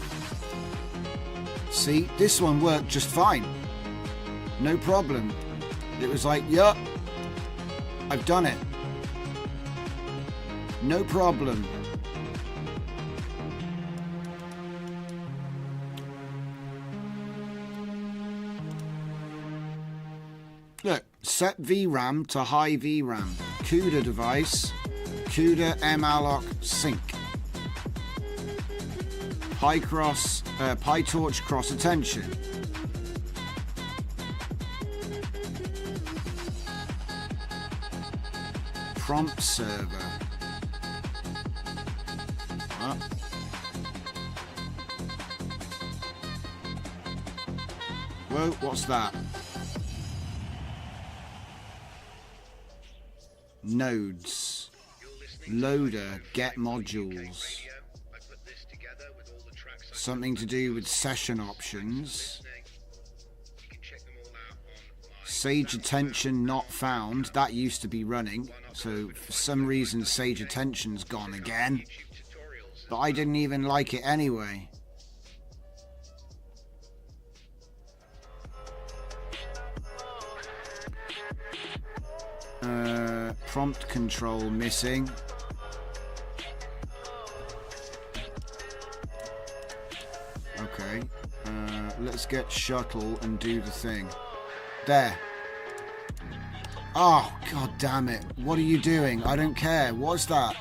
See, this one worked just fine. No problem. It was like, yup, I've done it. No problem. Look, set VRAM to high VRAM. CUDA device. CUDA M-alloc sync. PyTorch cross attention. Prompt server. Ah. Whoa, what's that? Nodes. Loader, get modules. Something to do with session options. Sage attention not found. That used to be running. So for some reason Sage attention's gone again. But I didn't even like it anyway. Prompt control missing. Okay. Let's get shuttle and do the thing. There. Oh, god damn it. What are you doing? I don't care. What's that?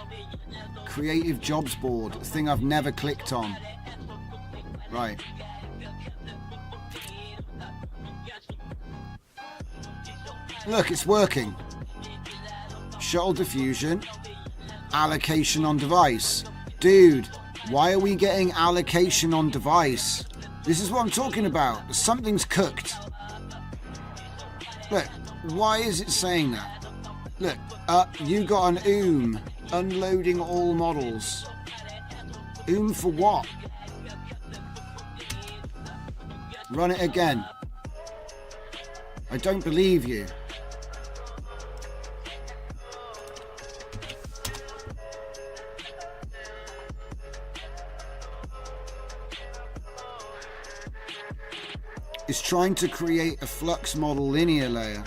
Creative jobs board. A thing I've never clicked on. Right. Look, it's working. Shuttle diffusion. Allocation on device. Dude, why are we getting allocation on device? This is what I'm talking about. Something's cooked. Look, why is it saying that? Look, you got an unloading all models. For what? Run it again. I don't believe you. It's trying to create a flux model linear layer.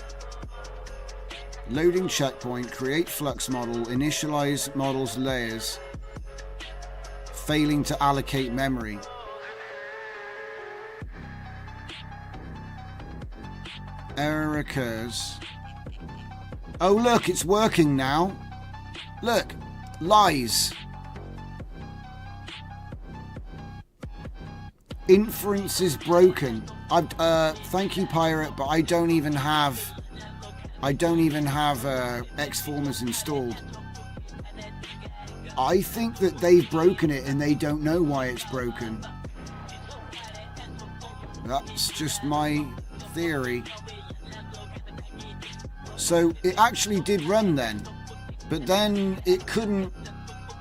Loading checkpoint, create flux model, initialize models layers. Failing to allocate memory. Error occurs. Oh look, it's working now. Look, lies. Inference is broken. Thank you, Pirate, but I don't even have Xformers installed. I think that they've broken it and they don't know why it's broken. That's just my theory. So it actually did run then, but then it couldn't.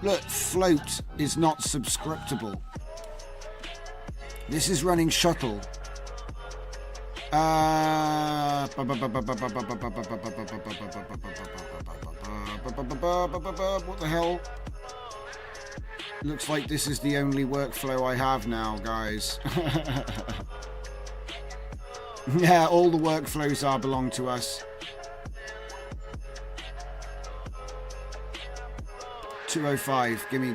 Look, float is not subscriptable. This is running shuttle. What the hell? Looks like this is the only workflow I have now, guys. Yeah, all the workflows belong to us. 205. Gimme.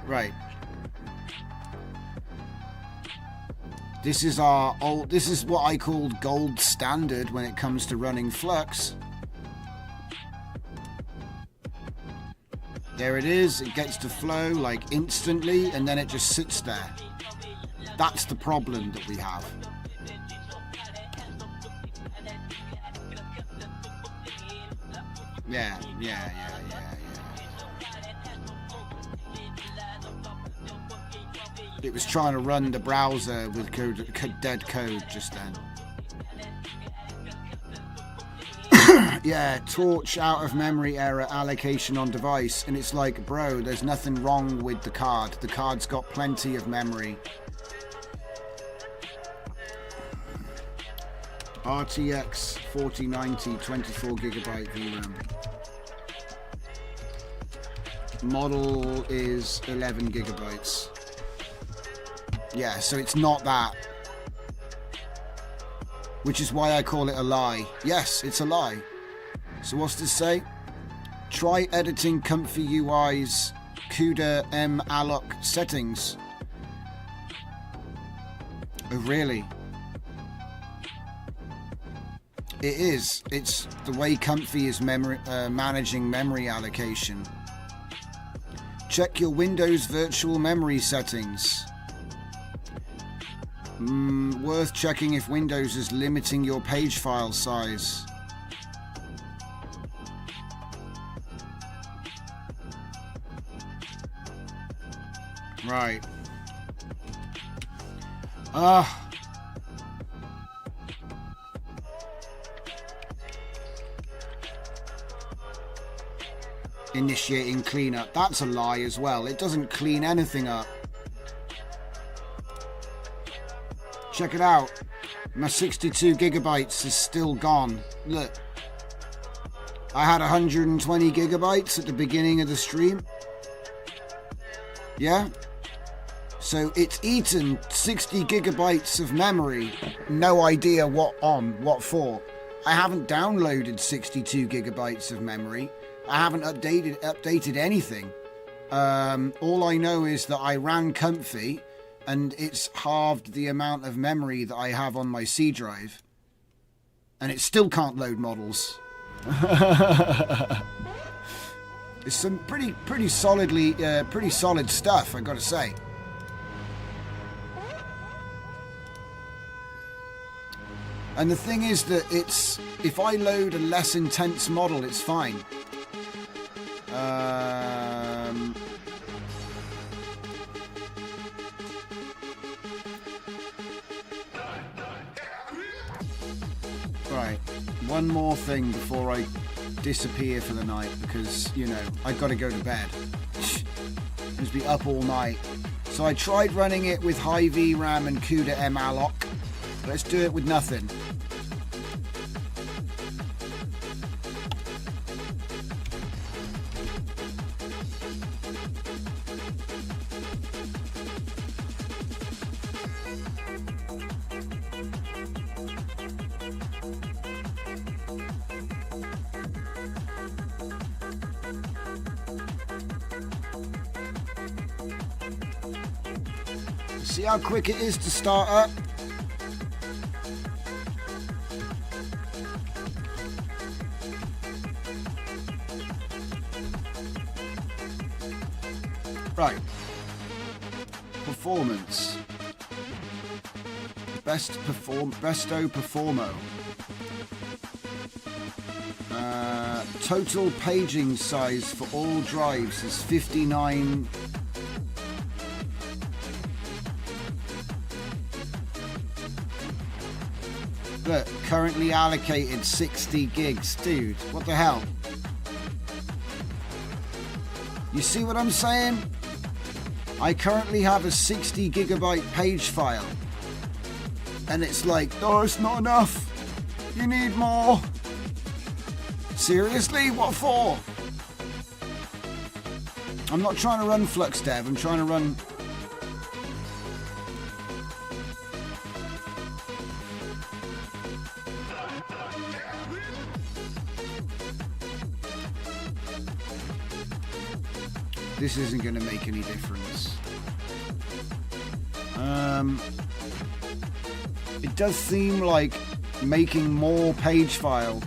Right. This is what I called gold standard when it comes to running Flux. There it is. It gets to flow like instantly and then it just sits there. That's the problem that we have. Yeah. It was trying to run the browser with dead code just then. Yeah, torch out of memory error, allocation on device. And it's like, bro, there's nothing wrong with the card. The card's got plenty of memory. RTX 4090, 24GB VRAM. Model is 11GB. Yeah, so it's not that. Which is why I call it a lie. Yes, it's a lie. So what's this say? Try editing Comfy UI's CUDA M-alloc settings. Oh, really? It is. It's the way Comfy is managing memory allocation. Check your Windows virtual memory settings. Worth checking if Windows is limiting your page file size. Right. Initiating cleanup. That's a lie as well. It doesn't clean anything up. Check it out. My 62 gigabytes is still gone. Look. I had 120 gigabytes at the beginning of the stream. Yeah? So it's eaten 60 gigabytes of memory. No idea what for. I haven't downloaded 62 gigabytes of memory. I haven't updated anything. All I know is that I ran Comfy and it's halved the amount of memory that I have on my C drive. And it still can't load models. It's some pretty solid stuff, I gotta say. And the thing is that if I load a less intense model, it's fine. Right, one more thing before I disappear for the night, because, you know, I gotta go to bed. Just be up all night. So I tried running it with high VRAM and CUDA malloc. Let's do it with nothing. See how quick it is to start up? Right. Performance. Besto Performo. Total paging size for all drives is 59. Look, currently allocated 60 gigs. Dude, what the hell? You see what I'm saying? I currently have a 60 gigabyte page file. And it's like, oh, it's not enough. You need more. Seriously? What for? I'm not trying to run FluxDev. I'm trying to run... This isn't going to make any difference. It does seem like making more page file.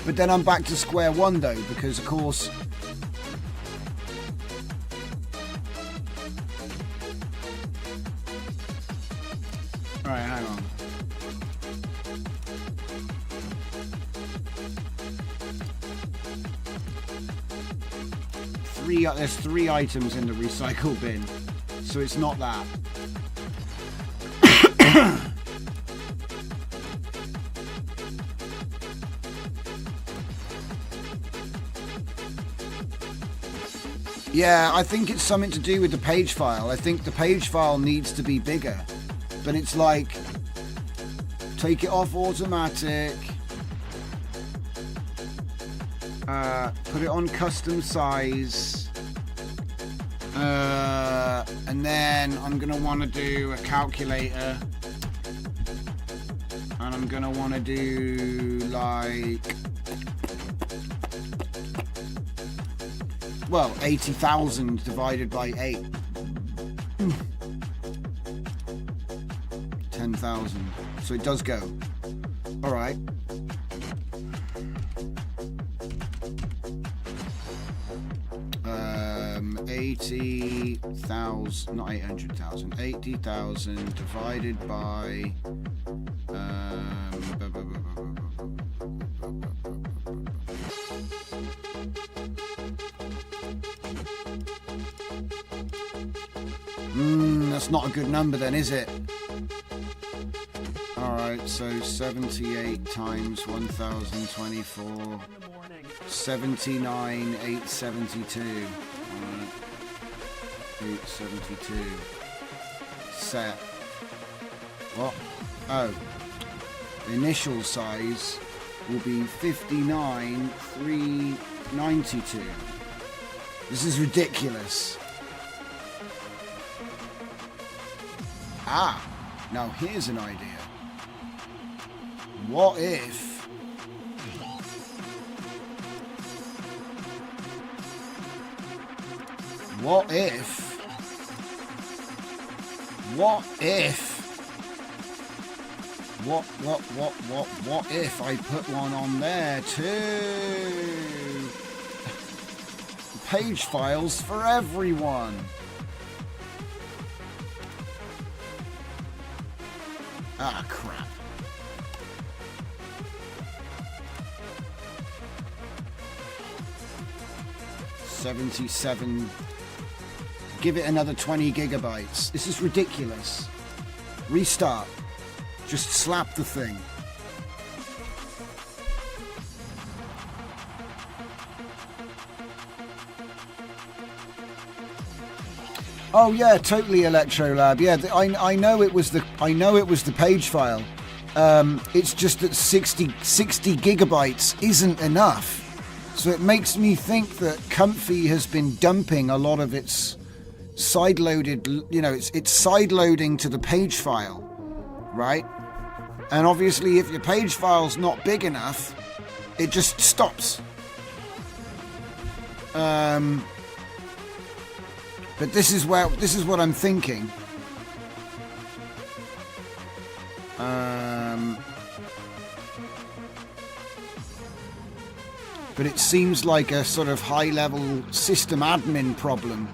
But then I'm back to square one though, because of course... Alright, hang on. There's 3 items in the recycle bin, so it's not that. Yeah, I think it's something to do with the page file. I think the page file needs to be bigger, but it's like, take it off automatic. Put it on custom size, and then I'm gonna want to do a calculator, and I'm gonna want to do like, well, 80,000 divided by 8. 10,000. So it does go. All right. Um, 80,000, not 800,000, 80,000 divided by that's not a good number then, is it? Alright, so 78 times 1024, 79,872. Alright, 872. Set. What? Oh. The initial size will be 59,392. This is ridiculous. Ah, now here's an idea. What if what if I put one on there too? Page files for everyone. Ah, crap. $77. Give it another 20 gigabytes. This is ridiculous. Restart. Just slap the thing. Oh yeah, totally Electrolab. Yeah, I know it was the page file. It's just that 60 gigabytes isn't enough. So it makes me think that Comfy has been dumping a lot of its side-loaded, it's side-loading to the page file, right? And obviously if your page file's not big enough, it just stops. But this is what I'm thinking. But it seems like a sort of high-level system admin problem.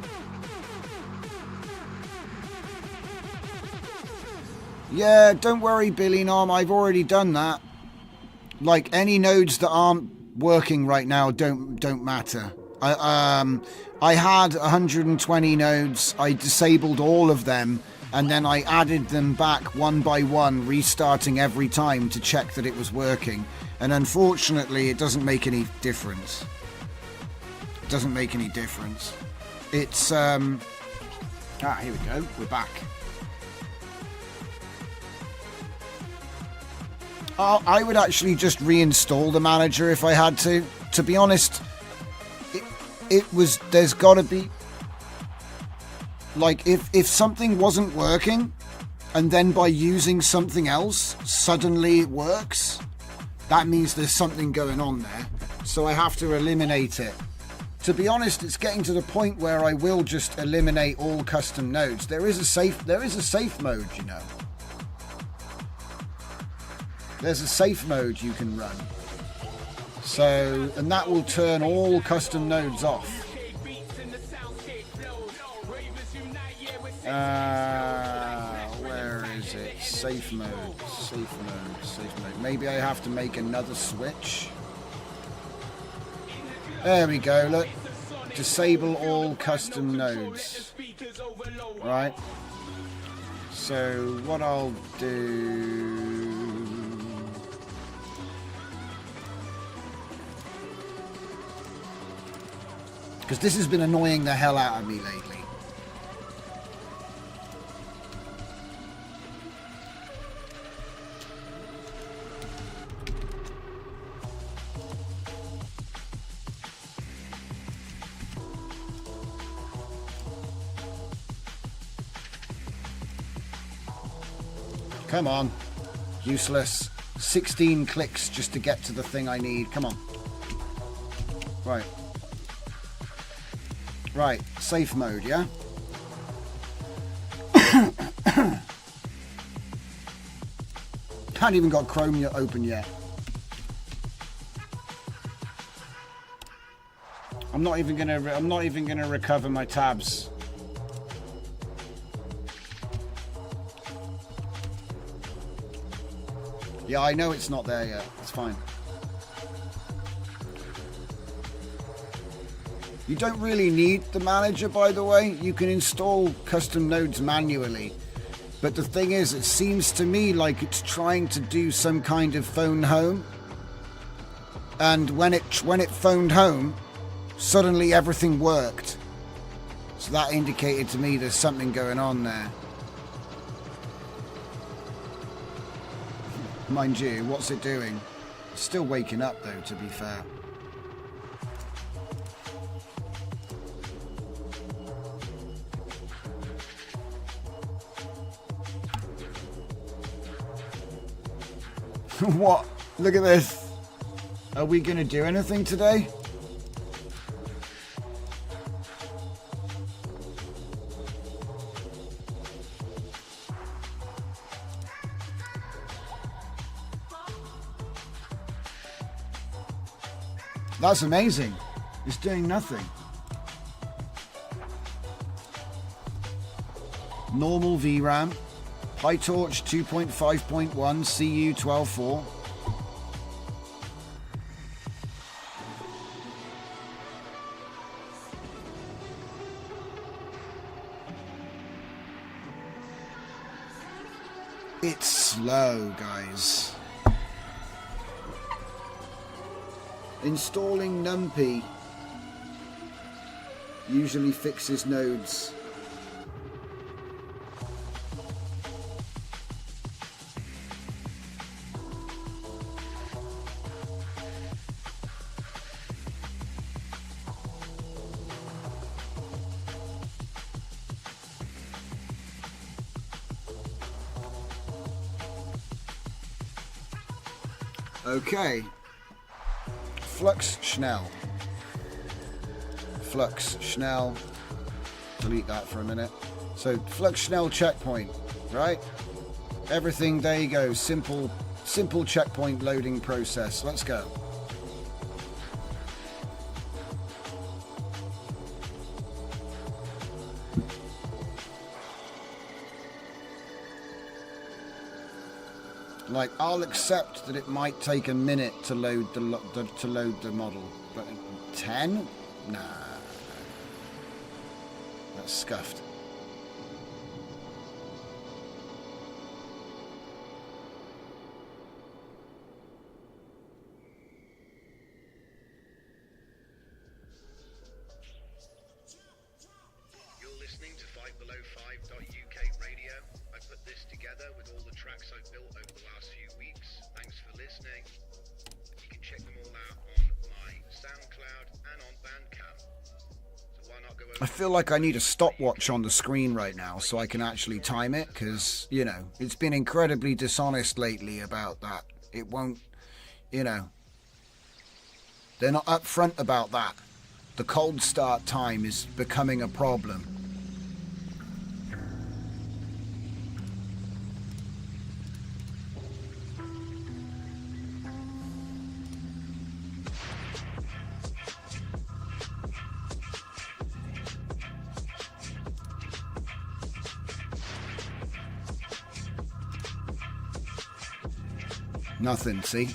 Yeah, don't worry, Billy Nom, I've already done that. Like, any nodes that aren't working right now don't matter. I had 120 nodes, I disabled all of them, and then I added them back one by one, restarting every time to check that it was working. And unfortunately, it doesn't make any difference. It doesn't make any difference. It's, here we go, we're back. I would actually just reinstall the manager if I had to. To be honest, there's got to be, like, if something wasn't working and then by using something else suddenly it works, that means there's something going on there, so I have to eliminate it. To be honest, it's getting to the point where I will just eliminate all custom nodes. There is a safe mode, you know. There's a safe mode you can run. So, and that will turn all custom nodes off. Where is it? Safe mode. Maybe I have to make another switch. There we go, look. Disable all custom nodes. Right. So, what I'll do... because this has been annoying the hell out of me lately. Come on. Useless. 16 clicks just to get to the thing I need. Come on. Right. Right, safe mode, yeah? haven't even got Chrome open yet. I'm not even gonna recover my tabs. Yeah, I know it's not there yet. It's fine. You don't really need the manager, by the way. You can install custom nodes manually. But the thing is, it seems to me like it's trying to do some kind of phone home. And when it phoned home, suddenly everything worked. So that indicated to me there's something going on there. Mind you, what's it doing? It's still waking up though, to be fair. What? Look at this. Are we going to do anything today? That's amazing. It's doing nothing. Normal VRAM. PyTorch 2.5.1 CU 12.4. It's slow, guys. Installing NumPy usually fixes nodes. Okay. Flux Schnell. Flux Schnell. Delete that for a minute. So Flux Schnell checkpoint, right? Everything, there you go. Simple checkpoint loading process. Let's go. Like, I'll accept that it might take a minute to load the model, but 10? Nah, that's scuffed. You're listening to 5below5.uk radio. I put this together with all the tracks I've built over the last few weeks. Thanks for listening. You can check them all out on my SoundCloud and on Bandcamp. So why not go over... I feel like I need a stopwatch on the screen right now so I can actually time it, because, you know, it's been incredibly dishonest lately about that. It won't, you know, they're not upfront about that. The cold start time is becoming a problem. Nothing, see?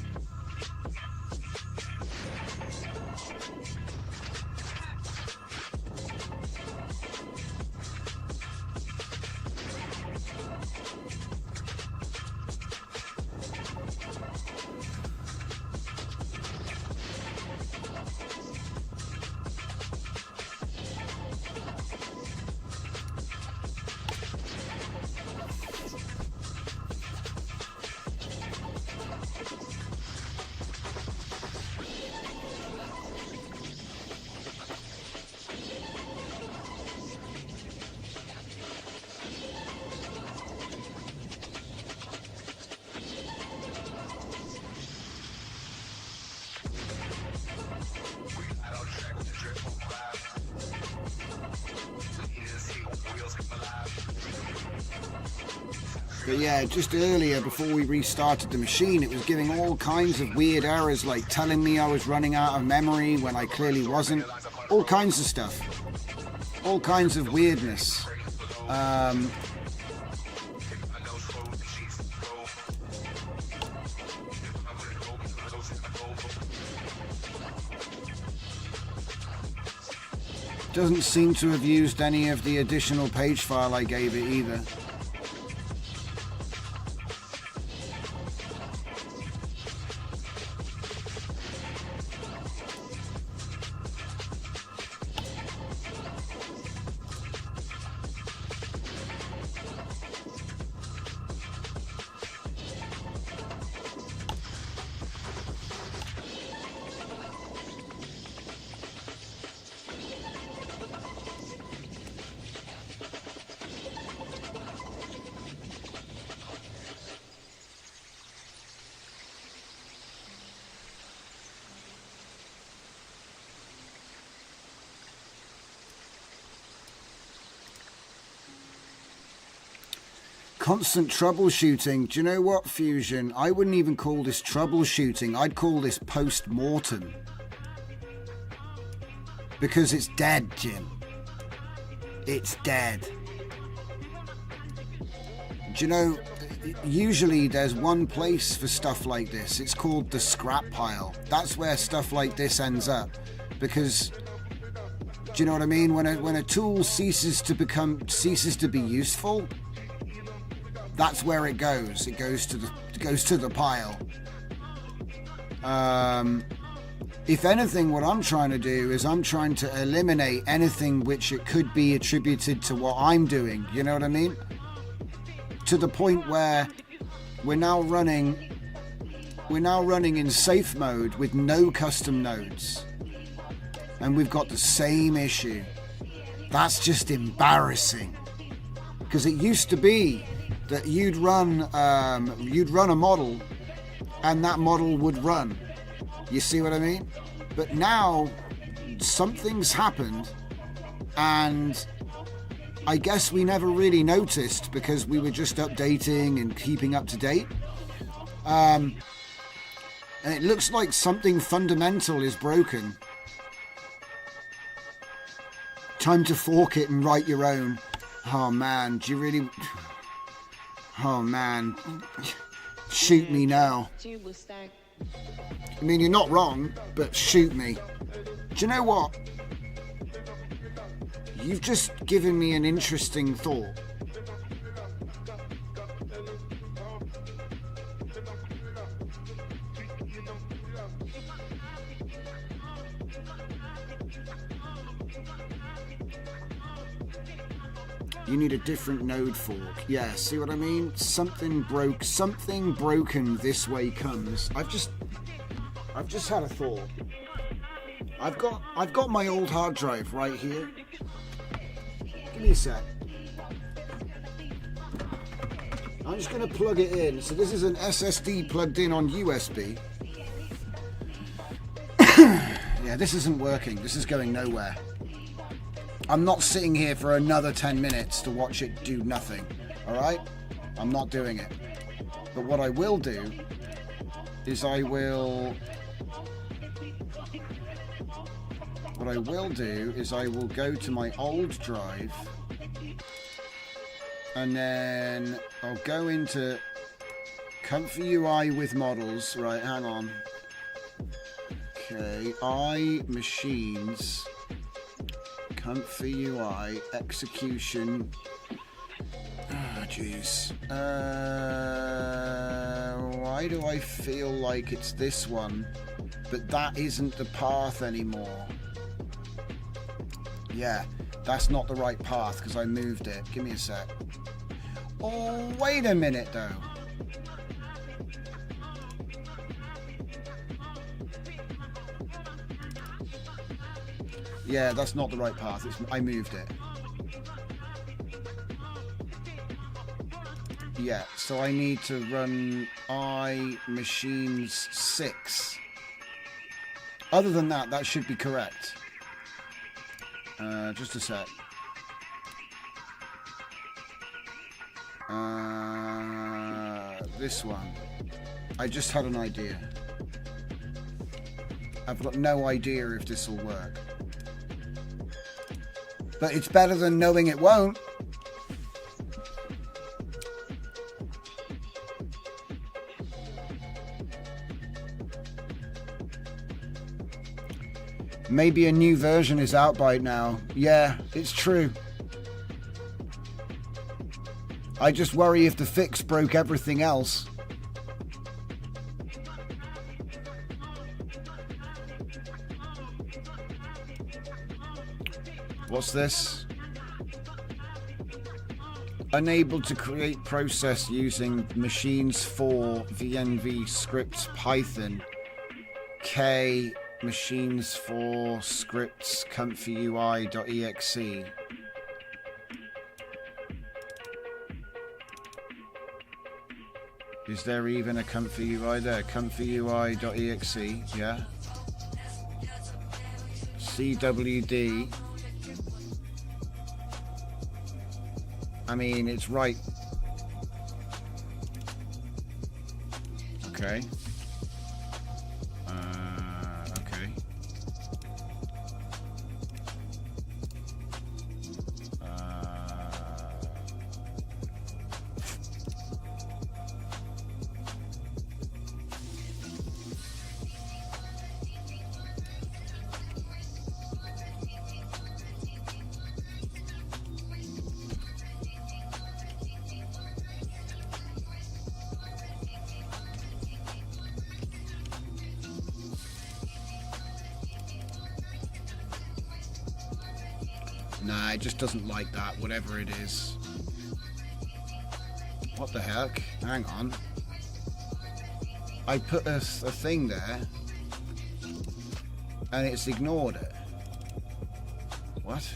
But yeah, just earlier before we restarted the machine, it was giving all kinds of weird errors, like telling me I was running out of memory when I clearly wasn't. All kinds of stuff. All kinds of weirdness. Doesn't seem to have used any of the additional page file I gave it either. Constant troubleshooting. Do you know what, Fusion? I wouldn't even call this troubleshooting. I'd call this post-mortem. Because it's dead, Jim. It's dead. Do you know, usually there's one place for stuff like this. It's called the scrap pile. That's where stuff like this ends up. Because, do you know what I mean? When a tool ceases to be useful, that's where it goes. It goes to the pile. If anything, what I'm trying to do is I'm trying to eliminate anything which it could be attributed to what I'm doing. You know what I mean? To the point where we're now running in safe mode with no custom nodes, and we've got the same issue. That's just embarrassing. Because it used to be that you'd run a model and that model would run. You see what I mean? But now something's happened, and I guess we never really noticed because we were just updating and keeping up to date. And it looks like something fundamental is broken. Time to fork it and write your own. Oh man, do you really... Oh man, shoot me now. I mean, you're not wrong, but shoot me. Do you know what? You've just given me an interesting thought. You need a different node fork. Yeah, see what I mean? Something broken this way comes. I've just had a thought. I've got my old hard drive right here. Give me a sec. I'm just gonna plug it in. So this is an SSD plugged in on USB. Yeah, this isn't working. This is going nowhere. I'm not sitting here for another 10 minutes to watch it do nothing, alright? I'm not doing it. But what I will do is I will go to my old drive, and then I'll go into Comfy UI with models. Right, hang on. Okay, machines. Comfy UI, execution. Ah, jeez. Why do I feel like it's this one, but that isn't the path anymore? Yeah, that's not the right path because I moved it. Give me a sec. Oh, wait a minute though. Yeah, that's not the right path. I moved it. Yeah, so I need to run machines 6. Other than that, that should be correct. Just a sec. This one. I just had an idea. I've got no idea if this will work. But it's better than knowing it won't. Maybe a new version is out by now. Yeah, it's true. I just worry if the fix broke everything else. What's this? Unable to create process using machines for VNV scripts Python. K machines for scripts comfyui.exe. Is there even a comfy UI there? comfyui.exe, yeah. CWD. I mean, it's right. Okay. Okay. Nah, it just doesn't like that, whatever it is. What the heck? Hang on. I put a thing there, and it's ignored it. What?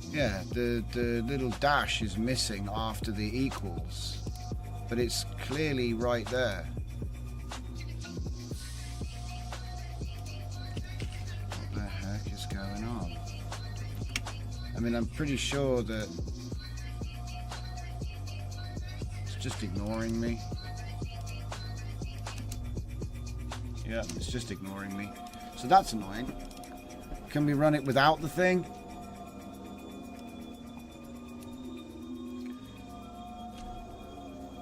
Yeah, the little dash is missing after the equals, but it's clearly right there. I mean, I'm pretty sure that it's just ignoring me. Yeah, it's just ignoring me. So that's annoying. Can we run it without the thing?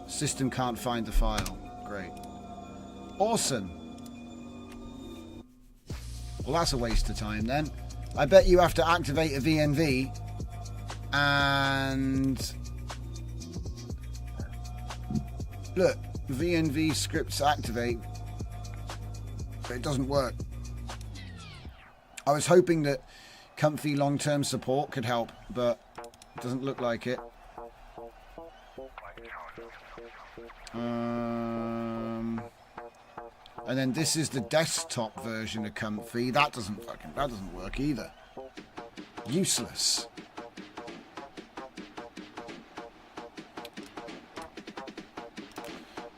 System can't find the file. Great. Awesome. Well, that's a waste of time then. I bet you have to activate a VNV and look, VNV scripts activate, but it doesn't work. I was hoping that comfy long-term support could help, but it doesn't look like it. And then this is the desktop version of Comfy. That doesn't work either. Useless.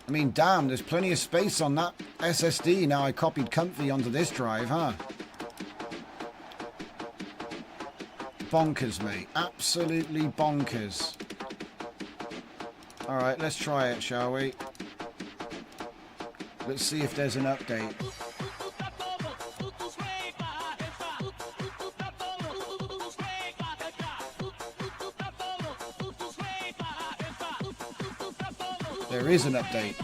I mean, damn, there's plenty of space on that SSD now I copied Comfy onto this drive, huh? Bonkers, mate. Absolutely bonkers. Alright, let's try it, shall we? Let's see if there's an update. There is an update.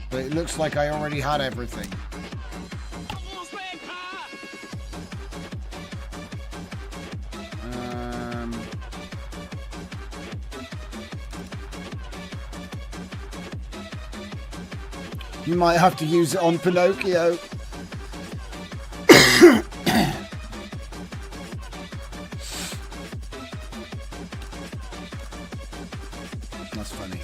But it looks like I already had everything. You might have to use it on Pinocchio. That's funny.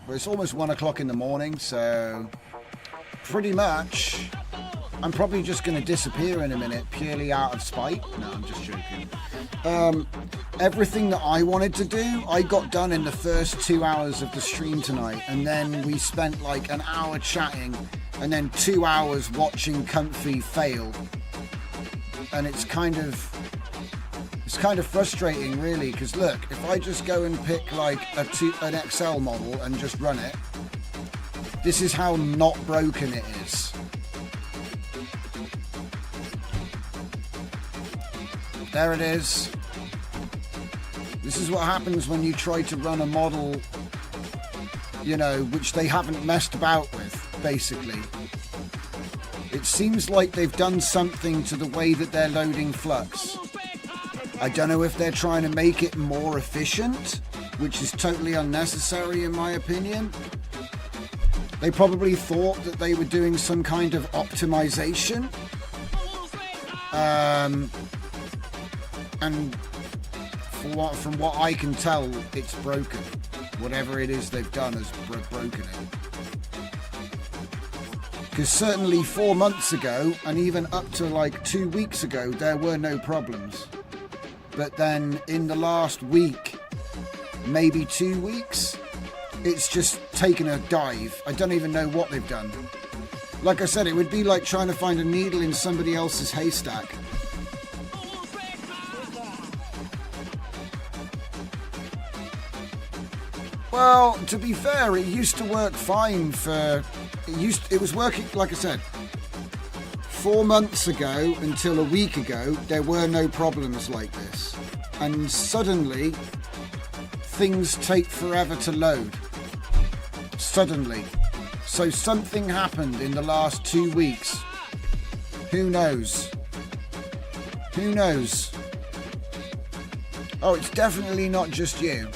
Well, it's almost 1 o'clock in the morning, so pretty much I'm probably just going to disappear in a minute, purely out of spite. No, I'm just joking. everything that I wanted to do, I got done in the first 2 hours of the stream tonight. And then we spent like an hour chatting and then 2 hours watching Comfy fail. And it's kind of frustrating, really, because look, if I just go and pick like an XL model and just run it, this is how not broken it is. There it is. This is what happens when you try to run a model, you know, which they haven't messed about with, basically. It seems like they've done something to the way that they're loading Flux. I don't know if they're trying to make it more efficient, which is totally unnecessary in my opinion. They probably thought that they were doing some kind of optimization. And from what I can tell, it's broken. Whatever it is they've done has broken it. Because certainly 4 months ago, and even up to like 2 weeks ago, there were no problems. But then in the last week, maybe 2 weeks, it's just taken a dive. I don't even know what they've done. Like I said, it would be like trying to find a needle in somebody else's haystack. Well, to be fair, it used to work fine for... It was working, like I said, 4 months ago until a week ago, there were no problems like this. And suddenly, things take forever to load. Suddenly. So something happened in the last 2 weeks. Who knows? Who knows? Oh, it's definitely not just you.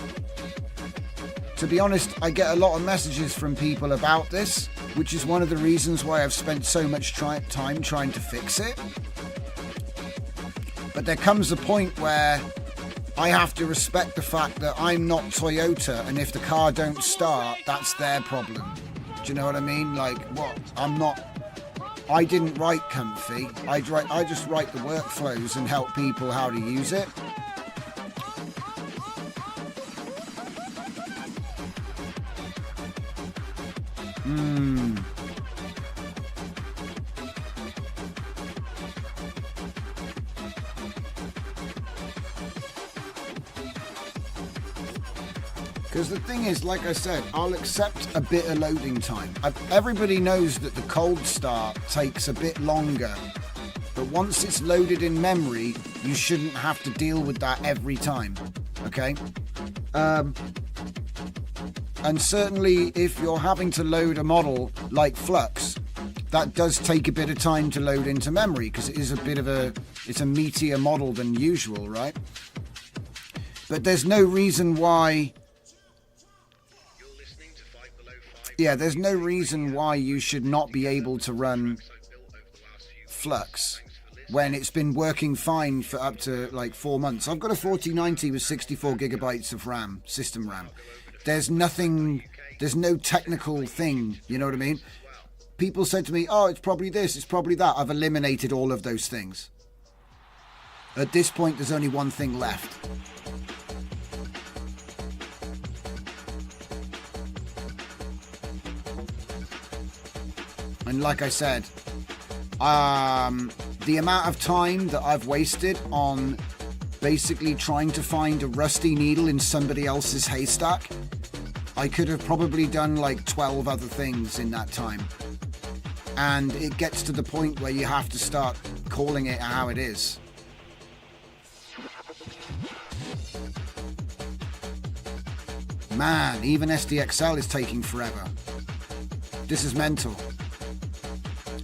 To be honest, I get a lot of messages from people about this, which is one of the reasons why I've spent so much time trying to fix it. But there comes a point where I have to respect the fact that I'm not Toyota, and if the car don't start, that's their problem. Do you know what I mean? Like, what? I didn't write Comfy. I just write the workflows and help people how to use it. Because the thing is, like I said, I'll accept a bit of loading time. Everybody knows that the cold start takes a bit longer. But once it's loaded in memory, you shouldn't have to deal with that every time. Okay? And certainly if you're having to load a model like Flux, that does take a bit of time to load into memory because it is it's a meatier model than usual, right? But there's no reason why... Yeah, there's no reason why you should not be able to run Flux when it's been working fine for up to like 4 months. I've got a 4090 with 64 gigabytes of RAM, system RAM. There's no technical thing, you know what I mean? People said to me, oh, it's probably this, it's probably that. I've eliminated all of those things. At this point, there's only one thing left. And like I said, the amount of time that I've wasted on basically trying to find a rusty needle in somebody else's haystack, I could have probably done like 12 other things in that time. And it gets to the point where you have to start calling it how it is. Man, even SDXL is taking forever. This is mental.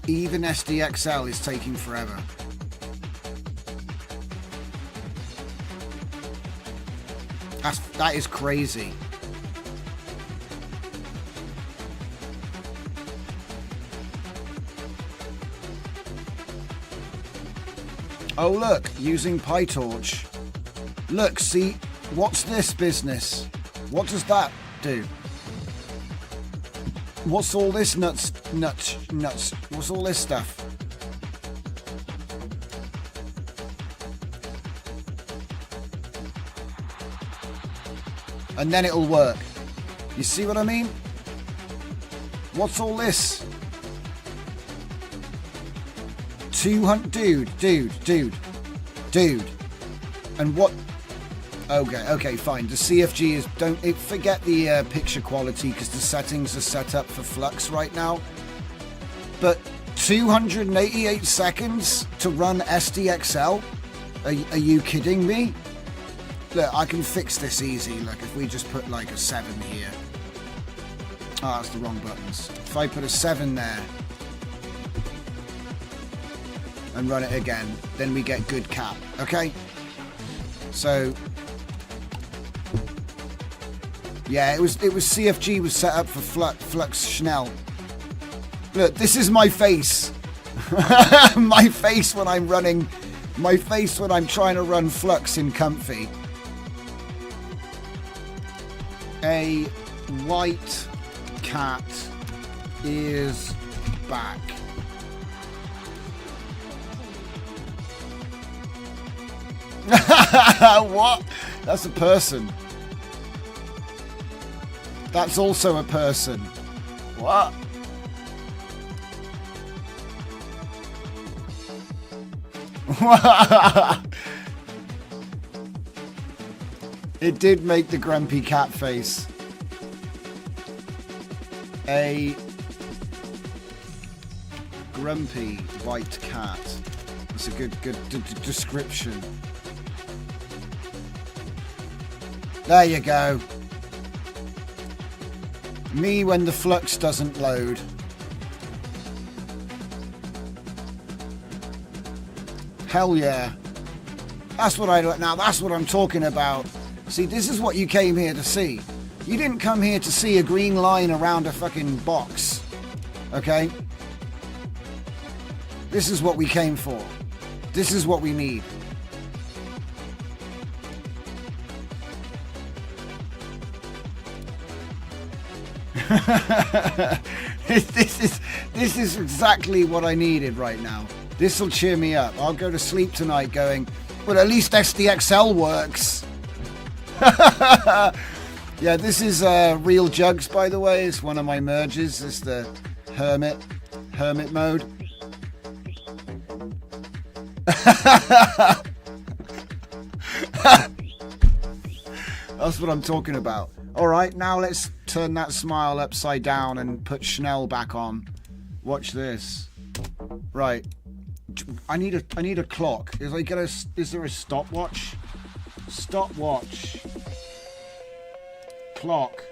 Even SDXL is taking forever. That is crazy. Oh look, using PyTorch. Look, see, what's this business? What does that do? What's all this nuts? What's all this stuff? And then it'll work. You see what I mean? What's all this? 200... Dude. And what... Okay, fine. The CFG is... Forget the picture quality because the settings are set up for flux right now. But 288 seconds to run SDXL? Are you kidding me? Look, I can fix this easy. Look, if we just put like a 7 here. Oh, that's the wrong buttons. If I put a 7 there and run it again, then we get good cap. Okay? So yeah, it was CFG was set up for flux Schnell. Look, this is my face. My face when I'm running. My face when I'm trying to run flux in comfy. A white cat is back. What? That's a person. That's also a person. What? It did make the grumpy cat face. A grumpy white cat. That's a good description. There you go. Me when the flux doesn't load. Hell yeah. That's what that's what I'm talking about. See, this is what you came here to see. You didn't come here to see a green line around a fucking box. Okay? This is what we came for. This is what we need. This is exactly what I needed right now. This will cheer me up. I'll go to sleep tonight going, well, at least SDXL works. Yeah, this is Real Jugs, by the way. It's one of my merges. It's the Hermit mode. That's what I'm talking about. All right, now let's turn that smile upside down and put Schnell back on. Watch this. Right. I need a clock. Is there a stopwatch? Stopwatch. Clock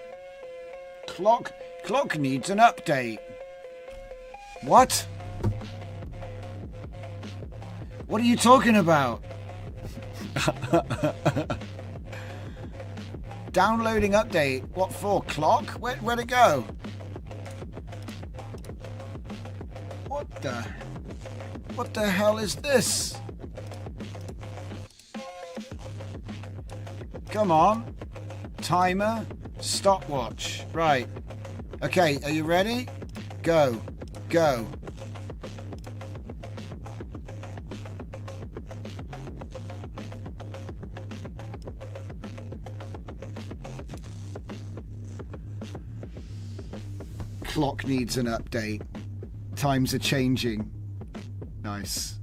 needs an update. What? What are you talking about? Downloading update. What for? Clock? Where'd it go? What the hell is this? Come on. Timer. Stopwatch. Right. Okay, are you ready? Go. Clock needs an update. Times are changing. Nice.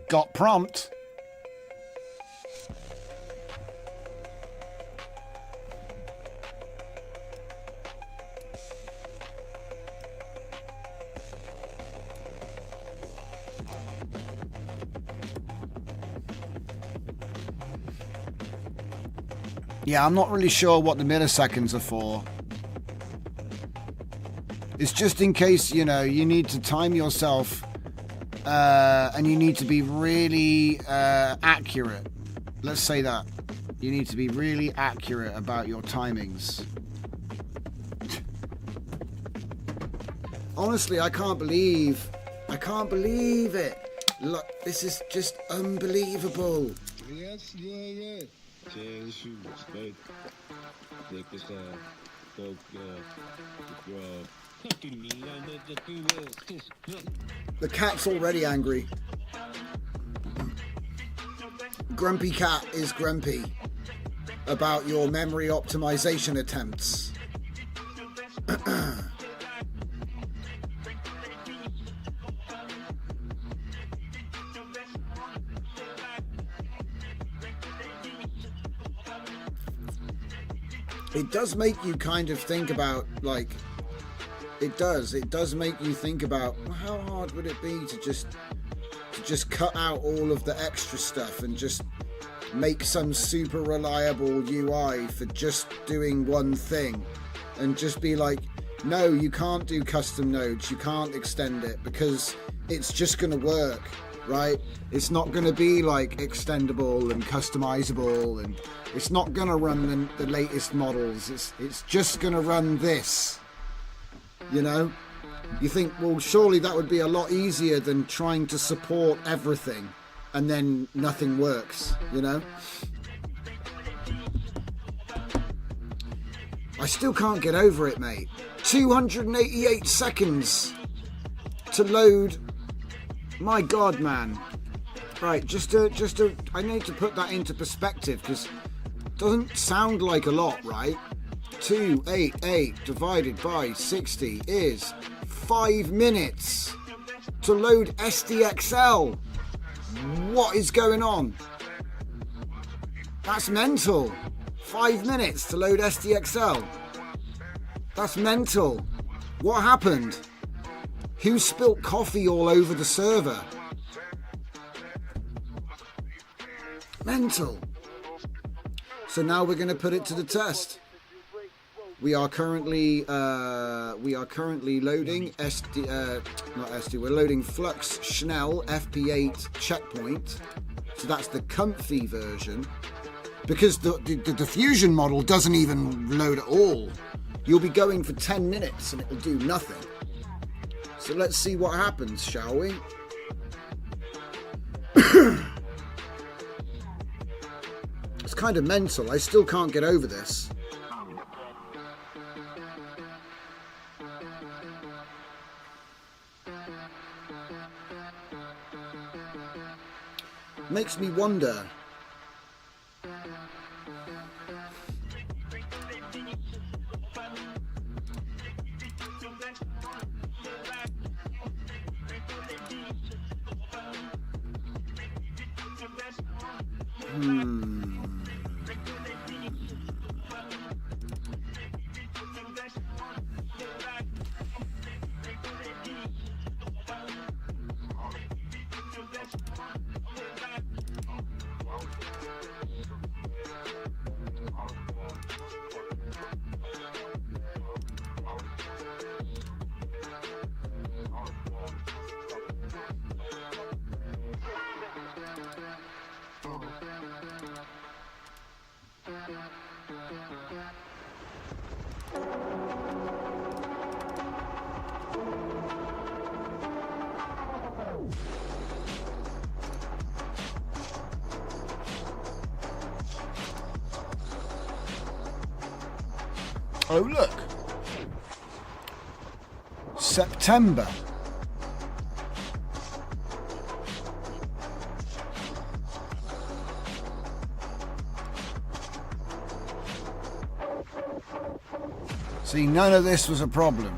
Got prompt. Yeah, I'm not really sure what the milliseconds are for. It's just in case, you know, you need to time yourself and you need to be really accurate. Let's say that. You need to be really accurate about your timings. Honestly, I can't believe it. Look, this is just unbelievable. The cat's already angry. Grumpy Cat is grumpy about your memory optimization attempts. It does make you kind of think about, like, it does make you think about, well, how hard would it be to just cut out all of the extra stuff and just make some super reliable UI for just doing one thing, and just be like, no, you can't do custom nodes, you can't extend it because it's just going to work, right? It's not going to be like extendable and customizable, and it's not going to run the latest models. It's just going to run this, you know? You think, well, surely that would be a lot easier than trying to support everything and then nothing works, you know? I still can't get over it, mate. 288 seconds to load. My God, man. Right, I need to put that into perspective, because it doesn't sound like a lot, right? 288 divided by 60 is 5 minutes to load SDXL. What is going on? That's mental. 5 minutes to load SDXL. That's mental. What happened? Who spilt coffee all over the server? Mental. So now we're going to put it to the test. We are currently loading we're loading Flux Schnell FP8 checkpoint. So that's the comfy version, because the diffusion model doesn't even load at all. You'll be going for 10 minutes and it will do nothing. So let's see what happens, shall we? It's kind of mental. I still can't get over this. Makes me wonder. Oh, look. September. See, none of this was a problem.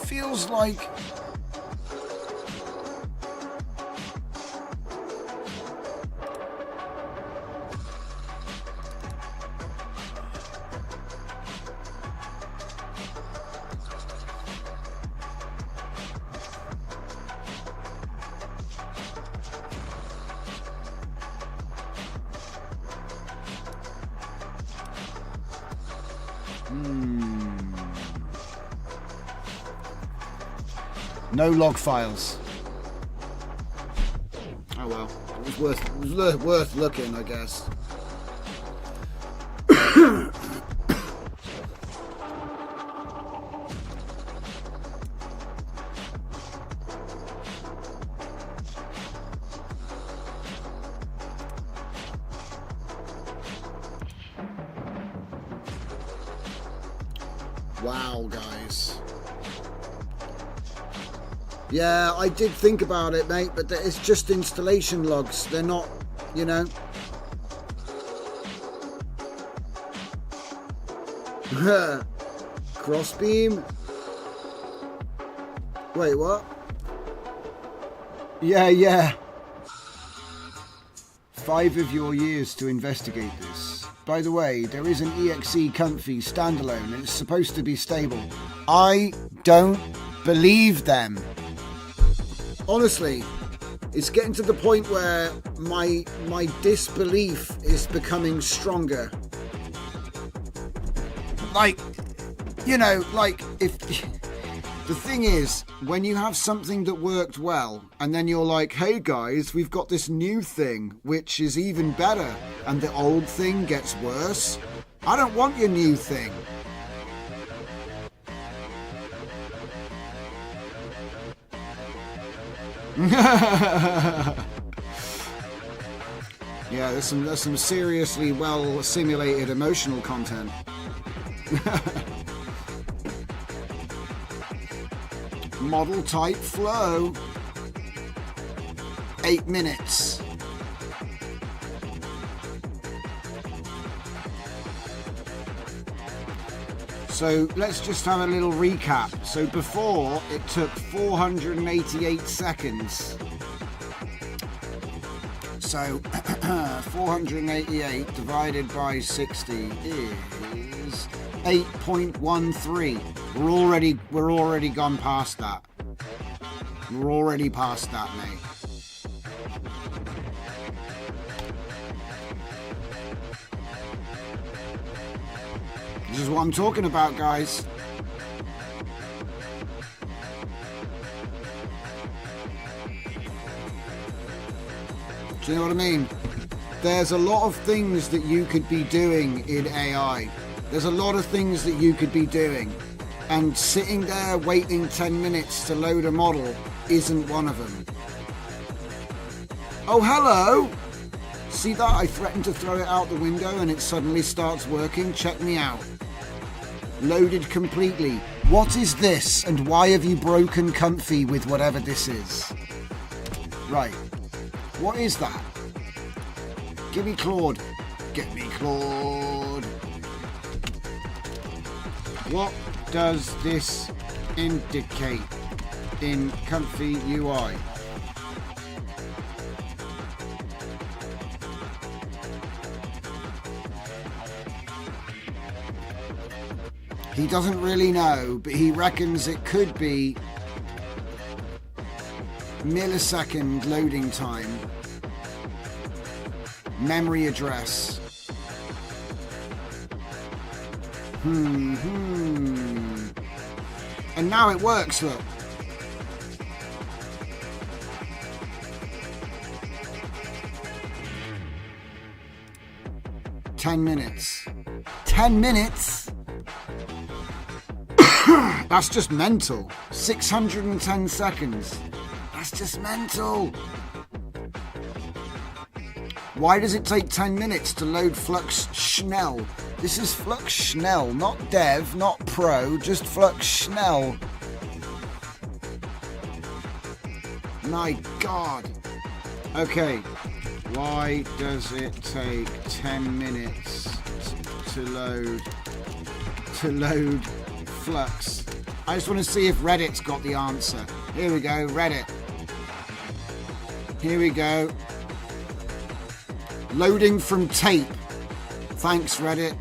Feels like no log files. Oh well, it was worth looking, I guess. Wow, guys. Yeah, I did think about it, mate, but it's just installation logs. They're not, you know. Crossbeam. Wait, what? Yeah. 5 of your years to investigate this. By the way, there is an EXE Comfy standalone and it's supposed to be stable. I don't believe them. Honestly, it's getting to the point where my disbelief is becoming stronger. Like, you know, like if the thing is, when you have something that worked well and then you're like, hey guys, we've got this new thing which is even better and the old thing gets worse. I don't want your new thing. Yeah, there's some seriously well simulated emotional content. Model type flow. 8 minutes. So let's just have a little recap. So before it took 488 seconds. So 488 divided by 60 is 8.13. We're already gone past that. We're already past that, mate. This is what I'm talking about, guys. Do you know what I mean? There's a lot of things that you could be doing in AI. There's a lot of things that you could be doing. And sitting there waiting 10 minutes to load a model isn't one of them. Oh, hello! See that? I threatened to throw it out the window and it suddenly starts working. Check me out. Loaded completely. What is this and why have you broken Comfy with whatever this is? Right. What is that? Give me Claude. Get me Claude. What does this indicate in Comfy UI? He doesn't really know, but he reckons it could be millisecond loading time, memory address. And now it works, look. "10 minutes. 10 minutes? That's just mental. 610 seconds. That's just mental. Why does it take 10 minutes to load Flux Schnell? This is Flux Schnell, not Dev, not Pro, just Flux Schnell. My God. Okay. Why does it take 10 minutes to load Flux? I just want to see if Reddit's got the answer. Here we go, Reddit. Here we go. Loading from tape. Thanks, Reddit.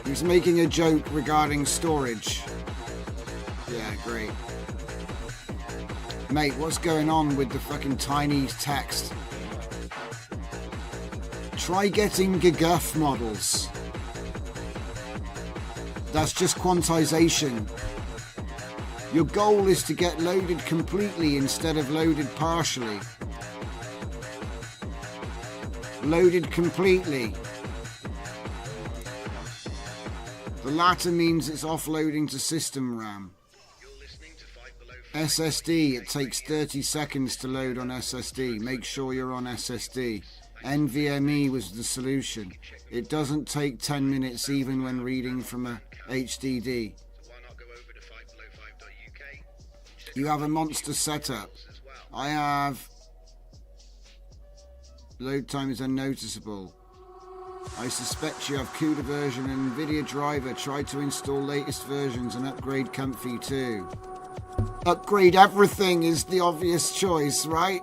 He's making a joke regarding storage. Yeah, great. Mate, what's going on with the fucking tiny text? Try getting GGUF models. That's just quantization. Your goal is to get loaded completely instead of loaded partially. Loaded completely. The latter means it's offloading to system RAM. SSD, it takes 30 seconds to load on SSD. Make sure you're on SSD. NVMe was the solution. It doesn't take 10 minutes even when reading from a HDD. So why not go over to fightbelow5.uk? You have a monster setup. As well. I have. Load time is unnoticeable. I suspect you have CUDA version and NVIDIA driver. Try to install latest versions and upgrade Comfy too. Upgrade everything is the obvious choice, right?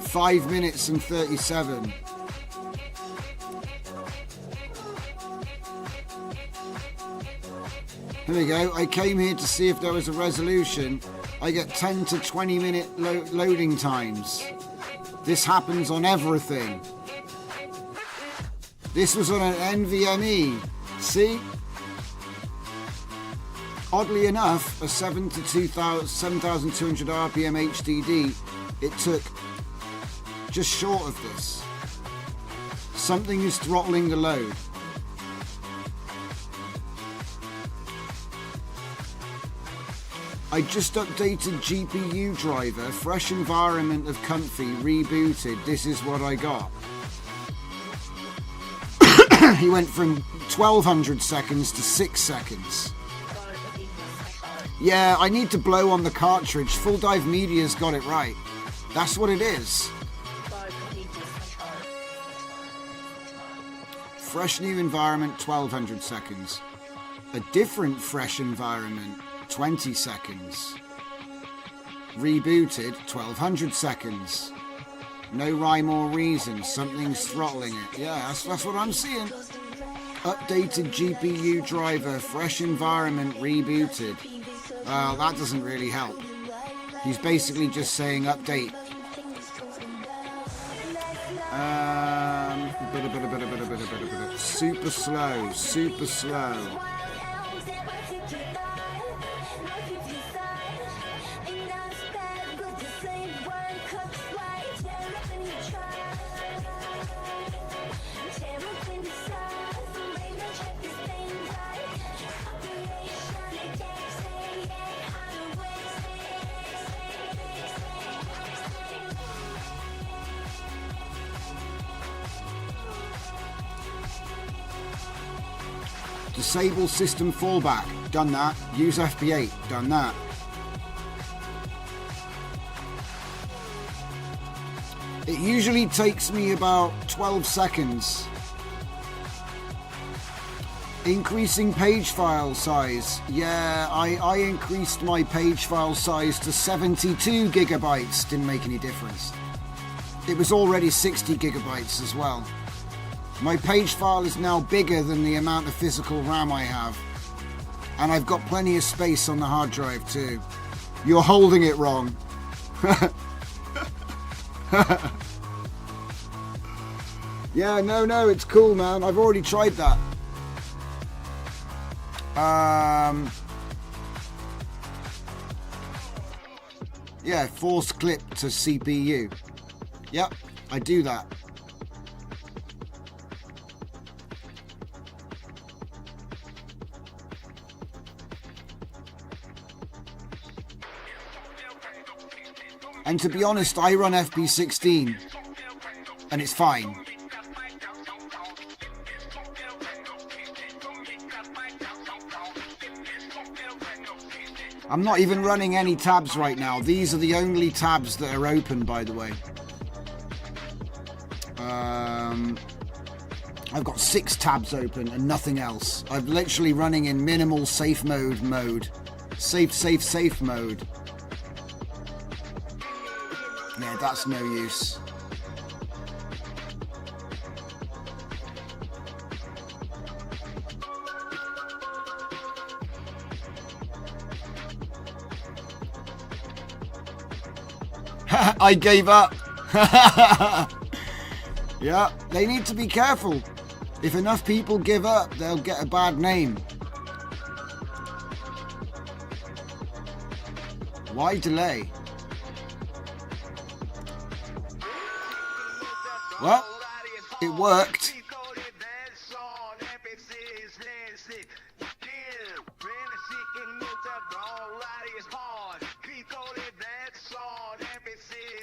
Five minutes and 37. Here we go. I came here to see if there was a resolution. I get 10 to 20 minute loading times. This happens on everything. This was on an NVMe. See? Oddly enough, a 7200 RPM HDD, it took just short of this. Something is throttling the load. I just updated GPU driver, fresh environment of Comfy, rebooted. This is what I got. He went from 1200 seconds to 6 seconds. Yeah, I need to blow on the cartridge. Full Dive Media's got it right. That's what it is. Fresh new environment, 1200 seconds. A different fresh environment, 20 seconds. Rebooted, 1200 seconds. No rhyme or reason, something's throttling it. Yeah, that's what I'm seeing. Updated GPU driver, fresh environment, rebooted. Well, that doesn't really help. He's basically just saying update. Super slow, super slow. Disable system fallback, done that. Use FP8, done that. It usually takes me about 12 seconds. Increasing page file size. Yeah, I increased my page file size to 72 gigabytes. Didn't make any difference. It was already 60 gigabytes as well. My page file is now bigger than the amount of physical RAM I have. And I've got plenty of space on the hard drive too. You're holding it wrong. Yeah, no, it's cool, man. I've already tried that. Yeah, force clip to CPU. Yep, I do that. And to be honest, I run FP16 and it's fine. I'm not even running any tabs right now. These are the only tabs that are open, by the way. I've got 6 tabs open and nothing else. I'm literally running in minimal safe mode. Safe mode. Yeah, that's no use. I gave up. Yeah, they need to be careful. If enough people give up, they'll get a bad name. Why delay? Well, it worked.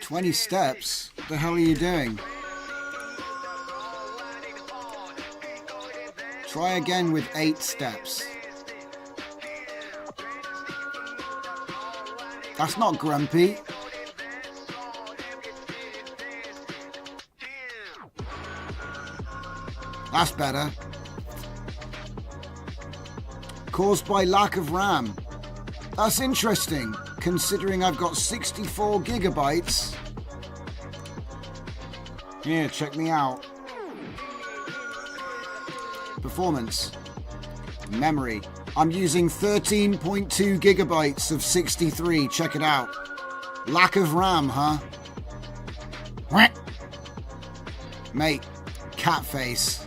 20 steps? What the hell are you doing? Try again with 8 steps. That's not grumpy. That's better. Caused by lack of RAM. That's interesting, considering I've got 64 gigabytes. Here, check me out. Performance. Memory. I'm using 13.2 gigabytes of 63. Check it out. Lack of RAM, huh? Mate, cat face.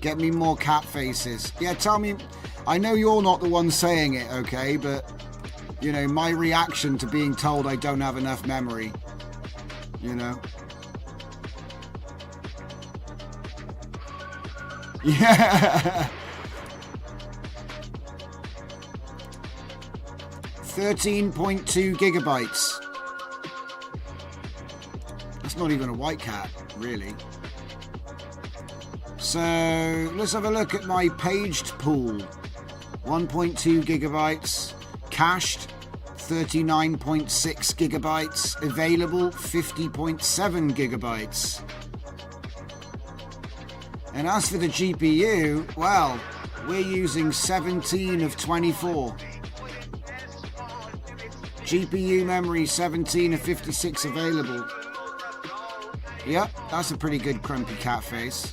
Get me more cat faces. Yeah, tell me. I know you're not the one saying it, okay? But, you know, my reaction to being told I don't have enough memory. You know? Yeah. 13.2 gigabytes. That's not even a white cat, really. So let's have a look at my paged pool. 1.2 gigabytes. Cached, 39.6 gigabytes. Available, 50.7 gigabytes. And as for the GPU, well, we're using 17 of 24. GPU memory, 17 of 56 available. Yep, that's a pretty good crumpy cat face.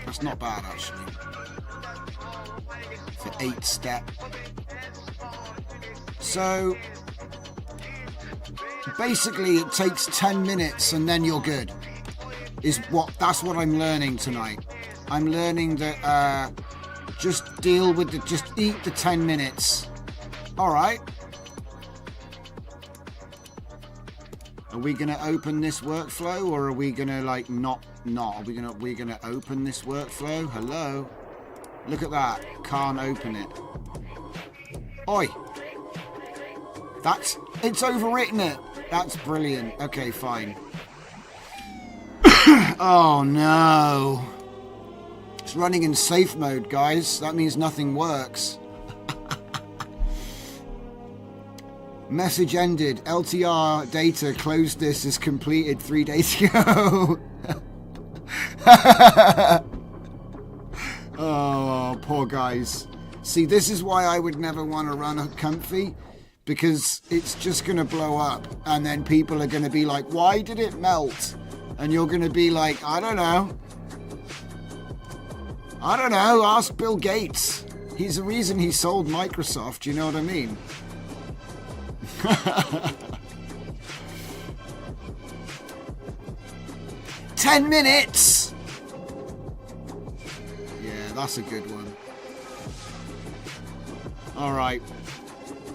That's not bad, actually. For 8 step. So, basically it takes 10 minutes and then you're good. That's what I'm learning tonight. I'm learning that just eat the 10 minutes. Alright. Are we gonna open this workflow, or are we gonna like not? Are we gonna open this workflow? Hello? Look at that. Can't open it. Oi! It's overwritten it. That's brilliant. Okay, fine. Oh no. It's running in safe mode, guys. That means nothing works. Message ended. LTR data closed this is completed 3 days ago. Oh, poor guys. See, this is why I would never want to run a comfy, because it's just going to blow up and then people are going to be like, why did it melt? And you're going to be like, I don't know. Ask Bill Gates. He's the reason he sold Microsoft, you know what I mean? 10 minutes! Yeah, that's a good one. Alright.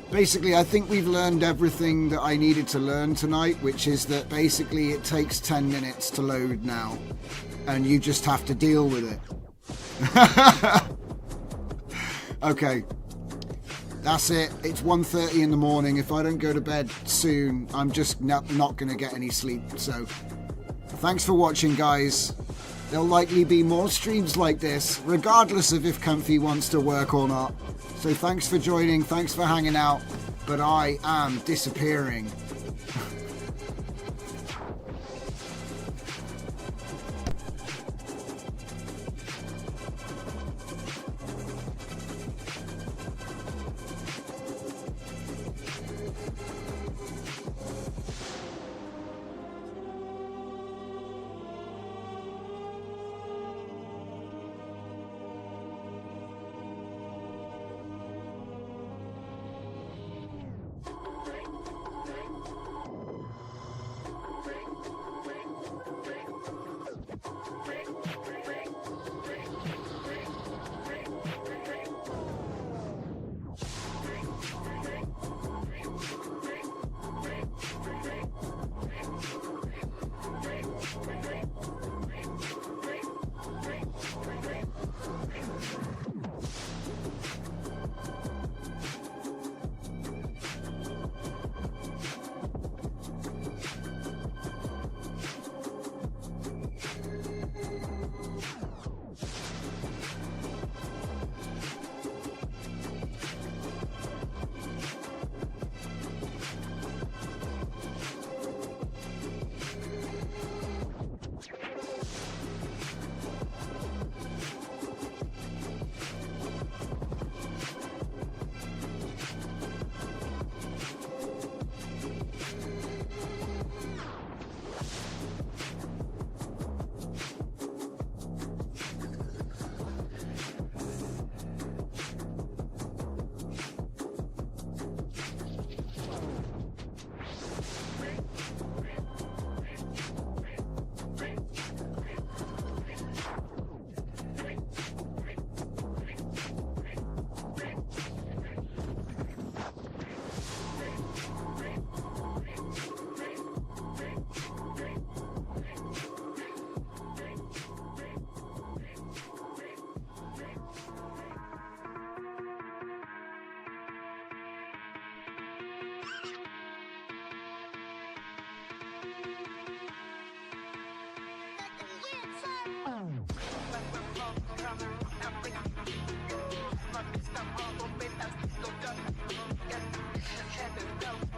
Basically, I think we've learned everything that I needed to learn tonight, which is that basically it takes 10 minutes to load now. And you just have to deal with it. Okay. That's it. It's 1:30 in the morning. If I don't go to bed soon, I'm just not going to get any sleep. So, thanks for watching, guys. There'll likely be more streams like this, regardless of if Comfy wants to work or not. So thanks for joining. Thanks for hanging out. But I am disappearing. There's no